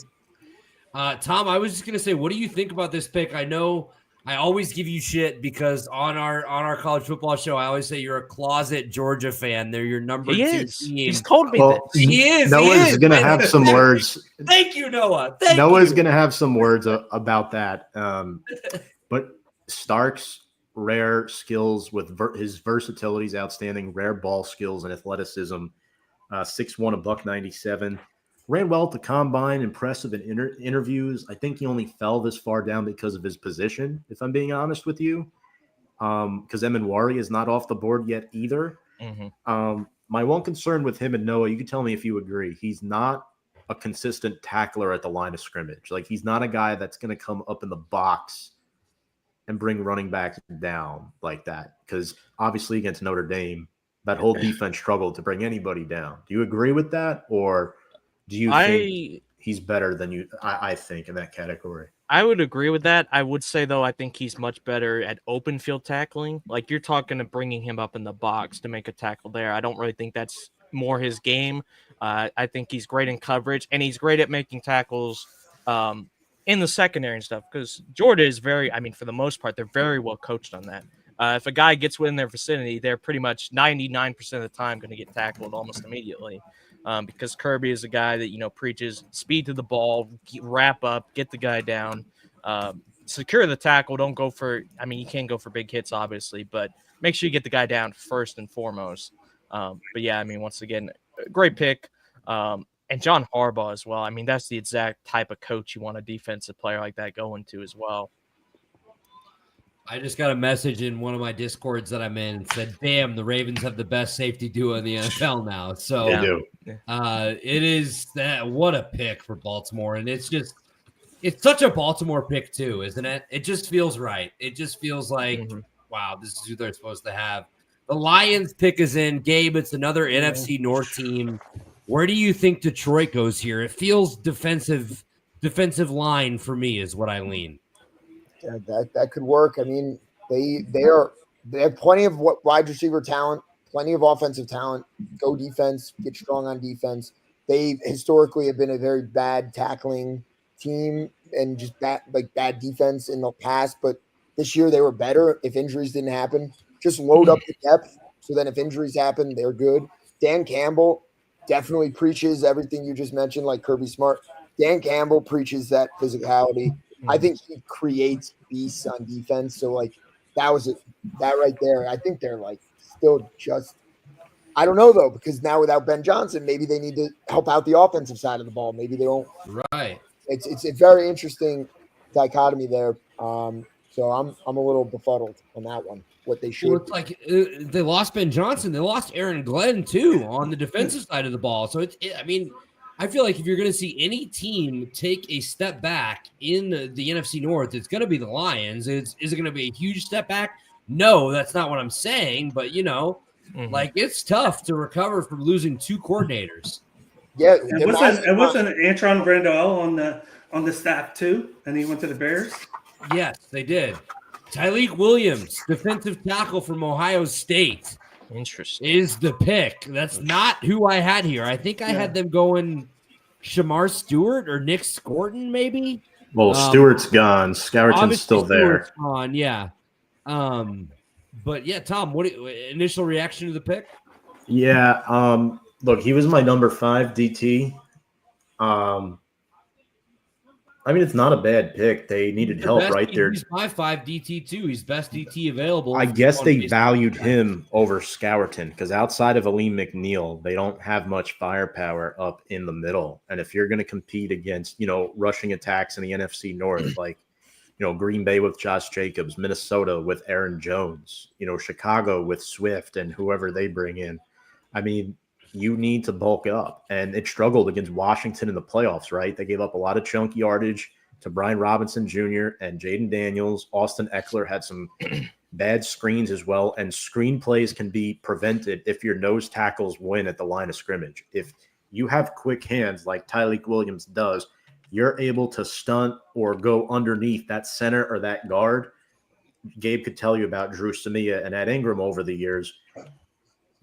[SPEAKER 2] Tom, I was just gonna say, what do you think about this pick? I know I always give you shit because on our college football show, I always say you're a closet Georgia fan. They're your number 2 team.
[SPEAKER 11] He's told me
[SPEAKER 1] this.
[SPEAKER 2] He is.
[SPEAKER 1] Noah's gonna have some words.
[SPEAKER 2] Thank you, Noah.
[SPEAKER 1] Noah's gonna have some words about that. But Stark's rare skills with his versatility is outstanding. Rare ball skills and athleticism. 6'1", a buck 97. Ran well at the combine, impressive in interviews. I think he only fell this far down because of his position, if I'm being honest with you. Because Emanwari is not off the board yet either.
[SPEAKER 11] Mm-hmm.
[SPEAKER 1] My one concern with him and Noah, you can tell me if you agree, he's not a consistent tackler at the line of scrimmage. Like, he's not a guy that's going to come up in the box and bring running backs down like that. Because obviously against Notre Dame, that whole defense struggled to bring anybody down. Do you agree with that? Or do you think he's better than you? I think in that category.
[SPEAKER 11] I would agree with that. I would say, though, I think he's much better at open field tackling. Like, you're talking to bringing him up in the box to make a tackle there. I don't really think that's more his game. I think he's great in coverage, and he's great at making tackles in the secondary and stuff. Because Georgia is for the most part, they're very well coached on that. If a guy gets within their vicinity, they're pretty much 99% of the time going to get tackled almost immediately. Because Kirby is a guy that, preaches speed to the ball, wrap up, get the guy down, secure the tackle. Don't go for, you can't go for big hits, obviously, but make sure you get the guy down first and foremost. But yeah, once again, great pick. And John Harbaugh as well. That's the exact type of coach you want a defensive player like that going to as well.
[SPEAKER 2] I just got a message in one of my Discords that I'm in and said, damn, the Ravens have the best safety duo in the NFL now. So
[SPEAKER 1] they do.
[SPEAKER 2] It is that. What a pick for Baltimore. And it's such a Baltimore pick too, isn't it? It just feels right. It just feels like, wow, this is who they're supposed to have. The Lions pick is in. Gabe, it's another NFC North team. Where do you think Detroit goes here? It feels defensive line for me is what I lean.
[SPEAKER 15] Yeah, that could work. They have plenty of wide receiver talent, plenty of offensive talent. Go defense, get strong on defense. They historically have been a very bad tackling team and just bad defense in the past. But this year they were better. If injuries didn't happen, just load up the depth. So then if injuries happen, they're good. Dan Campbell definitely preaches everything you just mentioned, like Kirby Smart. Dan Campbell preaches that physicality. I think he creates beasts on defense. So that right there. I think they're still just, I don't know though, because now without Ben Johnson, maybe they need to help out the offensive side of the ball. Maybe they don't.
[SPEAKER 2] Right.
[SPEAKER 15] It's a very interesting dichotomy there. So I'm a little befuddled on that one. What they should.
[SPEAKER 2] Well, it's they lost Ben Johnson. They lost Aaron Glenn too on the defensive side of the ball. So I feel like if you're going to see any team take a step back in the NFC North, it's going to be the Lions. Is it going to be a huge step back? No, that's not what I'm saying. But,
[SPEAKER 11] Mhm.
[SPEAKER 2] Like, it's tough to recover from losing 2 coordinators.
[SPEAKER 15] Yeah,
[SPEAKER 16] and wasn't Antron Randall on the staff too, and he went to the Bears?
[SPEAKER 2] Yes, they did. Tyleik Williams, defensive tackle from Ohio State,
[SPEAKER 11] Interesting.
[SPEAKER 2] is the pick. That's not who I had here. I think I had them going Shamar Stewart or Nick Scorton, maybe.
[SPEAKER 1] Well, Stewart's gone. Scourton's still there.
[SPEAKER 2] Stewart's gone, yeah. But yeah, Tom, what initial reaction to the pick?
[SPEAKER 1] Yeah, look, he was my number 5 DT. I mean, it's not a bad pick. They needed help right there.
[SPEAKER 2] He's my 5 DT too. He's best DT available.
[SPEAKER 1] I guess they valued him over Scourton because outside of Aleem McNeil, they don't have much firepower up in the middle. And if you're going to compete against, rushing attacks in the NFC North, like, Green Bay with Josh Jacobs, Minnesota with Aaron Jones, Chicago with Swift and whoever they bring in, I mean, you need to bulk up. And it struggled against Washington in the playoffs, right? They gave up a lot of chunk yardage to Brian Robinson Jr. and Jaden Daniels. Austin Eckler had some bad screens as well. And screen plays can be prevented if your nose tackles win at the line of scrimmage. If you have quick hands like Tyleik Williams does, you're able to stunt or go underneath that center or that guard. Gabe could tell you about Drew Samia and Ed Ingram over the years.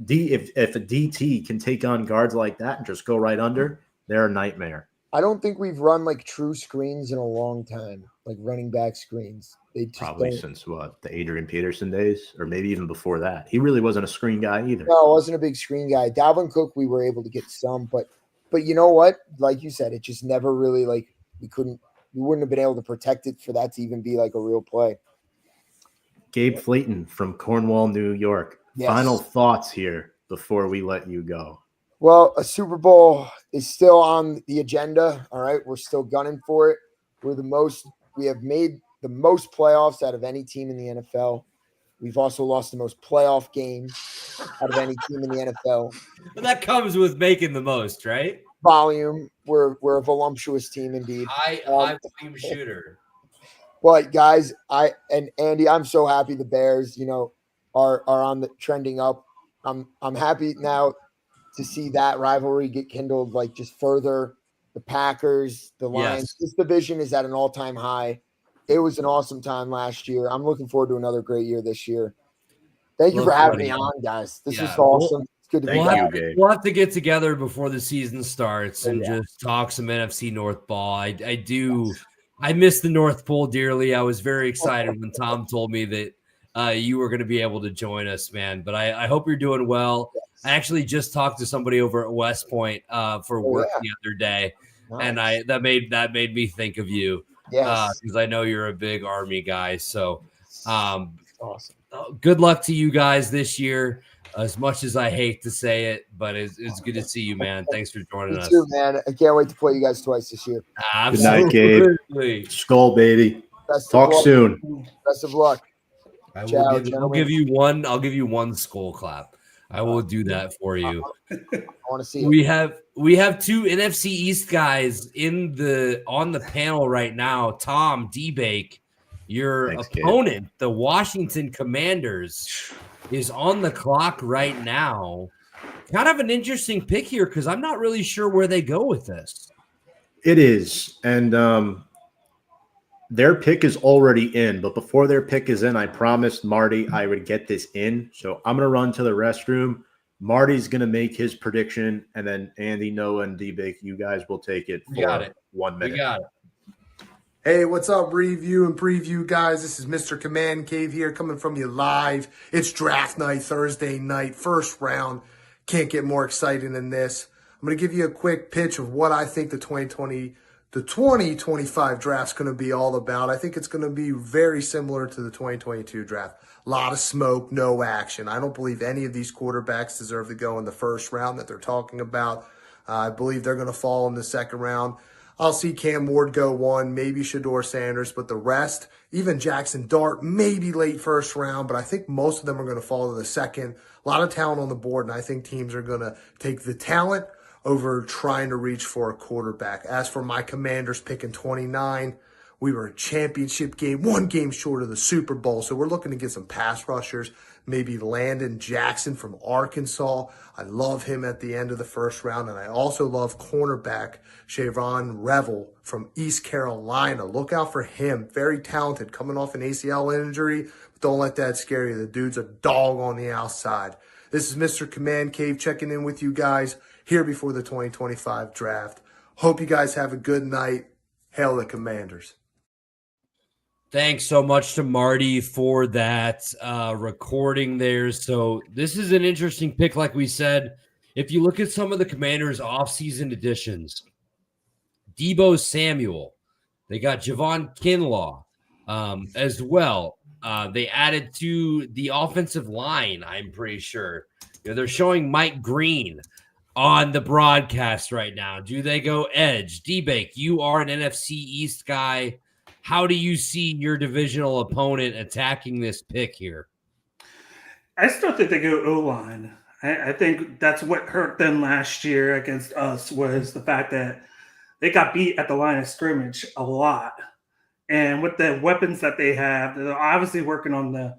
[SPEAKER 1] If a DT can take on guards like that and just go right under, they're a nightmare.
[SPEAKER 15] I don't think we've run like true screens in a long time, like running back screens. They just
[SPEAKER 1] Probably since what, the Adrian Peterson days, or maybe even before that. He really wasn't a screen guy either.
[SPEAKER 15] No, I wasn't a big screen guy. Dalvin Cook, we were able to get some, but you know what? Like you said, it just never really we wouldn't have been able to protect it for that to even be like a real play.
[SPEAKER 1] Gabe Flayton from Cornwall, New York.
[SPEAKER 15] Yes.
[SPEAKER 1] Final thoughts here before we let you go.
[SPEAKER 15] Well, a Super Bowl is still on the agenda. All right. We're still gunning for it. We have made the most playoffs out of any team in the NFL. We've also lost the most playoff games out of any team in the NFL.
[SPEAKER 2] But that comes with making the most, right?
[SPEAKER 15] Volume. We're a voluptuous team indeed.
[SPEAKER 2] High volume shooter.
[SPEAKER 15] But guys, and Andy, I'm so happy the Bears, are on the trending up. I'm happy now to see that rivalry get kindled, like just further. The Packers, the Lions. This division is at an all-time high. It was an awesome time last year. I'm looking forward to another great year this year. Thank you for having me on, guys. This is awesome. It's good to be back.
[SPEAKER 2] We'll have to get together before the season starts and just talk some NFC North ball. I miss the North Pole dearly. I was very excited when Tom told me that you were going to be able to join us, man. But I hope you're doing well. Yes. I actually just talked to somebody over at West Point for work the other day, and that made me think of you.
[SPEAKER 15] Yes,
[SPEAKER 2] because I know you're a big Army guy. So,
[SPEAKER 15] awesome.
[SPEAKER 2] Good luck to you guys this year. As much as I hate to say it, but it's good to see you, man. Thanks for joining us.
[SPEAKER 15] Me too, man. I can't wait to play you guys twice this year.
[SPEAKER 1] Absolutely. Good night, Gabe. Skull, baby. Talk soon.
[SPEAKER 15] Best of luck.
[SPEAKER 2] I'll give you one skull clap. I will do that for you.
[SPEAKER 15] I want to see it.
[SPEAKER 2] We have 2 NFC East guys on the panel right now. Tom D-Bake, your opponent, Gabe. The Washington Commanders, is on the clock right now. Kind of an interesting pick here because I'm not really sure where they go with this.
[SPEAKER 1] It is. And their pick is already in. But before their pick is in, I promised Marty I would get this in. So I'm going to run to the restroom. Marty's going to make his prediction. And then Andy, Noah, and D-Bake, you guys will take it for 1 minute.
[SPEAKER 2] We got it.
[SPEAKER 17] Hey, what's up, review and preview guys? This is Mr. Command Cave here, coming from you live. It's draft night, Thursday night, first round. Can't get more exciting than this. I'm going to give you a quick pitch of what I think the 2025 draft's going to be all about. I think it's going to be very similar to the 2022 draft. A lot of smoke, no action. I don't believe any of these quarterbacks deserve to go in the first round that they're talking about. I believe they're going to fall in the second round. I'll see Cam Ward go 1, maybe Shedeur Sanders, but the rest, even Jackson Dart, maybe late first round, but I think most of them are going to fall to the second. A lot of talent on the board, and I think teams are going to take the talent over trying to reach for a quarterback. As for my Commanders picking 29, We were a championship game, one game short of the Super Bowl. So we're looking to get some pass rushers, maybe Landon Jackson from Arkansas. I love him at the end of the first round. And I also love cornerback Shavon Revel from East Carolina. Look out for him. Very talented, coming off an ACL injury. But don't let that scare you. The dude's a dog on the outside. This is Mr. Command Cave checking in with you guys here before the 2025 draft. Hope you guys have a good night. Hail the Commanders.
[SPEAKER 2] Thanks so much to Marty for that recording there. So this is an interesting pick, like we said. If you look at some of the Commanders' offseason additions, Deebo Samuel, they got Javon Kinlaw as well. They added to the offensive line, I'm pretty sure. They're showing Mike Green on the broadcast right now. Do they go edge? D-Bake, you are an NFC East guy. How do you see your divisional opponent attacking this pick here?
[SPEAKER 16] I still think they go O-line. I think that's what hurt them last year against us was the fact that they got beat at the line of scrimmage a lot. And with the weapons that they have, they're obviously working on the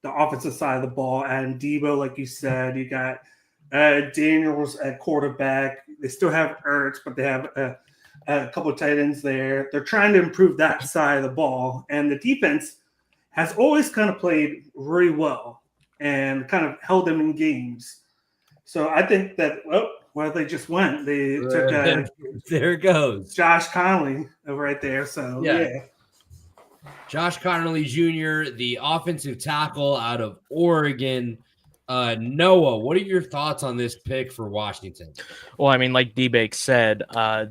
[SPEAKER 16] offensive side of the ball. And Deebo, like you said, you got Daniels at quarterback. They still have Ertz, but they have a couple of tight ends there. They're trying to improve that side of the ball. And the defense has always kind of played really well and kind of held them in games. So I think that, they just went. They took
[SPEAKER 2] there it goes.
[SPEAKER 16] Josh Connolly right there. So, yeah.
[SPEAKER 2] Josh Connolly Jr., the offensive tackle out of Oregon. Noah, what are your thoughts on this pick for Washington?
[SPEAKER 11] Well, I mean, like D-Bake said,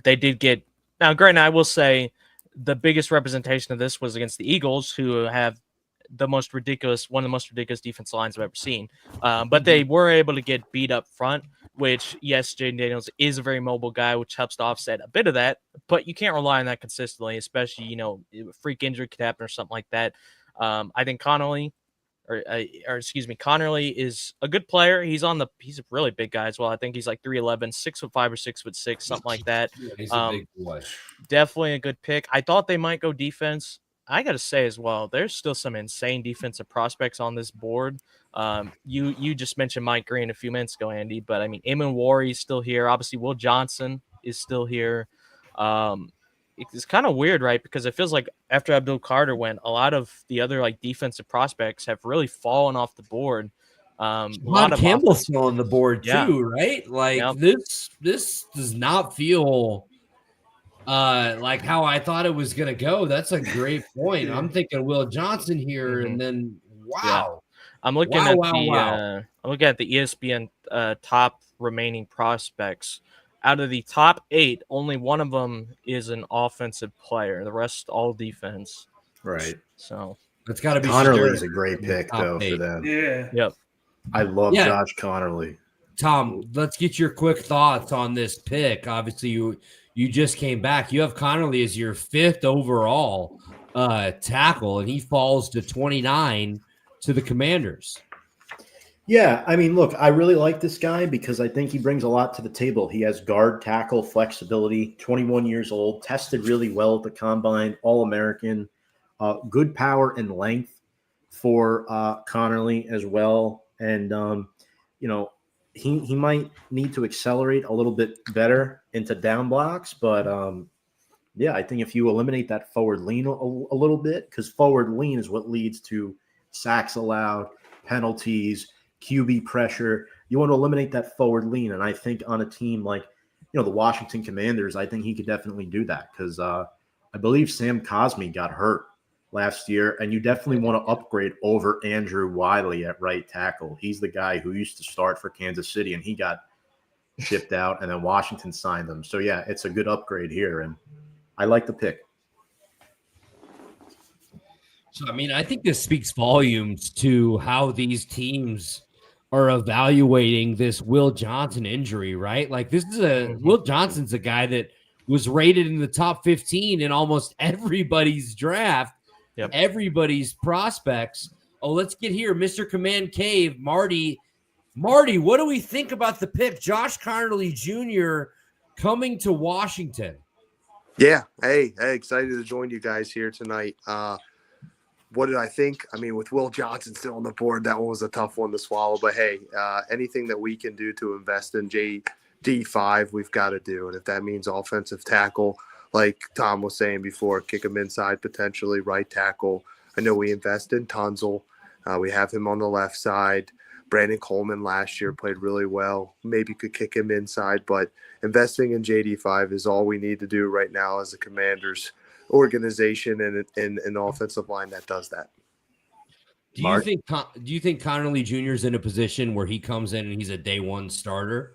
[SPEAKER 11] they did get – now, granted, I will say the biggest representation of this was against the Eagles, who have one of the most ridiculous defensive lines I've ever seen. But they were able to get beat up front, which, yes, Jaden Daniels is a very mobile guy, which helps to offset a bit of that. But you can't rely on that consistently, especially, a freak injury could happen or something like that. I think Connerly is a good player. He's a really big guy as well. I think he's like 3'11", 6'5" or 6'6", something like that.
[SPEAKER 2] Yeah, he's a big boy.
[SPEAKER 11] Definitely a good pick. I thought they might go defense. I got to say as well, there's still some insane defensive prospects on this board. You just mentioned Mike Green a few minutes ago, Andy, but I mean, Eamon Warry is still here. Obviously, Will Johnson is still here. It's kind of weird, right? Because it feels like after Abdul Carter went, a lot of the other defensive prospects have really fallen off the board.
[SPEAKER 2] Bob Campbell's still on the board too, right? This does not feel like how I thought it was gonna go. That's a great point. I'm thinking Will Johnson here, and then wow.
[SPEAKER 11] I'm looking at the ESPN top remaining prospects. Out of the top 8, only one of them is an offensive player. The rest all defense.
[SPEAKER 1] Right.
[SPEAKER 11] So
[SPEAKER 2] it's got to be.
[SPEAKER 1] Connerly is a great pick though for them.
[SPEAKER 16] Yeah.
[SPEAKER 11] Yep.
[SPEAKER 1] I love Josh Connerly.
[SPEAKER 2] Tom, let's get your quick thoughts on this pick. Obviously, you just came back. You have Connerly as your 5th overall tackle, and he falls to 29 to the Commanders.
[SPEAKER 1] Yeah, I mean, look, I really like this guy because I think he brings a lot to the table. He has guard tackle flexibility, 21 years old, tested really well at the combine, All-American, good power and length for Connerly as well. And, he might need to accelerate a little bit better into down blocks. But, I think if you eliminate that forward lean a little bit, because forward lean is what leads to sacks allowed, penalties, QB pressure. You want to eliminate that forward lean. And I think on a team like, the Washington Commanders, I think he could definitely do that because I believe Sam Cosmi got hurt last year, and you definitely want to upgrade over Andrew Wiley at right tackle. He's the guy who used to start for Kansas City, and he got shipped out, and then Washington signed him. So, yeah, it's a good upgrade here, and I like the pick.
[SPEAKER 2] So, I mean, I think this speaks volumes to how these teams are evaluating this Will Johnson injury, right? Like this is Will Johnson's a guy that was rated in the top 15 in almost everybody's draft, everybody's prospects. Oh, let's get here. Mr. Command Cave, Marty, what do we think about the pick? Josh Connerly Jr. coming to Washington.
[SPEAKER 18] Yeah. Hey, excited to join you guys here tonight. What did I think? I mean, with Will Johnson still on the board, that one was a tough one to swallow. But hey, anything that we can do to invest in JD5, we've got to do. And if that means offensive tackle, like Tom was saying before, kick him inside, potentially right tackle. I know we invest in Tunzel. We have him on the left side. Brandon Coleman last year played really well. Maybe could kick him inside, but investing in JD5 is all we need to do right now as a Commanders organization and an offensive line that does that.
[SPEAKER 2] Do you think Connerly Jr. is in a position where he comes in and he's a day one starter?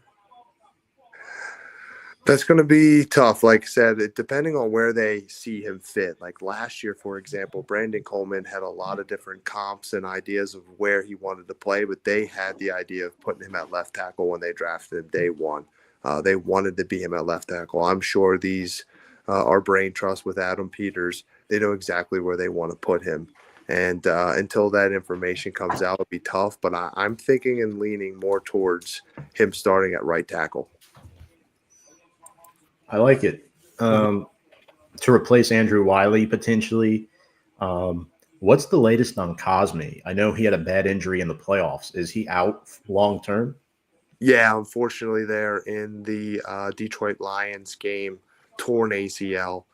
[SPEAKER 18] That's going to be tough. Like I said, depending on where they see him fit. Like last year, for example, Brandon Coleman had a lot of different comps and ideas of where he wanted to play, but they had the idea of putting him at left tackle when they drafted him day one. They wanted to be him at left tackle. I'm sure these our brain trust with Adam Peters, they know exactly where they want to put him. And until that information comes out, it'll be tough. But I'm thinking and leaning more towards him starting at right tackle.
[SPEAKER 1] I like it. To replace Andrew Wiley potentially. What's the latest on Cosme? I know he had a bad injury in the playoffs. Is he out long term?
[SPEAKER 18] Yeah, unfortunately, they're in the Detroit Lions game, torn ACL.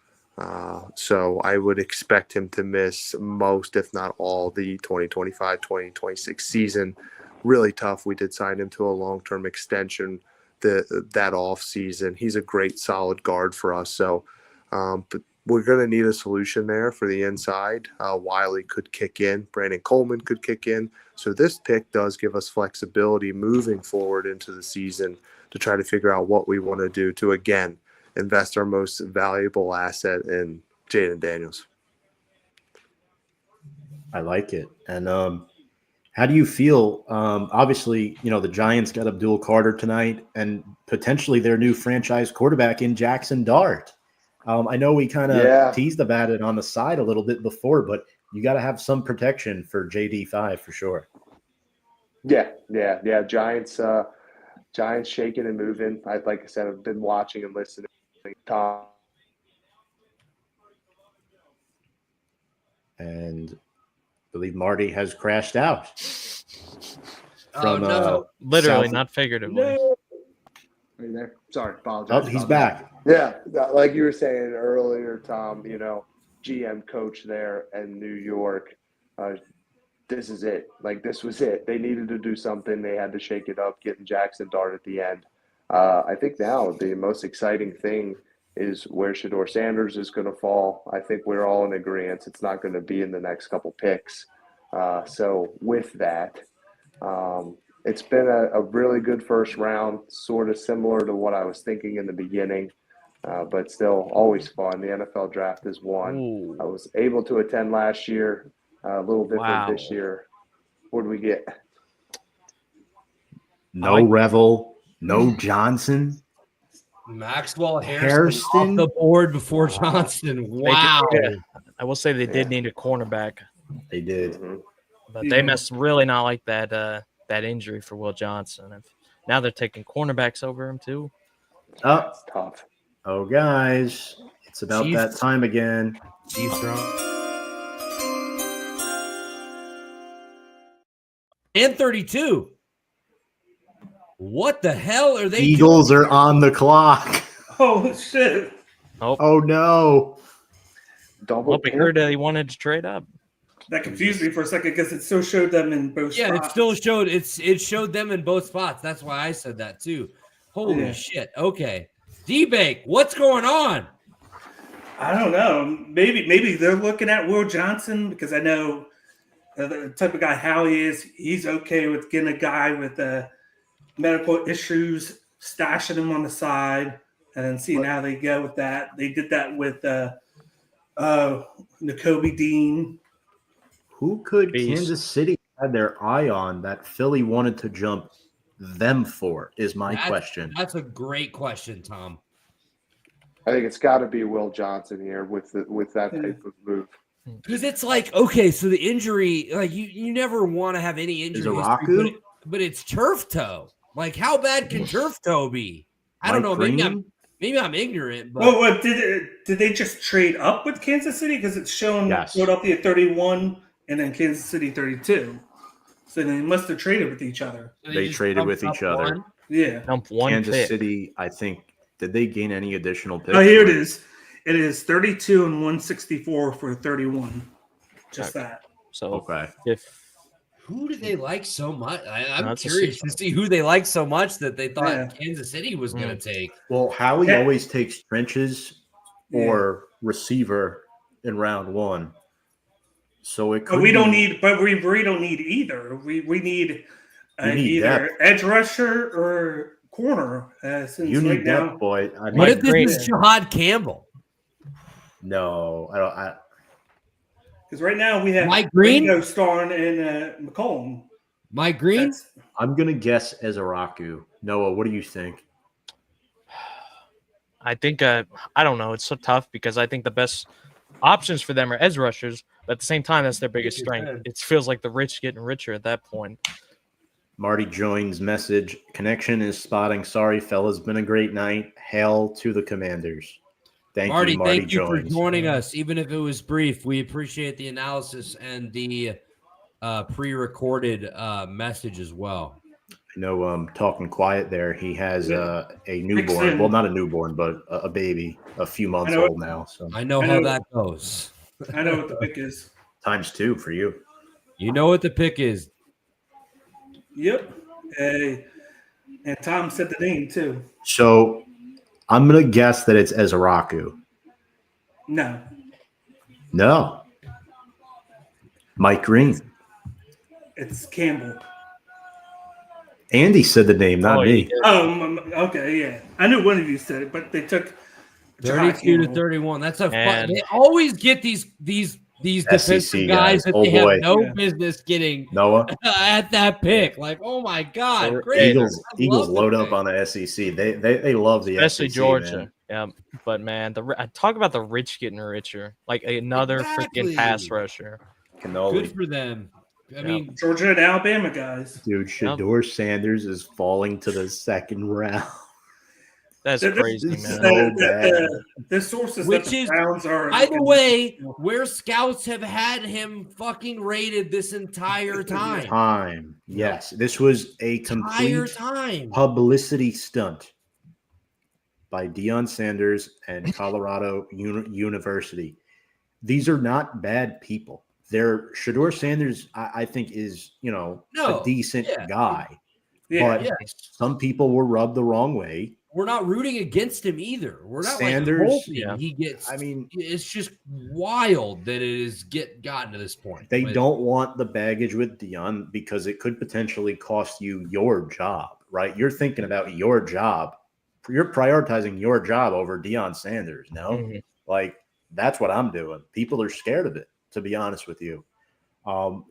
[SPEAKER 18] So I would expect him to miss most, if not all, the 2025-2026 season. Really tough. We did sign him to a long-term extension that off season. He's a great solid guard for us. So but we're going to need a solution there for the inside. Wiley could kick in. Brandon Coleman could kick in. So this pick does give us flexibility moving forward into the season to try to figure out what we want to do to, again, invest our most valuable asset in Jayden Daniels.
[SPEAKER 1] I like it. And how do you feel? Obviously, the Giants got Abdul Carter tonight and potentially their new franchise quarterback in Jackson Dart. I know we kind of teased about it on the side a little bit before, but you got to have some protection for JD5 for sure.
[SPEAKER 18] Yeah. Giants shaking and moving. Like I said, I've been watching and listening. Tom.
[SPEAKER 1] And I believe Marty has crashed out.
[SPEAKER 11] From, literally, not figuratively.
[SPEAKER 18] No. Are you there? Sorry, apologize.
[SPEAKER 1] Oh, he's back.
[SPEAKER 18] Yeah, like you were saying earlier, Tom, GM coach there in New York. This is it. Like, this was it. They needed to do something. They had to shake it up, getting Jackson Dart at the end. I think now the most exciting thing is where Shedeur Sanders is going to fall. I think we're all in agreement. It's not going to be in the next couple picks. So with that, it's been a really good first round, sort of similar to what I was thinking in the beginning, but still always fun. The NFL draft is one. Ooh. I was able to attend last year, a little different this year. What do we get?
[SPEAKER 1] No Revel, no Johnson.
[SPEAKER 2] Maxwell Hairston off the board before Johnson. Wow.
[SPEAKER 11] I will say they did need a cornerback.
[SPEAKER 1] They did.
[SPEAKER 18] Mm-hmm.
[SPEAKER 11] But they must really not like that injury for Will Johnson. Now they're taking cornerbacks over him too.
[SPEAKER 1] Oh,
[SPEAKER 18] it's tough.
[SPEAKER 1] Oh, guys, it's about that time again.
[SPEAKER 2] And 32. What the hell are they
[SPEAKER 1] Eagles
[SPEAKER 2] doing?
[SPEAKER 1] Are on the clock.
[SPEAKER 16] Oh, shit.
[SPEAKER 1] Oh no.
[SPEAKER 11] Well, we heard he wanted to trade up.
[SPEAKER 16] That confused me for a second because it still showed them in both spots.
[SPEAKER 2] It still showed it showed them in both spots. That's why I said that too. Holy shit. Okay. D-Bank, what's going on?
[SPEAKER 16] I don't know. Maybe they're looking at Will Johnson because I know the type of guy Howie is. He's okay with getting a guy with medical issues, stashing him on the side, and then seeing how they go with that. They did that with Nakobe Dean.
[SPEAKER 1] Who could Kansas City had their eye on that Philly wanted to jump them for is my question.
[SPEAKER 2] That's a great question, Tom.
[SPEAKER 18] I think it's got to be Will Johnson here with that type of move.
[SPEAKER 2] Because it's like, okay, so the injury, like you never want to have any injury history, but it's turf toe. Like, how bad can turf toe be? I don't know. Maybe I'm ignorant, but
[SPEAKER 16] Well, what did they just trade up with Kansas City? Because it's shown
[SPEAKER 1] Yes.
[SPEAKER 16] Philadelphia 31 and then Kansas City 32. So they must have traded with each other.
[SPEAKER 1] They traded with each other.
[SPEAKER 16] Yeah.
[SPEAKER 11] Dump one
[SPEAKER 1] Kansas
[SPEAKER 11] pick.
[SPEAKER 1] City, I think, did they gain any additional picks?
[SPEAKER 16] Oh, here it is. It is 32 and 164 for 31. Just that.
[SPEAKER 11] So
[SPEAKER 1] okay.
[SPEAKER 2] Who did they like so much? I'm
[SPEAKER 11] That's a
[SPEAKER 2] curious to see who they liked so much that they thought
[SPEAKER 16] Yeah.
[SPEAKER 2] Kansas City was going to take.
[SPEAKER 1] Well, Howie
[SPEAKER 16] Yeah.
[SPEAKER 1] always takes trenches or receiver in round one. So it could
[SPEAKER 16] But we don't
[SPEAKER 1] be-
[SPEAKER 16] need. But we really don't need either. We need,
[SPEAKER 1] You need
[SPEAKER 16] either
[SPEAKER 1] depth.
[SPEAKER 16] edge rusher or corner. Since
[SPEAKER 1] You need
[SPEAKER 16] right now,
[SPEAKER 1] depth, boy. I
[SPEAKER 2] What
[SPEAKER 1] mean,
[SPEAKER 2] if this is Shahad Campbell?
[SPEAKER 1] no, I don't.
[SPEAKER 16] because right now we have
[SPEAKER 2] Mike Green?
[SPEAKER 16] Ringo Starn and McCollum.
[SPEAKER 2] Mike Green?
[SPEAKER 1] I'm gonna guess Ezeraku. Noah, what do you think?
[SPEAKER 11] I think I don't know. It's so tough because I think the best options for them are edge rushers, but at the same time, that's their biggest strength. It feels like the rich getting richer at that point.
[SPEAKER 1] Marty joins message. Connection is spotting. Sorry, fellas. Been a great night. Hail to the Commanders. Thank
[SPEAKER 2] Marty,
[SPEAKER 1] you, Marty
[SPEAKER 2] thank you for
[SPEAKER 1] joins.
[SPEAKER 2] joining us, even if it was brief. We appreciate the analysis and the pre-recorded message as well.
[SPEAKER 1] I know, talking quiet there. He has a newborn.
[SPEAKER 16] Vixen.
[SPEAKER 1] Well, not a newborn, but a baby, a few months
[SPEAKER 16] know.
[SPEAKER 1] old now. So
[SPEAKER 2] I know how that goes.
[SPEAKER 16] I know what the pick is.
[SPEAKER 1] ×2 for you.
[SPEAKER 2] You know what the pick is.
[SPEAKER 16] Yep. And Tom said the name too.
[SPEAKER 1] So I'm gonna guess that it's Ezeraku.
[SPEAKER 16] No.
[SPEAKER 1] No. Mike Green.
[SPEAKER 16] It's Campbell.
[SPEAKER 1] Andy said the name, not me.
[SPEAKER 16] Oh, okay, yeah. I knew one of you said it, but they took
[SPEAKER 2] 32 to 31. That's a fun. They always get these defensive
[SPEAKER 1] SEC
[SPEAKER 2] guys that
[SPEAKER 1] Oh,
[SPEAKER 2] they
[SPEAKER 1] boy.
[SPEAKER 2] have no business getting
[SPEAKER 1] Noah.
[SPEAKER 2] at that pick. Like, oh my God, great.
[SPEAKER 1] Eagles
[SPEAKER 2] I love
[SPEAKER 1] load
[SPEAKER 2] the
[SPEAKER 1] up on the SEC. They love the
[SPEAKER 11] Especially
[SPEAKER 1] SEC,
[SPEAKER 11] Georgia.
[SPEAKER 1] man.
[SPEAKER 11] Yeah, but man, I talk about the rich getting richer, like another freaking pass
[SPEAKER 2] Exactly.
[SPEAKER 11] rusher.
[SPEAKER 1] Cannoli.
[SPEAKER 2] Good for them. I mean,
[SPEAKER 16] Georgia and Alabama guys.
[SPEAKER 1] Dude, Shador Sanders is falling to the second round.
[SPEAKER 11] That's crazy, man.
[SPEAKER 1] So bad.
[SPEAKER 16] The sources
[SPEAKER 2] which
[SPEAKER 16] that the
[SPEAKER 2] is,
[SPEAKER 16] Browns are.
[SPEAKER 2] by the way, where scouts have had him fucking rated this entire time.
[SPEAKER 1] Yes, this was a
[SPEAKER 2] Entire
[SPEAKER 1] complete
[SPEAKER 2] time.
[SPEAKER 1] publicity stunt by Deion Sanders and Colorado University. These are not bad people. Shador Sanders, I think, is a decent guy. But some people were rubbed the wrong way.
[SPEAKER 2] We're not rooting against him either. We're not
[SPEAKER 1] Sanders,
[SPEAKER 2] like hoping he gets. I mean, it's just wild that it has gotten to this point.
[SPEAKER 1] They
[SPEAKER 2] But
[SPEAKER 1] don't want the baggage with Deion because it could potentially cost you your job, right? You're thinking about your job. You're prioritizing your job over Deion Sanders. No, like that's what I'm doing. People are scared of it, to be honest with you.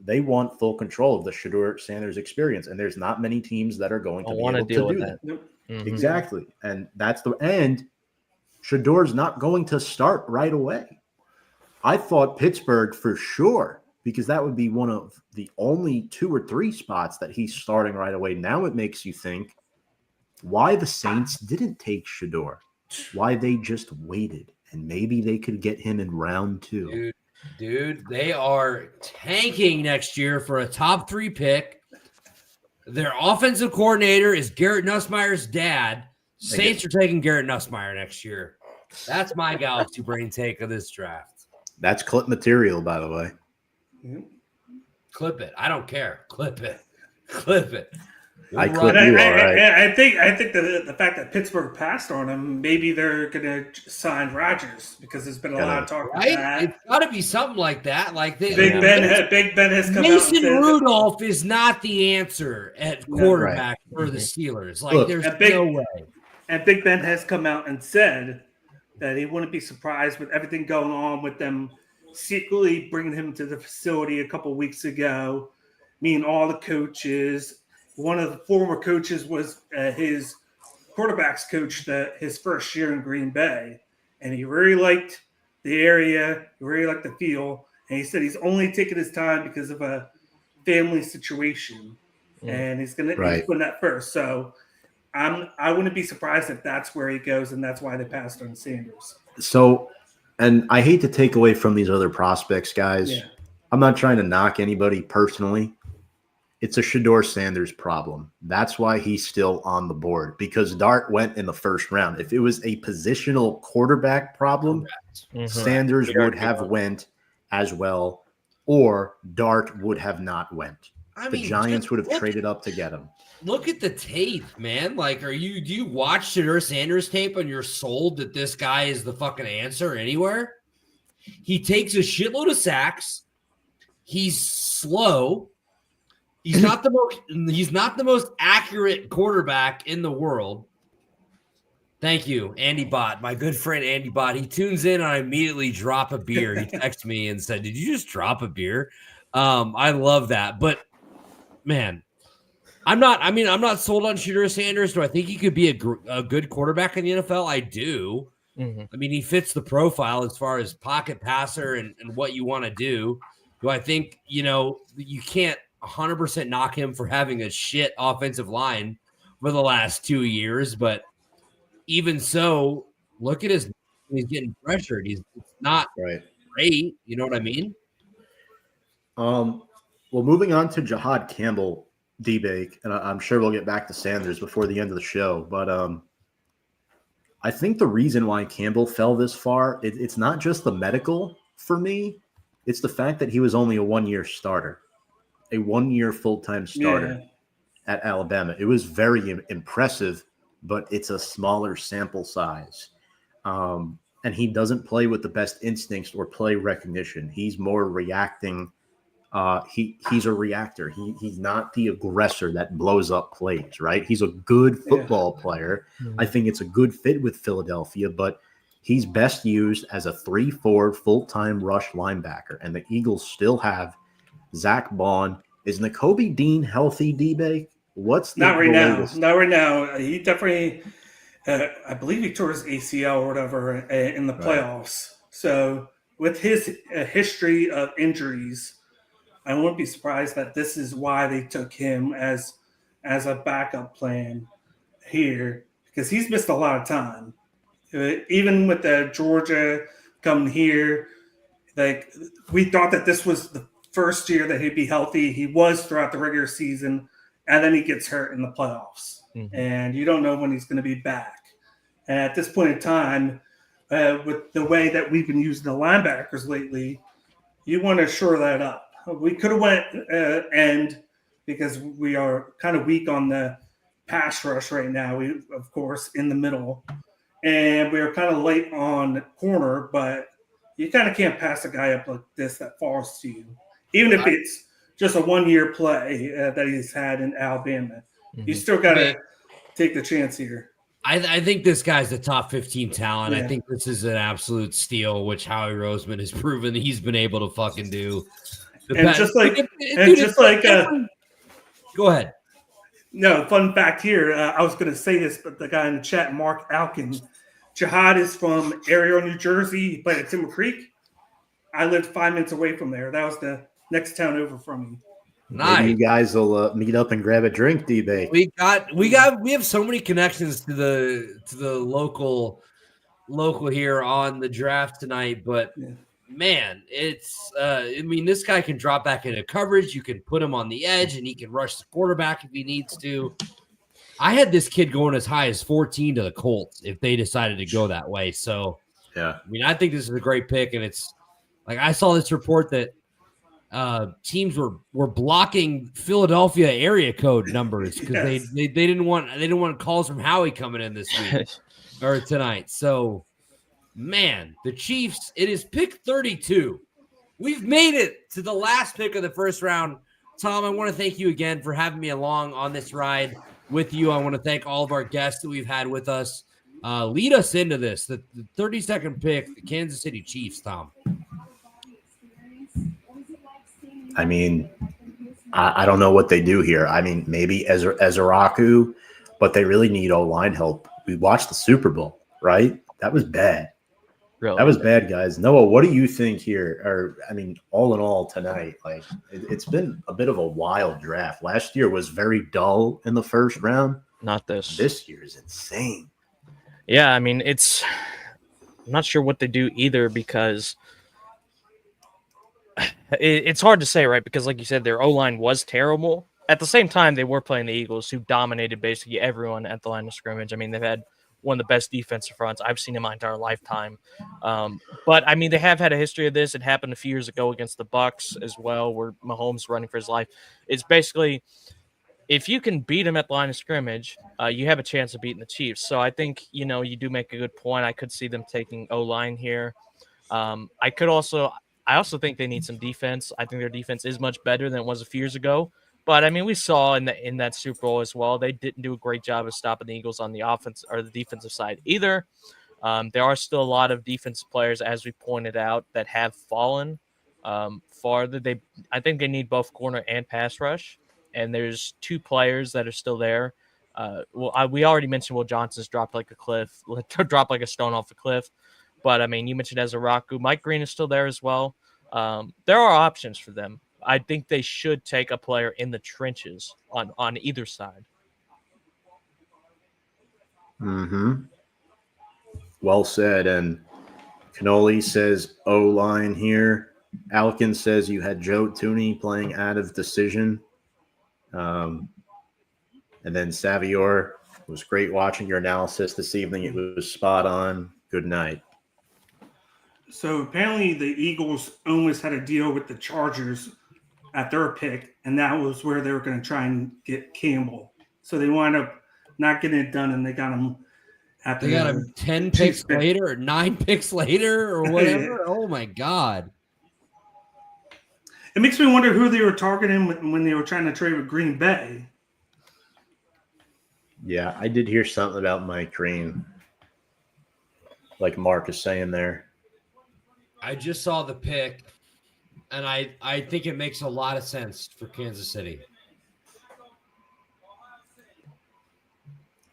[SPEAKER 1] They want full control of the Shador Sanders experience, and there's not many teams that are going to be
[SPEAKER 11] want to
[SPEAKER 1] able
[SPEAKER 11] deal
[SPEAKER 1] to do
[SPEAKER 11] with
[SPEAKER 1] that.
[SPEAKER 11] that.
[SPEAKER 1] Exactly. And that's the end. Shador's not going to start right away. I thought Pittsburgh for sure, because that would be one of the only 2 or 3 spots that he's starting right away. Now it makes you think why the Saints didn't take Shador, why they just waited, and maybe they could get him in round 2.
[SPEAKER 2] Dude, they are tanking next year for a top 3 pick. Their offensive coordinator is Garrett Nussmeier's dad. Saints are taking Garrett Nussmeier next year. That's my Galaxy Brain take of this draft.
[SPEAKER 1] That's clip material, by the way.
[SPEAKER 2] Clip it. I don't care. Clip it. Clip it.
[SPEAKER 1] I clip you, all right.
[SPEAKER 16] I think the fact that Pittsburgh passed on him, maybe they're going to sign Rodgers because there's been a lot of talk about
[SPEAKER 2] Right?
[SPEAKER 16] that.
[SPEAKER 2] It's got to be something like that. Like
[SPEAKER 16] Big Ben has come out and
[SPEAKER 2] Mason
[SPEAKER 16] said that-
[SPEAKER 2] Rudolph is not the answer at quarterback for the Steelers. Like, there's no way.
[SPEAKER 16] And Big Ben has come out and said that he wouldn't be surprised with everything going on with them secretly bringing him to the facility a couple weeks ago, meeting all the coaches. One of the former coaches was his quarterback's coach his first year in Green Bay, and he really liked the area, he really liked the feel, and he said he's only taking his time because of a family situation, and he's putting that first. So I wouldn't be surprised if that's where he goes, and that's why they passed on Sanders.
[SPEAKER 1] So, and I hate to take away from these other prospects, guys.
[SPEAKER 16] Yeah.
[SPEAKER 1] I'm not trying to knock anybody personally. It's a Shedeur Sanders problem. That's why he's still on the board, because Dart went in the first round. If it was a positional quarterback problem, Sanders would have went as well, or Dart would have not went. The Giants would have traded up to get him.
[SPEAKER 2] Look at the tape, man. Like, do you watch Shedeur Sanders tape and you're sold that this guy is the fucking answer anywhere? He takes a shitload of sacks. He's slow. He's not the most accurate quarterback in the world. Thank you, Andy Bott, my good friend Andy Bott. He tunes in and I immediately drop a beer. He texted me and said, "Did you just drop a beer?" I love that. But man, I'm not sold on Shedeur Sanders. Do I think he could be a good quarterback in the NFL? I do. I mean, he fits the profile as far as pocket passer and what you want to do. Do I think, you can't 100% knock him for having a shit offensive line for the last 2 years, but even so, look at he's getting pressured. It's not great. You know what I mean?
[SPEAKER 1] Well, moving on to Jihad Campbell, D-Bake, and I'm sure we'll get back to Sanders before the end of the show, but I think the reason why Campbell fell this far, it's not just the medical for me. It's the fact that he was only a 1-year starter, a 1-year full-time starter at Alabama. It was very impressive, but it's a smaller sample size. And he doesn't play with the best instincts or play recognition. He's more reacting. He's a reactor. He's not the aggressor that blows up plays, right? He's a good football player. I think it's a good fit with Philadelphia, but he's best used as a 3-4 full-time rush linebacker. And the Eagles still have Zach Bond. Is Nakobe Dean healthy, D-Bake? What's the
[SPEAKER 16] Not right now.
[SPEAKER 1] latest?
[SPEAKER 16] Not right now. He definitely, I believe he tore his ACL or whatever in the playoffs. So with his history of injuries, I wouldn't be surprised that this is why they took him as a backup plan here, because he's missed a lot of time. Even with the Georgia coming here, like we thought that this was the first year that he'd be healthy. He was throughout the regular season, and then he gets hurt in the playoffs. And you don't know when he's going to be back. And at this point in time, with the way that we've been using the linebackers lately, you want to shore that up. We could have went end because we are kind of weak on the pass rush right now. We, of course, in the middle. And we are kind of late on corner, but you kind of can't pass a guy up like this that falls to you. Even if it's just a 1-year play that he's had in Alabama. You still got to take the chance here.
[SPEAKER 2] I think this guy's a top 15 talent.
[SPEAKER 16] Yeah.
[SPEAKER 2] I think this is an absolute steal, which Howie Roseman has proven that he's been able to fucking do. Go ahead.
[SPEAKER 16] No, fun fact here. I was going to say this, but the guy in the chat, Mark Alkin, Jihad is from Ariel, New Jersey. He played at Timber Creek. I lived 5 minutes away from there. That was the next town over from me.
[SPEAKER 2] Nice.
[SPEAKER 1] Maybe you guys will meet up and grab a drink, D-Bay.
[SPEAKER 2] We have so many connections to the local here on the draft tonight, but man, it's this guy can drop back into coverage. You can put him on the edge and he can rush the quarterback if he needs to. I had this kid going as high as 14 to the Colts if they decided to go that way. So
[SPEAKER 1] yeah,
[SPEAKER 2] I think this is a great pick, and it's like I saw this report that teams were blocking Philadelphia area code numbers because they didn't want calls from Howie coming in this week or tonight. So, man, the Chiefs, it is pick 32. We've made it to the last pick of the first round. Tom, I want to thank you again for having me along on this ride with you. I want to thank all of our guests that we've had with us. Lead us into this, the 32nd pick, the Kansas City Chiefs, Tom.
[SPEAKER 1] I mean, I don't know what they do here. I mean, maybe Ezeraku, but they really need O-line help. We watched the Super Bowl, right? That was bad.
[SPEAKER 11] Really?
[SPEAKER 1] That was bad, guys. Noah, what do you think here? Or, I mean, all in all tonight, it's been a bit of a wild draft. Last year was very dull in the first round.
[SPEAKER 11] not this.
[SPEAKER 1] This year is insane.
[SPEAKER 11] Yeah, I mean, I'm not sure what they do either because it's hard to say, right? Because like you said, their O-line was terrible. At the same time, they were playing the Eagles, who dominated basically everyone at the line of scrimmage. I mean, they've had one of the best defensive fronts I've seen in my entire lifetime. But I mean, they have had a history of this. It happened a few years ago against the Bucs as well, where Mahomes running for his life. It's basically, if you can beat them at the line of scrimmage, you have a chance of beating the Chiefs. So I think, you do make a good point. I could see them taking O-line here. I also think they need some defense. I think their defense is much better than it was a few years ago. But I mean, we saw in that Super Bowl as well, they didn't do a great job of stopping the Eagles on the offense or the defensive side either. There are still a lot of defensive players, as we pointed out, that have fallen farther. I think they need both corner and pass rush. And there's 2 players that are still there. We already mentioned Will Johnson's dropped like a stone off a cliff. But I mean, you mentioned Ezeraku. Mike Green is still there as well. There are options for them. I think they should take a player in the trenches on either side.
[SPEAKER 1] Mm-hmm. Well said. And Canoli says O-line here. Alkin says you had Joe Tooney playing out of decision. And then Savior, it was great watching your analysis this evening. It was spot on. Good night.
[SPEAKER 16] So apparently the Eagles almost had a deal with the Chargers at their pick, and that was where they were going to try and get Campbell. So they wound up not getting it done, and they got him at the.
[SPEAKER 2] They got him 10 picks later, or 9 picks later, or whatever. Oh my God!
[SPEAKER 16] It makes me wonder who they were targeting when they were trying to trade with Green Bay.
[SPEAKER 1] Yeah, I did hear something about Mike Green, like Mark is saying there.
[SPEAKER 2] I just saw the pick, and I think it makes a lot of sense for Kansas City.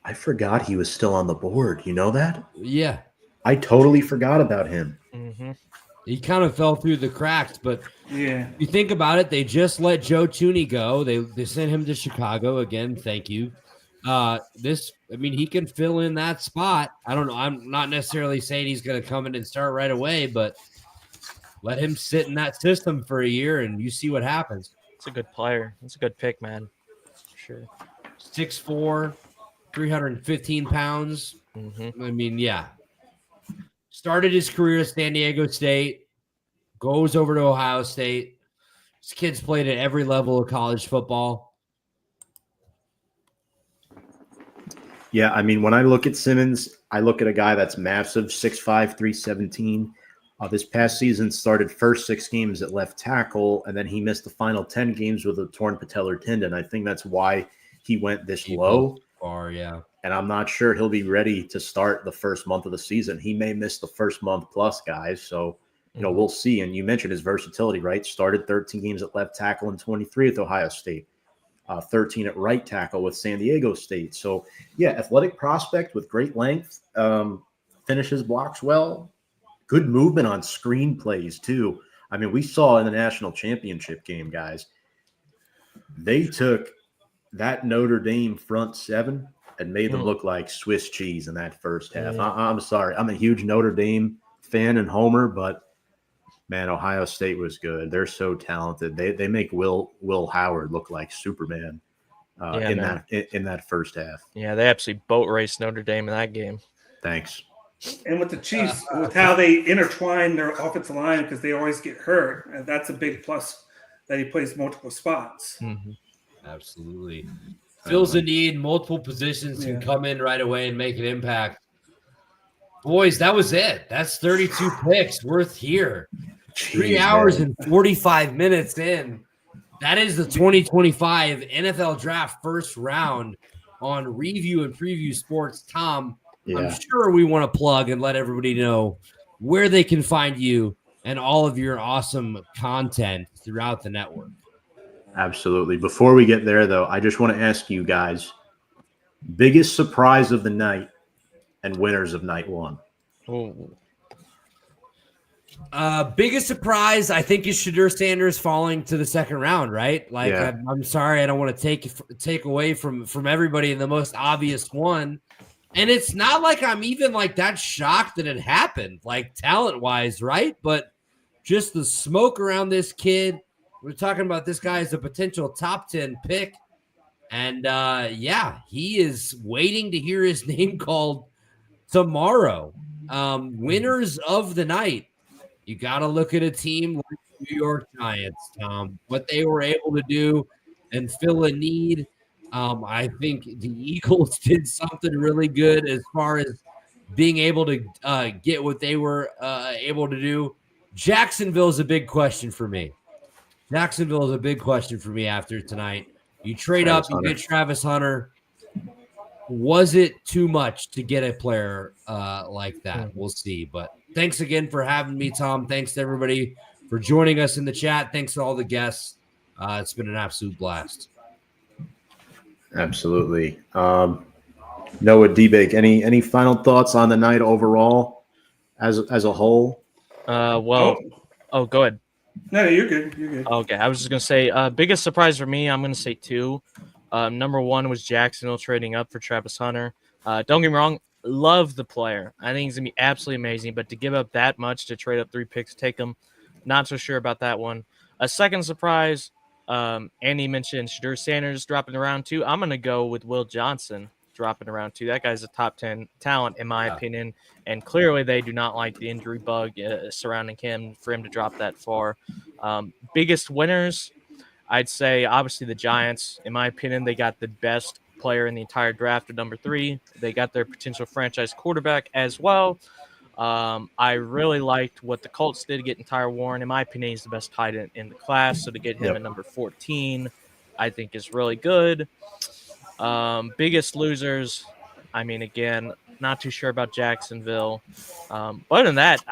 [SPEAKER 1] I forgot he was still on the board. You know that?
[SPEAKER 2] Yeah.
[SPEAKER 1] I totally forgot about him.
[SPEAKER 11] Mm-hmm.
[SPEAKER 2] He kind of fell through the cracks, but
[SPEAKER 16] yeah,
[SPEAKER 2] you think about it, they just let Joe Tooney go. They sent him to Chicago again. Thank you. He can fill in that spot. I don't know. I'm not necessarily saying he's going to come in and start right away, but let him sit in that system for a year and you see what happens.
[SPEAKER 11] It's a good player. It's a good pick, man. For sure.
[SPEAKER 2] 6'4", 315 pounds.
[SPEAKER 11] Mm-hmm.
[SPEAKER 2] I mean, yeah. Started his career at San Diego State, goes over to Ohio State. This kid's played at every level of college football.
[SPEAKER 1] Yeah, I mean, when I look at Simmons, I look at a guy that's massive, 6'5", 317. This past season started first 6 games at left tackle, and then he missed the final 10 games with a torn patellar tendon. I think that's why he went this low.
[SPEAKER 2] Far, yeah.
[SPEAKER 1] And I'm not sure he'll be ready to start the first month of the season. He may miss the first month plus, guys. So, we'll see. And you mentioned his versatility, right? Started 13 games at left tackle and 23 at Ohio State. 13 at right tackle with San Diego State. So, yeah, athletic prospect with great length, finishes blocks well, good movement on screen plays too. I mean, we saw in the national championship game, guys, they took that Notre Dame front 7 and made them look like Swiss cheese in that first half. I'm sorry. I'm a huge Notre Dame fan and homer, but man, Ohio State was good. They're so talented. They make Will Howard look like Superman in that first half.
[SPEAKER 11] Yeah, they absolutely boat raced Notre Dame in that game.
[SPEAKER 1] Thanks.
[SPEAKER 16] And with the Chiefs, with how they intertwine their offensive line because they always get hurt, and that's a big plus that he plays multiple spots.
[SPEAKER 11] Mm-hmm.
[SPEAKER 2] Absolutely. Fills a need, multiple positions, can come in right away and make an impact. Boys, that was it. That's 32 picks worth here. 3 hours and 45 minutes in. That is the 2025 NFL Draft first round on Review and Preview Sports. Tom, I'm sure we want to plug and let everybody know where they can find you and all of your awesome content throughout the network.
[SPEAKER 1] Absolutely. Before we get there, though, I just want to ask you guys, biggest surprise of the night and winners of night 1.
[SPEAKER 11] Oh.
[SPEAKER 2] Biggest surprise, I think, is Shedeur Sanders falling to the second round, right? Like,
[SPEAKER 1] Yeah.
[SPEAKER 2] I'm sorry, I don't want to take away from everybody in the most obvious one. And it's not like I'm even like that shocked that it happened, like talent-wise, right? But just the smoke around this kid. We're talking about this guy as a potential top 10 pick. And yeah, he is waiting to hear his name called tomorrow. Winners of the night. You got to look at a team like the New York Giants, Tom, what they were able to do and fill a need. I think the Eagles did something really good as far as being able to get what they were able to do. Jacksonville is a big question for me. Jacksonville is a big question for me after tonight. You trade up, you get Travis Hunter. Was it too much to get a player like that? We'll see. But thanks again for having me, Tom. Thanks to everybody for joining us in the chat. Thanks to all the guests. It's been an absolute blast.
[SPEAKER 1] Absolutely. Noah D-Bake, any final thoughts on the night overall as a whole?
[SPEAKER 11] Go ahead.
[SPEAKER 16] No, you're good. You're good.
[SPEAKER 11] Okay, I was just gonna say, biggest surprise for me, I'm gonna say two. Number one was Jacksonville trading up for Travis Hunter. Don't get me wrong, love the player. I think he's gonna be absolutely amazing. But to give up that much to trade up 3 picks, take him, not so sure about that one. A second surprise, Andy mentioned Shedeur Sanders dropping around 2. I'm gonna go with Will Johnson dropping around 2. That guy's a top 10 talent in my opinion, and clearly they do not like the injury bug surrounding him for him to drop that far. Biggest winners, I'd say obviously the Giants. In my opinion, they got the best player in the entire draft at number 3. They got their potential franchise quarterback as well. I really liked what the Colts did getting Tyler Warren. In my opinion, he's the best tight end in the class. So to get him at number 14, I think is really good. Biggest losers, I mean, again, not too sure about Jacksonville. But other than that,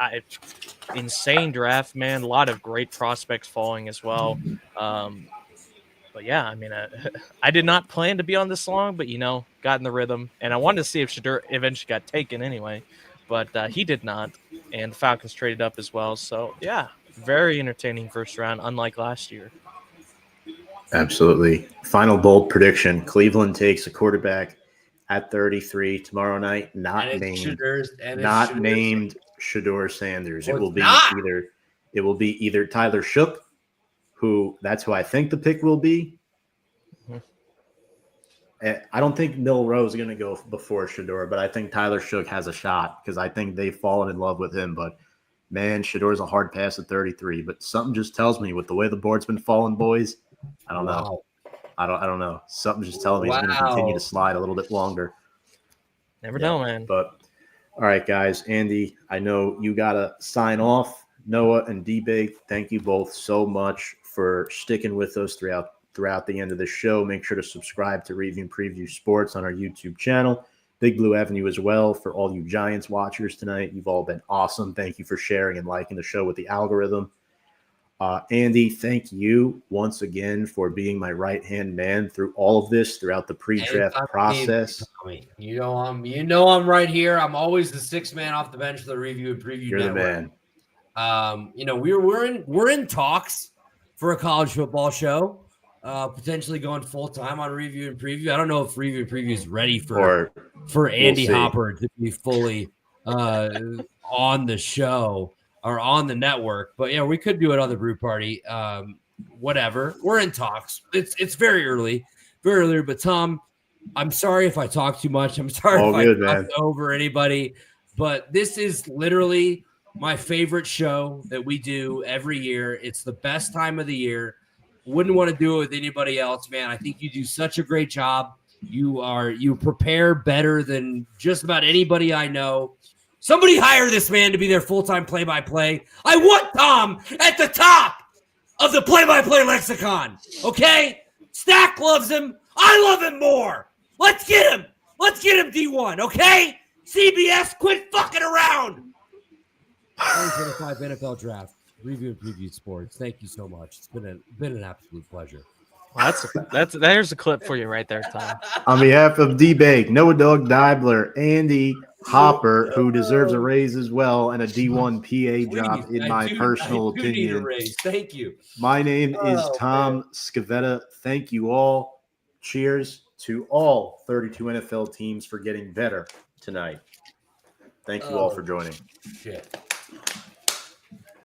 [SPEAKER 11] insane draft, man. A lot of great prospects falling as well. But yeah, I mean, I did not plan to be on this long, but got in the rhythm, and I wanted to see if Shedeur eventually got taken anyway, but he did not, and the Falcons traded up as well. So yeah, very entertaining first round, unlike last year.
[SPEAKER 1] Absolutely. Final bold prediction: Cleveland takes a quarterback at 33 tomorrow night. Not named Shedeur Sanders. It will be either Tyler Shough, that's who I think the pick will be. I don't think Milroe is going to go before Shedeur, but I think Tyler Shough has a shot because I think they've fallen in love with him. But man, Shedeur is a hard pass at 33. But something just tells me with the way the board's been falling, boys, I don't know. I don't know. Something just telling me he's going to continue to slide a little bit longer.
[SPEAKER 11] Never know, man.
[SPEAKER 1] But all right, guys. Andy, I know you got to sign off. Noah and D-Big, thank you both so much for sticking with us throughout the end of the show. Make sure to subscribe to Review and Preview Sports on our YouTube channel. Big Blue Avenue as well for all you Giants watchers tonight. You've all been awesome. Thank you for sharing and liking the show with the algorithm. Andy, thank you once again for being my right-hand man through all of this, throughout the pre-draft process.
[SPEAKER 2] You know I'm right here. I'm always the sixth man off the bench for the Review and Preview
[SPEAKER 1] You're
[SPEAKER 2] Network.
[SPEAKER 1] The man.
[SPEAKER 2] We're in talks for a college football show, potentially going full time on Review and Preview. I don't know if Review and Preview is ready for Andy Hopper to be fully on the show or on the network, but yeah, we could do another brew party. Whatever, we're in talks. It's very early, But Tom, I'm sorry if I talk too much. I'm sorry if I talk over anybody, but this is literally my favorite show that we do every year. It's the best time of the year. Wouldn't want to do it with anybody else, man. I think you do such a great job. You prepare better than just about anybody I know. Somebody hire this man to be their full-time play-by-play. I want Tom at the top of the play-by-play lexicon. Okay? Stack loves him. I love him more. Let's get him. Let's get him D1. Okay? CBS, quit fucking around. 2025 NFL Draft, Review and Preview Sports. Thank you so much. It's been an absolute pleasure.
[SPEAKER 11] Well, there's a clip for you right there, Tom.
[SPEAKER 1] On behalf of D-Bake, Noah Dog Dibler, Andy, Hopper, who deserves a raise as well and a D1 PA job,
[SPEAKER 2] Please,
[SPEAKER 1] in my personal
[SPEAKER 2] I do need a
[SPEAKER 1] opinion.
[SPEAKER 2] raise. Thank you.
[SPEAKER 1] My name is
[SPEAKER 2] Oh,
[SPEAKER 1] Tom Scavetta. Thank you all. Cheers to all 32 NFL teams for getting better tonight. Thank you all for joining.
[SPEAKER 2] Shit.